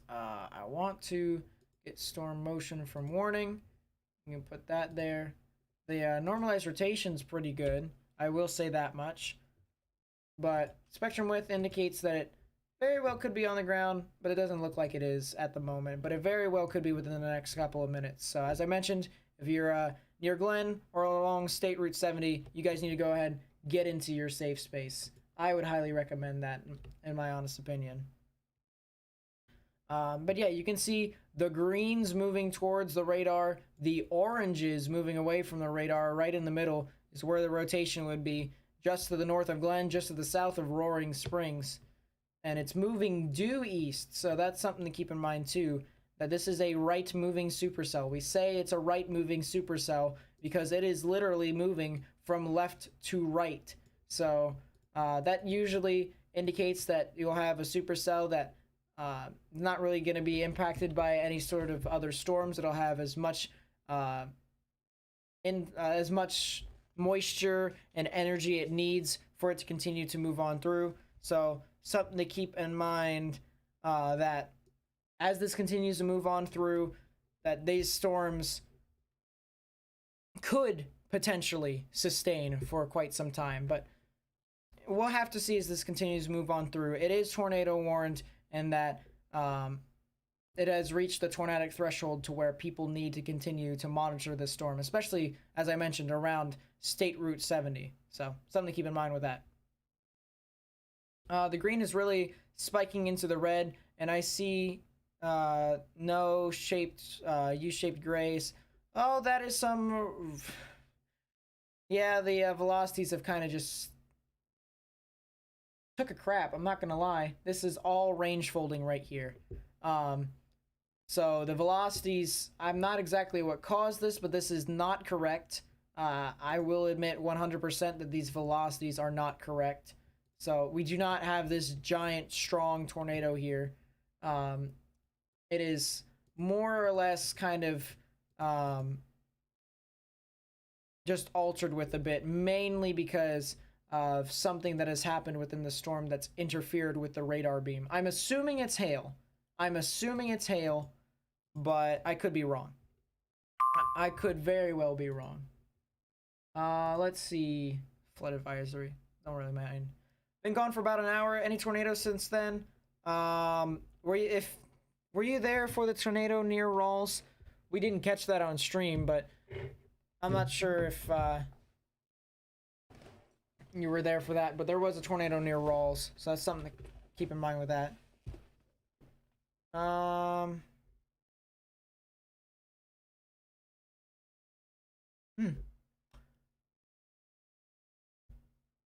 I want to get storm motion from warning. You can put that there. The normalized rotation is pretty good. I will say that much. But spectrum width indicates that it very well could be on the ground, but it doesn't look like it is at the moment. But it very well could be within the next couple of minutes. So as I mentioned, if you're near Glen or along State Route 70, you guys need to go ahead, get into your safe space. I would highly recommend that, in my honest opinion. But yeah, you can see the greens moving towards the radar, the oranges moving away from the radar. Right in the middle is where the rotation would be, just to the north of Glen, just to the south of Roaring Springs. And it's moving due east, so that's something to keep in mind too, that this is a right-moving supercell. We say it's a right-moving supercell because it is literally moving from left to right. So that usually indicates that you'll have a supercell that not really going to be impacted by any sort of other storms. It'll have as much as much moisture and energy it needs for it to continue to move on through. So something to keep in mind, that as this continues to move on through, that these storms could potentially sustain for quite some time. But we'll have to see as this continues to move on through. It is tornado warned, and that it has reached the tornadic threshold to where people need to continue to monitor this storm, especially, as I mentioned, around State Route 70. So something to keep in mind with that. The green is really spiking into the red, and I see no shaped, U-shaped grays. Oh, that is some... Yeah, the velocities have kind of just took a crap, I'm not gonna lie. This is all range folding right here. So the velocities, I'm not exactly what caused this, but this is not correct. I will admit 100% that these velocities are not correct. So we do not have this giant, strong tornado here. It is more or less kind of just altered with a bit, mainly because of something that has happened within the storm that's interfered with the radar beam. I'm assuming it's hail. But I could be wrong. I could very well be wrong. Let's see. Flood advisory. Don't really mind. Been gone for about an hour. Any tornadoes since then? Were you there for the tornado near Rawls? We didn't catch that on stream, but I'm not sure if you were there for that. But there was a tornado near Rawls, so that's something to keep in mind with that.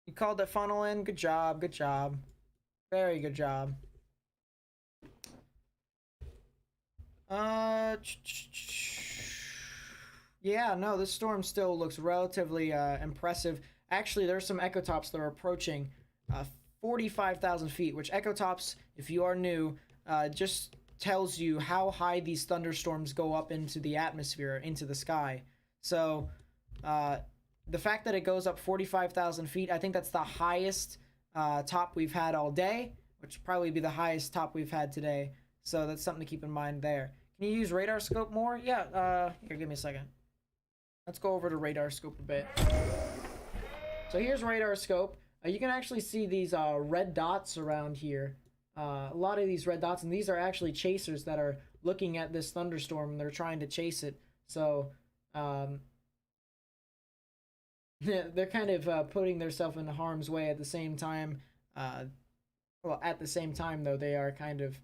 You called the funnel in. Good job. Good job. Very good job. Yeah, no, this storm still looks relatively impressive. Actually, there's some echotops that are approaching 45,000 feet, which echotops, if you are new, just tells you how high these thunderstorms go up into the atmosphere, into the sky. So, the fact that it goes up 45,000 feet, I think that's the highest top we've had all day, which would probably be the highest top we've had today. So that's something to keep in mind there. Can you use radar scope more? Yeah, here, give me a second. Let's go over to radar scope a bit. So here's radar scope. You can actually see these red dots around here. A lot of these red dots, and these are actually chasers that are looking at this thunderstorm and they're trying to chase it. So, they're kind of putting themselves in harm's way at the same time. Well, at the same time, though, they are kind of,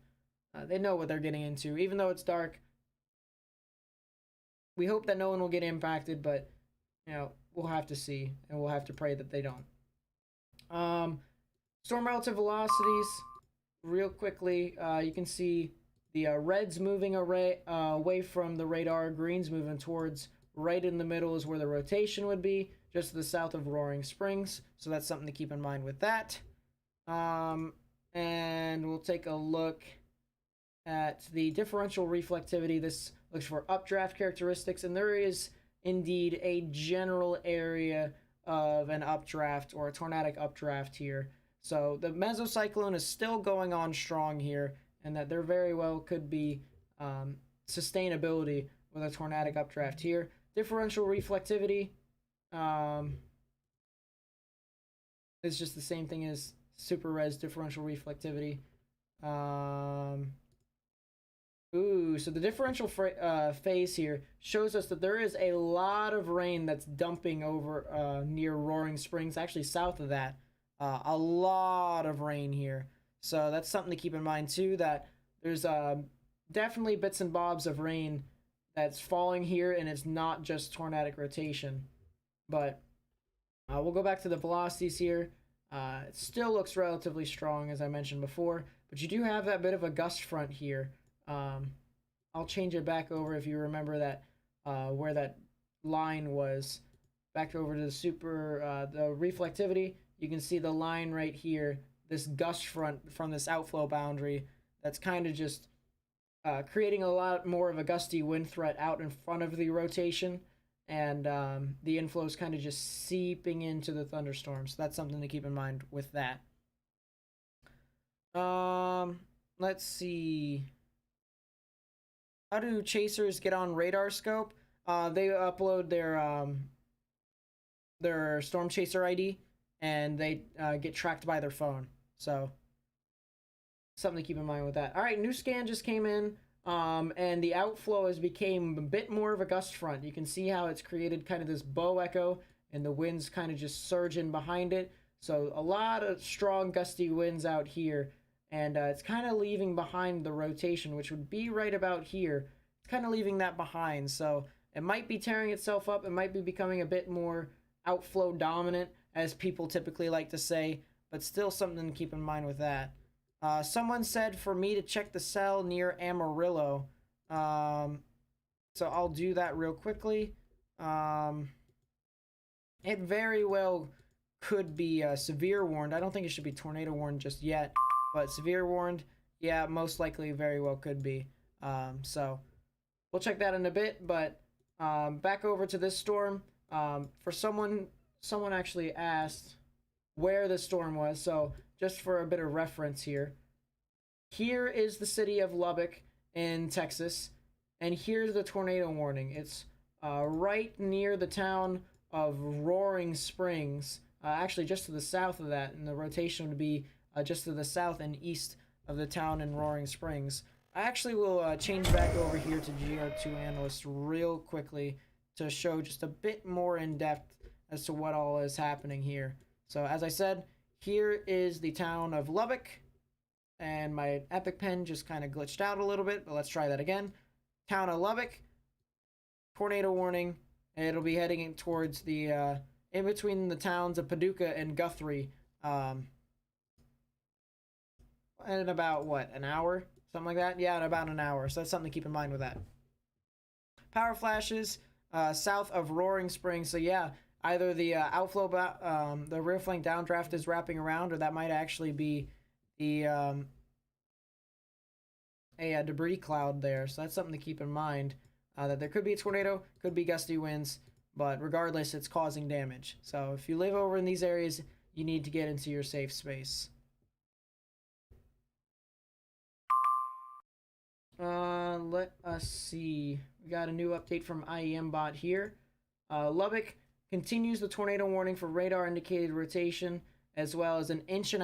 they know what they're getting into. Even though it's dark, we hope that no one will get impacted, but, you know, we'll have to see, and we'll have to pray that they don't. Storm relative velocities, real quickly, you can see the reds moving away from the radar, greens moving towards. Right in the middle is where the rotation would be, just to the south of Roaring Springs. So that's something to keep in mind with that. And we'll take a look at the differential reflectivity. This looks for updraft characteristics, and there is indeed a general area of an updraft or a tornadic updraft here. So the mesocyclone is still going on strong here, and that there very well could be sustainability with a tornadic updraft here. Differential reflectivity is just the same thing as super res differential reflectivity. So the differential phase here shows us that there is a lot of rain that's dumping over near Roaring Springs, actually south of that. A lot of rain here. So that's something to keep in mind too, that there's definitely bits and bobs of rain that's falling here, and it's not just tornadic rotation. But we'll go back to the velocities here. It still looks relatively strong, as I mentioned before, but you do have that bit of a gust front here. I'll change it back over if you remember that where that line was. Back over to the reflectivity. You can see the line right here, this gust front from this outflow boundary that's kind of just creating a lot more of a gusty wind threat out in front of the rotation, and the inflow is kind of just seeping into the thunderstorm. So that's something to keep in mind with that. Let's see. How do chasers get on radar scope? They upload their storm chaser ID, and they get tracked by their phone. So something to keep in mind with that. All right, new scan just came in, and the outflow has became a bit more of a gust front. You can see how it's created kind of this bow echo, and the winds kind of just surge in behind it. So a lot of strong gusty winds out here, and it's kind of leaving behind the rotation, which would be right about here. It's kind of leaving that behind, so it might be tearing itself up. It might be becoming a bit more outflow dominant, as people typically like to say, but still something to keep in mind with that. Someone said for me to check the cell near Amarillo. So I'll do that real quickly. It very well could be severe warned. I don't think it should be tornado warned just yet, but severe warned, yeah, most likely very well could be. So we'll check that in a bit, but back over to this storm. For someone actually asked where the storm was, so just for a bit of reference here. Here is the city of Lubbock in Texas, and here's the tornado warning. It's right near the town of Roaring Springs, actually just to the south of that, and the rotation would be just to the south and east of the town in Roaring Springs. I actually will change back over here to GR2 Analyst real quickly to show just a bit more in depth as to what all is happening here. So as I said, here is the town of Lubbock, and my Epic Pen just kind of glitched out a little bit, but let's try that again. Town of Lubbock, tornado warning, and it'll be heading towards the in between the towns of Paducah and Guthrie in about what, an hour, something like that. Yeah, in about an hour, so that's something to keep in mind with that. Power flashes south of Roaring Springs, so yeah, either the outflow the rear flank downdraft is wrapping around, or that might actually be the a debris cloud there, so that's something to keep in mind, that there could be a tornado, could be gusty winds, but regardless, it's causing damage. So if you live over in these areas, you need to get into your safe space. Let us see. We got a new update from IEM bot here. Lubbock continues the tornado warning for radar indicated rotation, as well as an 1.5 inch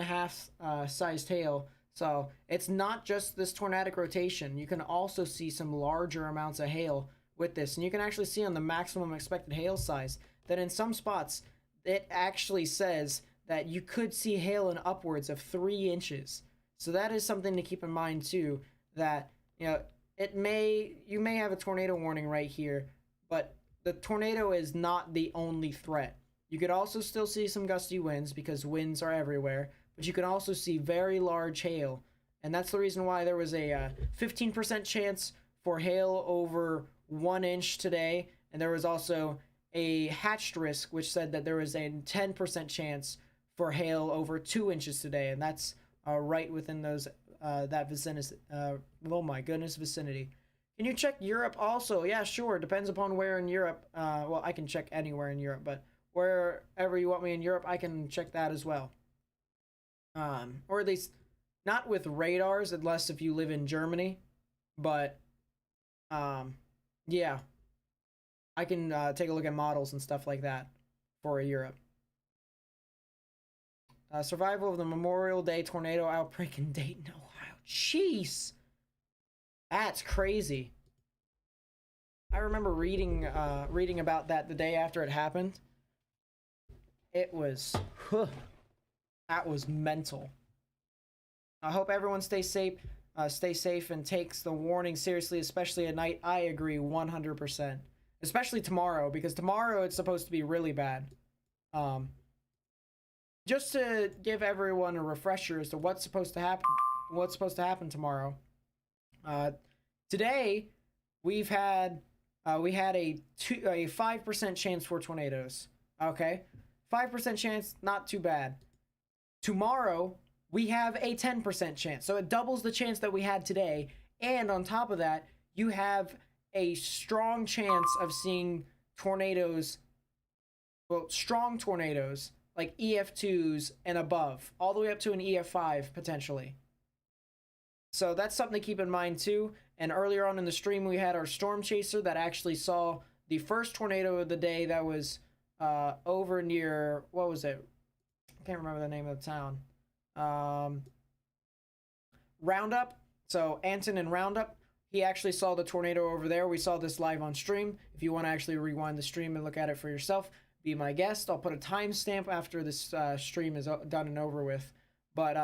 sized hail. So it's not just this tornadic rotation. You can also see some larger amounts of hail with this. And you can actually see on the maximum expected hail size that in some spots, it actually says that you could see hail in upwards of 3 inches. So that is something to keep in mind too, that, you know, you may have a tornado warning right here, but the tornado is not the only threat. You could also still see some gusty winds because winds are everywhere, but you can also see very large hail. And that's the reason why there was a 15% chance for hail over 1 inch today. And there was also a hatched risk, which said that there was a 10% chance for hail over 2 inches today. And that's right within those that vicinity. Oh my goodness, vicinity. Can you check Europe also? Yeah, sure. Depends upon where in Europe. Well, I can check anywhere in Europe, but wherever you want me in Europe, I can check that as well. Or at least not with radars, unless if you live in Germany. But yeah, I can take a look at models and stuff like that for Europe. Survival of the Memorial Day tornado outbreak in Dayton, Ohio. Jeez, that's crazy. I remember reading about that the day after it happened. It was, that was mental. I hope everyone stays safe and takes the warning seriously, especially at night. I agree 100%. Especially tomorrow, because tomorrow it's supposed to be really bad. Just to give everyone a refresher as to what's supposed to happen tomorrow. Today we had a 5% chance for tornadoes. Okay, 5% chance, not too bad. Tomorrow we have a 10% chance, so it doubles the chance that we had today. And on top of that, you have a strong chance of seeing tornadoes, well, strong tornadoes, like EF2s and above, all the way up to an EF5 potentially. So that's something to keep in mind too. And earlier on in the stream, we had our storm chaser that actually saw the first tornado of the day that was over near, what was it? I can't remember the name of the town. Roundup. So Anton and Roundup. He actually saw the tornado over there. We saw this live on stream. If you want to actually rewind the stream and look at it for yourself, be my guest. I'll put a timestamp after this stream is done and over with. But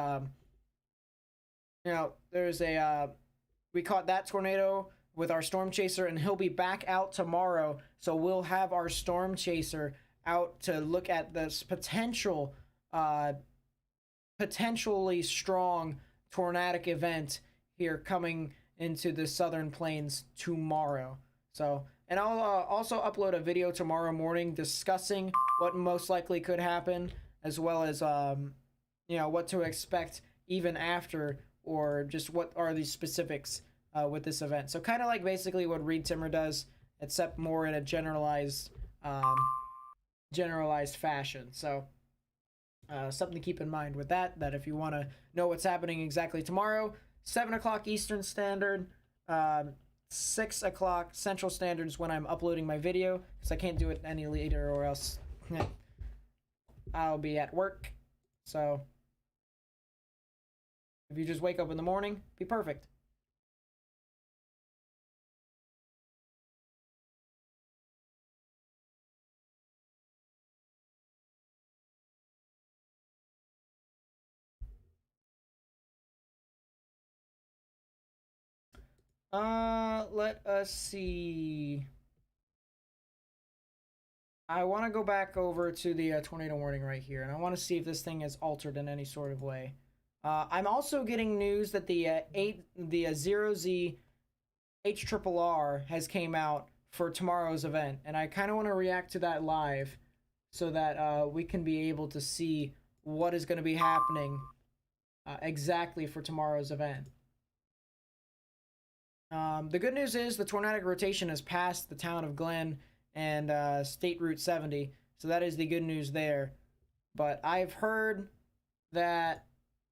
you know, there's we caught that tornado with our storm chaser, and he'll be back out tomorrow. So we'll have our storm chaser out to look at this potentially strong tornadic event here coming into the southern plains tomorrow. So, and I'll also upload a video tomorrow morning discussing what most likely could happen, as well as what to expect even after, or just what are the specifics with this event. So kind of like basically what Reed Timmer does, except more in a generalized fashion. So something to keep in mind with that if you want to know what's happening exactly tomorrow, 7 o'clock Eastern Standard, 6 o'clock Central Standard is when I'm uploading my video, because I can't do it any later or else I'll be at work. So if you just wake up in the morning, be perfect. Let us see. I want to go back over to the tornado warning right here, and I want to see if this thing is altered in any sort of way. I'm also getting news that the 0Z HRRR has came out for tomorrow's event, and I kind of want to react to that live so that we can be able to see what is going to be happening exactly for tomorrow's event. The good news is the tornadic rotation has passed the town of Glen and State Route 70, so that is the good news there. But I've heard that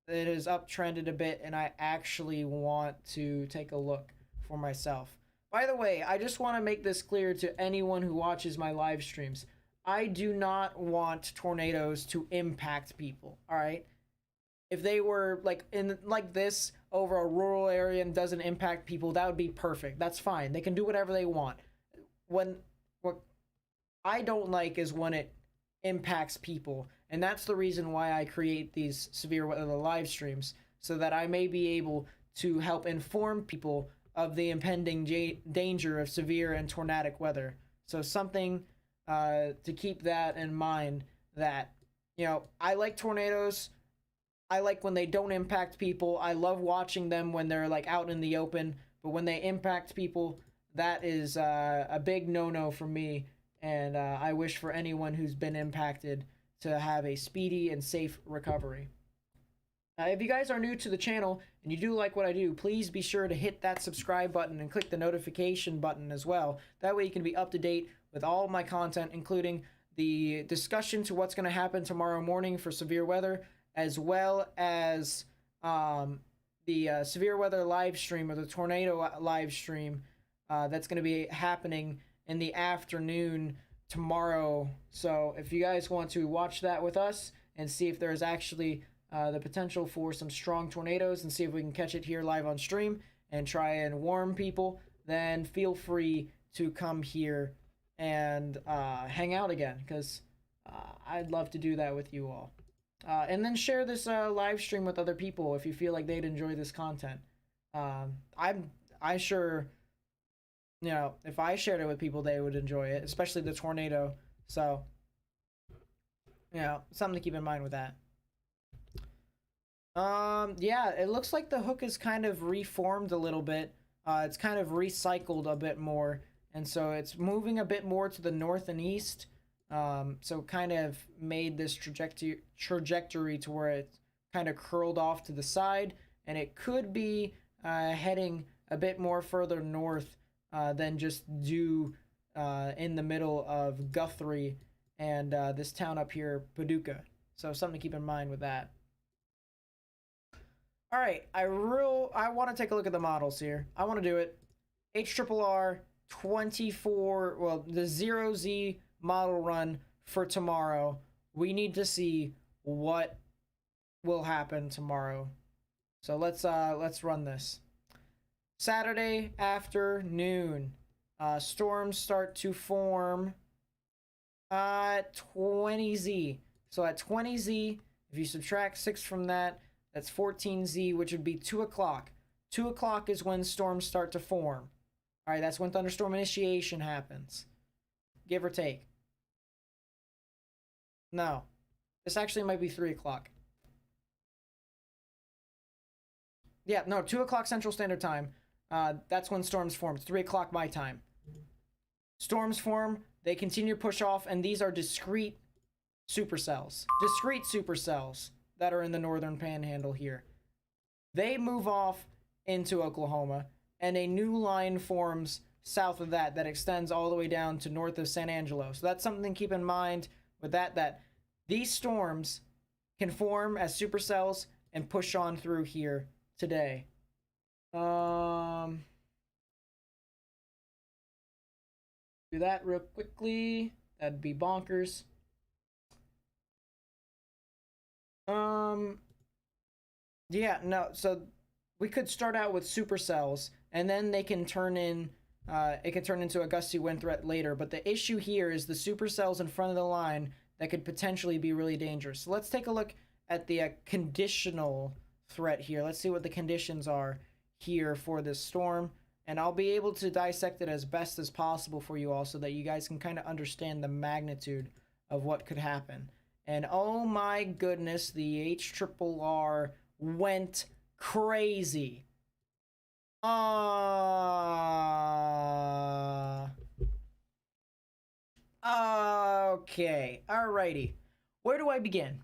it is uptrended a bit, and I actually want to take a look for myself. By the way, I just want to make this clear to anyone who watches my live streams. I do not want tornadoes to impact people, all right? If they were like this over a rural area and doesn't impact people, that would be perfect. That's fine. They can do whatever they want. What I don't like is when it impacts people, and that's the reason why I create these severe weather live streams, so that I may be able to help inform people of the impending danger of severe and tornadic weather. So something to keep that in mind, that I like tornadoes. I like when they don't impact people. I love watching them when they're like out in the open, but when they impact people, that is a big no-no for me, and I wish for anyone who's been impacted to have a speedy and safe recovery. If you guys are new to the channel and you do like what I do, please be sure to hit that subscribe button and click the notification button as well. That way you can be up to date with all of my content, including the discussion to what's going to happen tomorrow morning for severe weather, as well as the severe weather live stream, or the tornado live stream that's going to be happening in the afternoon tomorrow. So if you guys want to watch that with us and see if there's actually the potential for some strong tornadoes, and see if we can catch it here live on stream and try and warn people, then feel free to come here and hang out again, because I'd love to do that with you all. And then share this live stream with other people if you feel like they'd enjoy this content. I sure, if I shared it with people, they would enjoy it, especially the tornado. So, something to keep in mind with that. Yeah, it looks like the hook is kind of reformed a little bit. It's kind of recycled a bit more, and so it's moving a bit more to the north and east. So kind of made this trajectory to where it kind of curled off to the side, and it could be heading a bit more further north than just due in the middle of Guthrie and this town up here, Paducah. So something to keep in mind with that. All right, I want to take a look at the models here. I want to do it. HRRR 24, well, the 0Z model run for tomorrow. We need to see what will happen tomorrow. So let's run this. Saturday afternoon, storms start to form at 20Z. So at 20Z, if you subtract 6 from that, that's 14Z, which would be 2 o'clock. 2 o'clock is when storms start to form. All right, that's when thunderstorm initiation happens, give or take. No, this actually might be 3 o'clock. Yeah, no, 2 o'clock Central Standard Time. that's when storms form. It's 3 o'clock my time. Storms form, they continue to push off, and these are discrete supercells. Discrete supercells that are in the northern panhandle here. They move off into Oklahoma, and a new line forms south of that extends all the way down to north of San Angelo. So that's something to keep in mind with that these storms can form as supercells and push on through here today. Do that real quickly. That'd be bonkers. Yeah, no, so we could start out with supercells, and then they can turn in, it can turn into a gusty wind threat later, but the issue here is the supercells in front of the line that could potentially be really dangerous. So let's take a look at the conditional threat here. Let's see what the conditions are here for this storm, and I'll be able to dissect it as best as possible for you all so that you guys can kind of understand the magnitude of what could happen. And oh my goodness, the HRRR went crazy. Okay, alrighty. Where do I begin?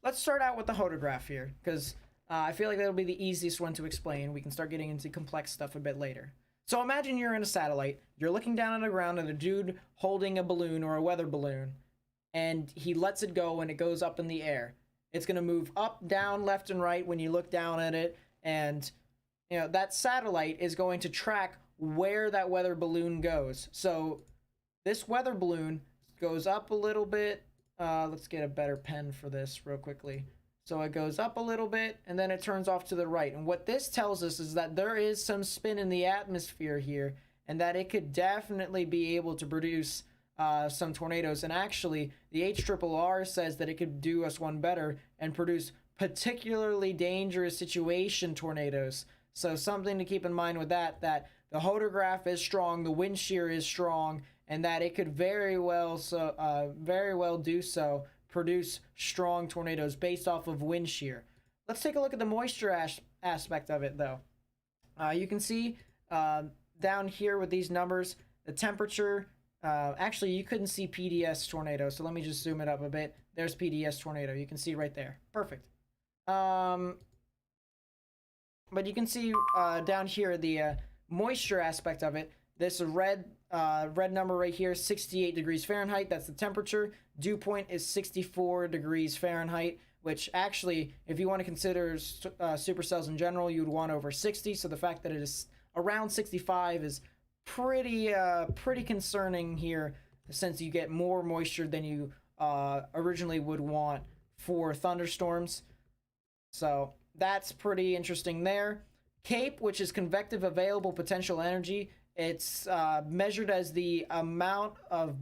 Let's start out with the photograph here, because I feel like that'll be the easiest one to explain. We can start getting into complex stuff a bit later. So imagine you're in a satellite, you're looking down on the ground at a dude holding a balloon or a weather balloon, and he lets it go and it goes up in the air. It's going to move up, down, left, and right when you look down at it, and you know that satellite is going to track where that weather balloon goes. So this weather balloon goes up a little bit. Let's get a better pen for this real quickly. So it goes up a little bit, and then it turns off to the right. And what this tells us is that there is some spin in the atmosphere here, and that it could definitely be able to produce some tornadoes. And actually, the HRRR says that it could do us one better and produce particularly dangerous situation tornadoes. So something to keep in mind with that the hodograph is strong, the wind shear is strong, and that it could very well produce strong tornadoes based off of wind shear. Let's take a look at the moisture aspect of it, though. You can see down here with these numbers, the temperature. Actually, you couldn't see PDS tornado, so let me just zoom it up a bit. There's PDS tornado. You can see right there. Perfect. But you can see down here the moisture aspect of it. This red number right here, 68 degrees Fahrenheit. That's the temperature. Dew point is 64 degrees Fahrenheit, which actually, if you want to consider supercells in general, you would want over 60. So the fact that it is around 65 is pretty concerning here, since you get more moisture than you originally would want for thunderstorms. So that's pretty interesting there. CAPE, which is convective available potential energy, it's measured as the amount of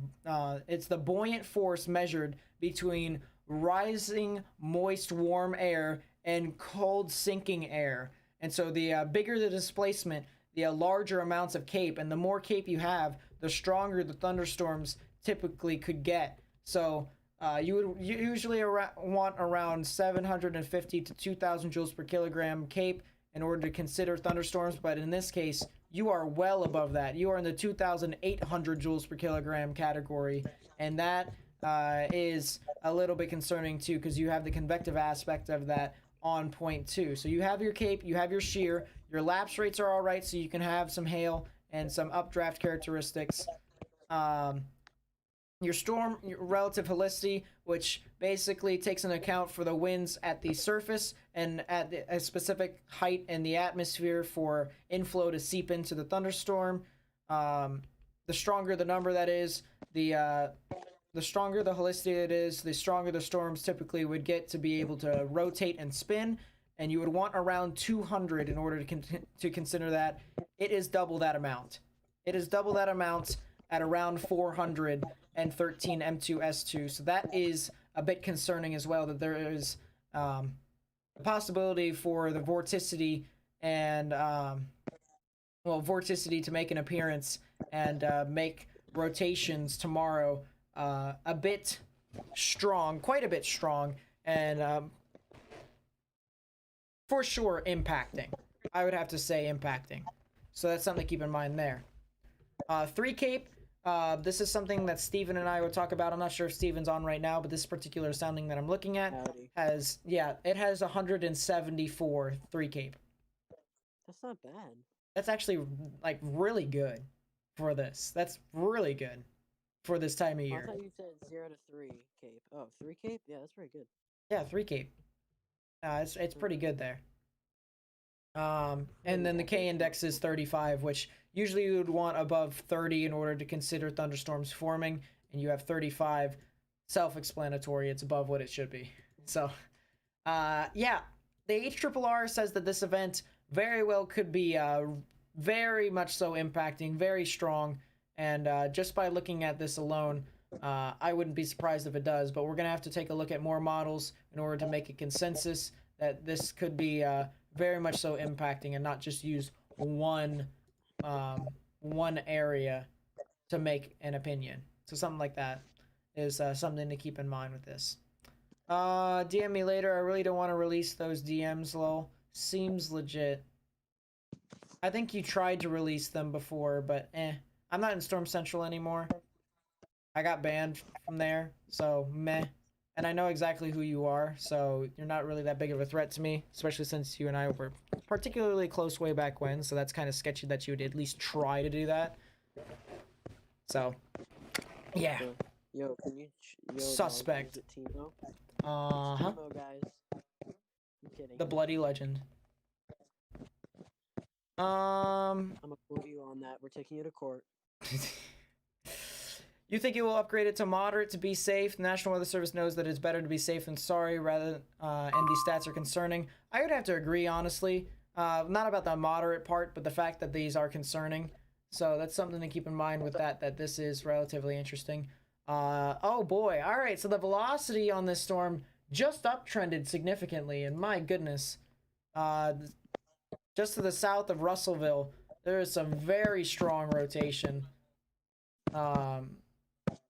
it's the buoyant force measured between rising moist warm air and cold sinking air. And so the bigger the displacement, the larger amounts of CAPE, and the more CAPE you have, the stronger the thunderstorms typically could get. So you would usually want around 750 to 2,000 joules per kilogram CAPE in order to consider thunderstorms, but in this case, you are well above that. You are in the 2,800 joules per kilogram category, and that is a little bit concerning too, because you have the convective aspect of that on point too. So you have your CAPE, you have your shear, your lapse rates are all right, so you can have some hail and some updraft characteristics. Your storm, your relative helicity, which basically takes into account for the winds at the surface and at a specific height in the atmosphere for inflow to seep into the thunderstorm. The stronger the number that is, the stronger the helicity it is, the stronger the storms typically would get to be able to rotate and spin. And you would want around 200 in order to consider that. It is double that amount. It is double that amount at around 413 M2S2. So that is a bit concerning as well, that there is a possibility for the vorticity and vorticity to make an appearance and make rotations tomorrow a bit strong, quite a bit strong, and for sure impacting. I would have to say impacting. So that's something to keep in mind there. 3 Cape. This is something that Steven and I would talk about. I'm not sure if Steven's on right now, but this particular sounding that I'm looking at Howdy. has, yeah, it has 174 3 Cape. That's not bad. That's actually, like, really good for this. That's really good for this time of I year. thought you said 0 to 3 Cape. Oh, 3 Cape? Yeah, that's very good. Yeah, 3 Cape. It's pretty good there. And then the K index is 35, which usually you would want above 30 in order to consider thunderstorms forming, and you have 35. Self-explanatory, it's above what it should be. So, yeah, the HRRR says that this event very well could be very much so impacting, very strong, and just by looking at this alone, I wouldn't be surprised if it does, but we're going to have to take a look at more models in order to make a consensus that this could be very much so impacting and not just use one area to make an opinion. So something like that is something to keep in mind with this. DM me later. I really don't want to release those DMs, lol. Seems legit. I think you tried to release them before, but I'm not in Storm Central anymore. I got banned from there, so meh. And I know exactly who you are, so you're not really that big of a threat to me, especially since you and I were particularly close way back when, so that's kind of sketchy that you would at least try to do that. So, yeah. Yo, can you... Yo, Suspect. Dog, is it Timo? Uh-huh. Timo, guys. I'm kidding. The bloody legend. I'm gonna quote you on that. We're taking you to court. You think it will upgrade it to moderate to be safe? The National Weather Service knows that it's better to be safe than sorry, rather, and these stats are concerning. I would have to agree, honestly. Not about the moderate part, but the fact that these are concerning. So that's something to keep in mind with that this is relatively interesting. Oh boy, alright, so the velocity on this storm just uptrended significantly, and my goodness. Just to the south of Russellville, there is some very strong rotation.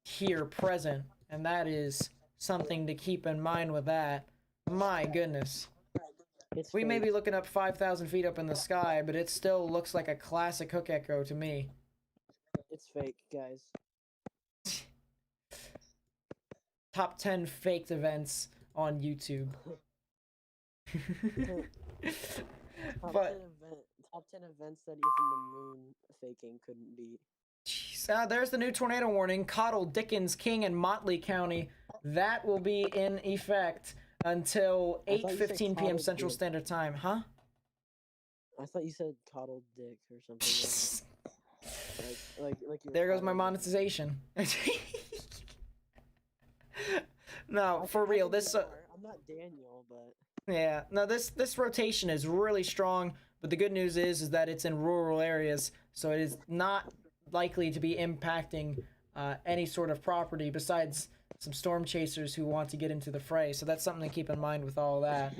Here present, and that is something to keep in mind with that. My goodness. We may be looking up 5,000 feet up in the sky, but it still looks like a classic hook echo to me. It's fake, guys. Top 10 faked events on YouTube. Top 10 events that even the moon faking couldn't beat. Jeez, there's the new tornado warning. Cottle, Dickens, King, and Motley County. That will be in effect until 8:15 p.m. Central Standard Time. Huh? I thought you said coddled dick or something like that. There goes my monetization. No, for real. This. I'm not Daniel, but. Yeah. No, this rotation is really strong. But the good news is that it's in rural areas, so it is not likely to be impacting any sort of property besides some storm chasers who want to get into the fray. So that's something to keep in mind with all that.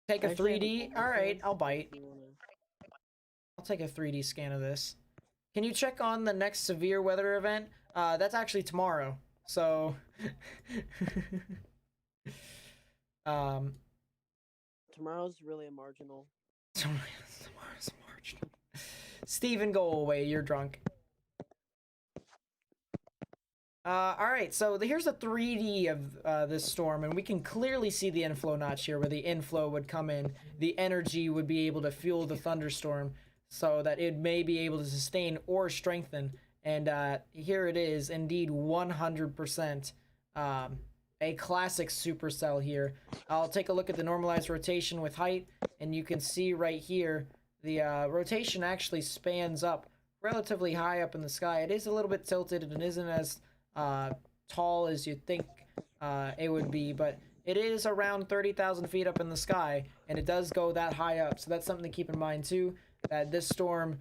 Take a 3D. All right, I'll bite. I'll take a 3D scan of this. Can you check on the next severe weather event? That's actually tomorrow. So tomorrow's really a marginal. Tomorrow's marginal. Steven, go away. You're drunk. Alright, so here's a 3D of this storm, and we can clearly see the inflow notch here, where the inflow would come in. The energy would be able to fuel the thunderstorm, so that it may be able to sustain or strengthen. And here it is, indeed 100%. A classic supercell here. I'll take a look at the normalized rotation with height, and you can see right here, the rotation actually spans up relatively high up in the sky. It is a little bit tilted, and it isn't as tall as you'd think it would be, but it is around 30,000 feet up in the sky, and it does go that high up. So that's something to keep in mind too, that this storm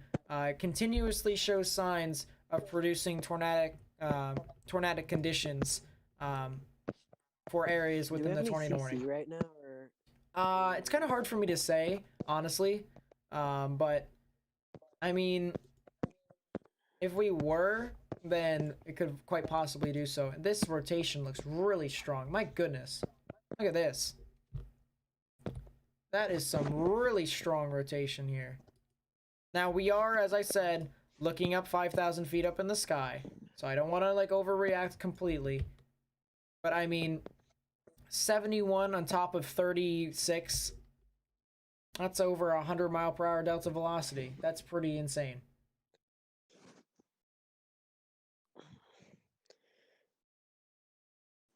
continuously shows signs of producing tornadic conditions for areas within the tornado warning. Right now, or it's kind of hard for me to say, honestly, but I mean, If we were, then it could quite possibly do so. This rotation looks really strong. My goodness. Look at this. That is some really strong rotation here. Now, we are, as I said, looking up 5,000 feet up in the sky. So I don't want to, like, overreact completely. But, I mean, 71 on top of 36. That's over 100 mile per hour delta velocity. That's pretty insane.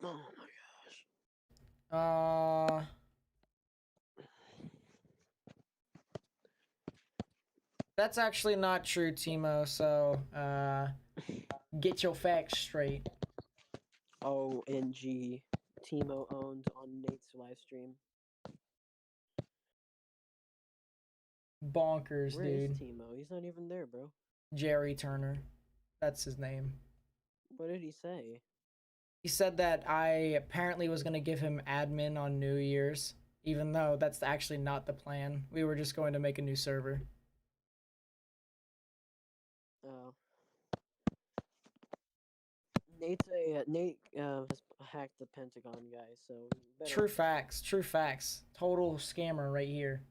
Oh my gosh. That's actually not true, Timo, so, get your facts straight. ONG. Timo owned on Nate's live stream. Bonkers, Where is dude. Timo? He's not even there, bro. Jerry Turner. That's his name. What did he say? He said that I apparently was going to give him admin on New Year's, even though that's actually not the plan. We were just going to make a new server. Oh. Nate has hacked the Pentagon guy, so better. True facts. True facts. Total scammer right here.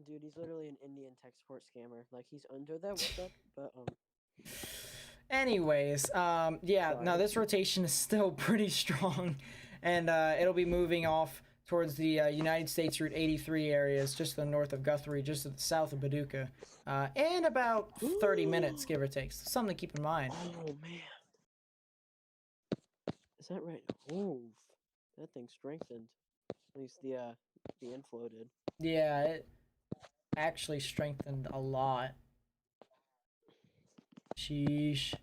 Dude, he's literally an Indian tech support scammer. Like, he's under that, what's up? But, Anyways, yeah, Sorry. no, this rotation is still pretty strong, and it'll be moving off towards the United States Route 83 areas, just to the north of Guthrie, just to the south of Paducah, in about 30 minutes, give or take. So something to keep in mind. oh, man. Is that right? Oh, that thing strengthened. At least the inflow did. Yeah, it actually strengthened a lot. Sheesh.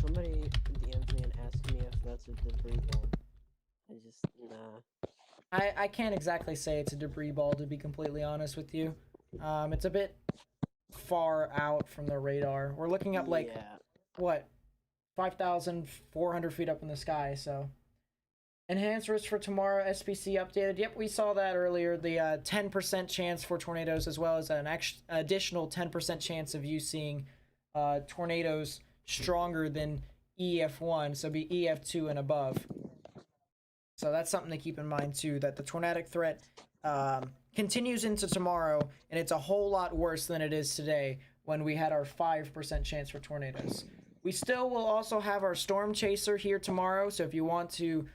Somebody DM'd me and asked me if that's a debris ball. I just, nah. I can't exactly say it's a debris ball, to be completely honest with you. It's a bit far out from the radar. We're looking up, like, Yeah. what, 5,400 feet up in the sky, so. Enhanced risk for tomorrow, SPC updated. Yep, we saw that earlier. The 10% chance for tornadoes, as well as an additional 10% chance of you seeing tornadoes stronger than EF1, so be EF2 and above. So that's something to keep in mind too, that the tornadic threat continues into tomorrow, and it's a whole lot worse than it is today when we had our 5% chance for tornadoes. We still will also have our storm chaser here tomorrow, so if you want to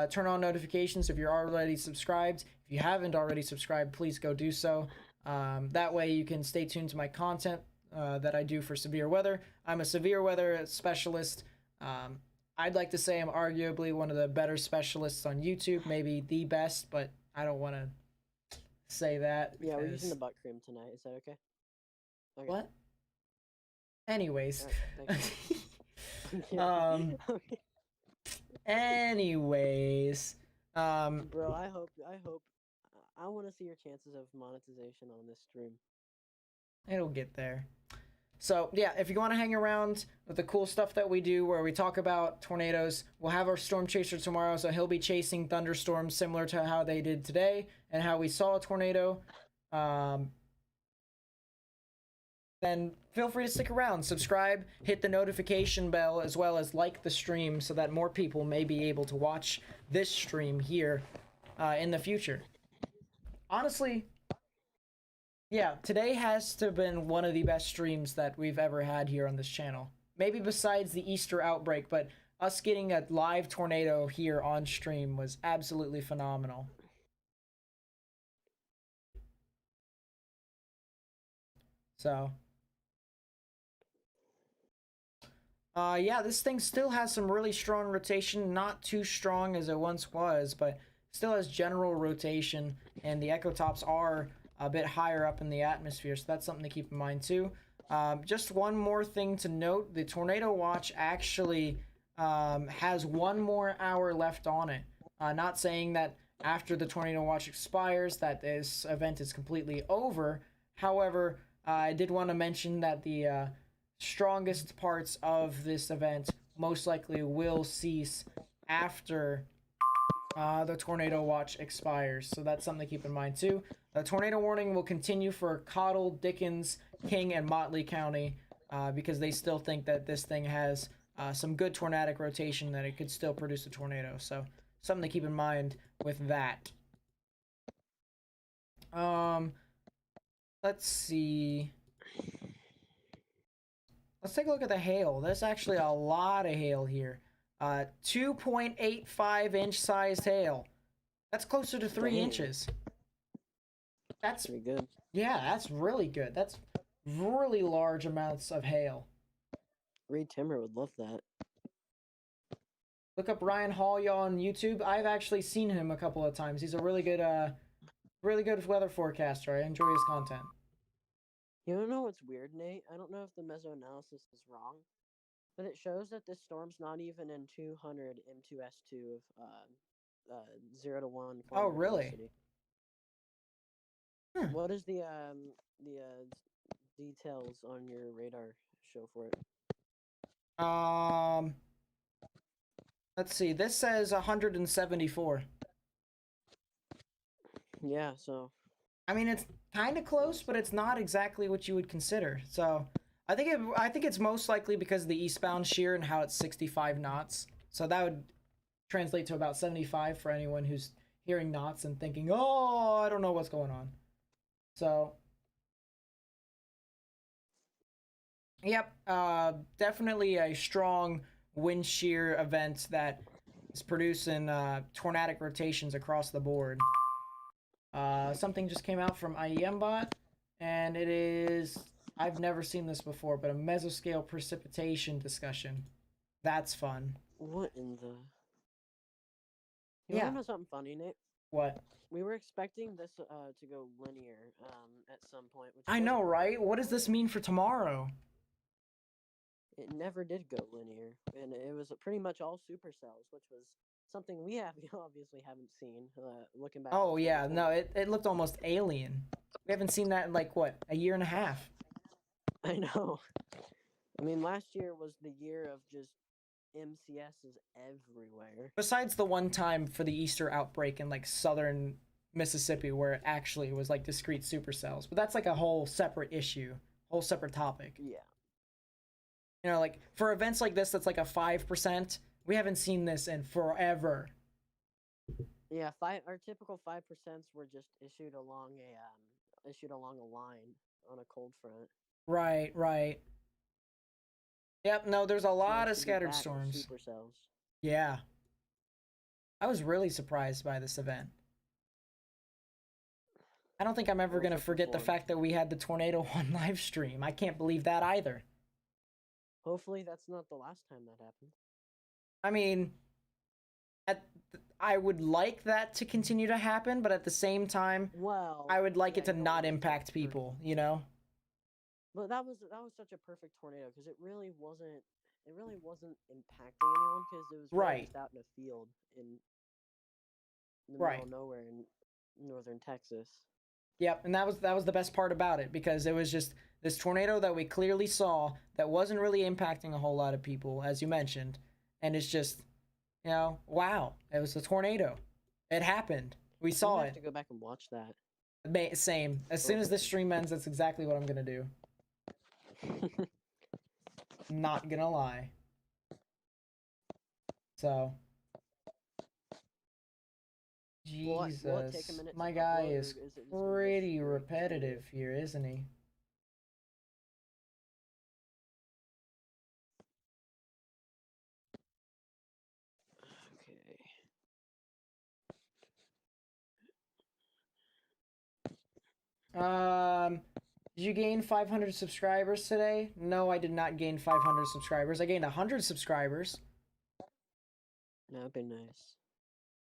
turn on notifications if you're already subscribed. If you haven't already subscribed, please go do so. That way you can stay tuned to my content that I do for severe weather. I'm a severe weather specialist. I'd like to say I'm arguably one of the better specialists on YouTube, maybe the best, but I don't want to say that. Yeah, we're because- using the butt cream tonight. Is that okay? Okay. What? Anyways. Alright, thank you. Okay. Anyways. Bro, I hope. I want to see your chances of monetization on this stream. It'll get there. So, yeah, if you want to hang around with the cool stuff that we do where we talk about tornadoes, we'll have our storm chaser tomorrow, so he'll be chasing thunderstorms similar to how they did today and how we saw a tornado. Then feel free to stick around, subscribe, hit the notification bell, as well as like the stream so that more people may be able to watch this stream here in the future. Honestly, yeah, today has to have been one of the best streams that we've ever had here on this channel. Maybe besides the Easter outbreak, but us getting a live tornado here on stream was absolutely phenomenal. So, yeah, this thing still has some really strong rotation, not too strong as it once was, but still has general rotation, and the echo tops are a bit higher up in the atmosphere, so that's something to keep in mind too. Just one more thing to note, the tornado watch actually has one more hour left on it. Not saying that after the tornado watch expires that this event is completely over. However, I did want to mention that the strongest parts of this event most likely will cease after The tornado watch expires, so that's something to keep in mind too. The tornado warning will continue for Cottle, Dickens, King, and Motley County because they still think that this thing has some good tornadic rotation that it could still produce a tornado. So something to keep in mind with that. Let's see. Let's take a look at the hail. There's actually a lot of hail here. 2.85 inch sized hail. That's closer to 3 Dang. inches. That's Pretty good. yeah, that's really good. That's really large amounts of hail. Reed Timmer would love that. Look up Ryan Hall on YouTube. I've actually seen him a couple of times. He's a really good weather forecaster. I enjoy his content. You don't know what's weird, Nate? I don't know if the mesoanalysis is wrong, but it shows that this storm's not even in 200 M2S2 of 0 to 1. Oh, really? Velocity. Hmm. What is the details on your radar show for it? Let's see. This says 174. Yeah, so I mean, it's kind of close, but it's not exactly what you would consider. So, I think it's most likely because of the eastbound shear and how it's 65 knots. So that would translate to about 75 for anyone who's hearing knots and thinking, "Oh, I don't know what's going on." So, yep, definitely a strong wind shear event that is producing tornadic rotations across the board. Something just came out from IEMBot, and it is, I've never seen this before, but a mesoscale precipitation discussion. That's fun. what in the? You Yeah. wanna know something funny, Nate? What? We were expecting this to go linear at some point. Which I it know, wasn't. right? What does this mean for tomorrow? It never did go linear, and it was pretty much all supercells, which was something we have obviously haven't seen. Looking back. Oh, to yeah, 2020. no, it looked almost alien. We haven't seen that in, like, what, a year and a half? I know. I mean, last year was the year of just MCSs everywhere. Besides the one time for the Easter outbreak in, like, southern Mississippi where it actually was, like, discrete supercells. But that's, like, a whole separate issue, whole separate topic. Yeah. You know, like, for events like this that's like a 5%, we haven't seen this in forever. Yeah, our typical 5% were just issued along a line on a cold front. Right, right. Yep, no, there's a lot Nice of to be scattered back with storms. Supercells. Yeah. I was really surprised by this event. I don't think I'm ever going to forget the fact that we had the Tornado 1 live stream. I can't believe that either. Hopefully that's not the last time that happens. I mean, I would like that to continue to happen, but at the same time, Well, I would like yeah, it to you don't not want it to impact be people, you know? But that was such a perfect tornado because it really wasn't impacting anyone because it was really Right. just out in a field in the Right. middle of nowhere in northern Texas. Yep, and that was the best part about it because it was just this tornado that we clearly saw that wasn't really impacting a whole lot of people, as you mentioned, and it's just, you know, wow, it was a tornado. It happened. We I'm saw gonna have it. to go back and watch that. Same. As soon as this stream ends, that's exactly what I'm gonna do. Not gonna lie. So. Will it take a Jesus, minute to my guy upload, or is is it just gonna go pretty straight to repetitive here, isn't he? Okay. Did you gain 500 subscribers today? No, I did not gain 500 subscribers. I gained 100 subscribers. That'd be nice.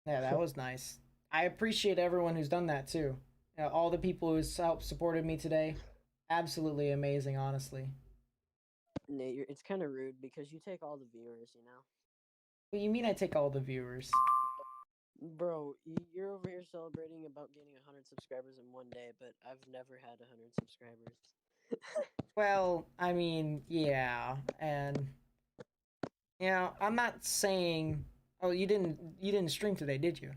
Yeah, that was nice. I appreciate everyone who's done that too. You know, all the people who's helped supported me today. Absolutely amazing, honestly. Nate, it's kind of rude because you take all the viewers, you know? What do you mean I take all the viewers? Bro, you're over here celebrating about gaining 100 subscribers in one day, but I've never had 100 subscribers. Well, I mean, yeah, and you know, I'm not saying Oh, you didn't stream today, did you?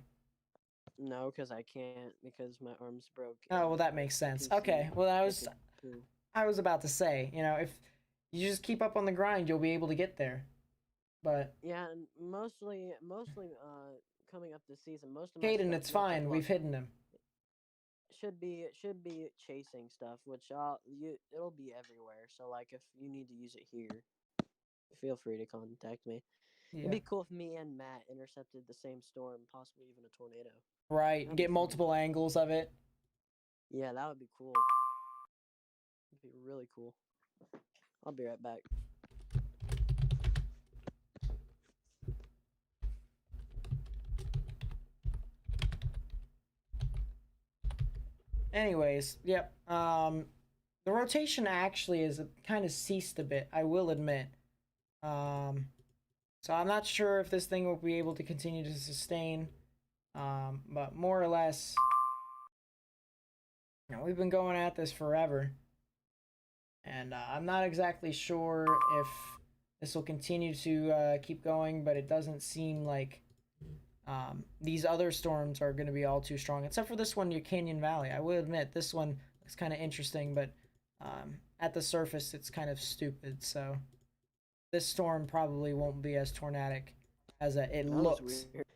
No, because I can't because my arm's broke. Oh, and well, that my makes sense. PC Okay, well, frickin' poo. I was about to say, if you just keep up on the grind, you'll be able to get there. But Yeah, and mostly coming up this season, most of my Caden, stuff it's once I fine. We've hidden him. should be chasing stuff, which it'll be everywhere. So like if you need to use it here, feel free to contact me. Yeah. It'd be cool if me and Matt intercepted the same storm, possibly even a tornado. Right. That'd be Get fun. multiple angles of it. Yeah, that would be cool. It'd be really cool. I'll be right back. Anyways, yep. The rotation actually is kind of ceased a bit, I will admit. So I'm not sure if this thing will be able to continue to sustain. But more or less, we've been going at this forever. And I'm not exactly sure if this will continue to keep going, but it doesn't seem like these other storms are going to be all too strong, except for this one near Canyon Valley. I will admit, this one looks kind of interesting, but at the surface, it's kind of stupid. So this storm probably won't be as tornadic as it That was looks. weird.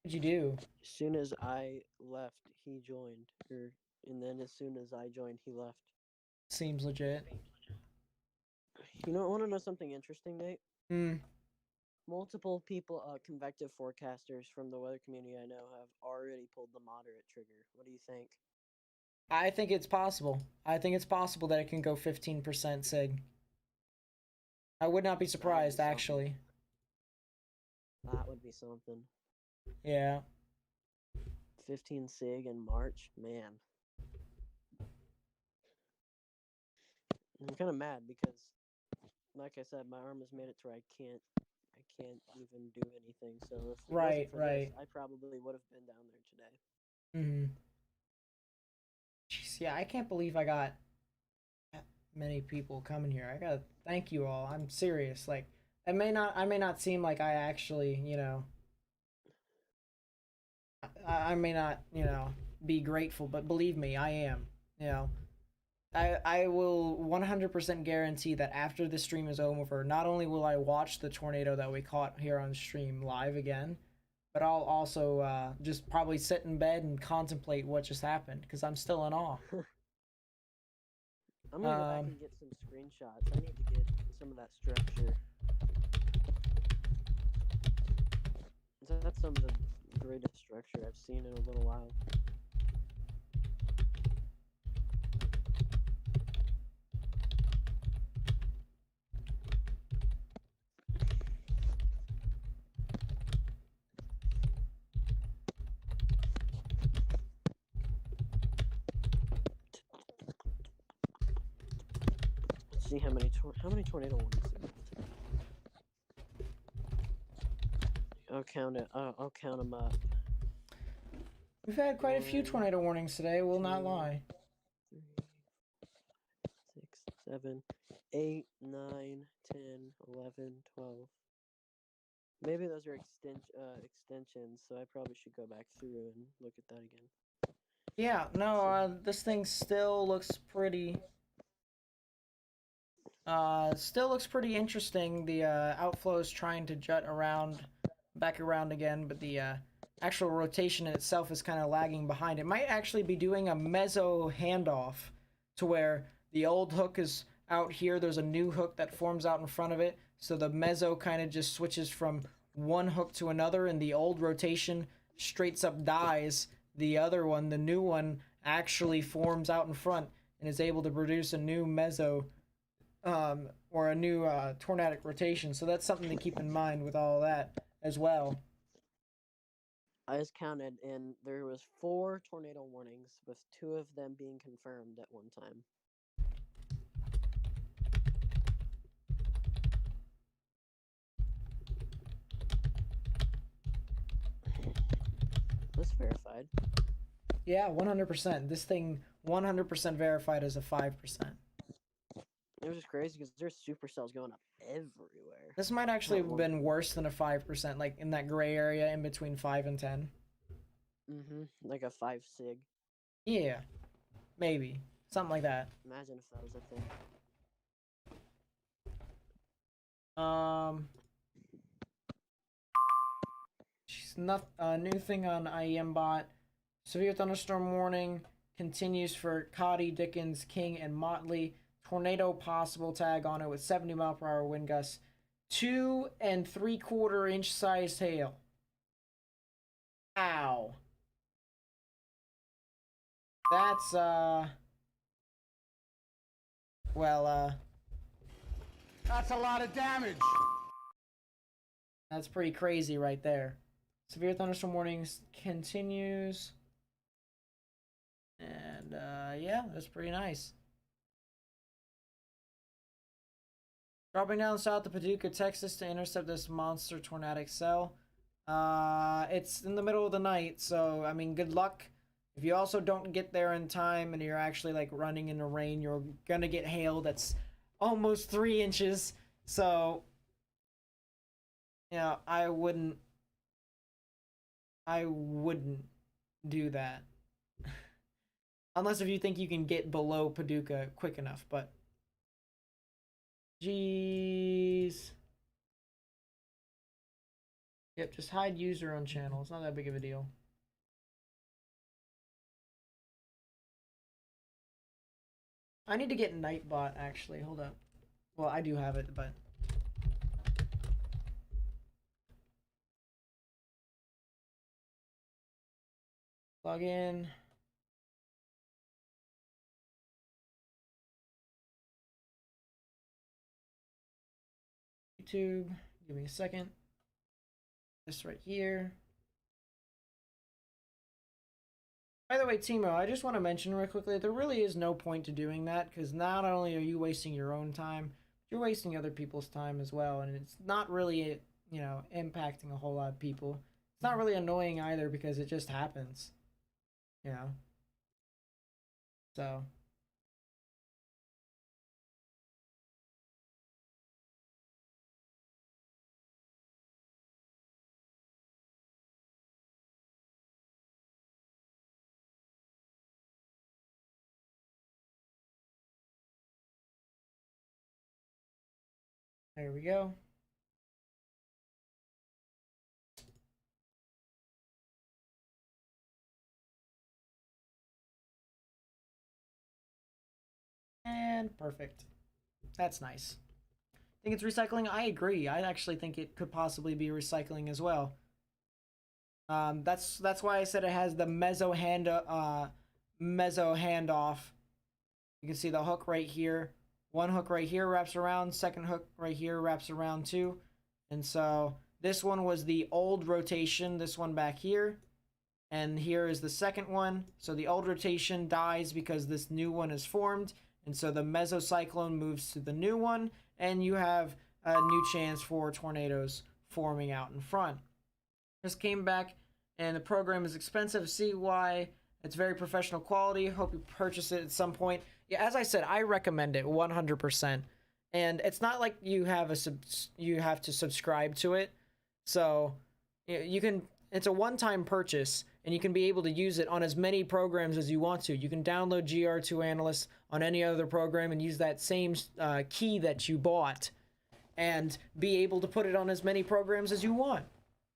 What'd you do? As soon as I left, he joined, and then as soon as I joined, he left. Seems legit. You know, want to know something interesting, Nate? Hmm. Multiple people, convective forecasters from the weather community I know have already pulled the moderate trigger. What do you think? I think it's possible. I think it's possible that it can go 15% sig. I would not be surprised, something. actually. That would be something. Yeah. 15 sig in March, man. I'm kind of mad because, like I said, my arm has made it to where I can't even do anything. So if it Right, wasn't for right. this, I probably would have been down there today. Mm-hmm. Jeez, yeah, I can't believe I got that many people coming here. I gotta thank you all. I'm serious. Like, I may not seem like I actually, I may not, be grateful, but believe me, I am. I will 100% guarantee that after the stream is over, not only will I watch the tornado that we caught here on stream live again, but I'll also just probably sit in bed and contemplate what just happened, because I'm still in awe. I'm gonna go back and get some screenshots. I need to get some of that structure. That's some of the greatest structure I've seen in a little while. Let's see how many tornado warnings there are today. I'll count it. I'll count them up. We've had quite a few tornado warnings today, will not lie. 3, 6, 7, 8, 9, 10, 11, 12. Maybe those are extensions, so I probably should go back through and look at that again. Yeah, no, this thing still looks pretty interesting. The outflow is trying to jut back around again, but the actual rotation in itself is kind of lagging behind. It might actually be doing a meso handoff to where the old hook is out here, there's a new hook that forms out in front of it, so the meso kind of just switches from one hook to another, and the old rotation straight up dies. The other one, the new one, actually forms out in front and is able to produce a new meso or a new tornadic rotation. So that's something to keep in mind with all that as well. I just counted, and there was 4 tornado warnings, with 2 of them being confirmed at one time. That's verified. Yeah, 100%. This thing 100% verified as a 5%. It was just crazy because there's supercells going up everywhere. This might actually Oh, have been worse than a 5%, like in that gray area in between 5 and 10. Like a 5 sig. Yeah, maybe. Something like that. Imagine if that was a thing. New thing on IEM bot. Severe thunderstorm warning continues for Cotty, Dickens, King, and Motley. Tornado possible tag on it with 70-mile-per-hour wind gusts. 2 3/4 inch sized hail. Ow. That's That's a lot of damage. that's pretty crazy right there. Severe thunderstorm warnings continues. And yeah, that's pretty nice. Dropping down south to Paducah, Texas to intercept this monster tornadic cell. It's in the middle of the night, so I mean, good luck. If you also don't get there in time and you're actually like running in the rain, you're gonna get hail that's almost 3 inches. So, yeah, I wouldn't do that. Unless if you think you can get below Paducah quick enough, but jeez. Yep, just hide user on channel. It's not that big of a deal. I need to get Nightbot actually. Hold up. Well, I do have it, but log in. YouTube. Give me a second. This right here. By the way, Timo, I just want to mention real quickly, there really is no point to doing that, because not only are you wasting your own time, you're wasting other people's time as well, and it's not really, you know, impacting a whole lot of people. It's not really annoying either, because it just happens, you know? So... there we go. And perfect. That's nice. Think it's recycling? I agree. I actually think it could possibly be recycling as well. That's why I said it has the mezzo handoff. You can see the hook right here. One hook right here wraps around. Second hook right here wraps around too. And so this one was the old rotation. This one back here. And here is the second one. So the old rotation dies because this new one is formed. And so the mesocyclone moves to the new one. And you have a new chance for tornadoes forming out in front. Just came back, and the program is expensive. See why? It's very professional quality. Hope you purchase it at some point. Yeah, as I said, I recommend it 100%. And it's not like you have to subscribe to it. So you can. It's a one-time purchase, and you can be able to use it on as many programs as you want to. You can download GR2 Analyst on any other program and use that same key that you bought, and be able to put it on as many programs as you want.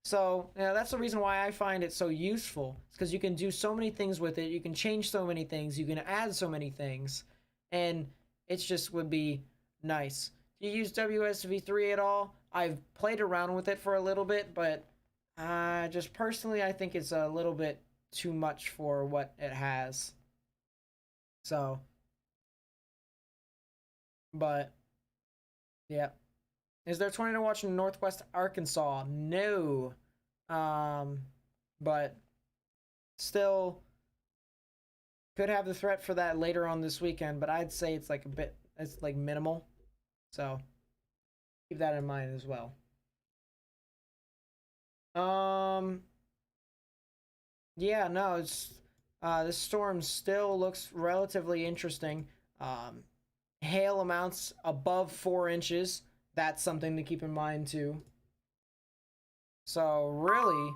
So yeah, that's the reason why I find it so useful. It's because you can do so many things with it. You can change so many things. You can add so many things, and it just would be nice. Do you use WSV3 at all? I've played around with it for a little bit, but just personally, I think it's a little bit too much for what it has. So, but yeah. Is there a tornado watch in Northwest Arkansas? No. But still could have the threat for that later on this weekend, but I'd say it's like it's like minimal. So keep that in mind as well. Yeah, no, it's this storm still looks relatively interesting. Hail amounts above 4 inches, that's something to keep in mind too. So really,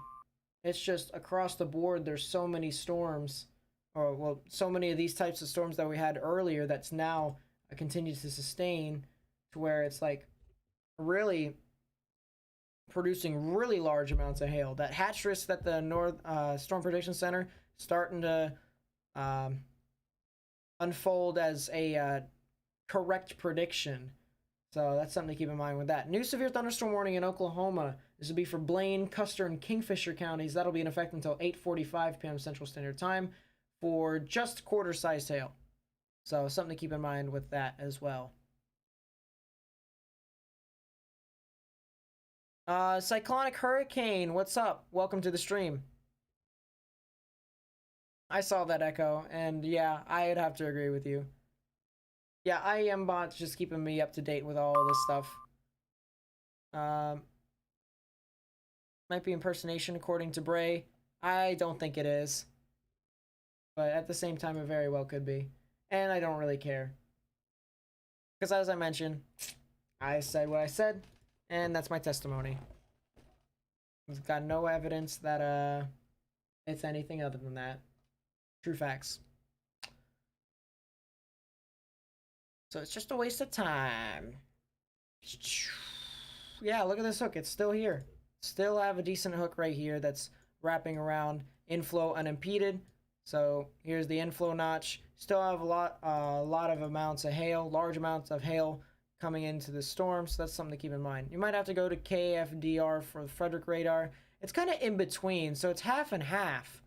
it's just across the board. There's so many storms, or well, so many of these types of storms that we had earlier that's now continues to sustain, to where it's like really producing really large amounts of hail. That hatch risk that the North Storm Prediction Center starting to unfold as a correct prediction. So that's something to keep in mind with that. New severe thunderstorm warning in Oklahoma. This will be for Blaine, Custer, and Kingfisher counties. That'll be in effect until 8:45 p.m. Central Standard Time for just quarter-sized hail. So something to keep in mind with that as well. Cyclonic Hurricane, what's up? Welcome to the stream. I saw that echo, and yeah, I'd have to agree with you. Yeah, IEM-bot's just keeping me up to date with all this stuff. Might be impersonation according to Bray. I don't think it is. But at the same time, it very well could be. And I don't really care. Because as I mentioned, I said what I said, and that's my testimony. I've got no evidence that it's anything other than that. True facts. So it's just a waste of time. Yeah, look at this hook. It's still here. Still have a decent hook right here that's wrapping around inflow unimpeded. So here's the inflow notch. Still have a lot of amounts of hail, large amounts of hail coming into the storm. So that's something to keep in mind. You might have to go to KFDR for the Frederick radar. It's kind of in between, so it's half and half.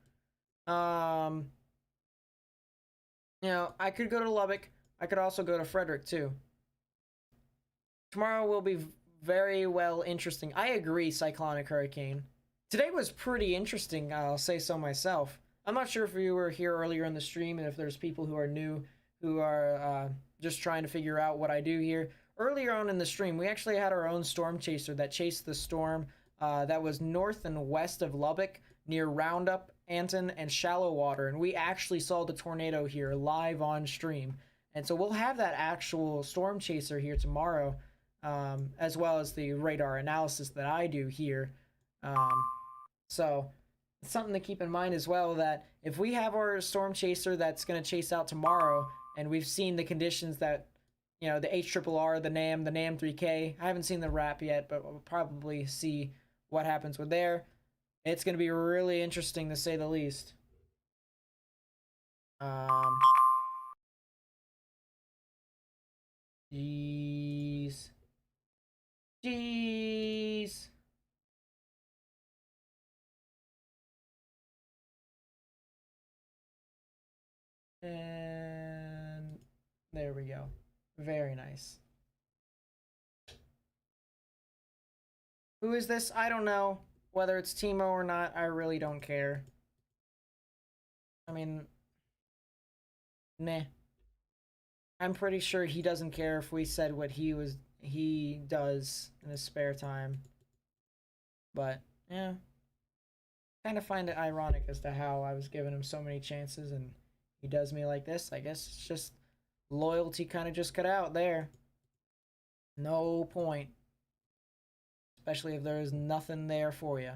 You know, I could go to Lubbock. I could also go to Frederick too. Tomorrow will be very well interesting. I agree, Cyclonic Hurricane. Today was pretty interesting, I'll say so myself. I'm not sure if you were here earlier in the stream and if there's people who are new who are just trying to figure out what I do here. Earlier on in the stream, we actually had our own storm chaser that chased the storm that was north and west of Lubbock near Roundup, Anton, and Shallow Water. And we actually saw the tornado here live on stream. And so we'll have that actual storm chaser here tomorrow, as well as the radar analysis that I do here. So it's something to keep in mind as well, that if we have our storm chaser that's going to chase out tomorrow, and we've seen the conditions that, you know, the HRRR, the NAM 3K, I haven't seen the RAP yet, but we'll probably see what happens with there. It's going to be really interesting to say the least. Jeez. And there we go. Very nice. Who is this? I don't know. Whether it's Timo or not, I really don't care. I mean, meh. I'm pretty sure he doesn't care if we said what he does in his spare time. But, yeah. Kind of find it ironic as to how I was giving him so many chances and he does me like this. I guess it's just loyalty kind of just cut out there. No point. Especially if there is nothing there for you.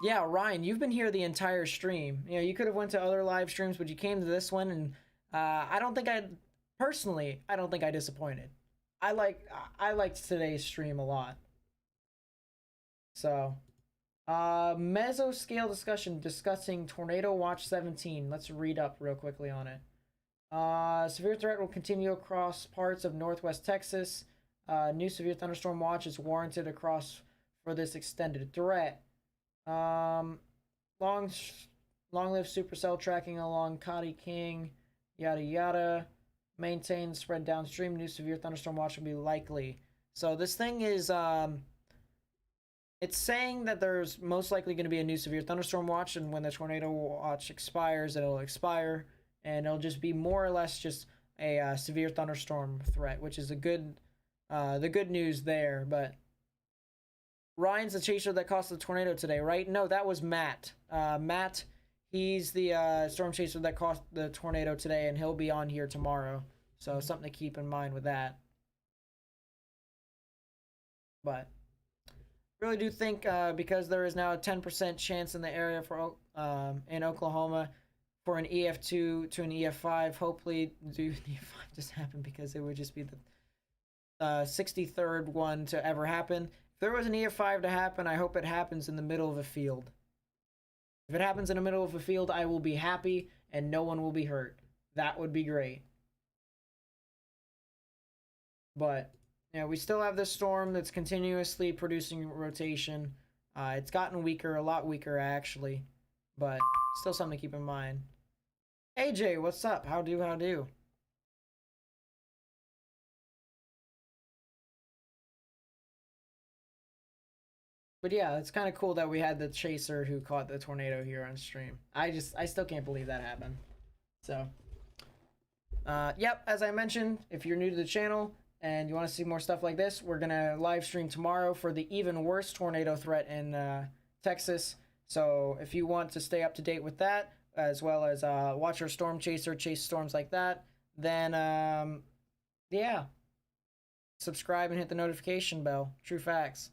Yeah, Ryan, you've been here the entire stream. You know, you could have went to other live streams, but you came to this one, and I don't think I disappointed. I liked today's stream a lot. So, mesoscale discussion discussing Tornado Watch 17. Let's read up real quickly on it. Severe threat will continue across parts of northwest Texas. New severe thunderstorm watch is warranted across for this extended threat. Long-lived supercell tracking along Cotty King, yada yada. Maintain spread downstream. New severe thunderstorm watch will be likely. So this thing is it's saying that there's most likely going to be a new severe thunderstorm watch, and when the tornado watch expires, it'll expire, and it'll just be more or less just a severe thunderstorm threat, which is a good. The good news there. But Ryan's the chaser that caused the tornado today, right? No, that was Matt. Matt, he's the storm chaser that caused the tornado today, and he'll be on here tomorrow. So something to keep in mind with that. But really do think because there is now a 10% chance in the area for in Oklahoma for an EF2 to an EF5. Hopefully, do an EF5 just happen because it would just be the 63rd one to ever happen. If there was an EF5 to happen, I hope it happens in the middle of a field. If it happens in the middle of a field, I will be happy and no one will be hurt. That would be great. But yeah, we still have this storm that's continuously producing rotation. It's gotten weaker, a lot weaker actually, but still something to keep in mind. AJ, what's up? How do? But yeah, it's kind of cool that we had the chaser who caught the tornado here on stream. I still can't believe that happened. So, yep, as I mentioned, if you're new to the channel and you want to see more stuff like this, we're gonna live stream tomorrow for the even worse tornado threat in Texas. So if you want to stay up to date with that, as well as watch our storm chaser, chase storms like that, then yeah, subscribe and hit the notification bell. True facts.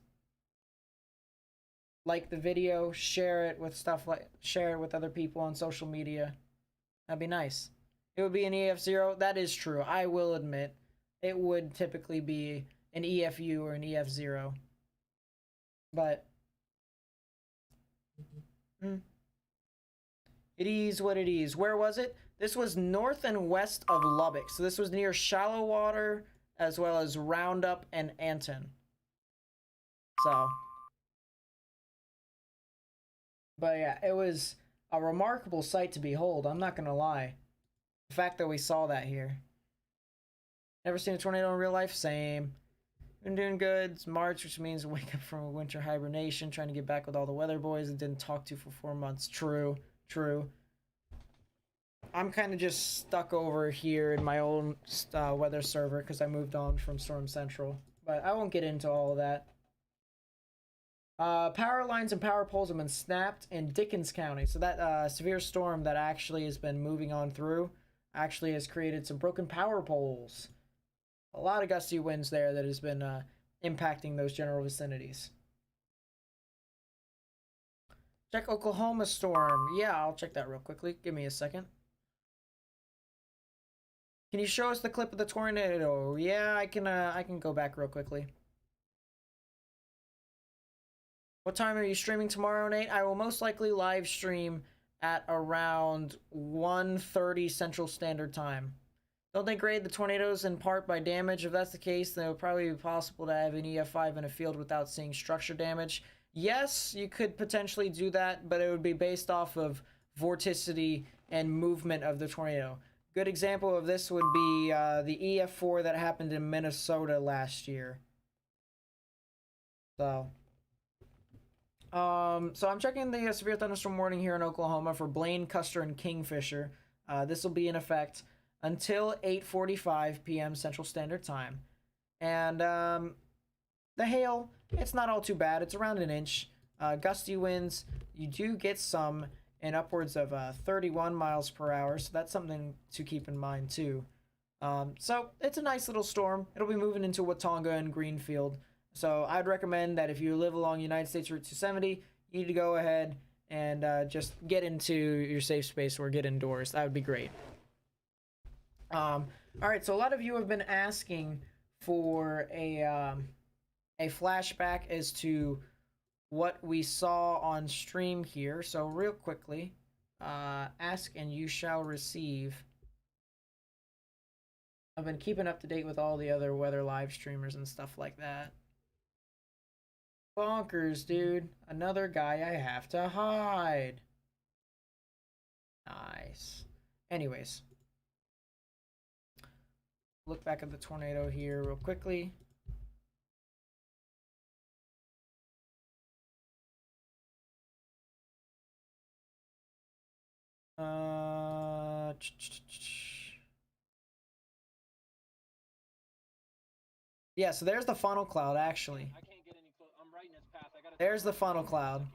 Like the video, share it with share it with other people on social media. That'd be nice. It would be an EF0. That is true. I will admit, it would typically be an EFU or an EF0. But it is what it is. Where was it? This was north and west of Lubbock. So this was near Shallow Water as well as Roundup and Anton. So, but yeah, it was a remarkable sight to behold. I'm not gonna lie. The fact that we saw that here. Never seen a tornado in real life? Same. Been doing good. It's March, which means wake up from a winter hibernation, trying to get back with all the weather boys and didn't talk to for 4 months. True. I'm kind of just stuck over here in my own weather server because I moved on from Storm Central. But I won't get into all of that. Power lines and power poles have been snapped in Dickens County. So that severe storm that actually has been moving on through actually has created some broken power poles. A lot of gusty winds there that has been impacting those general vicinities. Check Oklahoma storm. Yeah, I'll check that real quickly. Give me a second. Can you show us the clip of the tornado? Yeah, I can go back real quickly. What time are you streaming tomorrow, Nate? I will most likely live stream at around 1:30 Central Standard Time. Don't they grade the tornadoes in part by damage? If that's the case, then it would probably be possible to have an EF5 in a field without seeing structure damage. Yes, you could potentially do that, but it would be based off of vorticity and movement of the tornado. Good example of this would be the EF4 that happened in Minnesota last year. So I'm checking the severe thunderstorm warning here in Oklahoma for Blaine, Custer, and Kingfisher. This will be in effect until 8:45 p.m. Central Standard Time. And the hail, it's not all too bad. It's around an inch. Gusty winds, you do get some in upwards of 31 miles per hour. So that's something to keep in mind too. So it's a nice little storm. It'll be moving into Watonga and Greenfield. So I'd recommend that if you live along United States Route 270, you need to go ahead and just get into your safe space or get indoors. That would be great. All right, so a lot of you have been asking for a flashback as to what we saw on stream here. So real quickly, ask and you shall receive. I've been keeping up to date with all the other weather live streamers and stuff like that. Bonkers, dude. Another guy I have to hide. Nice. Anyways. Look back at the tornado here real quickly. Yeah, so there's the funnel cloud, actually. There's the funnel cloud.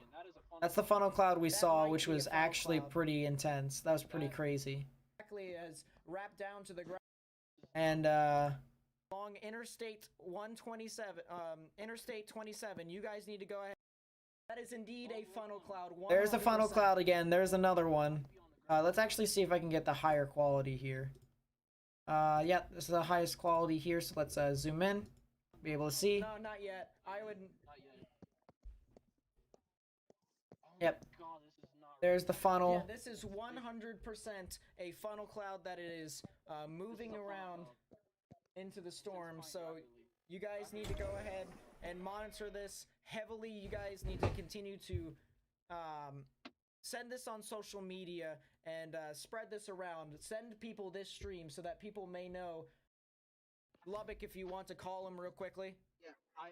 That's the funnel cloud we saw, which was actually pretty intense. That was pretty crazy. Exactly as wrapped down to the ground. and along Interstate 127, Interstate 27. You guys need to go ahead. That is indeed a funnel cloud. 100%. There's a funnel cloud again. There's another one. Let's actually see if I can get the higher quality here. Yeah, this is the highest quality here, so let's zoom in. Be able to see. No, not yet. I would. Not yet. Oh Yep. my God, this is not There's the funnel. Oh. Yeah, this is 100% a funnel cloud that it is moving around into the storm. So you guys need to go ahead and monitor this heavily. You guys need to continue to send this on social media and spread this around. Send people this stream so that people may know. Lubbock, if you want to call him real quickly. Yeah, I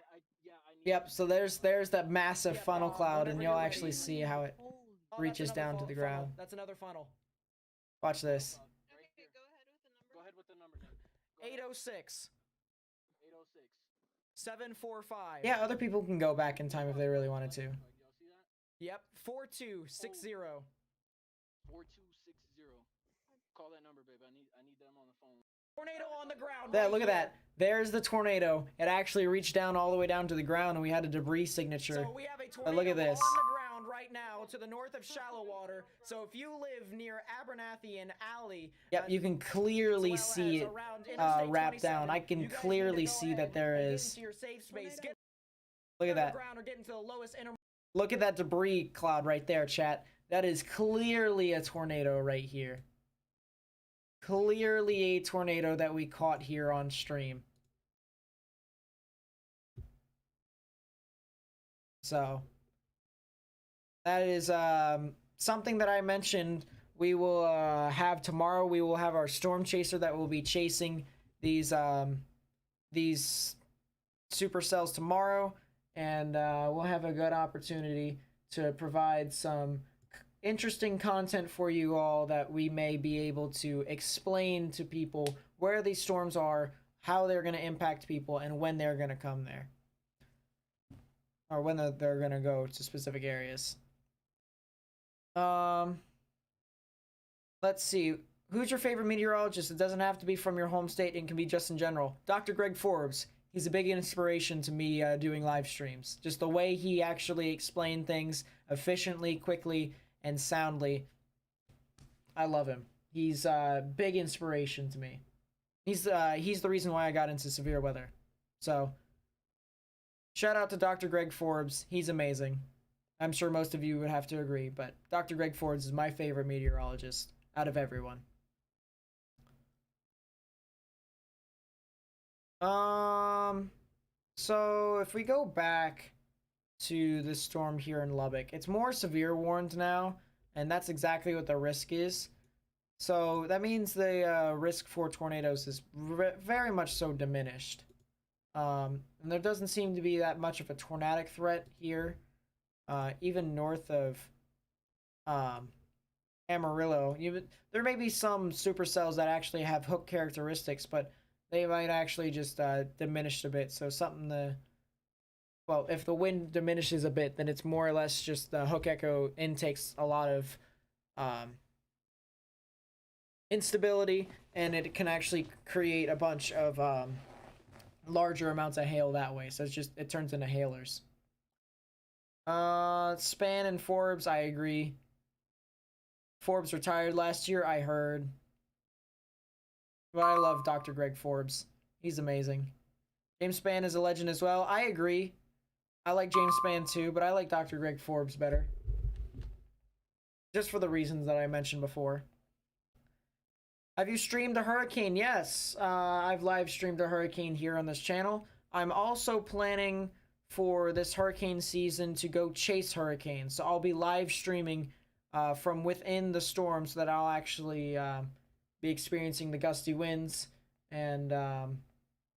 need. Yep, so there's that massive funnel cloud, and you'll actually see how it reaches down to the ground. That's another funnel. Watch this. Right Okay, here. go ahead with the number. Go ahead with the number. Then. 806 806. 745. Yeah, other people can go back in time if they really wanted to. Y'all see that? Yep, 4260. 4260. Call that number, babe. I need them on the phone. Tornado on the ground. Yeah, look at that. There's the tornado. It actually reached down all the way down to the ground, and we had a debris signature. So we have a tornado look at this. on the ground right now to the north of Shallow Water. So if you live near Abernathy and Alley, yep, you can clearly see it wrapped down. I can clearly see that there is. Look at that. Look at that debris cloud right there, chat. That is clearly a tornado right here. Clearly a tornado that we caught here on stream. So that is something that I mentioned we will have tomorrow. We will have our storm chaser that will be chasing these supercells tomorrow, and we'll have a good opportunity to provide some interesting content for you all that we may be able to explain to people where these storms are, how they're going to impact people, and when they're going to come there. Or when they're going to go to specific areas. Let's see. Who's your favorite meteorologist? It doesn't have to be from your home state. It can be just in general. Dr. Greg Forbes. He's a big inspiration to me doing live streams. Just the way he actually explained things efficiently, quickly, and soundly. I love him. He's a big inspiration to me. He's the reason why I got into severe weather. So, shout out to Dr. Greg Forbes. He's amazing. I'm sure most of you would have to agree, but Dr. Greg Forbes is my favorite meteorologist out of everyone. So if we go back to this storm here in Lubbock, it's more severe warned now, and that's exactly what the risk is. So that means the risk for tornadoes is very much so diminished. And there doesn't seem to be that much of a tornadic threat here, even north of Amarillo. There may be some supercells that actually have hook characteristics, but they might actually just diminish a bit. So something well, if the wind diminishes a bit, then it's more or less just the hook echo intakes a lot of instability, and it can actually create a bunch of larger amounts of hail that way. So it turns into hailers. Span and Forbes, I agree. Forbes retired last year, I heard. But I love Dr. Greg Forbes. He's amazing. James Spann is a legend as well. I agree. I like James Spann too, but I like Dr. Greg Forbes better. Just for the reasons that I mentioned before. Have you streamed a hurricane? Yes, I've live streamed a hurricane here on this channel. I'm also planning for this hurricane season to go chase hurricanes. So I'll be live streaming from within the storm so that I'll actually be experiencing the gusty winds and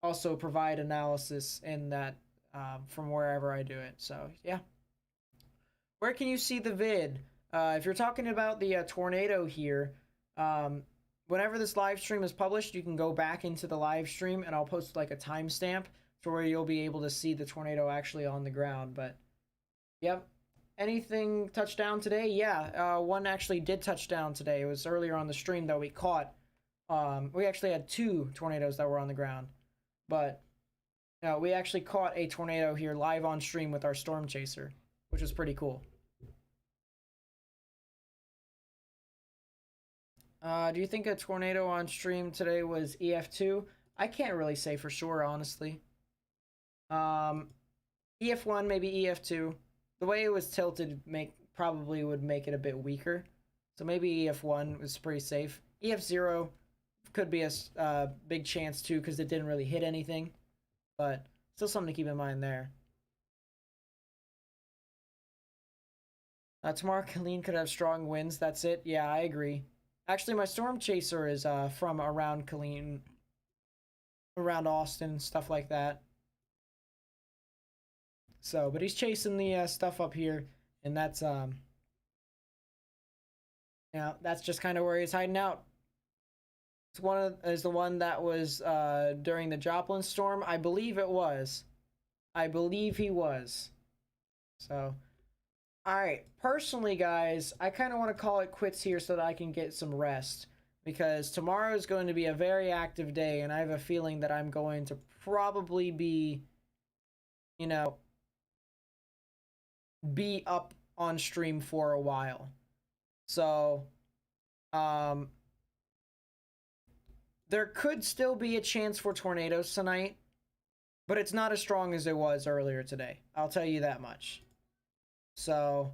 also provide analysis in that from wherever I do it. So yeah. Where can you see the vid? If you're talking about the tornado here, whenever this live stream is published, you can go back into the live stream and I'll post like a timestamp to where you'll be able to see the tornado actually on the ground. But yep. Anything touched down today? Yeah, one actually did touch down today. It was earlier on the stream that we caught. We actually had 2 tornadoes that were on the ground, but we actually caught a tornado here live on stream with our storm chaser, which was pretty cool. Do you think a tornado on stream today was EF2? I can't really say for sure, honestly. EF1, maybe EF2. The way it was tilted probably would make it a bit weaker. So maybe EF1 was pretty safe. EF0 could be a big chance too, because it didn't really hit anything. But still something to keep in mind there. Tomorrow, Colleen could have strong winds. That's it. Yeah, I agree. Actually, my storm chaser is from around Colleen, around Austin, stuff like that. So, but he's chasing the stuff up here, and that's that's just kind of where he's hiding out. Is the one that was during the Joplin storm. I believe it was. I believe he was. So, all right. Personally, guys, I kind of want to call it quits here so that I can get some rest, because tomorrow is going to be a very active day, and I have a feeling that I'm going to probably be, be up on stream for a while. So, there could still be a chance for tornadoes tonight, but it's not as strong as it was earlier today. I'll tell you that much. So,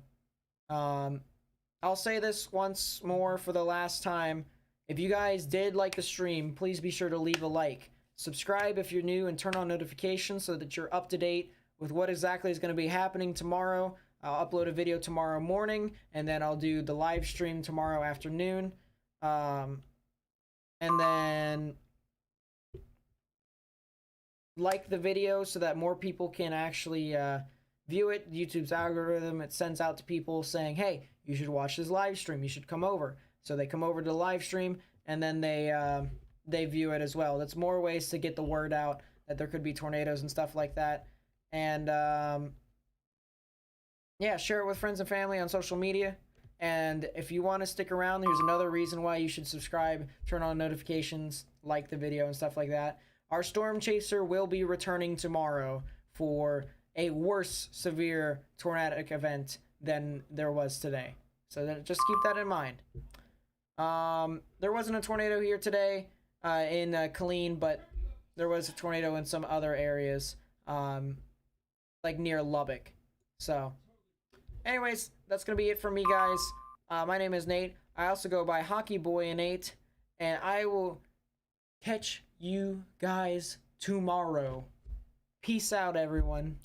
I'll say this once more for the last time. If you guys did like the stream, please be sure to leave a like. Subscribe if you're new and turn on notifications so that you're up to date with what exactly is going to be happening tomorrow. I'll upload a video tomorrow morning, and then I'll do the live stream tomorrow afternoon. And then like the video so that more people can actually view it. YouTube's algorithm, it sends out to people saying, hey, you should watch this live stream. You should come over. So they come over to the live stream, and then they view it as well. That's more ways to get the word out that there could be tornadoes and stuff like that. And yeah, share it with friends and family on social media. And if you want to stick around, there's another reason why you should subscribe, turn on notifications, like the video and stuff like that. Our storm chaser will be returning tomorrow for a worse severe tornadic event than there was today. So just keep that in mind. There wasn't a tornado here today in Killeen, but there was a tornado in some other areas, like near Lubbock. So anyways, that's going to be it for me, guys. My name is Nate. I also go by Hockey Boy Nate, and I will catch you guys tomorrow. Peace out, everyone.